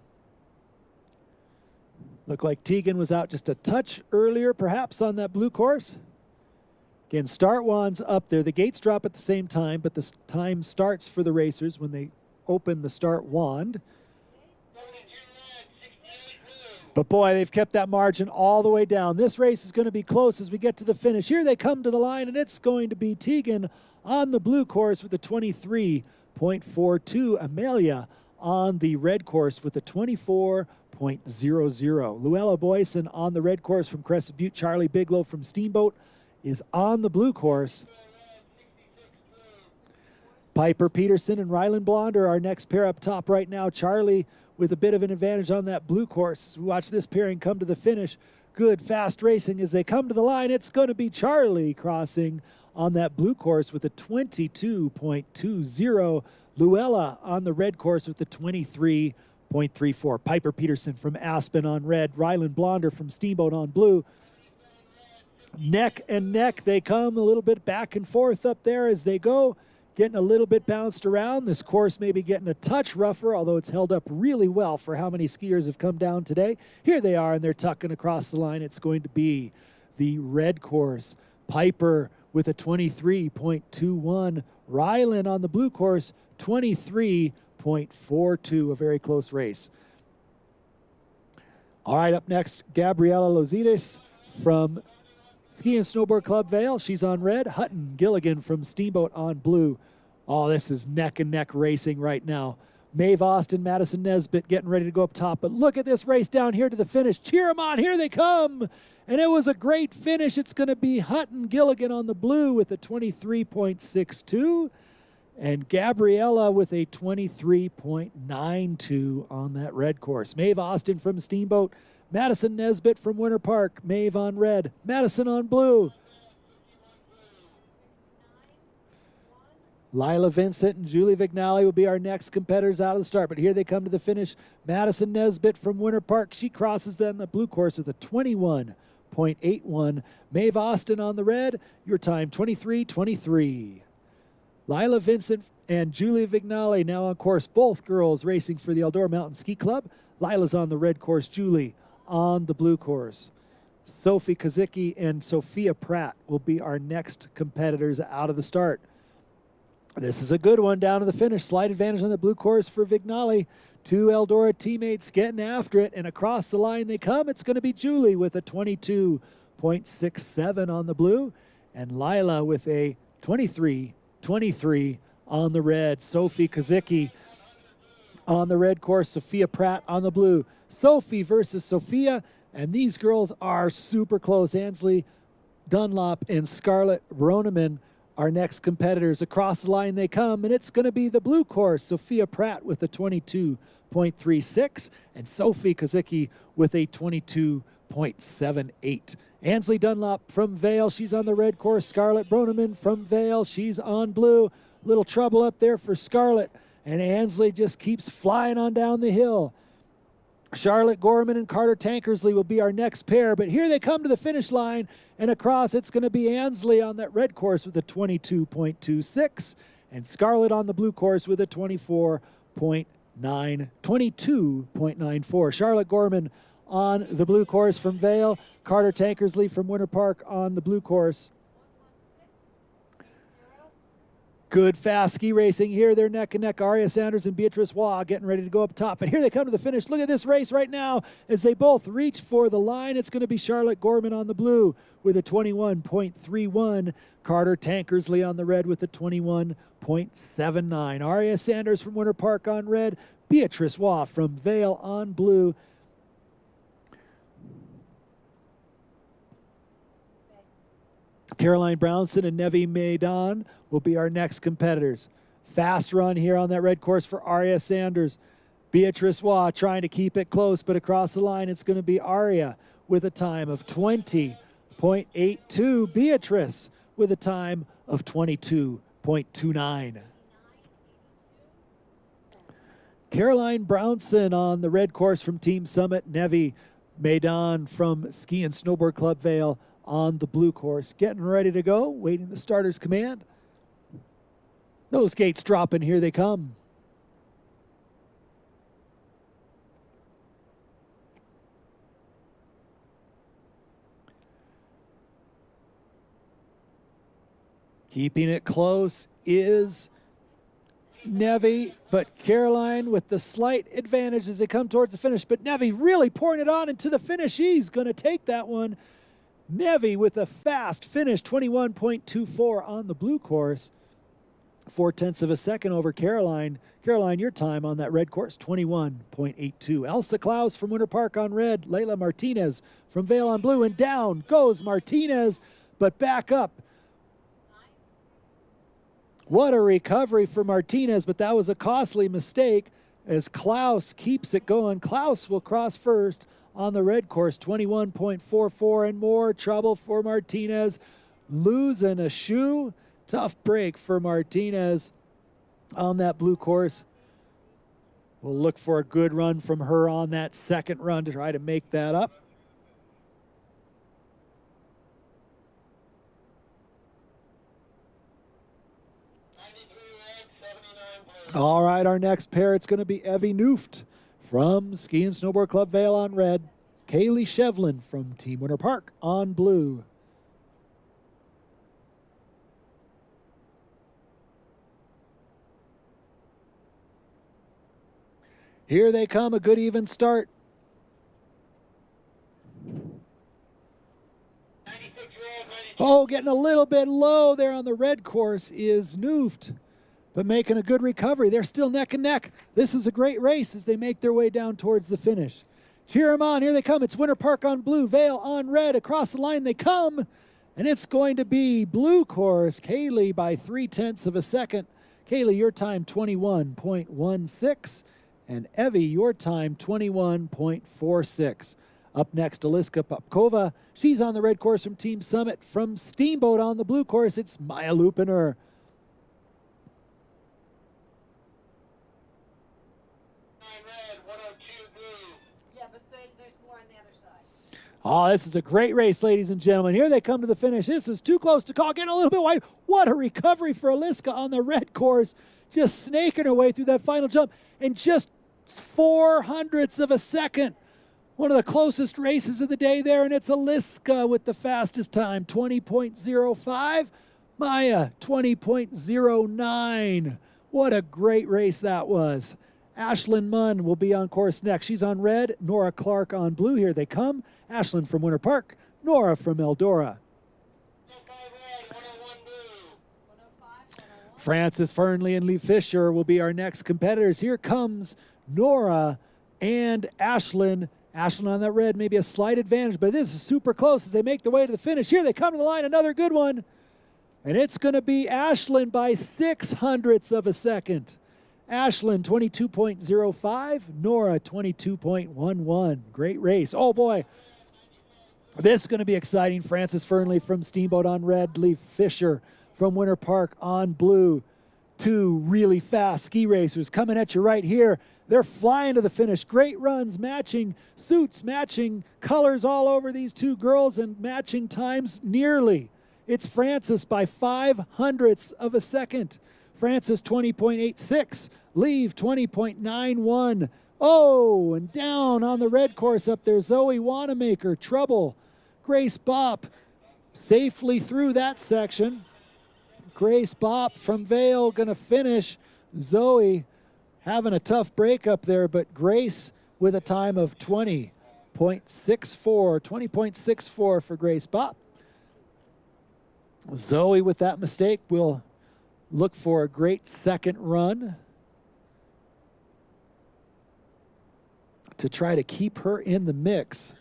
Look like Tegan was out just a touch earlier, perhaps, on that blue course. Again, start wands up there. The gates drop at the same time, but the time starts for the racers when they open the start wand. But boy, they've kept that margin all the way down. This race is going to be close as we get to the finish. Here they come to the line, and it's going to be Tegan on the blue course with a 23.42. Amelia on the red course with a 24.00. Luella Boyson on the red course from Crescent Butte. Charlie Bigelow from Steamboat is on the blue course. Piper Peterson and Rylan Blond are our next pair up top right now. Charlie with a bit of an advantage on that blue course. As we watch this pairing come to the finish. Good fast racing as they come to the line. It's going to be Charlie crossing on that blue course with a 22.20. Luella on the red course with a 23.34. Piper Peterson from Aspen on red. Rylan Blonder from Steamboat on blue. Neck and neck they come, a little bit back and forth up there as they go. Getting a little bit bounced around. This course may be getting a touch rougher, although it's held up really well for how many skiers have come down today. Here they are, and they're tucking across the line. It's going to be the red course. Piper with a 23.21. Rylan on the blue course, 23.42. A very close race. All right, up next, Gabriela Lozides from Ski and Snowboard Club Vail. She's on red. Hutton Gilligan from Steamboat on blue. Oh, this is neck and neck racing right now. Maeve Austin, Madison Nesbitt getting ready to go up top. But look at this race down here to the finish. Cheer them on. Here they come. And it was a great finish. It's going to be Hutton Gilligan on the blue with a 23.62. And Gabriella with a 23.92 on that red course. Maeve Austin from Steamboat. Madison Nesbitt from Winter Park. Maeve on red. Madison on blue. Lila Vincent and Julie Vignali will be our next competitors out of the start. But here they come to the finish. Madison Nesbitt from Winter Park. She crosses them the blue course with a 21.81. Maeve Austin on the red. Your time, 23.23. Lila Vincent and Julie Vignali now on course. Both girls racing for the Eldora Mountain Ski Club. Lila's on the red course. Julie on the blue course. Sophie Kazicki and Sophia Pratt will be our next competitors out of the start. This is a good one down to the finish. Slight advantage on the blue course for Vignali. Two Eldora teammates getting after it, and across the line they come. It's going to be Julie with a 22.67 on the blue, and Lila with a 23.23 on the red. Sophie Kazicki on the red course. Sophia Pratt on the blue. Sophie versus Sophia, and these girls are super close. Ansley Dunlop and Scarlett Broneman, our next competitors. Across the line they come, and it's going to be the blue course. Sophia Pratt with a 22.36, and Sophie Kazicki with a 22.78. Ansley Dunlop from Vail, she's on the red course. Scarlett Broneman from Vail, she's on blue. Little trouble up there for Scarlett, and Ansley just keeps flying on down the hill. Charlotte Gorman and Carter Tankersley will be our next pair, but here they come to the finish line, and across it's going to be Ansley on that red course with a 22.26, and Scarlett on the blue course with a 22.94. Charlotte Gorman on the blue course from Vail, Carter Tankersley from Winter Park on the blue course. Good fast ski racing here. They're neck and neck. Aria Sanders and Beatrice Waugh getting ready to go up top. But here they come to the finish. Look at this race right now as they both reach for the line. It's going to be Charlotte Gorman on the blue with a 21.31. Carter Tankersley on the red with a 21.79. Aria Sanders from Winter Park on red. Beatrice Waugh from Vail on blue. Caroline Brownson and Nevi Maidan will be our next competitors. Fast run here on that red course for Aria Sanders. Beatrice Waugh trying to keep it close, but across the line it's going to be Aria with a time of 20.82. Beatrice with a time of 22.29. Caroline Brownson on the red course from Team Summit. Nevi Maidan from Ski and Snowboard Club Vale on the blue course. Getting ready to go, waiting the starter's command. Those gates dropping, here they come. Keeping it close is Nevi, but Caroline with the slight advantage as they come towards the finish. But Nevi really pouring it on into the finish. She's going to take that one. Nevi with a fast finish, 21.24 on the blue course. 0.4 of a second over Caroline. Caroline, your time on that red course, 21.82. Elsa Klaus from Winter Park on red. Layla Martinez from Vale on blue. And down goes Martinez, but back up. What a recovery for Martinez, but that was a costly mistake as Klaus keeps it going. Klaus will cross first on the red course, 21.44, and more trouble for Martinez. Losing a shoe. Tough break for Martinez on that blue course. We'll look for a good run from her on that second run to try to make that up. All right, our next pair, it's going to be Evie Nooft from Ski and Snowboard Club Vale on red. Kaylee Shevlin from Team Winter Park on blue. Here they come, a good even start. Oh, getting a little bit low there on the red course is Nooft, but making a good recovery. They're still neck and neck. This is a great race as they make their way down towards the finish. Cheer them on. Here they come. It's Winter Park on blue, Vale on red. Across the line they come, and it's going to be blue course. Kaylee by 0.3 of a second. Kaylee, your time 21.16. And Evie, your time 21.46. Up next, Aliska Popkova. She's on the red course from Team Summit. From Steamboat on the blue course, it's Maya Lupiner. Oh, this is a great race, ladies and gentlemen. Here they come to the finish. This is too close to call. Getting a little bit wide. What a recovery for Aliska on the red course. Just snaking her way through that final jump. And just 0.04 of a second. One of the closest races of the day there, and it's Aliska with the fastest time, 20.05. Maya, 20.09. What a great race that was. Ashlyn Munn will be on course next. She's on red, Nora Clark on blue. Here they come. Ashlyn from Winter Park, Nora from Eldora. Francis Fernley and Lee Fisher will be our next competitors. Here comes Nora and Ashlyn. Ashlyn on that red, maybe a slight advantage, but this is super close as they make their way to the finish. Here they come to the line, another good one. And it's going to be Ashlyn by 0.06 of a second. Ashlyn, 22.05. Nora, 22.11. Great race. Oh, boy. This is going to be exciting. Francis Fernley from Steamboat on red. Lee Fisher from Winter Park on blue. Two really fast ski racers coming at you right here. They're flying to the finish. Great runs, matching suits, matching colors all over these two girls, and matching times nearly. It's Francis by 0.05 of a second. Francis 20.86. Leave 20.91. Oh, and down on the red course up there, Zoe Wanamaker, trouble. Grace Bopp safely through that section. Grace Bopp from Vale gonna finish. Zoe having a tough break up there, but Grace with a time of 20.64 for Grace Bopp. Zoe with that mistake will look for a great second run to try to keep her in the mix.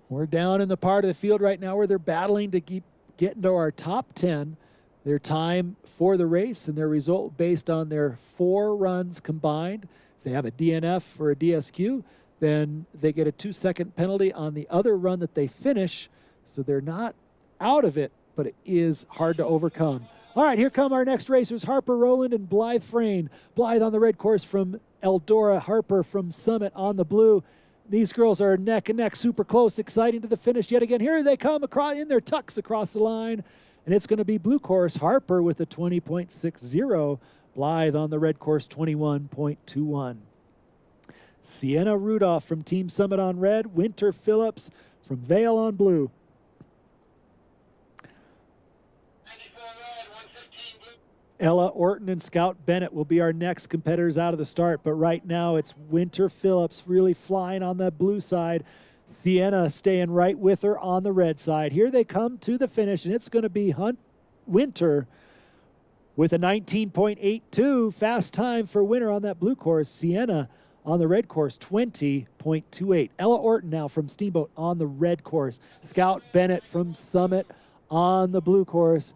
We're down in the part of the field right now where they're battling to get into our top 10. Their time for the race and their result based on their 4 runs combined. If they have a DNF or a DSQ, then they get a 2-second penalty on the other run that they finish So they're not out of it, but it is hard to overcome. All right, here come our next racers, Harper Rowland and Blythe Frayne. Blythe on the red course from Eldora, Harper from Summit on the blue. These girls are neck and neck, super close, exciting to the finish yet again. Here they come across in their tucks across the line, and it's going to be blue course, Harper with a 20.60. Blythe on the red course, 21.21. Sienna Rudolph from Team Summit on red, Winter Phillips from Vale on blue. Ella Orton and Scout Bennett will be our next competitors out of the start, but right now it's Winter Phillips really flying on the blue side. Sienna staying right with her on the red side. Here they come to the finish, and it's going to be Winter with a 19.82. Fast time for Winter on that blue course. Sienna on the red course, 20.28. Ella Orton now from Steamboat on the red course. Scout Bennett from Summit on the blue course.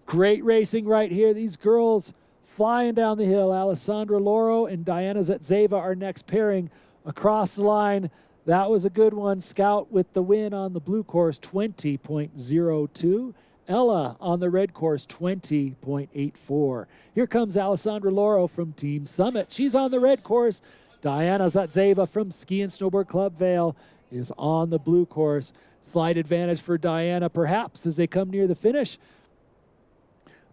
Great racing right here. These girls flying down the hill. Alessandra Loro and Diana Zatzeva, our next pairing across the line. That was a good one. Scout with the win on the blue course, 20.02. Ella on the red course, 20.84. Here comes Alessandra Loro from Team Summit. She's on the red course. Diana Zatzeva from Ski and Snowboard Club Vale is on the blue course. Slight advantage for Diana, perhaps, as they come near the finish.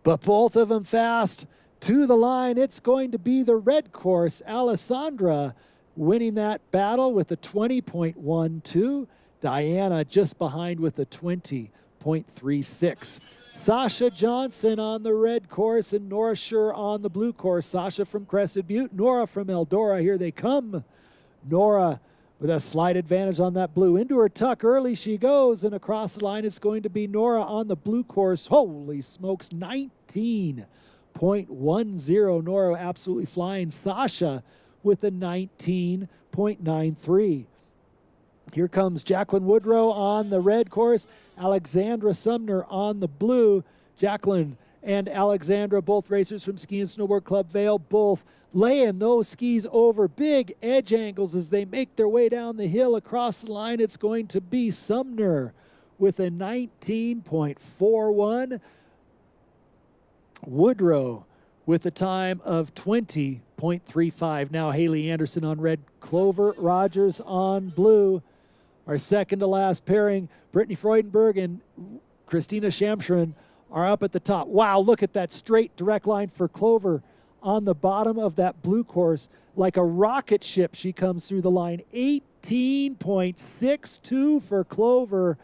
But both of them fast to the line. It's going to be the red course. Alessandra winning that battle with a 20.12. Diana just behind with a 20.36. Sasha Johnson on the red course and Nora Schur on the blue course. Sasha from Crested Butte, Nora from Eldora. Here they come. Nora with a slight advantage on that blue. Into her tuck early she goes, and across the line it's going to be Nora on the blue course. Holy smokes, 19.10. Nora absolutely flying. Sasha with a 19.93. Here comes Jacqueline Woodrow on the red course. Alexandra Sumner on the blue. Jacqueline and Alexandra, both racers from Ski and Snowboard Club Vale, both laying those skis over big edge angles as they make their way down the hill. Across the line, it's going to be Sumner with a 19.41. Woodrow with a time of 20.35. Now Haley Anderson on red, Clover Rogers on blue. Our second to last pairing, Brittany Freudenberg and Christina Shamshran, are up at the top. Wow, look at that straight direct line for Clover on the bottom of that blue course. Like a rocket ship, she comes through the line. 18.62 for Clover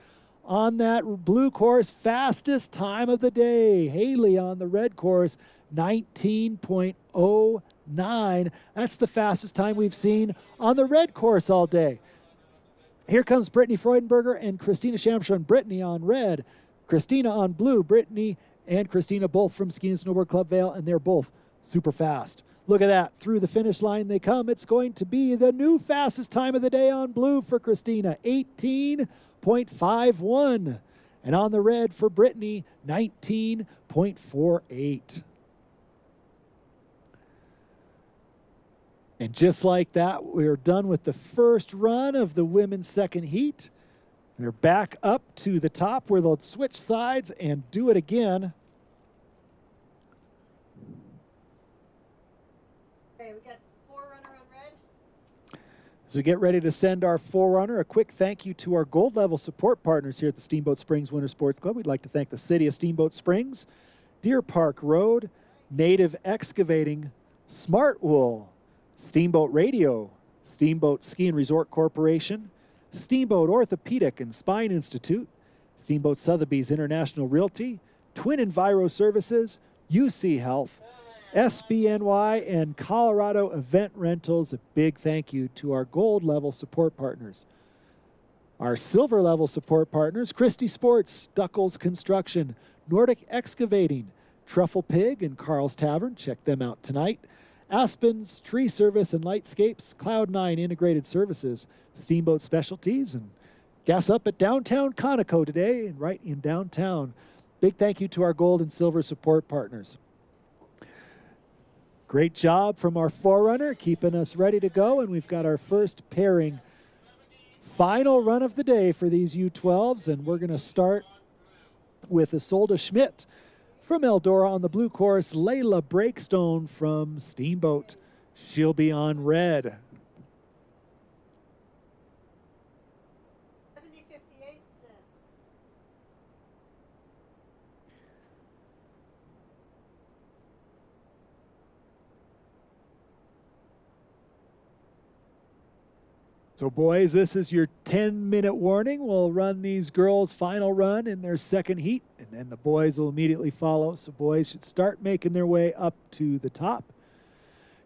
on that blue course. Fastest time of the day. Haley on the red course, 19.09. That's the fastest time we've seen on the red course all day. Here comes Brittany Freudenberger and Christina Shamshran. Brittany on red, Christina on blue. Brittany and Christina both from Ski and Snowboard Club Vale, and they're both super fast. Look at that. Through the finish line they come. It's going to be the new fastest time of the day on blue for Christina, 18.51. And on the red for Brittany, 19.48. And just like that, we're done with the first run of the women's second heat. They're back up to the top where they'll switch sides and do it again. Okay, we got Forerunner on red. As we get ready to send our Forerunner, a quick thank you to our gold level support partners here at the Steamboat Springs Winter Sports Club. We'd like to thank the City of Steamboat Springs, Deer Park Road, Native Excavating, Smart Wool, Steamboat Radio, Steamboat Ski and Resort Corporation, Steamboat Orthopedic and Spine Institute, Steamboat Sotheby's International Realty, Twin Enviro Services, UC Health, SBNY, and Colorado Event Rentals. A big thank you to our gold level support partners. Our silver level support partners, Christie Sports, Duckles Construction, Nordic Excavating, Truffle Pig and Carl's Tavern. Check them out tonight. Aspen's Tree Service and Lightscapes, Cloud9 Integrated Services, Steamboat Specialties, and gas up at downtown Conoco today and right in downtown. Big thank you to our gold and silver support partners. Great job from our Forerunner, keeping us ready to go, and we've got our first pairing final run of the day for these U12s, and we're going to start with Isolde Schmidt from Eldora on the blue course, Layla Breakstone from Steamboat. She'll be on red. 70-58 set. So boys, this is your 10-minute warning. We'll run these girls' final run in their second heat, and then the boys will immediately follow. So boys should start making their way up to the top.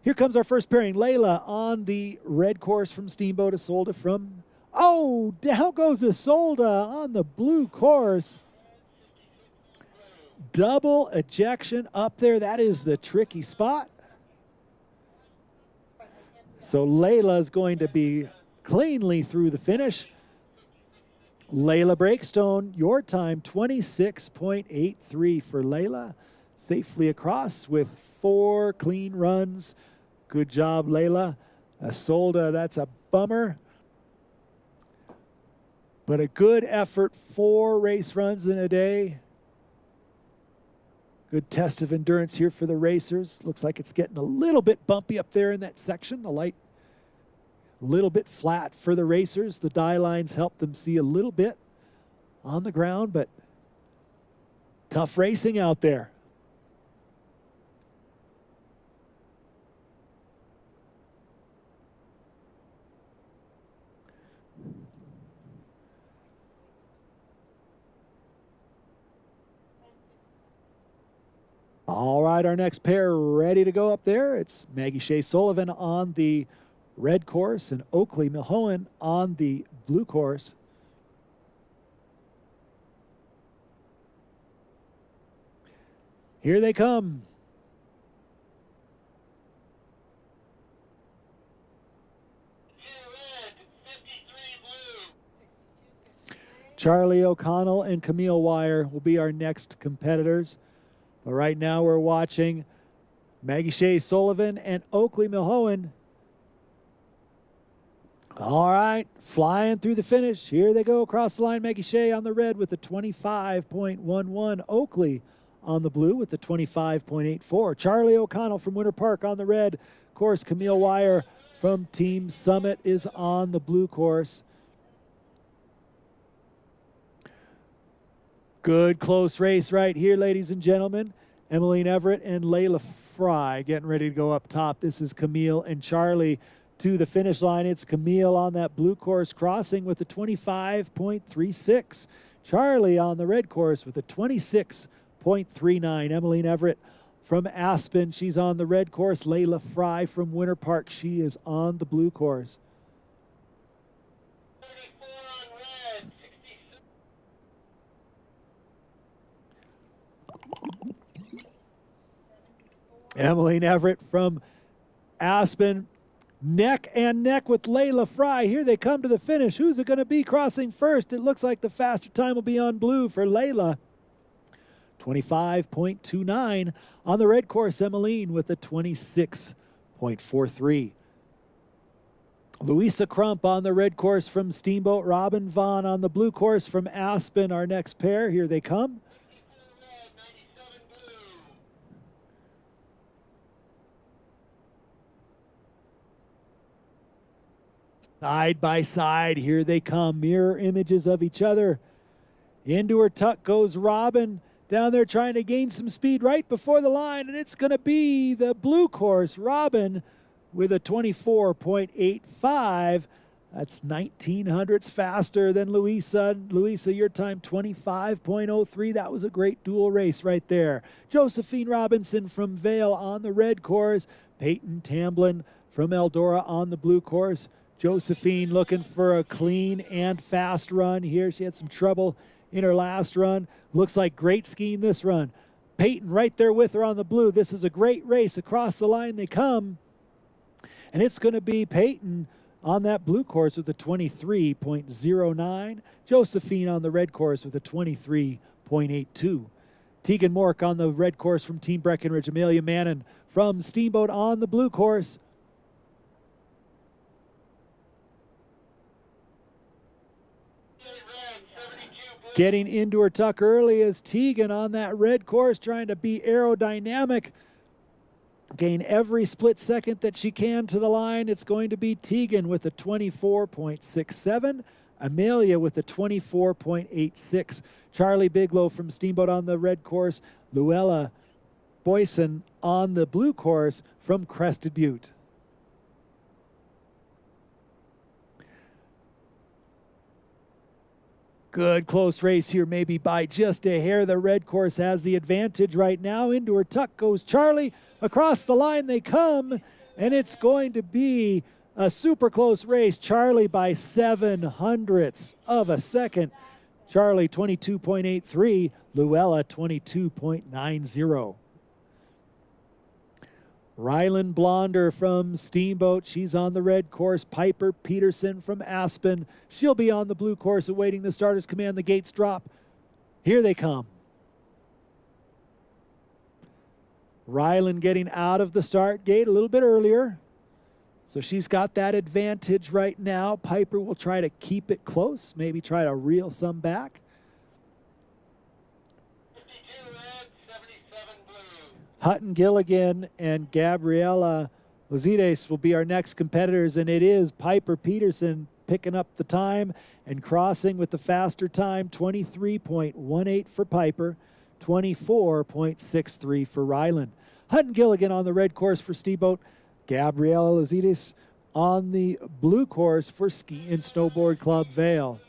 Here comes our first pairing. Layla on the red course from Steamboat, Isolde from, oh, down goes Isolde on the blue course. Double ejection up there. That is the tricky spot. So Layla's going to be cleanly through the finish. Layla Breakstone, your time 26.83 for Layla. Safely across with 4 clean runs. Good job, Layla. Isolde, that's a bummer. But a good effort, 4 race runs in a day. Good test of endurance here for the racers. Looks like it's getting a little bit bumpy up there in that section. The light a little bit flat for the racers. The dye lines help them see a little bit on the ground, but tough racing out there. All right, our next pair ready to go up there. It's Maggie Shea Sullivan on the red course and Oakley Milhoen on the blue course. Here they come. Charlie O'Connell and Camille Wire will be our next competitors. But right now we're watching Maggie Shea Sullivan and Oakley Milhoen. All right, flying through the finish. Here they go across the line. Maggie Shea on the red with the 25.11. Oakley on the blue with the 25.84. Charlie O'Connell from Winter Park on the red course. Camille Wire from Team Summit is on the blue course. Good close race right here, ladies and gentlemen. Emmeline Everett and Layla Fry getting ready to go up top. This is Camille and Charlie to the finish line. It's Camille on that blue course crossing with a 25.36. Charlie on the red course with a 26.39. Emmeline Everett from Aspen, she's on the red course. Layla Fry from Winter Park, she is on the blue course. Emmeline Everett from Aspen, neck and neck with Layla Fry. Here they come to the finish. Who's it going to be crossing first? It looks like the faster time will be on blue for Layla. 25.29. On the red course, Emmeline with a 26.43. Louisa Crump on the red course from Steamboat. Robin Vaughn on the blue course from Aspen, our next pair. Here they come. Side by side, here they come, mirror images of each other. Into her tuck goes Robin, down there trying to gain some speed right before the line, and it's going to be the blue course. Robin with a 24.85. That's 1900ths faster than Louisa. Louisa, your time 25.03. That was a great dual race right there. Josephine Robinson from Vail on the red course. Peyton Tamblin from Eldora on the blue course. Josephine looking for a clean and fast run here. She had some trouble in her last run. Looks like great skiing this run. Peyton right there with her on the blue. This is a great race. Across the line they come. And it's going to be Peyton on that blue course with a 23.09. Josephine on the red course with a 23.82. Tegan Mork on the red course from Team Breckenridge. Amelia Mannon from Steamboat on the blue course. Getting into her tuck early is Tegan on that red course, trying to be aerodynamic. Gain every split second that she can to the line. It's going to be Tegan with a 24.67. Amelia with a 24.86. Charlie Bigelow from Steamboat on the red course. Luella Boyson on the blue course from Crested Butte. Good close race here, maybe by just a hair. The red course has the advantage right now. Into her tuck goes Charlie. Across the line they come, and it's going to be a super close race. Charlie by 7/100ths of a second. Charlie 22.83, Luella 22.90. Rylan Blonder from Steamboat, she's on the red course. Piper Peterson from Aspen, she'll be on the blue course awaiting the starter's command. The gates drop. Here they come. Rylan getting out of the start gate a little bit earlier. So she's got that advantage right now. Piper will try to keep it close, maybe try to reel some back. 52 red, 77 blue. Hutton Gilligan and Gabriela Lozides will be our next competitors, and it is Piper Peterson picking up the time and crossing with the faster time, 23.18 for Piper, 24.63 for Rylan. Hutton Gilligan on the red course for Steamboat. Gabriela Lozides on the blue course for Ski and Snowboard Club Vail.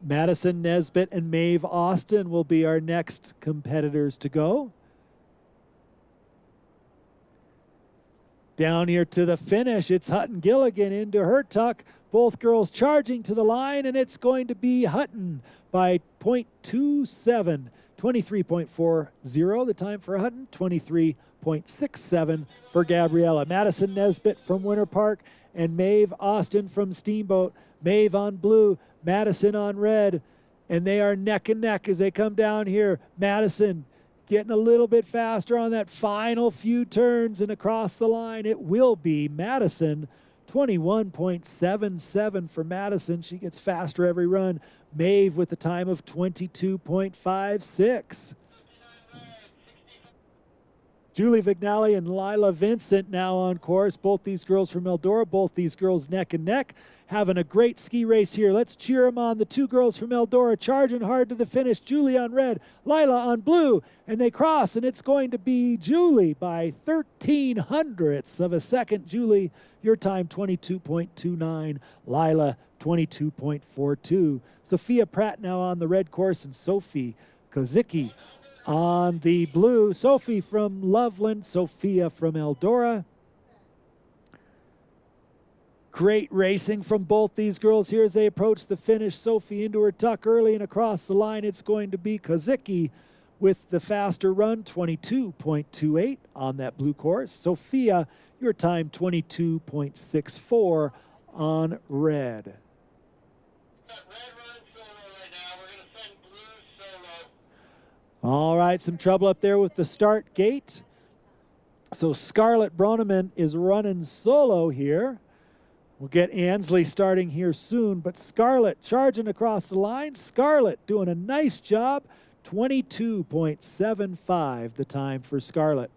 Madison Nesbitt and Maeve Austin will be our next competitors to go. Down here to the finish, it's Hutton Gilligan into her tuck. Both girls charging to the line, and it's going to be Hutton by 0.27. 23.40 the time for Hutton, 23.67 for Gabriella. Madison Nesbitt from Winter Park and Maeve Austin from Steamboat. Maeve on blue, Madison on red, and they are neck and neck as they come down here. Madison getting a little bit faster on that final few turns, and across the line it will be Madison. 21.77 for Madison. She gets faster every run. Maeve with a time of 22.56. Julie Vignali and Lila Vincent now on course. Both these girls from Eldora, both these girls neck and neck. Having a great ski race here. Let's cheer them on. The two girls from Eldora charging hard to the finish. Julie on red, Lila on blue, and they cross, and it's going to be Julie by 13/100ths of a second. Julie, your time 22.29. Lila 22.42. Sophia Pratt now on the red course, and Sophie Kozicki on the blue. Sophie from Loveland, Sophia from Eldora. Great racing from both these girls here as they approach the finish. Sophie into her tuck early, and across the line it's going to be Kozicki with the faster run, 22.28 on that blue course. Sophia, your time 22.64 on red. All right, some trouble up there with the start gate. So Scarlett Broneman is running solo here. We'll get Ansley starting here soon, but Scarlett charging across the line. Scarlett doing a nice job. 22.75 the time for Scarlett.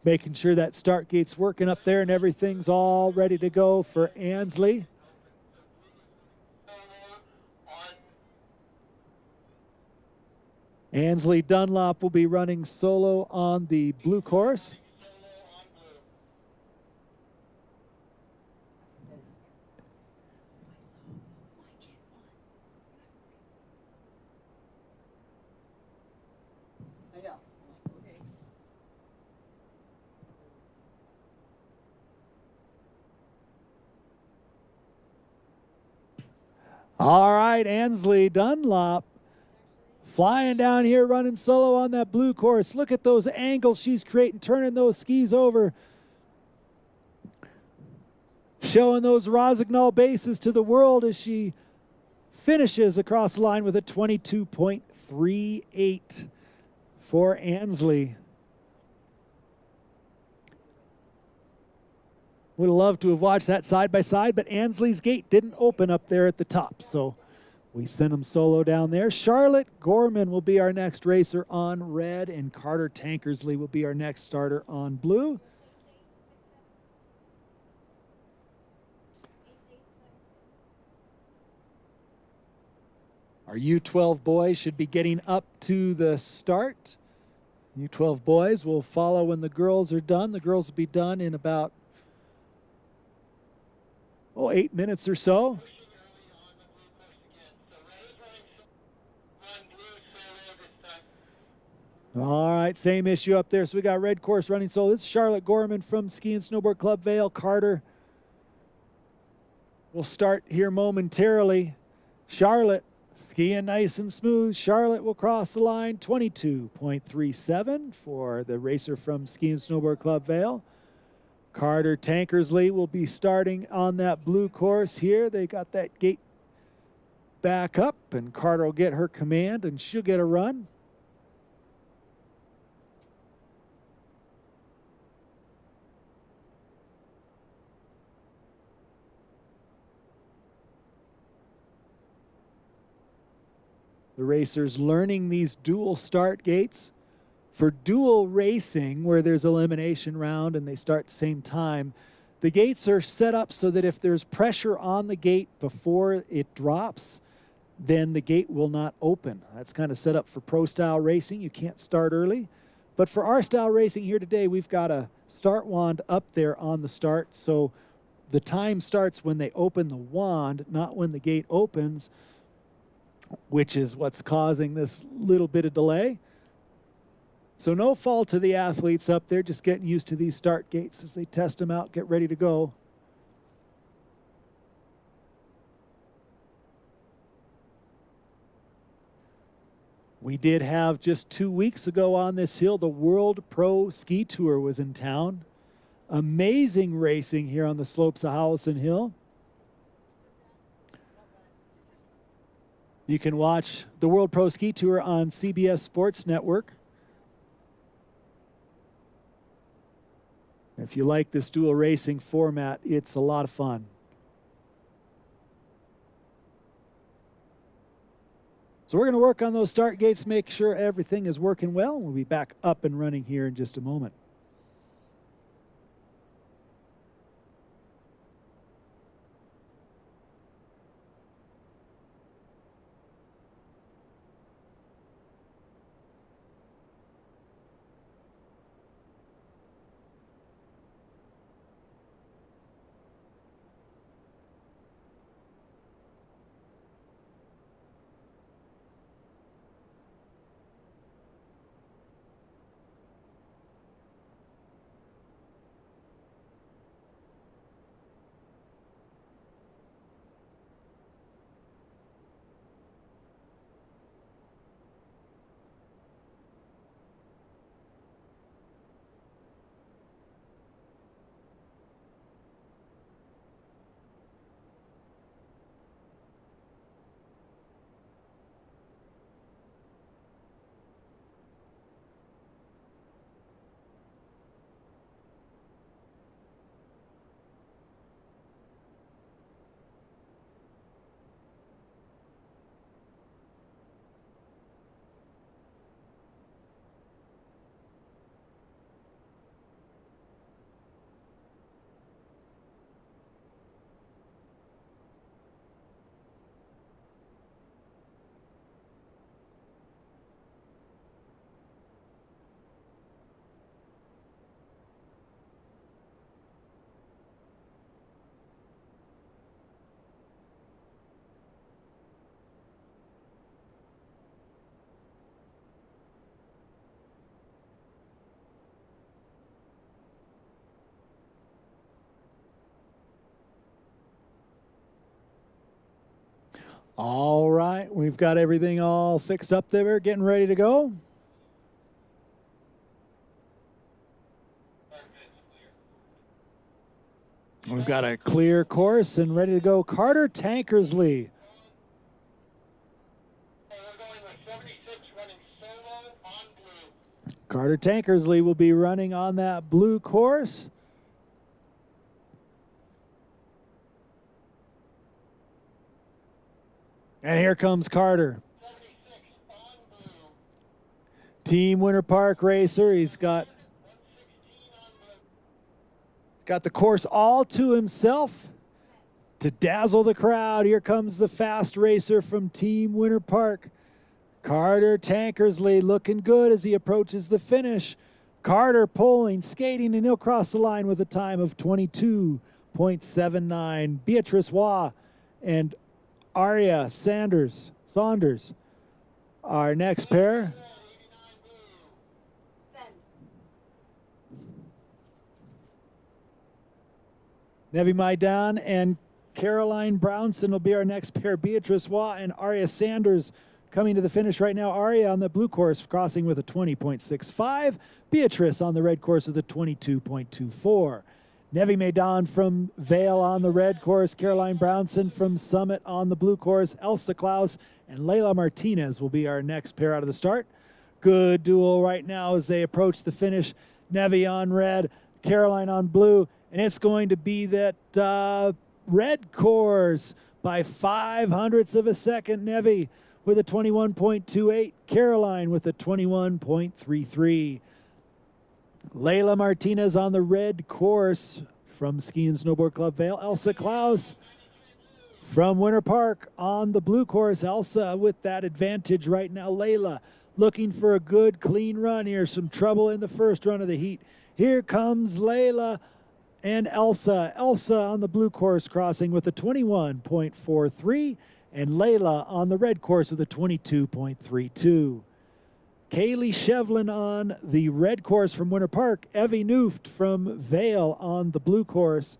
Making sure that start gate's working up there and everything's all ready to go for Ansley. Ansley Dunlop will be running solo on the blue course. All right, Ansley Dunlop flying down here, running solo on that blue course. Look at those angles she's creating, turning those skis over. Showing those Rosignol bases to the world as she finishes across the line with a 22.38 for Ansley. Would have loved to have watched that side by side, but Ansley's gate didn't open up there at the top. So We sent him solo down there. Charlotte Gorman will be our next racer on red, and Carter Tankersley will be our next starter on blue. Our U12 boys should be getting up to the start. U12 boys will follow when the girls are done. The girls will be done in about 8 minutes or so. All right, same issue up there. So we got red course running solo. This is Charlotte Gorman from Ski and Snowboard Club Vail. Carter will start here momentarily. Charlotte skiing nice and smooth. Charlotte will cross the line. 22.37 for the racer from Ski and Snowboard Club Vail. Carter Tankersley will be starting on that blue course here. They got that gate back up, and Carter will get her command, and she'll get a run. The racers learning these dual start gates. For dual racing, where there's elimination round and they start at the same time, the gates are set up so that if there's pressure on the gate before it drops, then the gate will not open. That's kind of set up for pro style racing. You can't start early. But for our style racing here today, we've got a start wand up there on the start. So the time starts when they open the wand, not when the gate opens, which is what's causing this little bit of delay. So no fault to the athletes up there, just getting used to these start gates as they test them out, get ready to go. We did have just 2 weeks ago on this hill, the World Pro Ski Tour was in town. Amazing racing here on the slopes of Howelsen Hill. You can watch the World Pro Ski Tour on CBS Sports Network. If you like this dual racing format, it's a lot of fun. So we're going to work on those start gates, make sure everything is working well. We'll be back up and running here in just a moment. All right, we've got everything all fixed up there, getting ready to go. We've got a clear course and ready to go. Carter Tankersley. Carter Tankersley will be running on that blue course. And here comes Carter. Team Winter Park racer. He's got the course all to himself to dazzle the crowd. Here comes the fast racer from Team Winter Park. Carter Tankersley looking good as he approaches the finish. Carter pulling, skating, and he'll cross the line with a time of 22.79. Beatrice Waugh and Aria Saunders, our next pair. Nevi Maidan and Caroline Brownson will be our next pair. Beatrice Waugh and Aria Sanders coming to the finish right now. Aria on the blue course crossing with a 20.65. Beatrice on the red course with a 22.24. Nevi Maidan from Vail on the red course. Caroline Brownson from Summit on the blue course. Elsa Klaus and Layla Martinez will be our next pair out of the start. Good duel right now as they approach the finish. Nevi on red, Caroline on blue. And it's going to be that red course by 0.05 of a second. Nevi with a 21.28. Caroline with a 21.33. Layla Martinez on the red course from Ski and Snowboard Club Vail. Elsa Klaus from Winter Park on the blue course. Elsa with that advantage right now. Layla looking for a good clean run here. Some trouble in the first run of the heat. Here comes Layla and Elsa. Elsa on the blue course crossing with a 21.43, and Layla on the red course with a 22.32. Kaylee Shevlin on the red course from Winter Park. Evie Nooft from Vail on the blue course.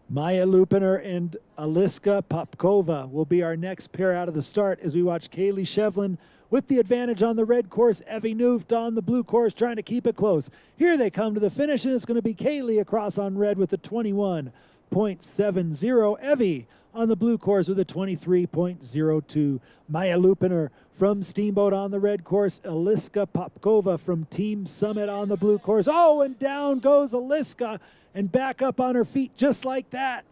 Maya Lupiner and Aliska Popkova will be our next pair out of the start as we watch Kaylee Shevlin with the advantage on the red course. Evie Nooft on the blue course trying to keep it close. Here they come to the finish, and it's going to be Kaylee across on red with a 21.70. Evie on the blue course with a 23.02. Maya Lupiner from Steamboat on the red course. Aliska Popkova from Team Summit on the blue course. Oh, and down goes Aliska and back up on her feet just like that.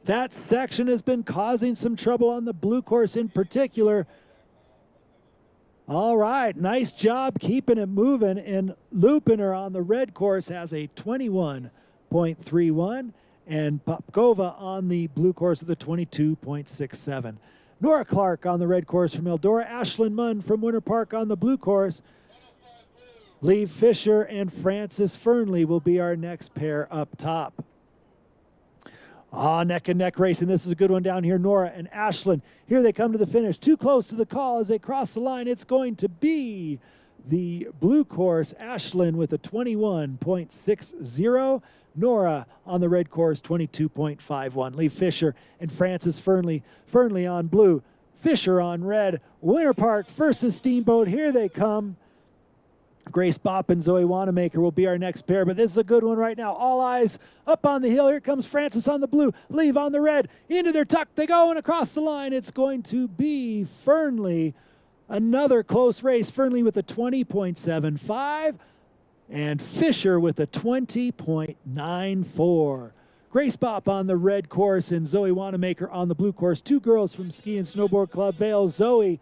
That section has been causing some trouble on the blue course in particular. All right, nice job keeping it moving. And Lupiner on the red course has a 21.31. And Popkova on the blue course with a 22.67. Nora Clark on the red course from Eldora. Ashlyn Munn from Winter Park on the blue course. Lee Fisher and Frances Fernley will be our next pair up top. Neck and neck racing. This is a good one down here. Nora and Ashlyn. Here they come to the finish. Too close to the call as they cross the line. It's going to be the blue course. Ashlyn with a 21.60. Nora on the red course, 22.51. Lee Fisher and Frances Fernley. Fernley on blue. Fisher on red. Winter Park versus Steamboat. Here they come. Grace Bopp and Zoe Wanamaker will be our next pair, but this is a good one right now. All eyes up on the hill. Here comes Frances on the blue, Leave on the red. Into their tuck they go, and across the line it's going to be Fernley. Another close race. Fernley with a 20.75 and Fisher with a 20.94. Grace Bopp on the red course and Zoe Wanamaker on the blue course. Two girls from Ski and Snowboard Club Vail. Zoe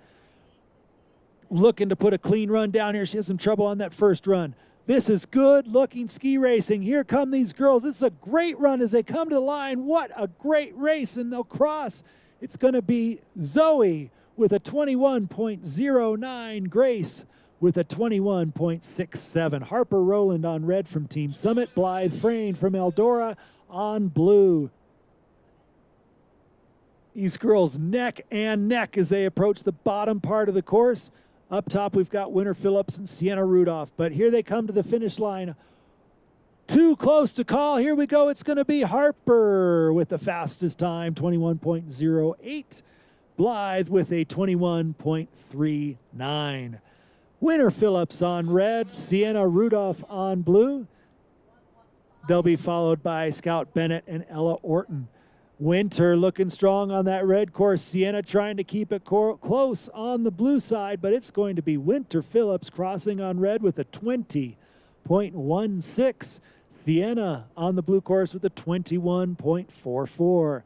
looking to put a clean run down here. She has some trouble on that first run. This is good looking ski racing. Here come these girls. This is a great run as they come to the line. What a great race, and they'll cross. It's going to be Zoe with a 21.09. Grace with a 21.67. Harper Rowland on red from Team Summit. Blythe Frayne from Eldora on blue. These girls neck and neck as they approach the bottom part of the course. Up top, we've got Winter Phillips and Sienna Rudolph, but here they come to the finish line. Too close to call. Here we go. It's going to be Harper with the fastest time, 21.08. Blythe with a 21.39. Winter Phillips on red, Sienna Rudolph on blue. They'll be followed by Scout Bennett and Ella Orton. Winter looking strong on that red course. Sienna trying to keep it close on the blue side, but it's going to be Winter Phillips crossing on red with a 20.16. Sienna on the blue course with a 21.44.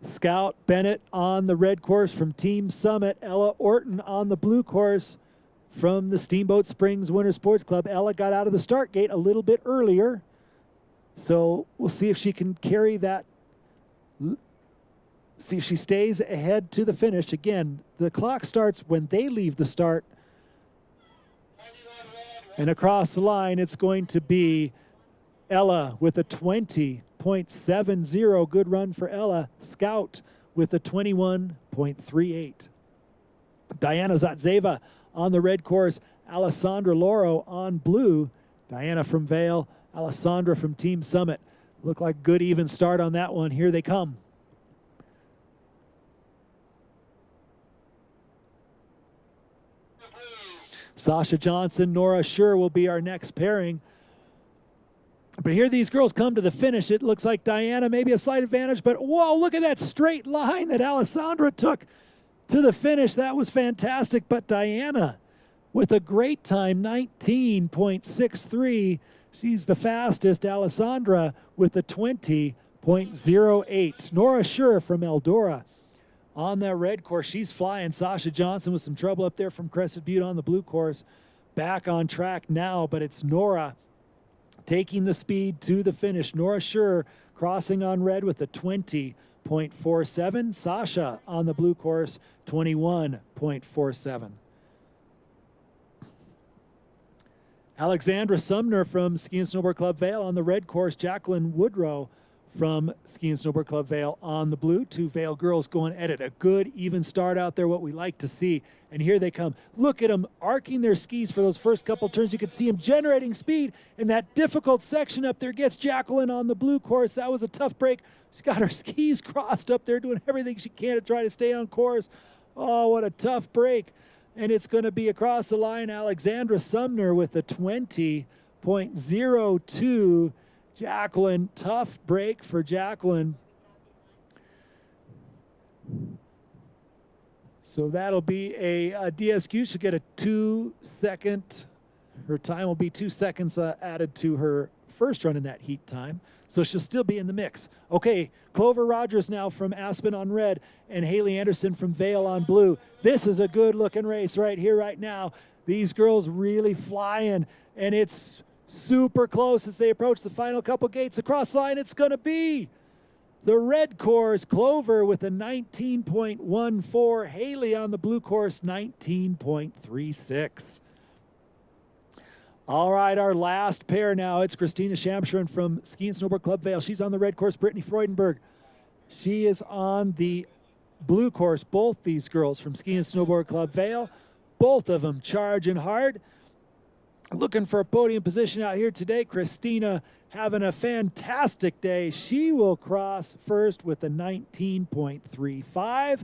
Scout Bennett on the red course from Team Summit. Ella Orton on the blue course from the Steamboat Springs Winter Sports Club. Ella got out of the start gate a little bit earlier, so we'll see if she can carry that. See if she stays ahead to the finish. Again, the clock starts when they leave the start. And across the line, it's going to be Ella with a 20.70. Good run for Ella. Scout with a 21.38. Diana Zatzeva on the red course. Alessandra Loro on blue. Diana from Vail. Alessandra from Team Summit. Look like good even start on that one. Here they come. Sasha Johnson, Nora Schur will be our next pairing. But here these girls come to the finish. It looks like Diana maybe a slight advantage, but whoa, look at that straight line that Alessandra took to the finish. That was fantastic. But Diana with a great time, 19.63. She's the fastest. Alessandra with a 20.08. Nora Schur from Eldora on that red course. She's flying. Sasha Johnson with some trouble up there from Crescent Butte on the blue course. Back on track now, but it's Nora taking the speed to the finish. Nora Schur crossing on red with a 20.47. Sasha on the blue course, 21.47. Alexandra Sumner from Ski and Snowboard Club Vail on the red course. Jacqueline Woodrow from Ski and Snowboard Club Vail on the blue. Two Vail girls going at it. A good even start out there, what we like to see. And here they come. Look at them arcing their skis for those first couple turns. You could see them generating speed. And that difficult section up there gets Jacqueline on the blue course. That was a tough break. She got her skis crossed up there, doing everything she can to try to stay on course. Oh, what a tough break. And it's going to be across the line, Alexandra Sumner with a 20.02. Jacqueline, tough break for Jacqueline. So that'll be a DSQ. She'll get a 2-second. Her time will be 2 seconds added to her first run in that heat time. So she'll still be in the mix. Okay, Clover Rogers now from Aspen on red and Haley Anderson from Vail on blue. This is a good looking race right here, right now. These girls really flying, and it's super close as they approach the final couple gates. Across the line, it's going to be the red course, Clover with a 19.14. Haley on the blue course, 19.36. All right, our last pair now. It's Christina Shamshuren from Ski and Snowboard Club Vail. She's on the red course. Brittany Freudenberg, she is on the blue course. Both these girls from Ski and Snowboard Club Vail, both of them charging hard. Looking for a podium position out here today. Christina having a fantastic day. She will cross first with a 19.35.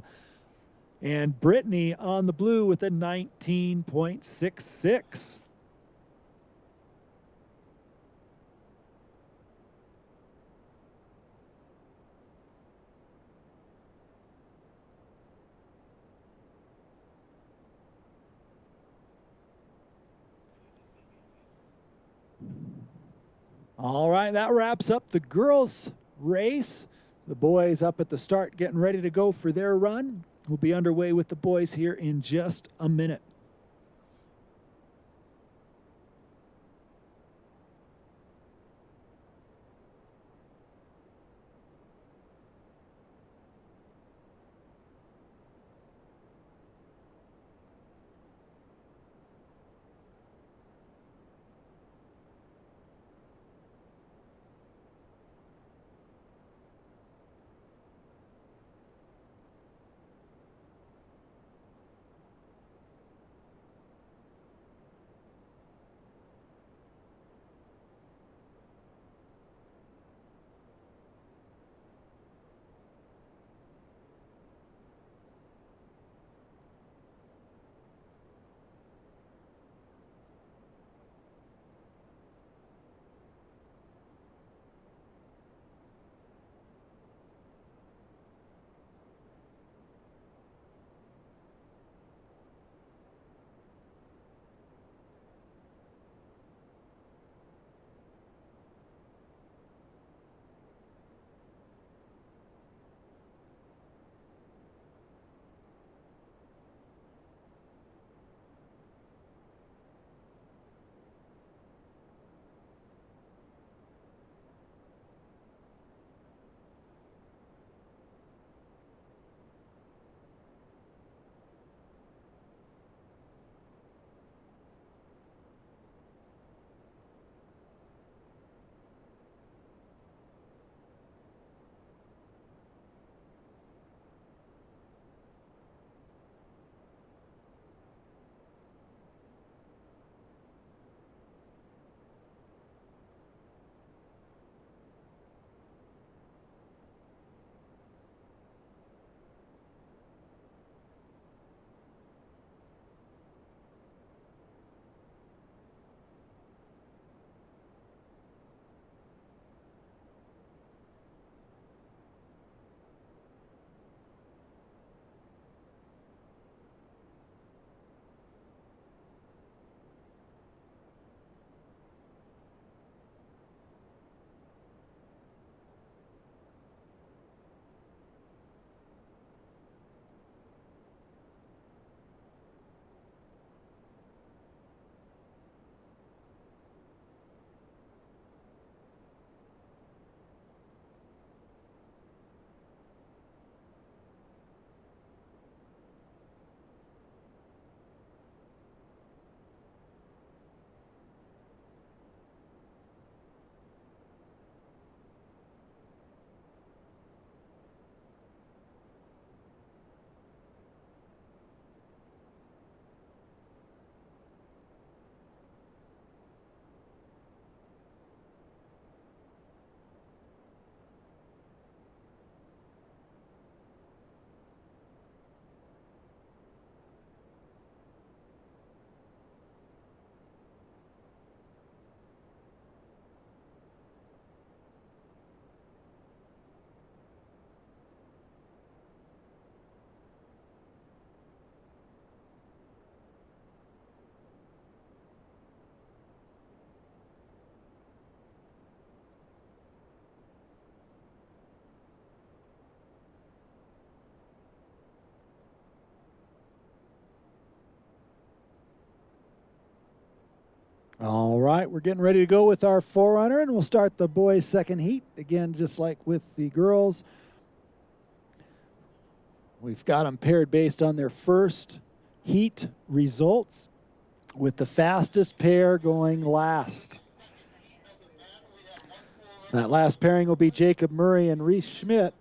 And Brittany on the blue with a 19.66. All right, that wraps up the girls' race. The boys up at the start getting ready to go for their run. We'll be underway with the boys here in just a minute. All right, we're getting ready to go with our forerunner, and we'll start the boys' second heat. Again, just like with the girls, we've got them paired based on their first heat results, with the fastest pair going last. That last pairing will be Jacob Murray and Reese Schmidt.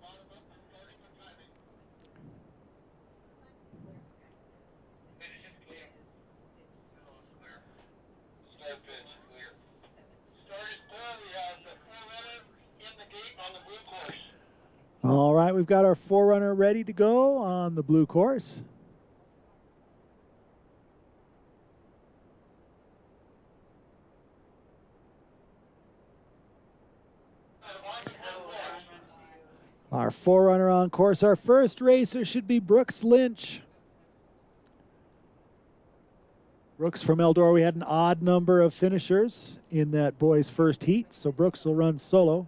All right, we've got our forerunner ready to go on the blue course. Our forerunner on course. Our first racer should be Brooks Lynch. Brooks from Eldora. We had an odd number of finishers in that boys' first heat, so Brooks will run solo.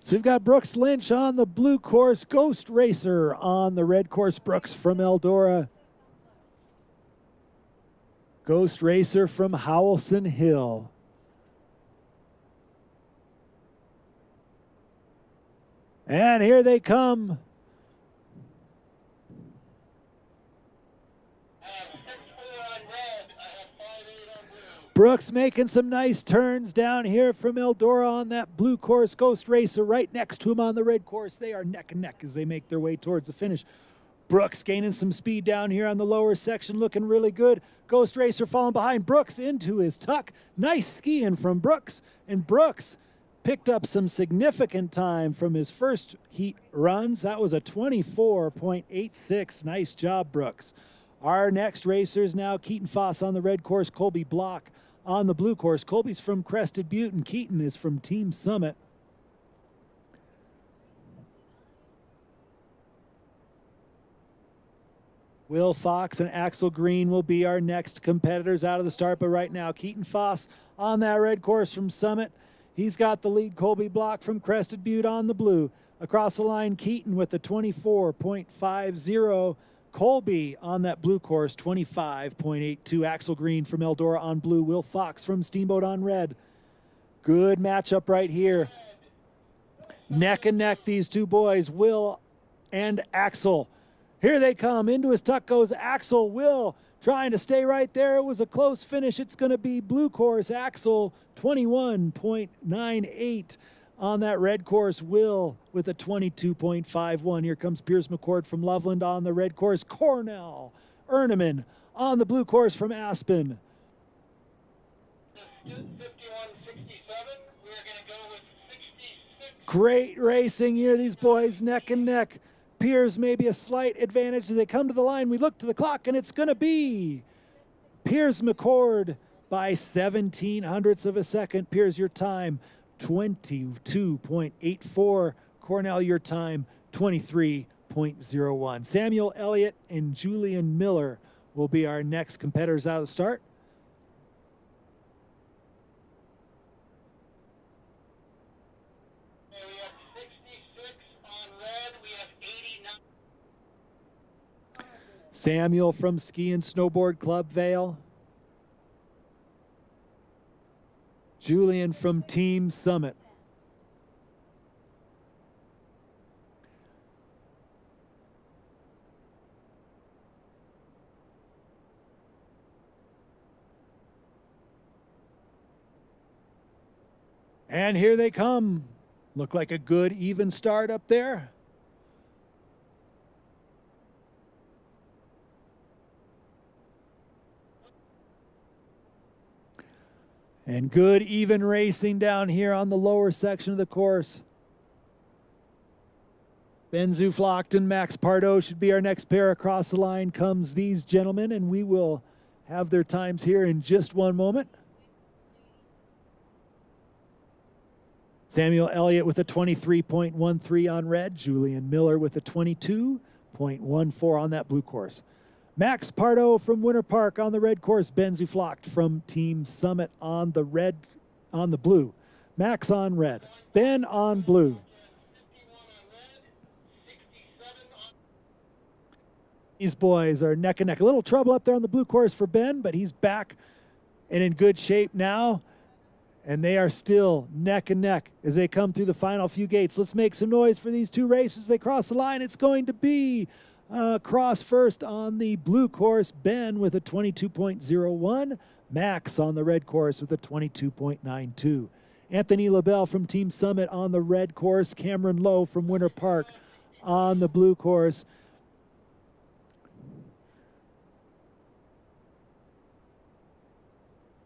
So we've got Brooks Lynch on the blue course, Ghost Racer on the red course, Brooks from Eldora. Ghost Racer from Howelsen Hill. And here they come. Brooks making some nice turns down here from Eldora on that blue course. Ghost Racer right next to him on the red course. They are neck and neck as they make their way towards the finish. Brooks gaining some speed down here on the lower section, looking really good. Ghost Racer falling behind Brooks into his tuck. Nice skiing from Brooks. And Brooks picked up some significant time from his first heat runs. That was a 24.86. Nice job, Brooks. Our next racers now, Keaton Foss on the red course, Colby Block on the blue course. Colby's from Crested Butte and Keaton is from Team Summit. Will Fox and Axel Green will be our next competitors out of the start, but right now Keaton Foss on that red course from Summit. He's got the lead. Colby Block from Crested Butte on the blue. Across the line, Keaton with the 24.50. Colby on that blue course, 25.82. Axel Green from Eldora on blue. Will Fox from Steamboat on red. Good matchup right here. Neck and neck, these two boys, Will and Axel. Here they come. Into his tuck goes Axel. Will trying to stay right there. It was a close finish. It's going to be blue course. Axel, 21.98. On that red course, Will with a 22.51. Here comes Pierce McCord from Loveland on the red course. Cornell Erneman on the blue course from Aspen. 51.67. We're going to go with 66. Great racing here. These boys neck and neck. Pierce maybe a slight advantage as they come to the line. We look to the clock, and it's going to be Pierce McCord by 0.17 of a second. Pierce, your time, 22.84. Cornell, your time, 23.01. Samuel Elliott and Julian Miller will be our next competitors out of the start. We have 66 on red. We have 89. Samuel from Ski and Snowboard Club Vale. Julian from Team Summit. And here they come. Look like a good even start up there. And good even racing down here on the lower section of the course. Ben Zuflocht and Max Pardo should be our next pair. Across the line comes these gentlemen, and we will have their times here in just one moment. Samuel Elliott with a 23.13 on red. Julian Miller with a 22.14 on that blue course. Max Pardo from Winter Park on the red course. Ben Zuflocht from Team Summit on the blue. Max on red. Ben on blue. These boys are neck and neck. A little trouble up there on the blue course for Ben, but he's back and in good shape now. And they are still neck and neck as they come through the final few gates. Let's make some noise for these two races. They cross the line. It's going to be cross first on the blue course, Ben with a 22.01. Max on the red course with a 22.92. Anthony LaBelle from Team Summit on the red course. Cameron Lowe from Winter Park on the blue course.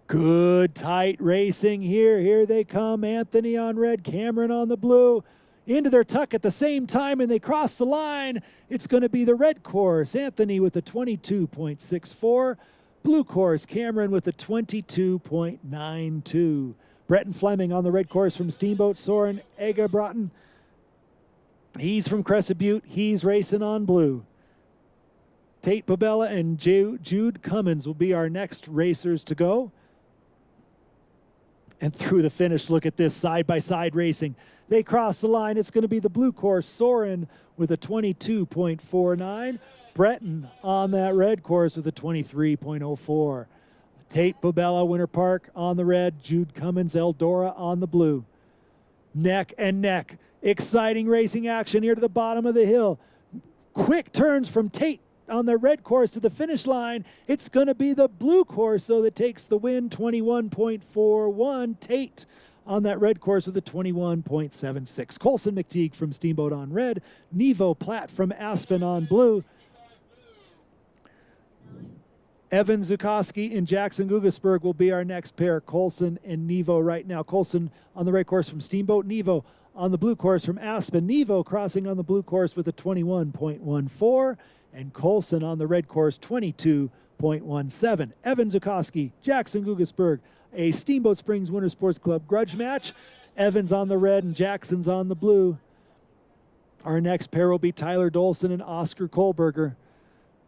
Good tight racing here. Here they come. Anthony on red, Cameron on the blue. Into their tuck at the same time, and they cross the line. It's going to be the red course. Anthony with a 22.64. Blue course, Cameron with a 22.92. Breton Fleming on the red course from Steamboat. Soren Egebrotten. He's from Crescent Butte. He's racing on blue. Tate Babella and Jude Cummins will be our next racers to go. And through the finish, look at this side-by-side racing. They cross the line. It's going to be the blue course, Soren with a 22.49. Breton on that red course with a 23.04. Tate Babella, Winter Park on the red. Jude Cummins, Eldora on the blue. Neck and neck. Exciting racing action here to the bottom of the hill. Quick turns from Tate on the red course to the finish line. It's going to be the blue course, though, that takes the win, 21.41. Tate on that red course with a 21.76. Colson McTeague from Steamboat on red. Nevo Platt from Aspen on blue. Evan Zukowski and Jackson Gugasberg will be our next pair. Colson and Nevo right now. Colson on the red course from Steamboat. Nevo on the blue course from Aspen. Nevo crossing on the blue course with a 21.14. And Colson on the red course, 22.17. Evan Zukowski, Jackson Gugasberg, a Steamboat Springs Winter Sports Club grudge match. Evans on the red and Jackson's on the blue. Our next pair will be Tyler Dolson and Oscar Kohlberger.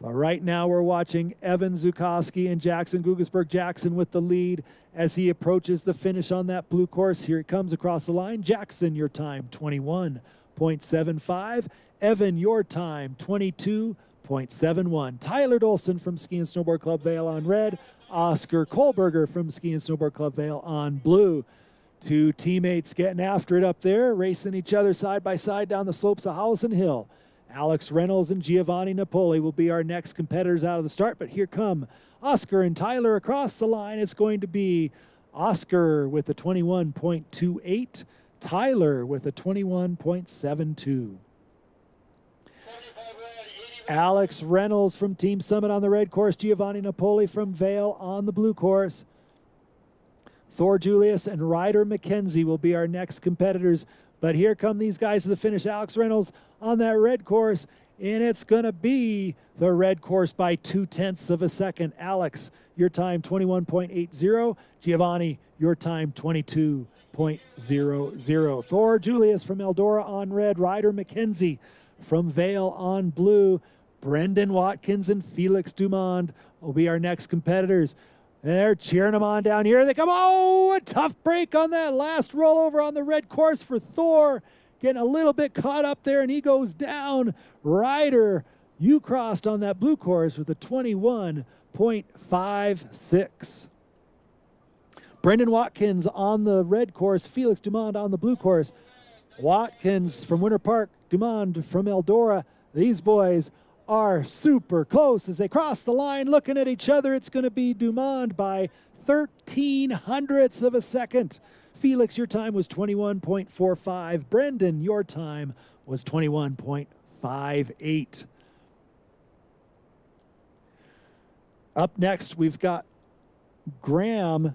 But right now we're watching Evan Zukowski and Jackson Gugasberg. Jackson with the lead as he approaches the finish on that blue course. Here it comes across the line. Jackson, your time, 21.75. Evan, your time, 22.71. Tyler Dolson from Ski and Snowboard Club Vail on red. Oscar Kohlberger from Ski and Snowboard Club Vail on blue. Two teammates getting after it up there, racing each other side by side down the slopes of Howelsen Hill. Alex Reynolds and Giovanni Napoli will be our next competitors out of the start, but here come Oscar and Tyler across the line. It's going to be Oscar with a 21.28, Tyler with a 21.72. Alex Reynolds from Team Summit on the red course, Giovanni Napoli from Vail on the blue course. Thor Julius and Ryder McKenzie will be our next competitors. But here come these guys to the finish. Alex Reynolds on that red course, and it's going to be the red course by 0.2 of a second. Alex, your time 21.80. Giovanni, your time 22.00. Thor Julius from Eldora on red. Ryder McKenzie from Vail on blue. Brendan Watkins and Felix Dumond will be our next competitors. They're cheering them on down here. They come. Oh, a tough break on that last rollover on the red course for Thor. Getting a little bit caught up there, and he goes down. Ryder, you crossed on that blue course with a 21.56. Brendan Watkins on the red course. Felix Dumond on the blue course. Watkins from Winter Park. Dumond from Eldora. These boys are super close as they cross the line looking at each other. It's going to be Dumond by 0.13 of a second. Felix, your time was 21.45. Brendan, your time was 21.58. Up next, we've got Graham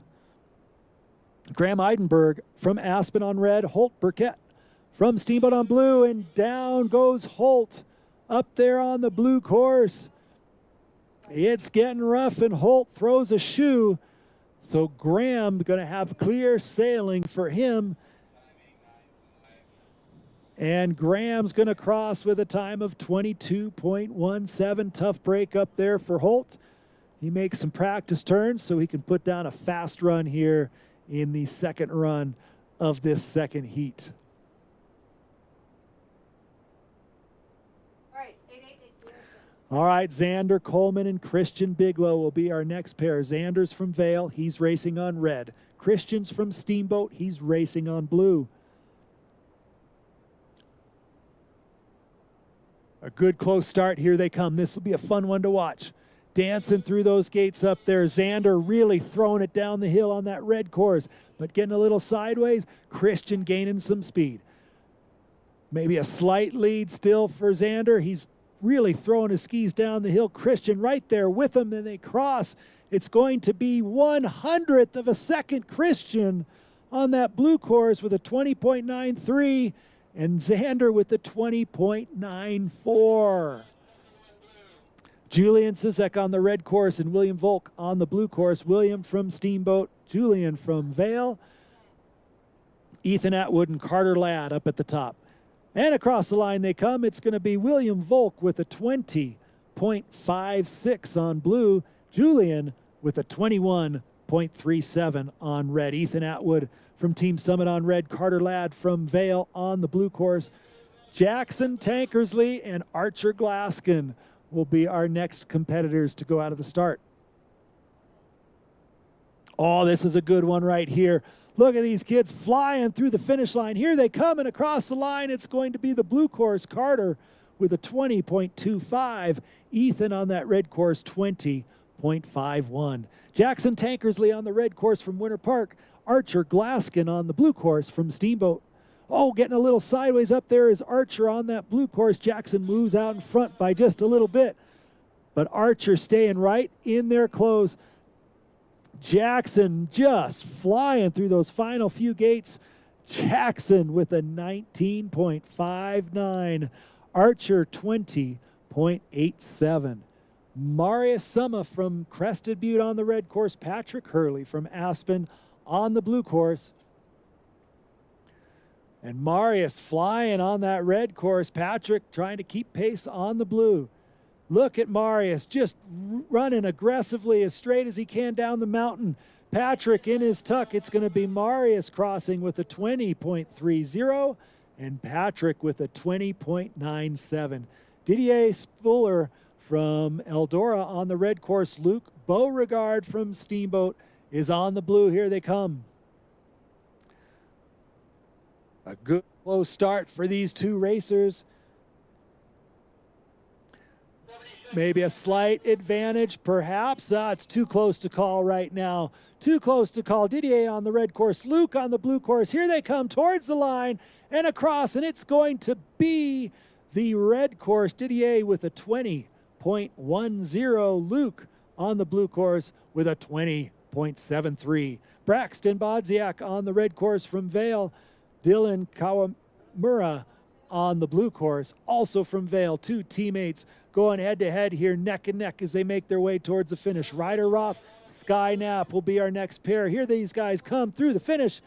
Eidenberg from Aspen on red, Holt Burkett from Steamboat on blue, and down goes Holt up there on the blue course. It's getting rough, and Holt throws a shoe. So Graham going to have clear sailing for him. And Graham's going to cross with a time of 22.17. Tough break up there for Holt. He makes some practice turns so he can put down a fast run here in the second run of this second heat. All right, 8880. All right, Xander Coleman and Christian Bigelow will be our next pair. Xander's from Vail, he's racing on red. Christian's from Steamboat, he's racing on blue. A good close start, here they come. This will be a fun one to watch. Dancing through those gates up there. Xander really throwing it down the hill on that red course, but getting a little sideways. Christian gaining some speed. Maybe a slight lead still for Xander. He's really throwing his skis down the hill. Christian right there with him, then they cross. It's going to be 1/100th of a second Christian on that blue course with a 20.93, and Xander with the 20.94. Julian Sisek on the red course and William Volk on the blue course. William from Steamboat, Julian from Vail, Ethan Atwood and Carter Ladd up at the top. And across the line they come. It's going to be William Volk with a 20.56 on blue, Julian with a 21.37 on red. Ethan Atwood from Team Summit on red, Carter Ladd from Vail on the blue course. Jackson Tankersley and Archer Glaskin will be our next competitors to go out of the start. Oh, this is a good one right here. Look at these kids flying through the finish line. Here they come, and across the line, it's going to be the blue course, Carter, with a 20.25. Ethan on that red course, 20.51. Jackson Tankersley on the red course from Winter Park. Archer Glaskin on the blue course from Steamboat. Oh, getting a little sideways up there is Archer on that blue course. Jackson moves out in front by just a little bit, but Archer staying right in there close. Jackson just flying through those final few gates. Jackson with a 19.59. Archer 20.87. Marius Summa from Crested Butte on the red course. Patrick Hurley from Aspen on the blue course. And Marius flying on that red course. Patrick trying to keep pace on the blue. Look at Marius just running aggressively as straight as he can down the mountain. Patrick in his tuck. It's going to be Marius crossing with a 20.30 and Patrick with a 20.97. Didier Spuller from Eldora on the red course. Luke Beauregard from Steamboat is on the blue. Here they come. A good close start for these two racers. Maybe a slight advantage, perhaps. It's too close to call right now. Too close to call. Didier on the red course, Luke on the blue course. Here they come towards the line and across, and it's going to be the red course. Didier with a 20.10. Luke on the blue course with a 20.73. Braxton Bodziak on the red course from Vail. Dylan Kawamura on the blue course, also from Vail. Two teammates going head-to-head here, neck and neck as they make their way towards the finish. Ryder Roth, Sky Knapp will be our next pair. Here these guys come through the finish,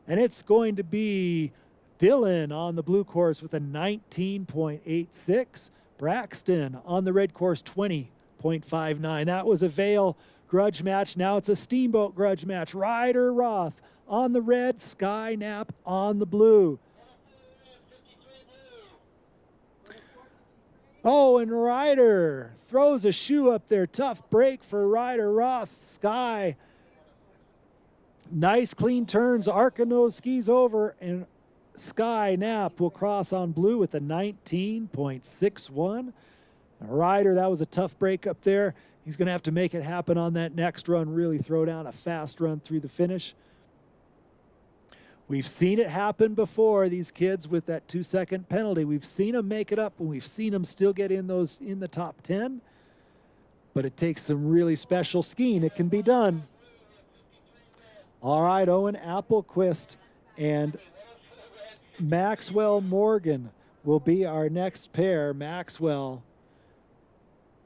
and it's going to be Dylan on the blue course with a 19.86. Braxton on the red course, 20.59. That was a Vail grudge match. Now it's a Steamboat grudge match. Ryder Roth on the red, Sky Knapp on the blue. Oh, and Ryder throws a shoe up there. Tough break for Ryder Roth. Sky. Nice clean turns. Arcing those skis over, and Sky Knapp will cross on blue with a 19.61. Ryder, that was a tough break up there. He's going to have to make it happen on that next run, really throw down a fast run through the finish. We've seen it happen before, these kids with that 2-second penalty. We've seen them make it up, and we've seen them still get in the top 10. But it takes some really special skiing. It can be done. All right, Owen Applequist and Maxwell Morgan will be our next pair. Maxwell,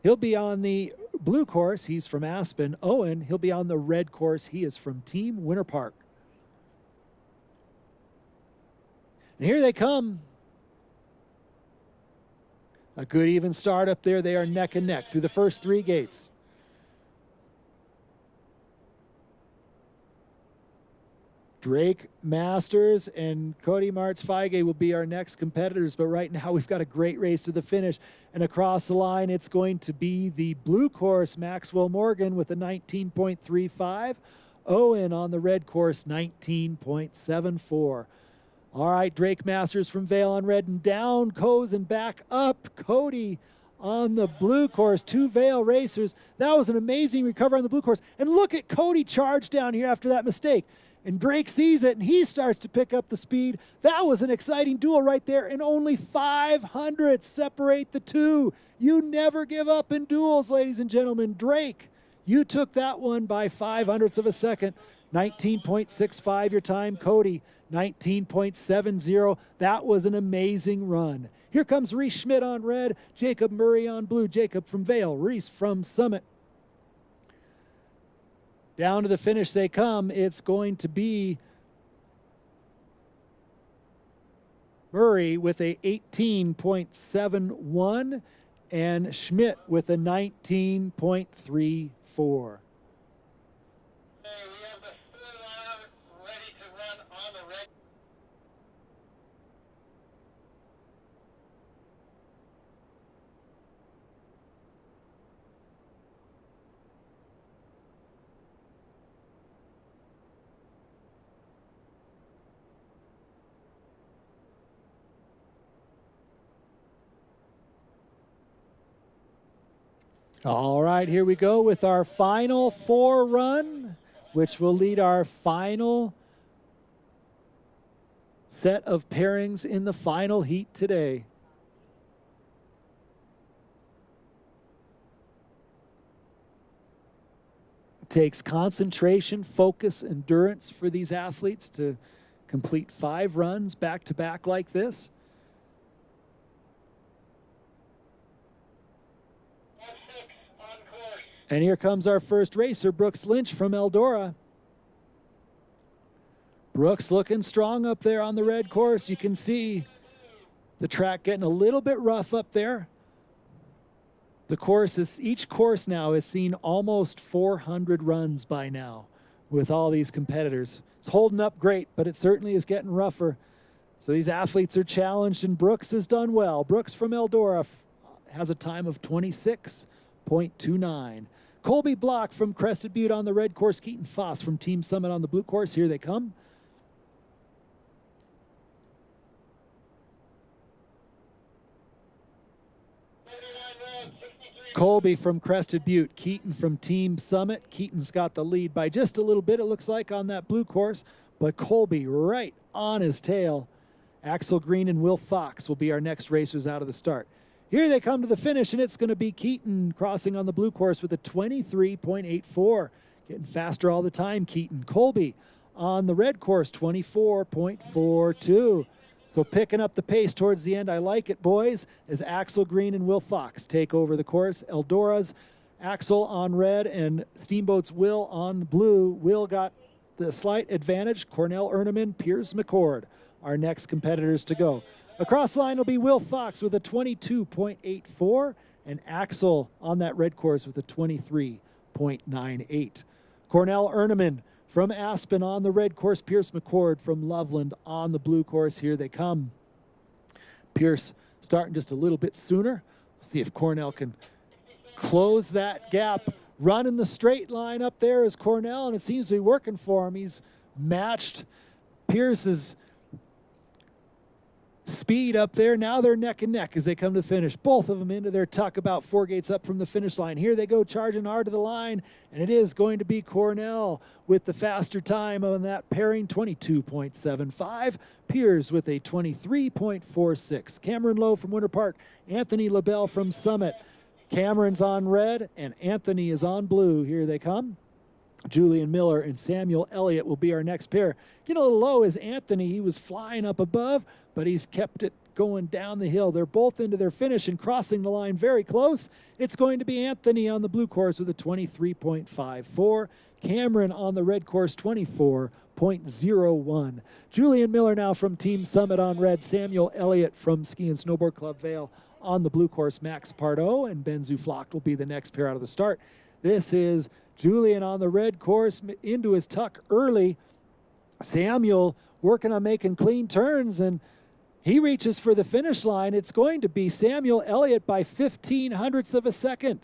he'll be on the blue course. He's from Aspen. Owen, he'll be on the red course. He is from Team Winter Park. And here they come. A good even start up there. They are neck and neck through the first three gates. Drake Masters and Cody Martz-Feige will be our next competitors, but right now we've got a great race to the finish. And across the line, it's going to be the blue course, Maxwell Morgan with a 19.35. Owen on the red course, 19.74. All right, Drake Masters from Vale on red and down, Coes and back up. Cody on the blue course, 2 Vale racers. That was an amazing recovery on the blue course. And look at Cody charge down here after that mistake. And Drake sees it, and he starts to pick up the speed. That was an exciting duel right there, and only 500 separate the two. You never give up in duels, ladies and gentlemen. Drake, you took that one by 0.05 of a second. 19.65 your time. Cody, 19.70. That was an amazing run. Here comes Reese Schmidt on red, Jacob Murray on blue. Jacob from Vale, Reese from Summit. Down to the finish they come. It's going to be Murray with a 18.71 and Schmidt with a 19.34. All right, here we go with our final 4 run, which will lead our final set of pairings in the final heat today. It takes concentration, focus, endurance for these athletes to complete 5 runs back to back like this. And here comes our first racer, Brooks Lynch from Eldora. Brooks looking strong up there on the red course. You can see the track getting a little bit rough up there. The course is, each course now has seen almost 400 runs by now with all these competitors. It's holding up great, but it certainly is getting rougher. So these athletes are challenged, and Brooks has done well. Brooks from Eldora has a time of 26.29. Colby Block from Crested Butte on the red course. Keaton Foss from Team Summit on the blue course. Here they come. Colby from Crested Butte. Keaton from Team Summit. Keaton's got the lead by just a little bit, it looks like, on that blue course. But Colby right on his tail. Axel Green and Will Fox will be our next racers out of the start. Here they come to the finish, and it's going to be Keaton crossing on the blue course with a 23.84. Getting faster all the time, Keaton. Colby on the red course, 24.42. So picking up the pace towards the end. I like it, boys, as Axel Green and Will Fox take over the course. Eldora's Axel on red and Steamboat's Will on blue. Will got the slight advantage. Cornell Erneman, Piers McCord, our next competitors to go. Across the line will be Will Fox with a 22.84 and Axel on that red course with a 23.98. Cornell Erneman from Aspen on the red course. Pierce McCord from Loveland on the blue course. Here they come. Pierce starting just a little bit sooner. See if Cornell can close that gap. Running the straight line up there is Cornell, and it seems to be working for him. He's matched Pierce's speed up there. Now they're neck and neck as they come to the finish. Both of them into their tuck about 4 gates up from the finish line. Here they go charging hard to the line, and it is going to be Cornell with the faster time on that pairing, 22.75. Piers with a 23.46. Cameron Lowe from Winter Park. Anthony LaBelle from Summit. Cameron's on red, and Anthony is on blue. Here they come. Julian Miller and Samuel Elliott will be our next pair. Getting a little low is Anthony. He was flying up above, but he's kept it going down the hill. They're both into their finish and crossing the line very close. It's going to be Anthony on the blue course with a 23.54. Cameron on the red course, 24.01. Julian Miller now from Team Summit on red. Samuel Elliott from Ski and Snowboard Club Vale on the blue course. Max Pardo and Ben Zuflock will be the next pair out of the start. This is Julian on the red course into his tuck early. Samuel working on making clean turns, and he reaches for the finish line. It's going to be Samuel Elliott by 0.15 of a second.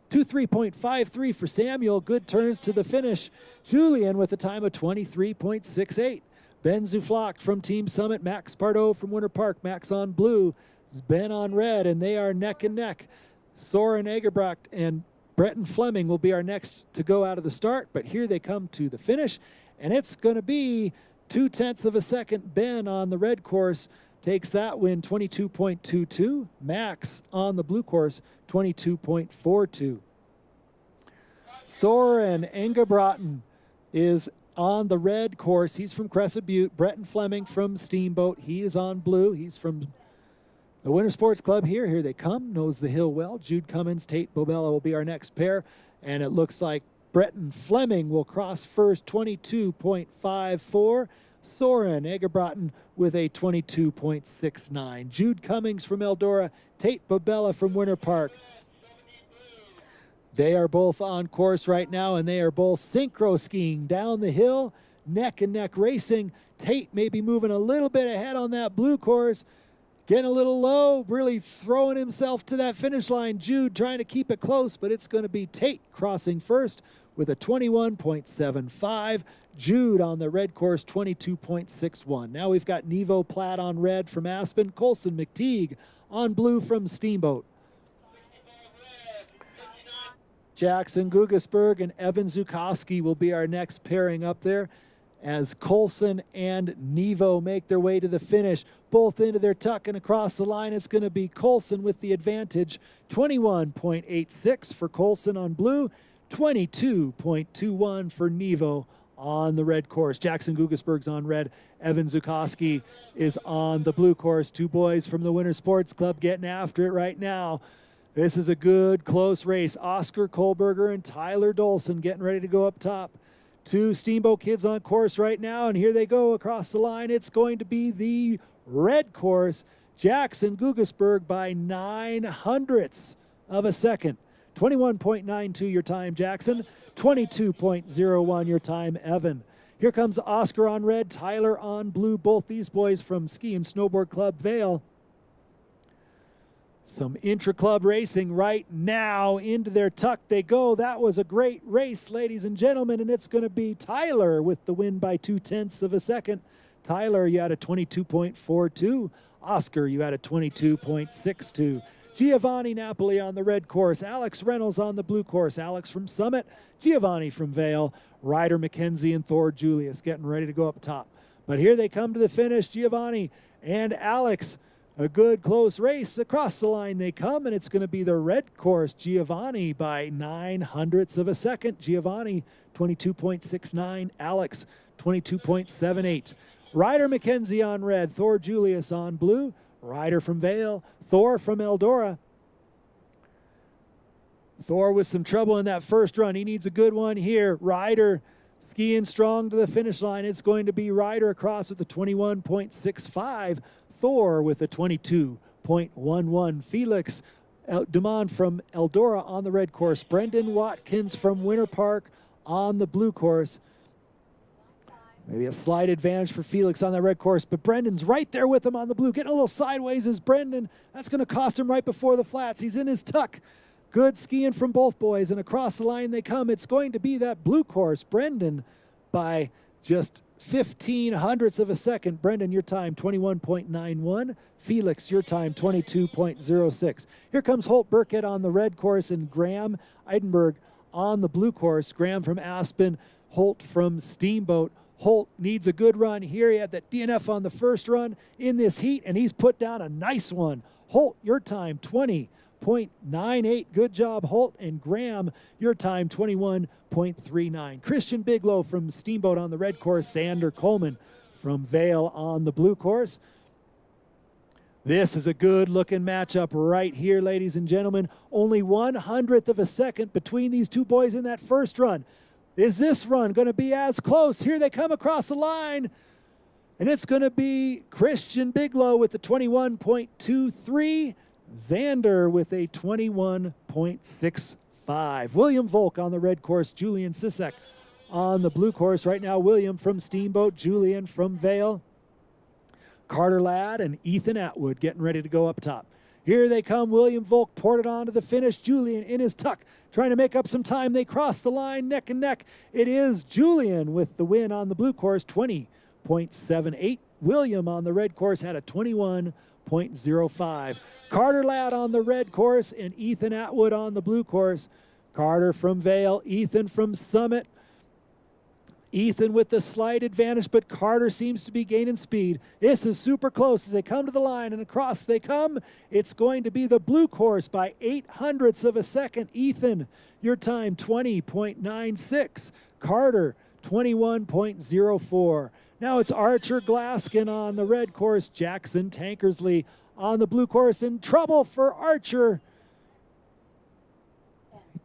2:3.53 for Samuel. Good turns to the finish. Julian with a time of 23.68. Ben Zuflock from Team Summit. Max Pardo from Winter Park. Max on blue. Ben on red, and they are neck and neck. Soren Egerbrecht and Breton Fleming will be our next to go out of the start, but here they come to the finish, and it's going to be 0.2 of a second. Ben on the red course takes that win, 22.22. Max on the blue course, 22.42. Soren Engebrotten is on the red course. He's from Crescent Butte. Breton Fleming from Steamboat. He is on blue. He's from the Winter Sports Club here. Here they come. Knows the hill well. Jude Cummins, Tate Bobella will be our next pair. And it looks like Breton Fleming will cross first, 22.54. Soren Egerbrotten with a 22.69. Jude Cummings from Eldora, Tate Bobella from Winter Park. They are both on course right now, and they are both synchro skiing down the hill, neck and neck racing. Tate may be moving a little bit ahead on that blue course, getting a little low, really throwing himself to that finish line. Jude trying to keep it close, but it's going to be Tate crossing first with a 21.75. Jude on the red course, 22.61. Now we've got Nevo Platt on red from Aspen, Colson McTeague on blue from Steamboat. Jackson Gugasberg and Evan Zukowski will be our next pairing up there as Colson and Nevo make their way to the finish. Both into their tuck, and across the line it's going to be Colson with the advantage. 21.86 for Colson on blue, 22.21 for Nevo on the red course. Jackson Gugasberg's on red. Evan Zukowski is on the blue course. Two boys from the Winter Sports Club getting after it right now. This is a good, close race. Oscar Kohlberger and Tyler Dolson getting ready to go up top. Two Steamboat kids on course right now, and here they go across the line. It's going to be the red course. Jackson Gugasberg by 0.09 of a second. 21.92 your time, Jackson. 22.01 your time, Evan. Here comes Oscar on red, Tyler on blue. Both these boys from Ski and Snowboard Club Vail. Some intra-club racing right now. Into their tuck they go. That was a great race, ladies and gentlemen, and it's going to be Tyler with the win by 0.2 of a second. Tyler, you had a 22.42. Oscar, you had a 22.62. Giovanni Napoli on the red course. Alex Reynolds on the blue course. Alex from Summit, Giovanni from Vail, Ryder McKenzie and Thor Julius getting ready to go up top. But here they come to the finish, Giovanni and Alex. A good close race. Across the line they come, and it's going to be the red course. Giovanni by 0.09 of a second. Giovanni 22.69. Alex 22.78. Ryder McKenzie on red. Thor Julius on blue. Ryder from Vail. Thor from Eldora. Thor with some trouble in that first run. He needs a good one here. Ryder skiing strong to the finish line. It's going to be Ryder across with a 21.65. Thor with a 22.11. Felix Dumont from Eldora on the red course. Brendan Watkins from Winter Park on the blue course. Maybe a slight advantage for Felix on that red course, but Brendan's right there with him on the blue. Getting a little sideways is Brendan. That's going to cost him right before the flats. He's in his tuck. Good skiing from both boys, and across the line they come. It's going to be that blue course. Brendan by just 0.15 of a second. Brendan, your time 21.91. Felix, your time 22.06. Here comes Holt Burkett on the red course and Graham Eidenberg on the blue course. Graham from Aspen, Holt from Steamboat. Holt needs a good run here. He had that DNF on the first run in this heat, and he's put down a nice one. Holt, your time 20.98. Good job, Holt. And Graham, your time 21.39. Christian Bigelow from Steamboat on the red course. Sander Coleman from Vail on the blue course. This is a good looking matchup right here, ladies and gentlemen. Only 0.01 of a second between these two boys in that first run. Is this run going to be as close? Here they come across the line. And it's going to be Christian Bigelow with the 21.23. Xander with a 21.65. William Volk on the red course. Julian Sisek on the blue course. Right now, William from Steamboat, Julian from Vale, Carter Ladd, and Ethan Atwood getting ready to go up top. Here they come. William Volk ported on to the finish. Julian in his tuck, trying to make up some time. They cross the line neck and neck. It is Julian with the win on the blue course, 20.78. William on the red course had a 21.05. Carter Ladd on the red course and Ethan Atwood on the blue course. Carter from Vale, Ethan from Summit. Ethan with the slight advantage, but Carter seems to be gaining speed. This is super close as they come to the line, and across they come. It's going to be the blue course by 0.08 of a second. Ethan, your time 20.96. Carter 21.04. Now it's Archer Glaskin on the red course. Jackson Tankersley on the blue course. In trouble for Archer.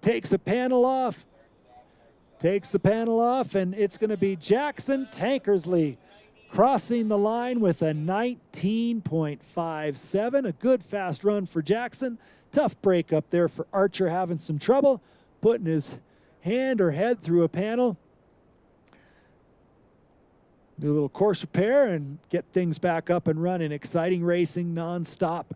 Takes a panel off. Takes the panel off, and it's going to be Jackson Tankersley crossing the line with a 19.57. A good fast run for Jackson. Tough break up there for Archer, having some trouble putting his hand or head through a panel. Do a little course repair and get things back up and running. Exciting racing nonstop.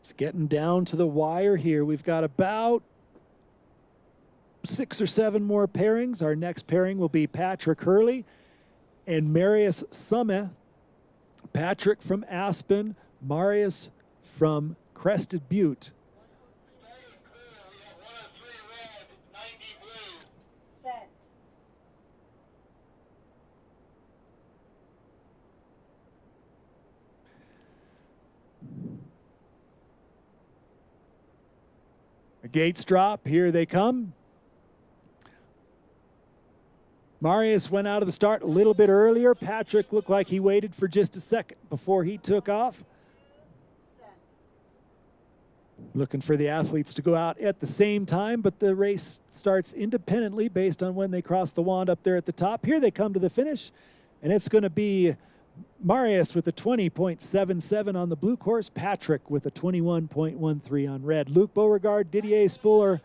It's getting down to the wire here. We've got about 6 or 7 more pairings. Our next pairing will be Patrick Hurley and Marius Summe. Patrick from Aspen, Marius from Crested Butte. Set. Gates drop, here they come. Marius went out of the start a little bit earlier. Patrick looked like he waited for just a second before he took off. Looking for the athletes to go out at the same time, but the race starts independently based on when they cross the wand up there at the top. Here they come to the finish, and it's going to be Marius with a 20.77 on the blue course. Patrick with a 21.13 on red. Luke Beauregard, Didier Spuller.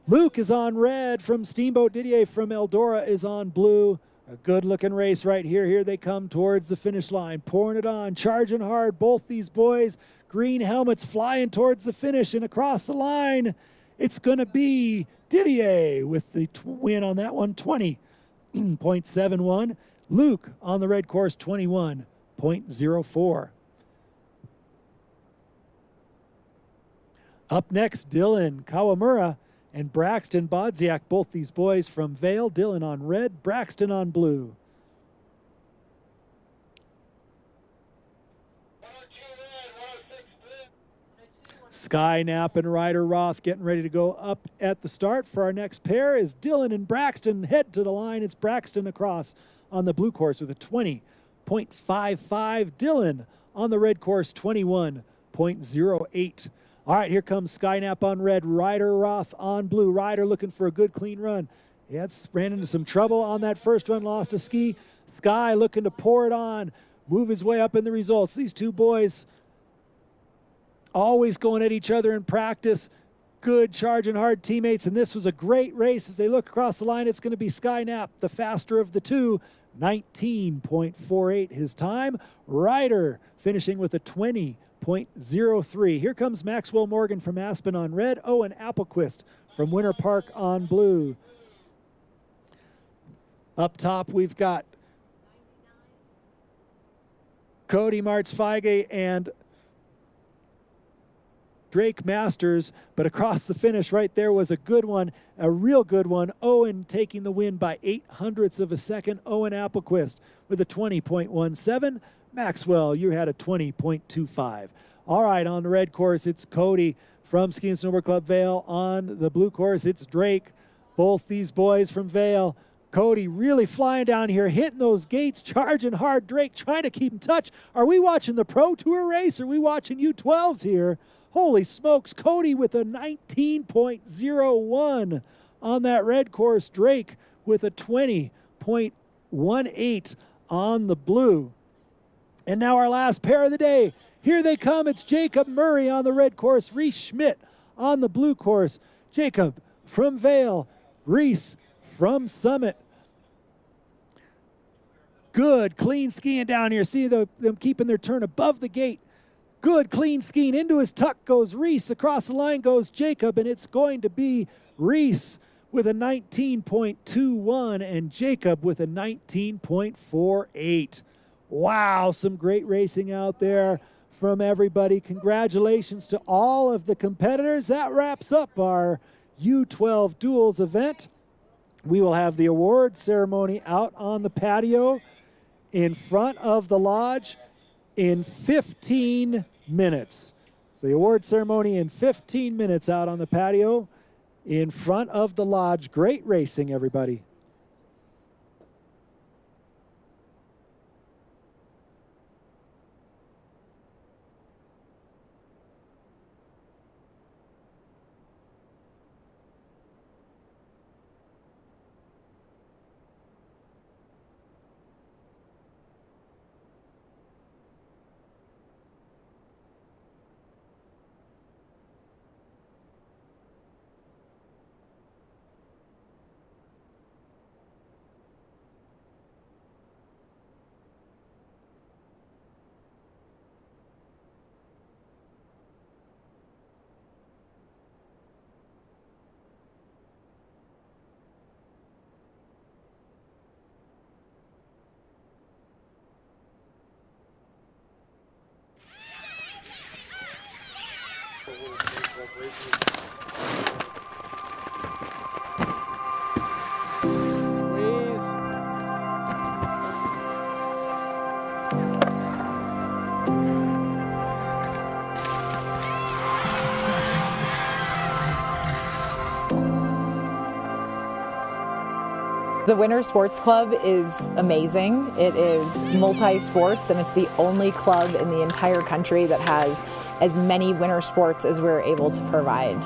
Luke is on red from Steamboat. Didier from Eldora is on blue. A good-looking race right here. Here they come towards the finish line, pouring it on, charging hard. Both these boys, green helmets flying towards the finish and across the line. It's going to be Didier with the win on that one, 20.71. Luke on the red course, 21.04. Up next, Dylan Kawamura and Braxton Bodziak, both these boys from Vale. Dylan on red, Braxton on blue. Sky Knapp and Ryder Roth getting ready to go up at the start. For our next pair is Dylan and Braxton. Head to the line. It's Braxton across on the blue course with a 20.55. Dylan on the red course, 21.08. All right, here comes Sky Knapp on red, Ryder Roth on blue. Ryder looking for a good, clean run. Yeah, it's ran into some trouble on that first run, lost a ski. Sky looking to pour it on, move his way up in the results. These two boys always going at each other in practice. Good, charging hard teammates, and this was a great race. As they look across the line, it's going to be Sky Knapp, the faster of the two, 19.48 his time. Ryder finishing with a 20.03. Here comes Maxwell Morgan from Aspen on red. Owen Applequist from Winter Park on blue. Up top, we've got Cody Martzfeige and Drake Masters, but across the finish right there was a good one, a real good one. Owen taking the win by 0.08 of a second. Owen Applequist with a 20.17. Maxwell, you had a 20.25. All right, on the red course, it's Cody from Ski and Snowboard Club Vale. On the blue course, it's Drake. Both these boys from Vale. Cody really flying down here, hitting those gates, charging hard. Drake trying to keep in touch. Are we watching the Pro Tour race? Or are we watching U12s here? Holy smokes, Cody with a 19.01 on that red course. Drake with a 20.18 on the blue. And now our last pair of the day. Here they come. It's Jacob Murray on the red course, Reese Schmidt on the blue course. Jacob from Vail, Reese from Summit. Good, clean skiing down here. See them keeping their turn above the gate. Good, clean skiing. Into his tuck goes Reese. Across the line goes Jacob, and it's going to be Reese with a 19.21 and Jacob with a 19.48. Wow, some great racing out there from everybody. Congratulations to all of the competitors. That wraps up our U12 duels event. We will have the award ceremony out on the patio in front of the lodge in 15 minutes. So the award ceremony in 15 minutes out on the patio in front of the lodge. Great racing, everybody. The Winter Sports Club is amazing. It is multi-sports, and it's the only club in the entire country that has as many winter sports as we're able to provide.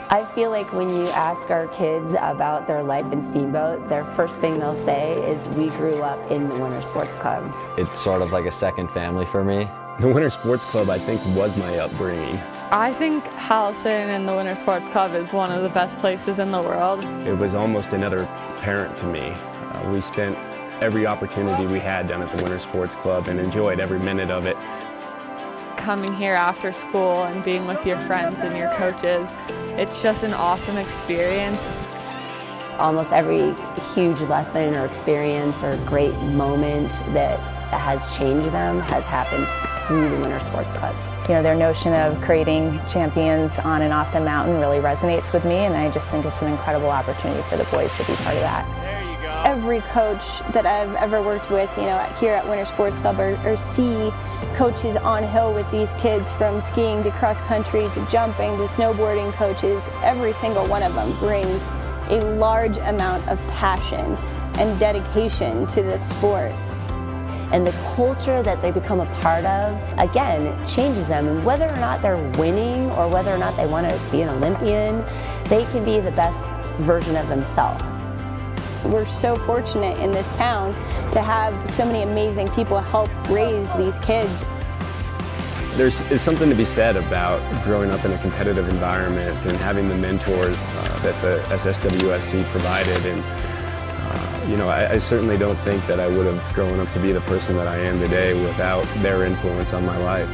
I feel like when you ask our kids about their life in Steamboat, their first thing they'll say is, we grew up in the Winter Sports Club. It's sort of like a second family for me. The Winter Sports Club, I think, was my upbringing. I think Howelsen and the Winter Sports Club is one of the best places in the world. It was almost another parent to me. We spent every opportunity we had down at the Winter Sports Club and enjoyed every minute of it. Coming here after school and being with your friends and your coaches, it's just an awesome experience. Almost every huge lesson or experience or great moment that has changed them has happened through the Winter Sports Club. You know, their notion of creating champions on and off the mountain really resonates with me, and I just think it's an incredible opportunity for the boys to be part of that. There you go. Every coach that I've ever worked with, you know, here at Winter Sports Club or see coaches on hill with these kids, from skiing to cross country to jumping to snowboarding coaches, every single one of them brings a large amount of passion and dedication to this sport. And the culture that they become a part of, again, changes them. And whether or not they're winning or whether or not they want to be an Olympian, they can be the best version of themselves. We're so fortunate in this town to have so many amazing people help raise these kids. There's something to be said about growing up in a competitive environment and having the mentors that the SSWSC provided. And you know, I certainly don't think that I would have grown up to be the person that I am today without their influence on my life.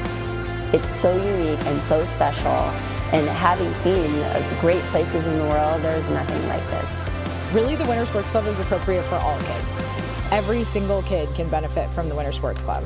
It's so unique and so special, and having seen great places in the world, there's nothing like this. Really, the Winter Sports Club is appropriate for all kids. Every single kid can benefit from the Winter Sports Club.